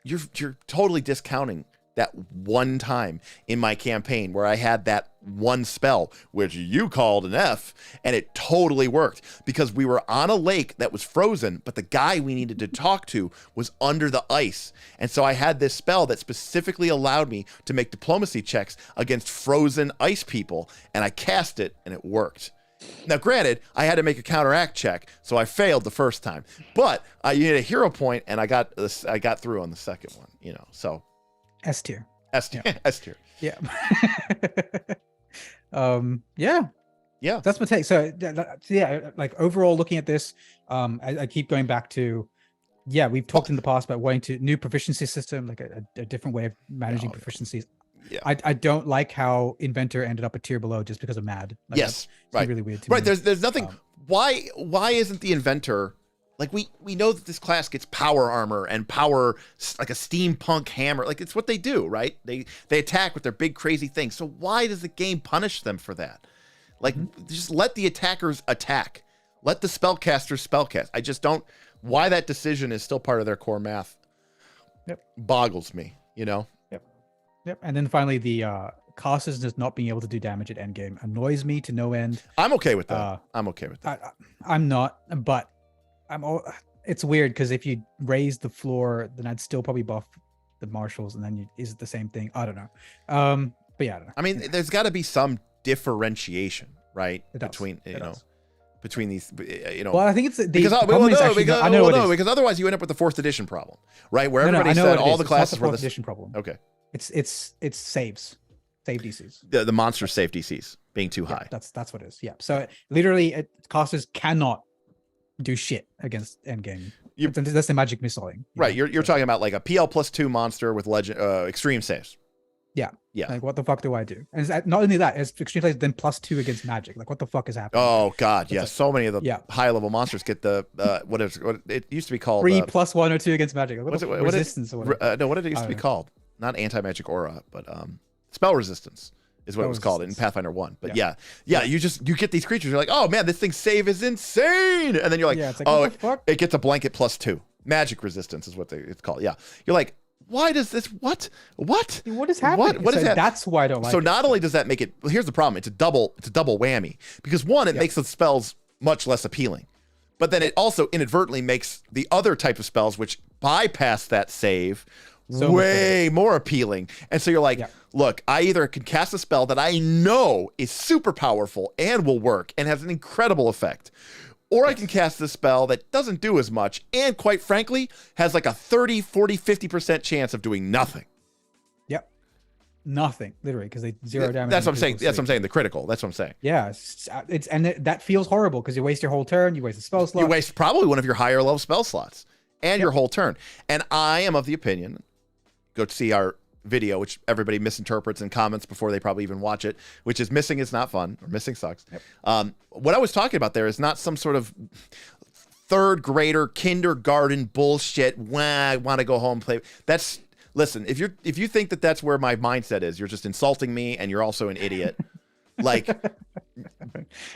you're totally discounting that one time in my campaign where I had that one spell, which you called an F, and it totally worked because we were on a lake that was frozen, but the guy we needed to talk to was under the ice. And so I had this spell that specifically allowed me to make diplomacy checks against frozen ice people, and I cast it, and it worked. Now, granted, I had to make a counteract check, so I failed the first time, but I needed a hero point, and I got through on the second one, so. S tier. S tier. Yeah. S tier. Yeah. Yeah. That's my take. So yeah, like overall looking at this, I keep going back to, we've talked in the past about wanting to new proficiency system, like a different way of managing proficiencies. Yeah. I don't like how Inventor ended up a tier below just because of MAD. Like, yes. Right. Really weird to me. Right. There's nothing. Why isn't the Inventor, like we know that this class gets power armor and power, like a steampunk hammer. Like it's what they do, right? They attack with their big crazy things. So why does the game punish them for that? Like just let the attackers attack. Let the spellcasters spellcast. I just don't, why that decision is still part of their core math. Boggles me, Yep. And then finally the casters just not being able to do damage at endgame annoys me to no end. I'm okay with that. I'm okay with that. I'm not, but it's weird because if you raise the floor, then I'd still probably buff the marshals, and then is it the same thing? I don't know. But yeah, I don't know. I mean, there's got to be some differentiation, right? Between these, Well, I think it's because otherwise you end up with the 4th edition problem, right? Where everybody said all the classes were the 4th edition problem. Okay, it's save DCs. The monster save DCs being too high. That's what it is. Yeah. So literally, casters cannot do shit against endgame. That's the magic misselling. Right. You're talking about like a PL +2 monster with extreme saves. Yeah. Yeah. Like what the fuck do I do? And it's, not only that, it's extreme saves then +2 against magic. Like what the fuck is happening? Oh god, yeah. So many of the high level monsters get the what it used to be called 3 +1 or 2 against magic. Resistance or whatever. No, what did it used to be called? Not anti-magic aura, but spell resistance is what it was called in Pathfinder 1. But yeah, you get these creatures, you're like, oh man, this thing's save is insane. And then you're like, it's like what the fuck? It gets a blanket +2. Magic resistance is what it's called. Yeah. You're like, why does this what is happening? What is that? That's why I don't like so it. Not only does that make it, well, here's the problem, it's a double whammy. Because one, it makes the spells much less appealing. But then it also inadvertently makes the other type of spells which bypass that save way more appealing. And so you're like, look, I either can cast a spell that I know is super powerful and will work and has an incredible effect, or I can cast this spell that doesn't do as much and, quite frankly, has like a 30, 40, 50% chance of doing nothing. Yep. Nothing, literally, because they zero damage. That's what I'm saying. That's what I'm saying. The critical. That's what I'm saying. Yeah. That feels horrible because you waste your whole turn. You waste a spell slot. You waste probably one of your higher level spell slots and your whole turn. And I am of the opinion, go see our video, which everybody misinterprets in comments before they probably even watch it, which is missing is not fun, or missing sucks. What I was talking about there is not some sort of third grader kindergarten bullshit. I want to go home and play. Listen, if you think that that's where my mindset is, you're just insulting me, and you're also an idiot. Like,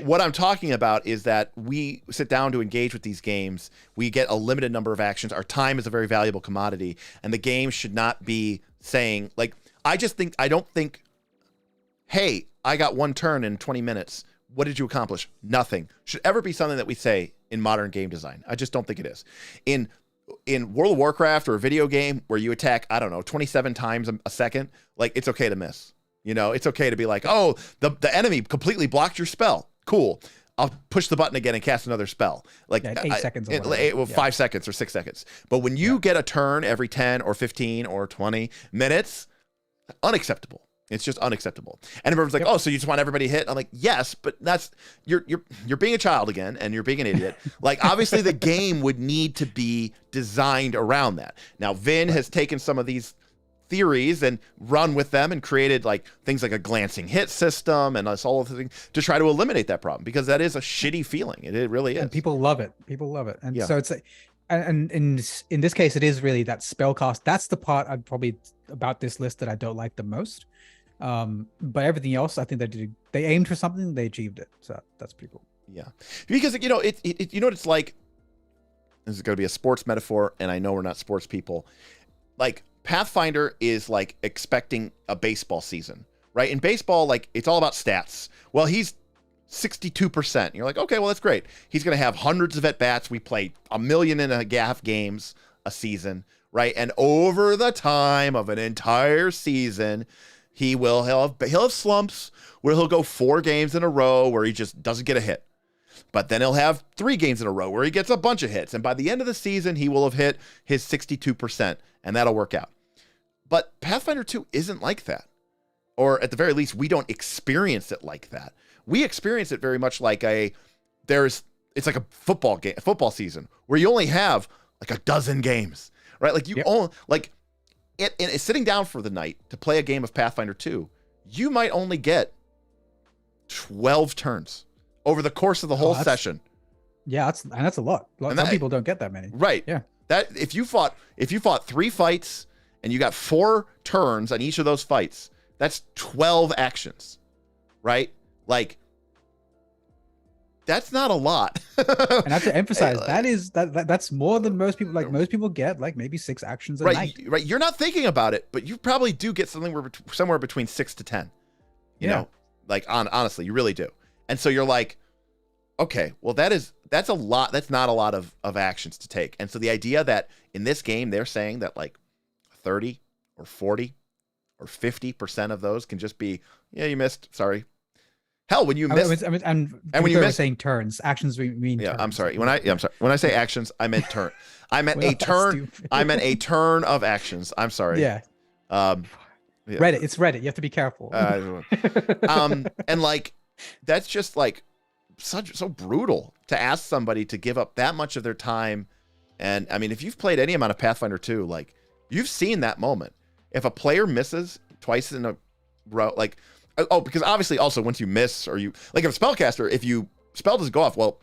what I'm talking about is that we sit down to engage with these games. We get a limited number of actions. Our time is a very valuable commodity, and the game should not be saying, like, I don't think, hey, I got one turn in 20 minutes. What did you accomplish? Nothing. Should ever be something that we say in modern game design. I just don't think it is. In in World of Warcraft or a video game where you attack, I don't know, 27 times a second, like it's okay to miss. It's okay to be like, oh, the enemy completely blocked your spell. Cool. I'll push the button again and cast another spell. Like 8 seconds. 5 seconds or 6 seconds. But when you get a turn every 10 or 15 or 20 minutes, unacceptable. It's just unacceptable. And everyone's like, oh, so you just want everybody hit? I'm like, yes, but that's you're being a child again, and you're being an idiot. Like, obviously, the game would need to be designed around that. Now, Vin has taken some of these theories and run with them and created like things like a glancing hit system and this whole thing to try to eliminate that problem, because that is a shitty feeling. It really is. And people love it. And so it's like, and in this case, it is really that spell cost. That's the part I'd probably about this list that I don't like the most. But everything else, I think they aimed for something, they achieved it. So that's pretty cool. Yeah, because you know what it's like. This is going to be a sports metaphor, and I know we're not sports people. Like, Pathfinder is like expecting a baseball season, right? In baseball, like, it's all about stats. Well, he's 62%. You're like, okay, well, that's great. He's going to have hundreds of at-bats. We play 1.5 million games a season, right? And over the time of an entire season, he'll have slumps where he'll go 4 games in a row where he just doesn't get a hit. But then he'll have 3 games in a row where he gets a bunch of hits. And by the end of the season, he will have hit his 62%, and that'll work out. But Pathfinder 2 isn't like that. Or at the very least, we don't experience it like that. We experience it very much like it's like a football season where you only have like a dozen games, right? Like it's sitting down for the night to play a game of Pathfinder 2, you might only get 12 turns over the course of the whole session. Yeah, that's a lot. Some people don't get that many. Right. Yeah. That if you fought 3 fights and you got 4 turns on each of those fights, that's 12 actions, right? Like, that's not a lot. And I have to emphasize that's more than most people. Like, most people get like maybe 6 actions a night. Right. You're not thinking about it, but you probably do get somewhere between 6 to 10. You know, like honestly, you really do. And so you're like, okay, well, that's a lot. That's not a lot of actions to take. And so the idea that in this game, they're saying that like 30 or 40 or 50% of those can just be, yeah, you missed. Sorry. Hell, when you miss, and when you miss saying turns, actions we mean. Yeah, turns. I'm sorry. When I say actions, I meant turn. I meant a turn. I meant a turn of actions. I'm sorry. Yeah. Reddit. It's Reddit. You have to be careful. And like, that's just like so brutal to ask somebody to give up that much of their time. And I mean, if you've played any amount of Pathfinder 2, like, you've seen that moment. If a player misses twice in a row, like, because obviously also once you miss, or you, like, if a spellcaster, if you spell doesn't go off, well,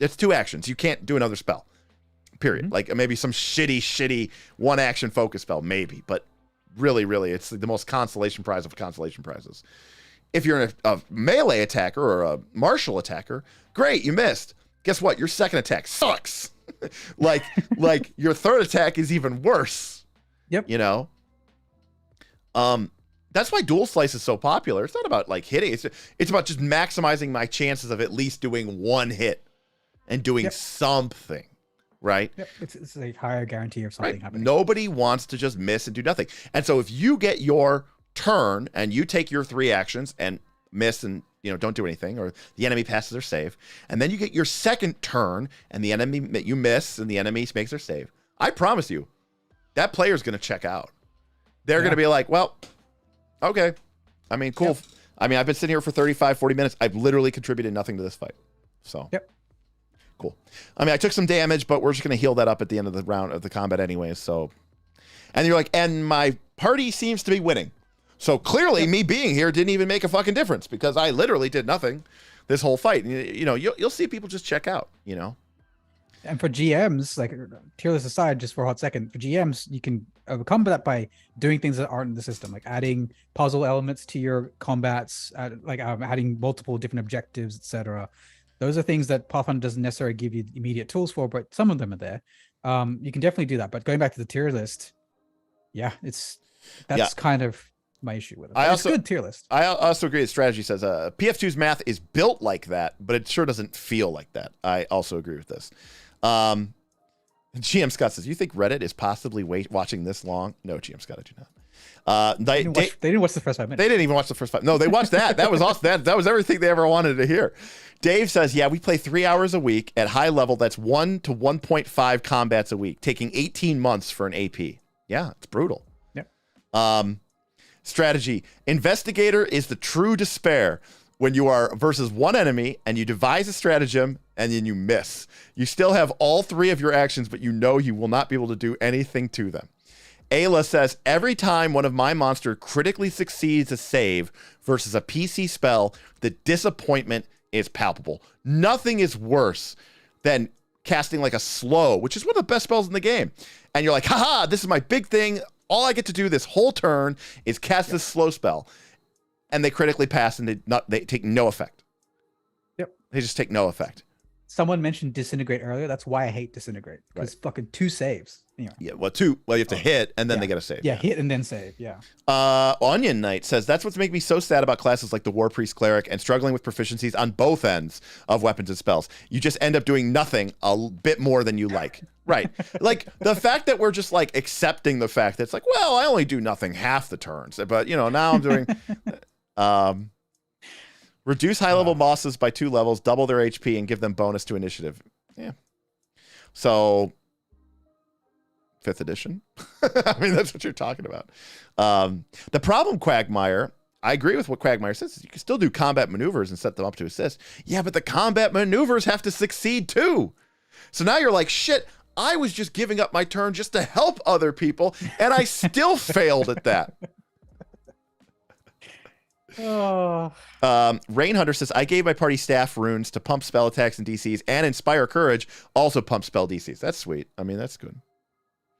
it's 2 actions. You can't do another spell, period. Mm-hmm. Like, maybe some shitty 1 action focus spell, maybe, but really, it's the most consolation prize of consolation prizes. If you're a melee attacker or a martial attacker, great, you missed. Guess what? Your second attack sucks. like your third attack is even worse. Yep. You know? That's why dual slice is so popular. It's not about like hitting. It's about just maximizing my chances of at least doing 1 hit and doing something, right? Yep. It's a higher guarantee of something happening. Nobody wants to just miss and do nothing. And so if you get your turn and you take your 3 actions and miss and, you know, don't do anything, or the enemy passes their save, and then you get your second turn and the enemy, you miss and the enemy makes their save, I promise you that player's going to check out. They're going to be like, well, okay, I mean, cool. Yep. I mean, I've been sitting here for 35, 40 minutes. I've literally contributed nothing to this fight. So, cool. I mean, I took some damage, but we're just going to heal that up at the end of the round of the combat anyways. So, and you're like, and my party seems to be winning. So clearly me being here didn't even make a fucking difference, because I literally did nothing this whole fight. You know, you'll see people just check out, you know. And for GMs, like, tier list aside, just for a hot second, for GMs, you can overcome that by doing things that aren't in the system, like adding puzzle elements to your combats, adding multiple different objectives, etc. Those are things that Pathfinder doesn't necessarily give you immediate tools for, but some of them are there. You can definitely do that. But going back to the tier list, that's kind of my issue with it. It's a good tier list. I also agree with strategy says PF2's math is built like that, but it sure doesn't feel like that. I also agree with this. GM Scott says, you think Reddit is possibly watching this long? No, GM Scott, I do not. They didn't watch the first 5 minutes. They didn't even watch the first 5. No, they watched that. That was awesome. That was everything they ever wanted to hear. Dave says, yeah, we play 3 hours a week at high level. That's 1 to 1.5 combats a week, taking 18 months for an AP. Yeah, it's brutal. Yep. Strategy. Investigator is the true despair when you are versus one enemy and you devise a stratagem and then you miss. You still have all 3 of your actions, but you know you will not be able to do anything to them. Ayla says, every time one of my monster critically succeeds a save versus a PC spell, the disappointment is palpable. Nothing is worse than casting like a slow, which is one of the best spells in the game. And you're like, haha, this is my big thing. All I get to do this whole turn is cast this slow spell. And they critically pass and they take no effect. Yep. They just take no effect. Someone mentioned disintegrate earlier. That's why I hate disintegrate. Because fucking 2 saves. Anyway. Yeah, well, 2. Well, you have to hit and then they get a save. Yeah, hit and then save. Yeah. Onion Knight says, that's what's making me so sad about classes like the War Priest Cleric and struggling with proficiencies on both ends of weapons and spells. You just end up doing nothing a bit more than you like. Right. Like the fact that we're just like accepting the fact that it's like, well, I only do nothing half the turns, but now I'm doing reduce high level bosses by 2 levels, double their HP and give them bonus to initiative. Yeah. So 5th edition. I mean, that's what you're talking about. The problem, Quagmire, I agree with what Quagmire says. You can still do combat maneuvers and set them up to assist. Yeah, but the combat maneuvers have to succeed too. So now you're like, shit, I was just giving up my turn just to help other people, and I still failed at that. Rain Hunter says, I gave my party staff runes to pump spell attacks and DCs, and Inspire Courage also pump spell DCs. That's sweet. I mean, that's good.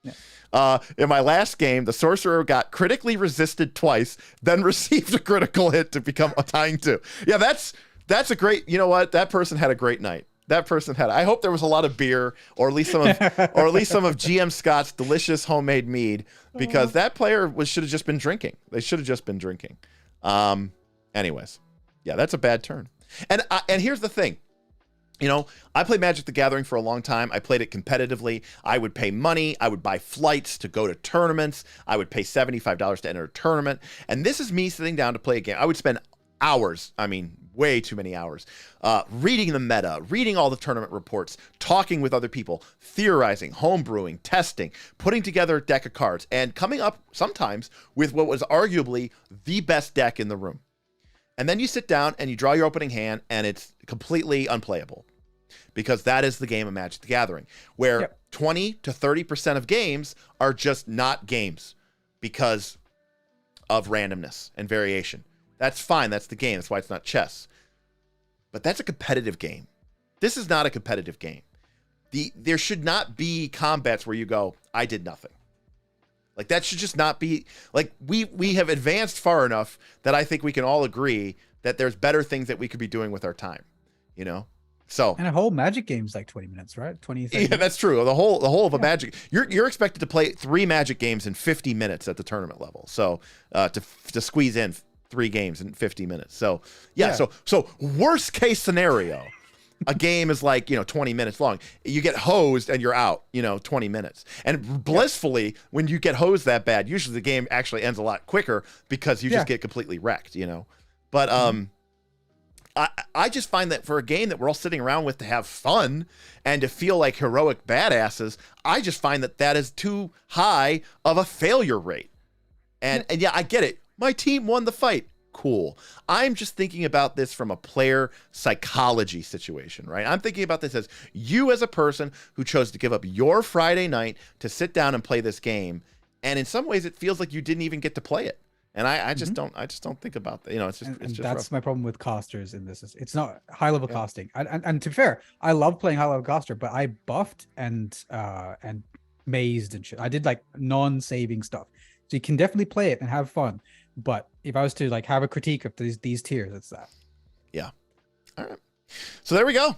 Yeah. In my last game, the sorcerer got critically resisted twice, then received a critical hit to become a tying 2. Yeah, that's a great. You know what? That person had a great night. That person had. I hope there was a lot of beer, or at least some of GM Scott's delicious homemade mead, because that player should have just been drinking. They should have just been drinking. Anyways, yeah, that's a bad turn. And here's the thing. I played Magic the Gathering for a long time. I played it competitively. I would pay money. I would buy flights to go to tournaments. I would pay $75 to enter a tournament. And this is me sitting down to play a game. I would spend hours, I mean, way too many hours, reading the meta, reading all the tournament reports, talking with other people, theorizing, homebrewing, testing, putting together a deck of cards, and coming up sometimes with what was arguably the best deck in the room. And then you sit down and you draw your opening hand, and it's completely unplayable. Because that is the game of Magic the Gathering, where 20 to 30% of games are just not games because of randomness and variation. That's fine. That's the game. That's why it's not chess. But that's a competitive game. This is not a competitive game. There should not be combats where you go, I did nothing. Like, that should just not be, like, we have advanced far enough that I think we can all agree that there's better things that we could be doing with our time, So, and a whole Magic game's like 20 minutes, right? 20, 30 yeah, minutes. that's true. The whole of a Magic, you're expected to play 3 Magic games in 50 minutes at the tournament level. So, to squeeze in 3 games in 50 minutes. So, so worst case scenario, a game is like, 20 minutes long. You get hosed and you're out, 20 minutes. And blissfully, when you get hosed that bad, usually the game actually ends a lot quicker because you just get completely wrecked, But I just find that for a game that we're all sitting around with to have fun and to feel like heroic badasses, I just find that is too high of a failure rate. And yeah, I get it. My team won the fight. Cool. I'm just thinking about this from a player psychology situation, right? I'm thinking about this as you as a person who chose to give up your Friday night to sit down and play this game. And in some ways it feels like you didn't even get to play it. And I just don't think about that. It's just that's rough. my problem with casters in this. It's not high level casting. And to be fair, I love playing high level caster, but I buffed and mazed and shit. I did like non-saving stuff. So you can definitely play it and have fun. But if I was to like have a critique of these tiers, it's that. Yeah. All right. So there we go.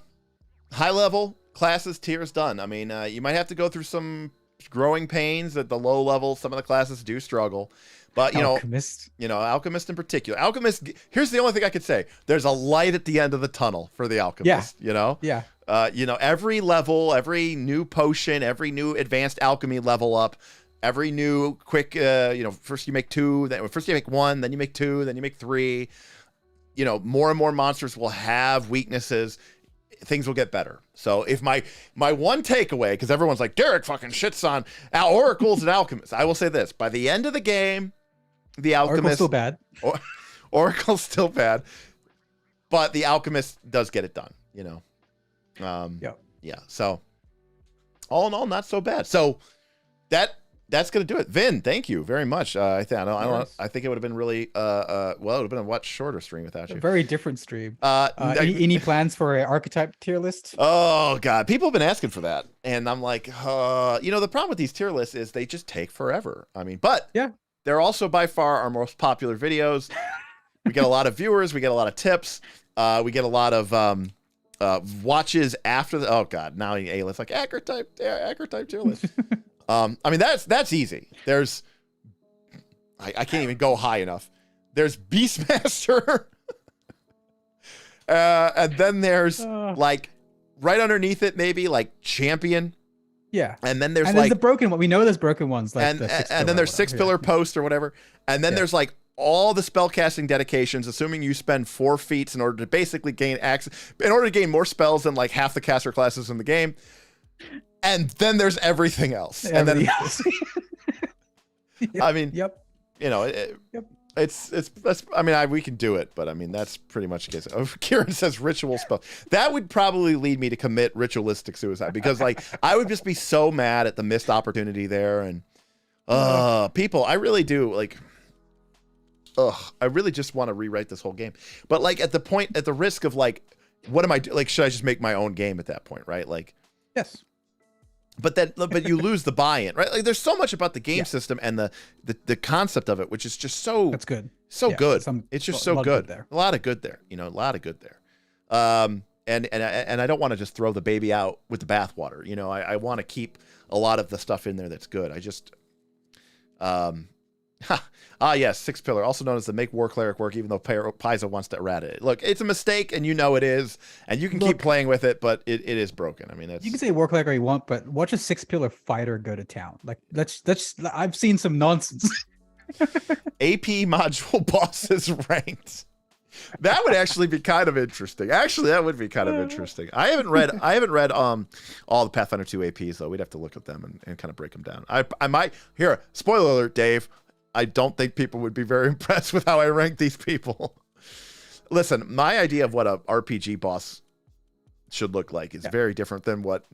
High level classes tiers done. I mean, you might have to go through some growing pains at the low level. Some of the classes do struggle. But, Alchemist. Alchemist in particular. Alchemist, here's the only thing I could say. There's a light at the end of the tunnel for the Alchemist, Yeah. Every level, every new potion, every new advanced alchemy level up, every new quick, first you make two, then first you make one, then you make two, then you make three. More and more monsters will have weaknesses. Things will get better. So if my one takeaway, because everyone's like, Derek fucking shits on oracles and alchemists, I will say this: by the end of the game, the alchemist Oracle's still bad. Oracle's still bad, but the alchemist does get it done. Yeah. So all in all, not so bad. So that's gonna do it. Vin, thank you very much. I think it would have been really it would have been a much shorter stream without you. A very different stream. Any plans for an archetype tier list? Oh god, people have been asking for that, and I'm like, the problem with these tier lists is they just take forever. I mean, but yeah, they're also by far our most popular videos. We get a lot of viewers, we get a lot of tips, we get a lot of watches after the. Oh god, now it's like archetype tier list. I mean, that's easy. There's, I can't even go high enough. There's Beastmaster, and then there's like right underneath it, maybe like Champion. Yeah, and then there's the broken one. We know there's broken ones, like and then there's Six Pillar Post or whatever, and then there's like all the spellcasting dedications, assuming you spend 4 feats in order to basically gain access, in order to gain more spells than like half the caster classes in the game. And then there's everything else. I mean, yep. That's. I mean, we can do it, but I mean, that's pretty much the case. Oh, Kieran says ritual spell. That would probably lead me to commit ritualistic suicide because, like, I would just be so mad at the missed opportunity there. And people, I really do like. I really just want to rewrite this whole game. But like, at the risk of like, what am I doing? Like, should I just make my own game at that point, right? Like, yes. But you lose the buy-in, right? Like there's so much about the game system and the concept of it, which is just so that's good, good. It's just so good. There. A lot of good there, a lot of good there. And I don't want to just throw the baby out with the bathwater. I want to keep a lot of the stuff in there that's good. I just, yes, Six Pillar, also known as the make War Cleric work, even though Paizo wants to eradicate it. Look, it's a mistake, and it is, and you can keep playing with it, but it is broken. I mean, you can say War Cleric all you want, but watch a Six Pillar fighter go to town. Like, that's I've seen some nonsense. AP module bosses ranked. That would actually be kind of interesting. Actually, that would be kind of interesting. I haven't read all the Pathfinder 2 APs though. We'd have to look at them and kind of break them down. I might here. Spoiler alert, Dave. I don't think people would be very impressed with how I rank these people. Listen, my idea of what a RPG boss should look like is very different than what.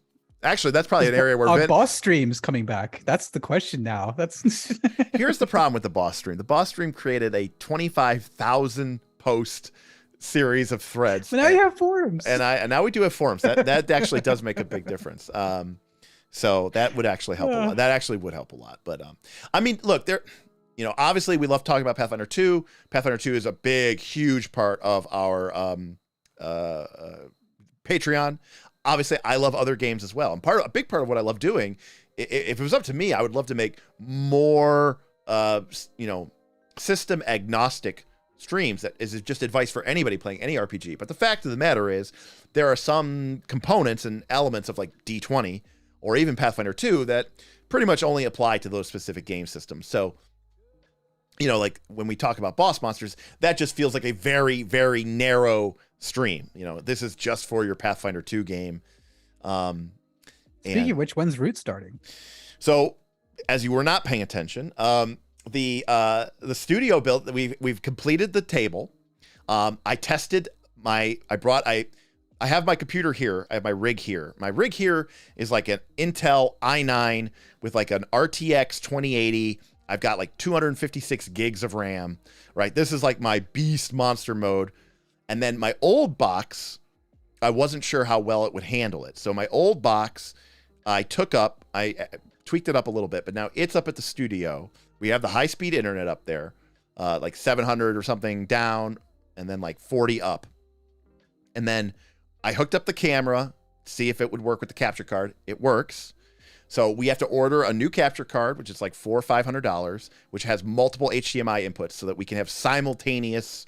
Actually, that's probably an area where our boss stream's coming back. That's the question now. That's here's the problem with the boss stream. The boss stream created a 25,000 post series of threads. But now you have forums, and now we do have forums. That actually does make a big difference. So that would actually help a lot. That actually would help a lot. But I mean, look, obviously we love talking about Pathfinder 2. Pathfinder 2 is a big, huge part of our Patreon. Obviously, I love other games as well. And a big part of what I love doing, if it was up to me, I would love to make more, system agnostic streams that is just advice for anybody playing any RPG. But the fact of the matter is, there are some components and elements of like D20 or even Pathfinder 2 that pretty much only apply to those specific game systems. So, like when we talk about boss monsters, that just feels like a very, very narrow stream. This is just for your Pathfinder 2 game. Speaking of which, when's Root starting? So, as you were not paying attention, the studio built that we've completed the table. I tested I have my computer here. I have my rig here. My rig here is like an Intel i9 with like an RTX 2080. I've got like 256 gigs of RAM, right? This is like my beast monster mode. And then my old box, I wasn't sure how well it would handle it. So my old box, I tweaked it up a little bit, but now it's up at the studio. We have the high-speed internet up there, like 700 or something down, and then like 40 up. And then I hooked up the camera, see if it would work with the capture card. It works. So we have to order a new capture card, which is like $400 or $500, which has multiple HDMI inputs so that we can have simultaneous,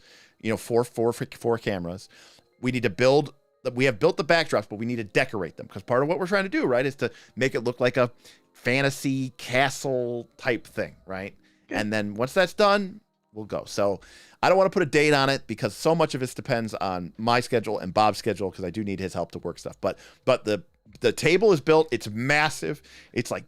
four cameras. We need to build we have built the backdrops, but we need to decorate them because part of what we're trying to do, right, is to make it look like a fantasy castle type thing, right? And then once that's done, we'll go. So I don't want to put a date on it because so much of this depends on my schedule and Bob's schedule because I do need his help to work stuff. But the table is built. It's massive. It's like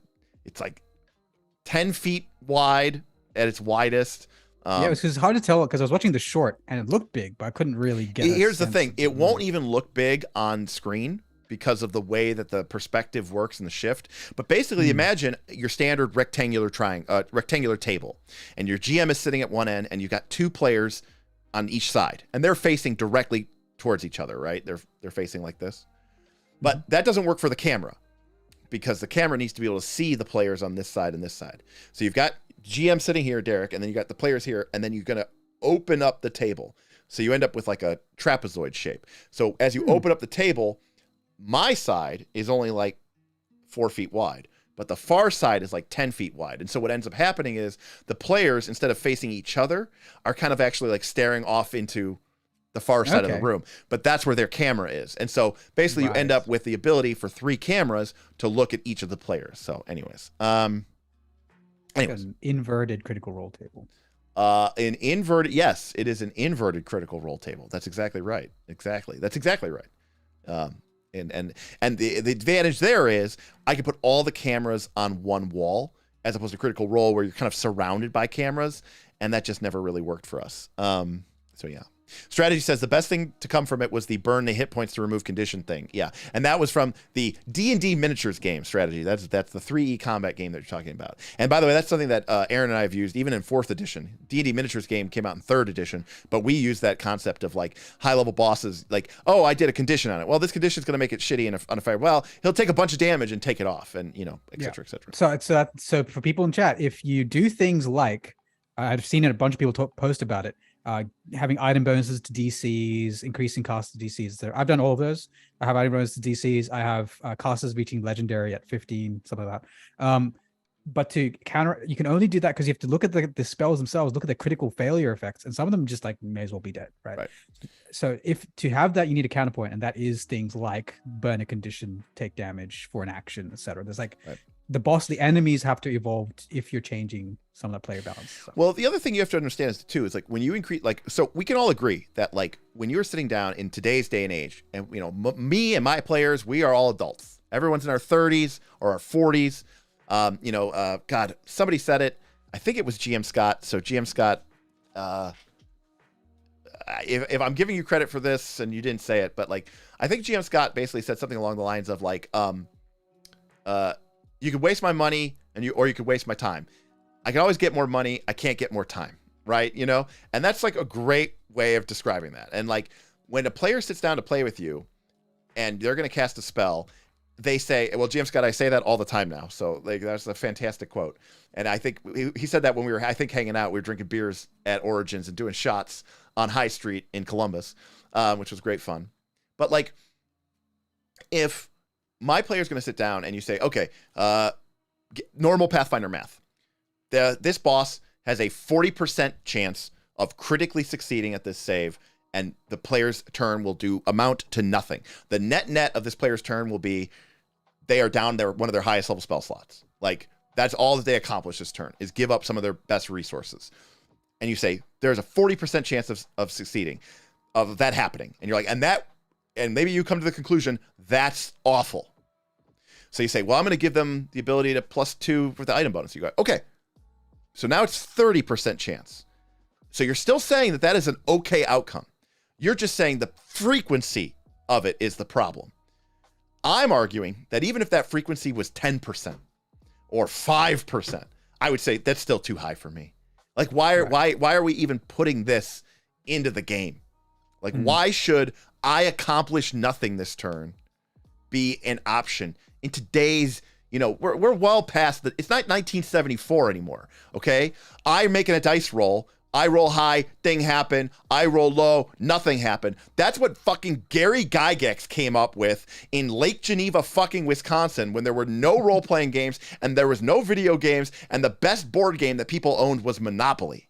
10 feet wide at its widest. Yeah, it was hard to tell because I was watching the short and it looked big, but I couldn't really get it. Here's the thing. It won't even look big on screen because of the way that the perspective works in the shift. But basically, imagine your standard rectangular table, and your GM is sitting at one end, and you've got two players on each side, and they're facing directly towards each other, right? They're facing like this. But that doesn't work for the camera because the camera needs to be able to see the players on this side and this side. So you've got GM sitting here, Derek, and then you got the players here, and then you're going to open up the table. So you end up with like a trapezoid shape. So as you open up the table, my side is only like 4 feet wide, but the far side is like 10 feet wide. And so what ends up happening is the players, instead of facing each other, are kind of actually like staring off into the far side of the room. But that's where their camera is. And so basically you end up with the ability for 3 cameras to look at each of the players. So anyways. An inverted Critical Role table. Yes, it is an inverted Critical Role table. That's exactly right. That's exactly right. And the advantage there is I can put all the cameras on one wall as opposed to Critical Role where you're kind of surrounded by cameras, and that just never really worked for us. So yeah. Strategy says the best thing to come from it was the burn the hit points to remove condition thing. Yeah, and that was from the D&D miniatures game Strategy. That's the 3E combat game that you're talking about. And by the way, that's something that Aaron and I have used even in 4th edition. D&D miniatures game came out in 3rd edition, but we use that concept of like high-level bosses, like, oh, I did a condition on it. Well, this condition is going to make it shitty on a fire. Well, he'll take a bunch of damage and take it off, and et cetera, et cetera. So for people in chat, if you do things like, I've seen a bunch of people post about it, having item bonuses to DCs, increasing cost to DCs. So I've done all of those. I have item bonuses to DCs. I have costs reaching legendary at 15, something like that. But to counter, you can only do that because you have to look at the spells themselves, look at the critical failure effects, and some of them just like may as well be dead, right? So if to have that, you need a counterpoint, and that is things like burn a condition, take damage for an action, etc. There's like the enemies have to evolve if you're changing some of that player balance. So. Well, the other thing you have to understand is too is like when you increase, like, so we can all agree that like when you're sitting down in today's day and age, and me and my players, we are all adults. Everyone's in our 30s or our 40s. God, somebody said it. I think it was GM Scott. So GM Scott, if I'm giving you credit for this and you didn't say it, but like I think GM Scott basically said something along the lines of like, you could waste my money or you could waste my time. I can always get more money. I can't get more time. Right. And that's like a great way of describing that. And like when a player sits down to play with you and they're going to cast a spell, they say, well, GM Scott, I say that all the time now. So like, that's a fantastic quote. And I think he said that when we were, I think, hanging out, we were drinking beers at Origins and doing shots on High Street in Columbus, which was great fun. But like, if my player's going to sit down and you say, okay, normal Pathfinder math, this boss has a 40% chance of critically succeeding at this save, and the player's turn will amount to nothing. The net of this player's turn will be they are down one of their highest level spell slots. Like, that's all that they accomplish this turn, is give up some of their best resources. And you say, there's a 40% chance of succeeding, of that happening. And you're like, and maybe you come to the conclusion, that's awful. So you say, well, I'm going to give them the ability to +2 for the item bonus. You go, okay. So now it's 30% chance. So you're still saying that is an okay outcome. You're just saying the frequency of it is the problem. I'm arguing that even if that frequency was 10% or 5%, I would say that's still too high for me. Like, why are we even putting this into the game? Like, why should I accomplish nothing this turn be an option in today's, we're well past it's not 1974 anymore. Okay. I'm making a dice roll. I roll high, thing happened. I roll low, nothing happened. That's what fucking Gary Gygax came up with in Lake Geneva, fucking Wisconsin, when there were no role-playing games and there was no video games, and the best board game that people owned was Monopoly.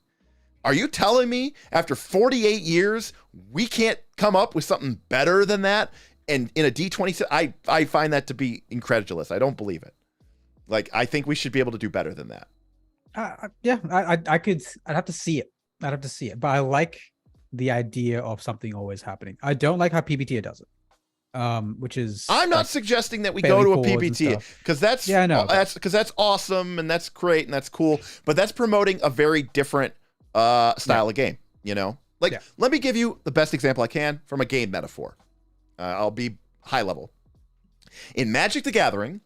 Are you telling me after 48 years, we can't come up with something better than that And in a D20, I find that to be incredulous. I don't believe it. Like, I think we should be able to do better than that. Yeah, I'd have to see it. I'd have to see it. But I like the idea of something always happening. I don't like how PBTA does it. Which is, I'm not suggesting that we go to a PBTA, because that's, yeah, I know, because that's awesome and that's great and that's cool, but that's promoting a very different style of game, you know? Like, let me give you the best example I can from a game metaphor. I'll be high level. In Magic the Gathering,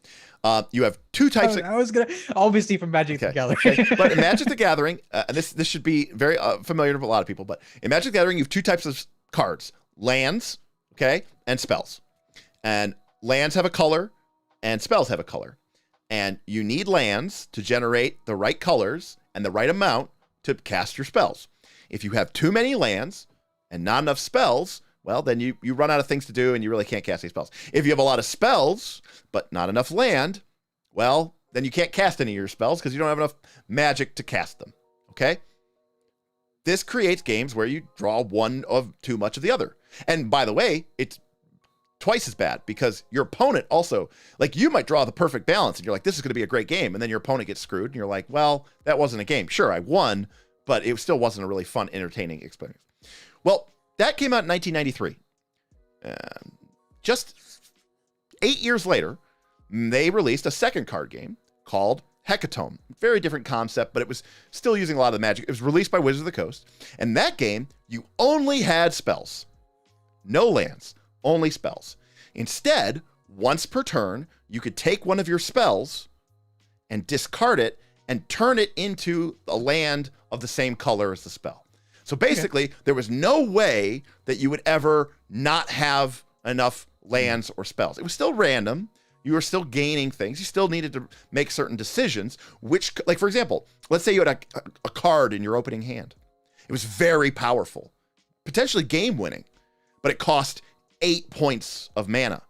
you have two types of... I was going to... Obviously from Magic the Gathering. Okay. But in Magic the Gathering, and this should be very familiar to a lot of people, but in Magic the Gathering, you have two types of cards. Lands, okay, and spells. And lands have a color, and spells have a color. And you need lands to generate the right colors and the right amount to cast your spells. If you have too many lands and not enough spells... well, then you run out of things to do and you really can't cast any spells. If you have a lot of spells, but not enough land, well, then you can't cast any of your spells because you don't have enough magic to cast them. Okay? This creates games where you draw one of too much of the other. And by the way, it's twice as bad because your opponent also, like, you might draw the perfect balance and you're like, this is going to be a great game. And then your opponent gets screwed and you're like, well, that wasn't a game. Sure, I won, but it still wasn't a really fun, entertaining experience. Well, that came out in 1993. Just 8 years later, they released a second card game called Hecatome. Very different concept, but it was still using a lot of the magic. It was released by Wizards of the Coast. And that game, you only had spells. No lands, only spells. Instead, once per turn, you could take one of your spells and discard it and turn it into a land of the same color as the spell. So basically, there was no way that you would ever not have enough lands or spells. It was still random. You were still gaining things. You still needed to make certain decisions, which, like, for example, let's say you had a card in your opening hand. It was very powerful, potentially game-winning, but it cost 8 points of mana.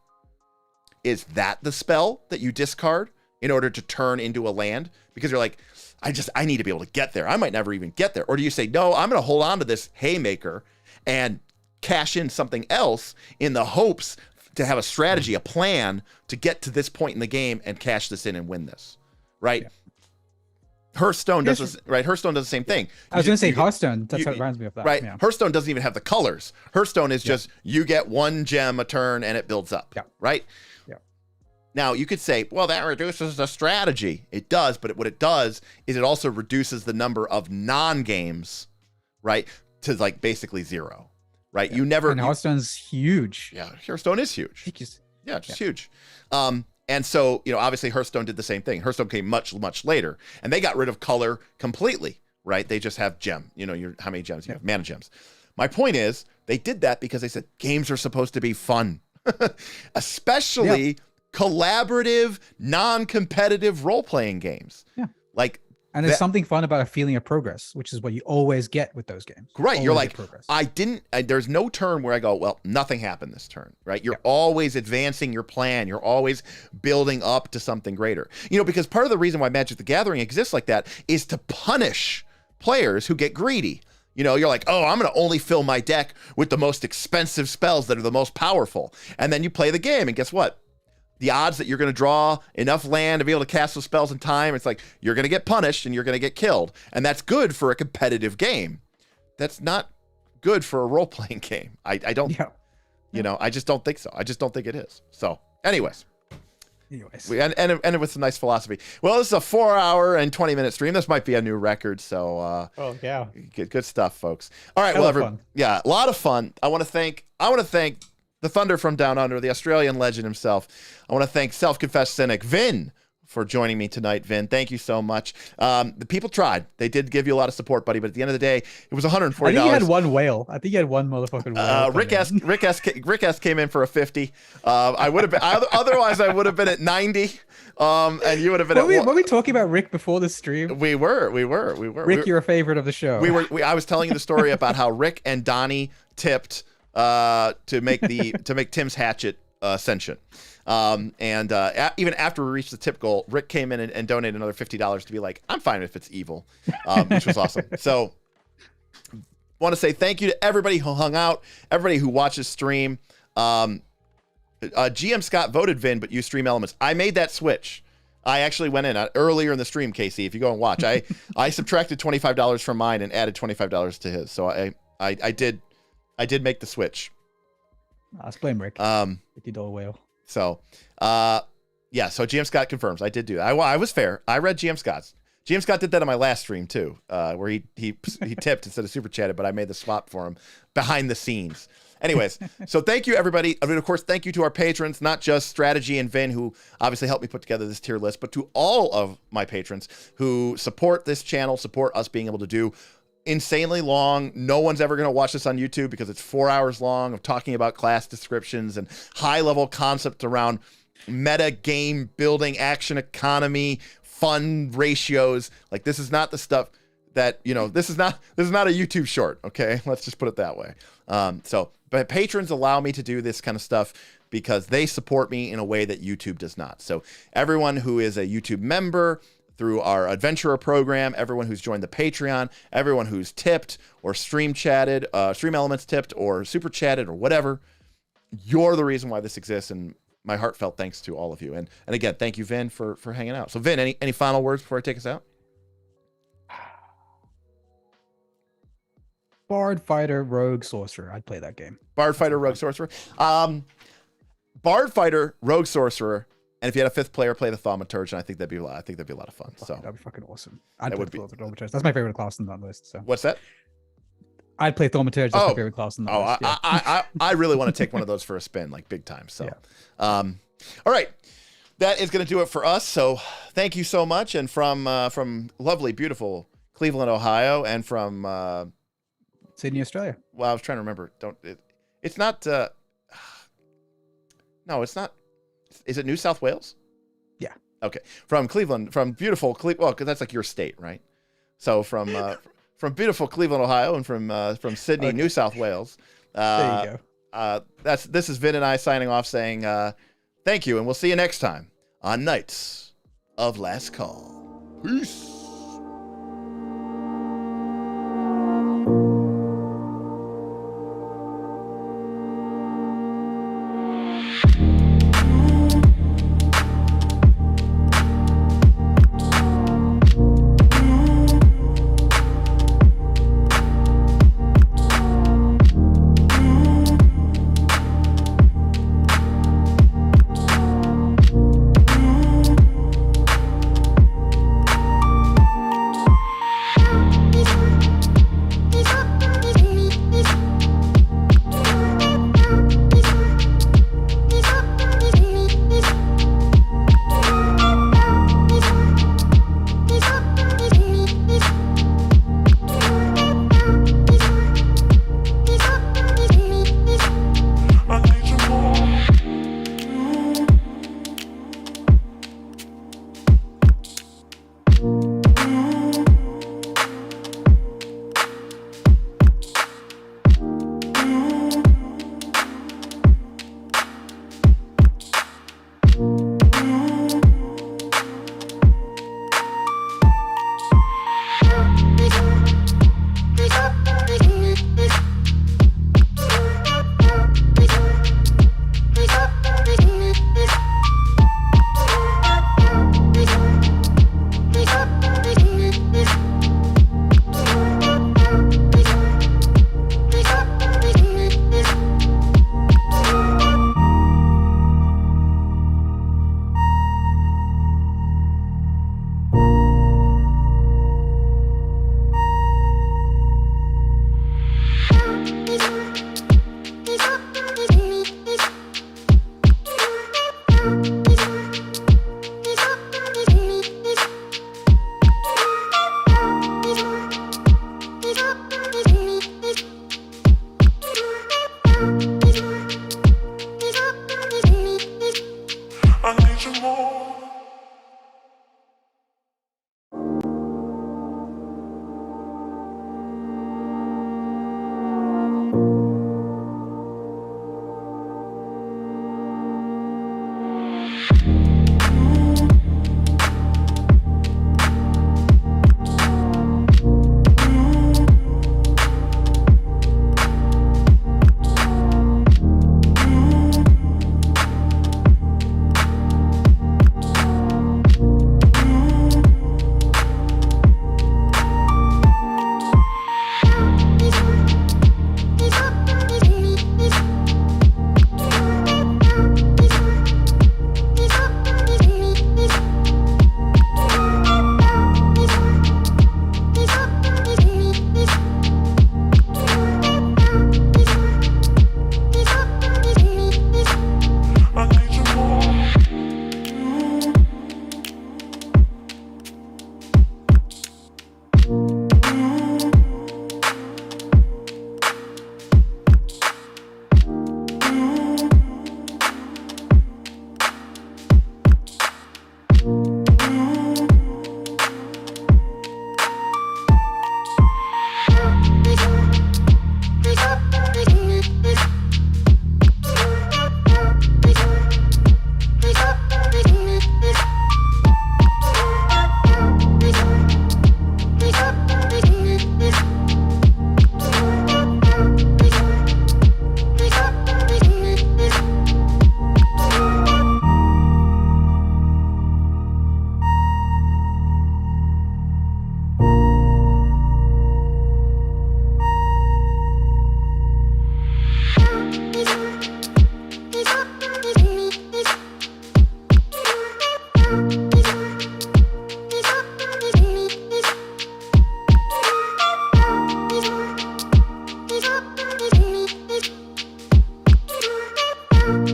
Is that the spell that you discard in order to turn into a land? Because you're like, I need to be able to get there. I might never even get there. Or do you say, no, I'm going to hold on to this haymaker and cash in something else in the hopes to have a strategy, a plan to get to this point in the game and cash this in and win this, right? Yeah. Hearthstone does this, right? Hearthstone does the same thing. I was going to say Hearthstone. That's what reminds me of that. Right. Yeah. Hearthstone doesn't even have the colors. Hearthstone is just, you get one gem a turn and it builds up, right? Now, you could say, well, that reduces the strategy. It does, but what it does is it also reduces the number of non-games, right, to, like, basically zero, right? You never... And Hearthstone's huge. Yeah, Hearthstone is huge. Yeah, just huge. And so, you know, obviously Hearthstone did the same thing. Hearthstone came much, much later, and they got rid of color completely, right? They just have gem. You know, how many gems you have? Mana gems. My point is, they did that because they said games are supposed to be fun, especially... collaborative, non-competitive role-playing games. Yeah. Like, and there's something fun about a feeling of progress, which is what you always get with those games. Right. Always. You're like, there's no turn where I go, well, nothing happened this turn, right? You're always advancing your plan. You're always building up to something greater. You know, because part of the reason why Magic the Gathering exists like that is to punish players who get greedy. You know, you're like, oh, I'm going to only fill my deck with the most expensive spells that are the most powerful. And then you play the game, and guess what? The odds that you're going to draw enough land to be able to cast those spells in time, it's like you're going to get punished and you're going to get killed. And that's good for a competitive game. That's not good for a role-playing game. I don't, you know, I just don't think so. I just don't think it is. So anyways. We ended with some nice philosophy. Well, this is a 4-hour and 20-minute stream. This might be a new record. So good stuff, folks. All right. Well, a lot of fun. I want to thank the Thunder from Down Under, the Australian legend himself. I want to thank self-confessed cynic Vin for joining me tonight. Vin, thank you so much. The people tried. They did give you a lot of support, buddy, but at the end of the day, it was $140. I think you had one whale. I think you had one motherfucking whale. Rick S came in for a 50. I would have been otherwise I would have been at 90. And you would have been were we talking about Rick before the stream? We were. Rick, you're a favorite of the show. I was telling you the story about how Rick and Donnie tipped to make Tim's hatchet sentient. Even after we reached the tip goal, Rick came in and donated another $50 to be like, I'm fine if it's evil, which was awesome. So want to say thank you to everybody who hung out, everybody who watches stream. GM Scott voted Vin, but used Stream Elements. I made that switch. I actually went in earlier in the stream, Casey. If you go and watch, I subtracted $25 from mine and added $25 to his. So I did make the switch. Let's blame Rick. $50 whale. So, yeah. So GM Scott confirms I did do that. I was fair. I read GM Scott's. GM Scott did that on my last stream too, where he tipped instead of super chatted, but I made the swap for him behind the scenes. Anyways, so thank you, everybody. I mean, of course, thank you to our patrons, not just Strategy and Vin, who obviously helped me put together this tier list, but to all of my patrons who support this channel, support us being able to do insanely long. No one's ever going to watch this on YouTube because it's 4 hours long of talking about class descriptions and high-level concepts around meta game building, action economy, fun ratios. Like, this is not the stuff that, this is not a YouTube short. Okay. Let's just put it that way. But patrons allow me to do this kind of stuff because they support me in a way that YouTube does not. So everyone who is a YouTube member through our adventurer program, everyone who's joined the Patreon, everyone who's tipped or stream chatted, Stream Elements tipped or super chatted or whatever, you're the reason why this exists. And my heartfelt thanks to all of you. And again, thank you, Vin, for hanging out. So Vin, any final words before I take us out? Bard, Fighter, Rogue, Sorcerer. I'd play that game. Bard, Fighter, Rogue, Sorcerer. Bard, Fighter, Rogue, Sorcerer, and if you had a fifth player, play the Thaumaturge, and I think that'd be a lot of fun. That'd be fucking awesome. I'd play the Thaumaturge. That's my favorite class on that list. So what's that? I'd play Thaumaturge. That's my favorite class on that list. Yeah. I really want to take one of those for a spin, like big time. So, all right. That is going to do it for us. So thank you so much. And from lovely, beautiful Cleveland, Ohio, and from Sydney, Australia. Well, I was trying to remember. It's not. No, it's not. Is it New South Wales? Yeah. Okay. From Cleveland, from beautiful Cleveland. Well, because that's like your state, right? So from beautiful Cleveland, Ohio, and from Sydney, New South Wales. There you go. This is Vin and I signing off, saying thank you, and we'll see you next time on Knights of Last Call. Peace.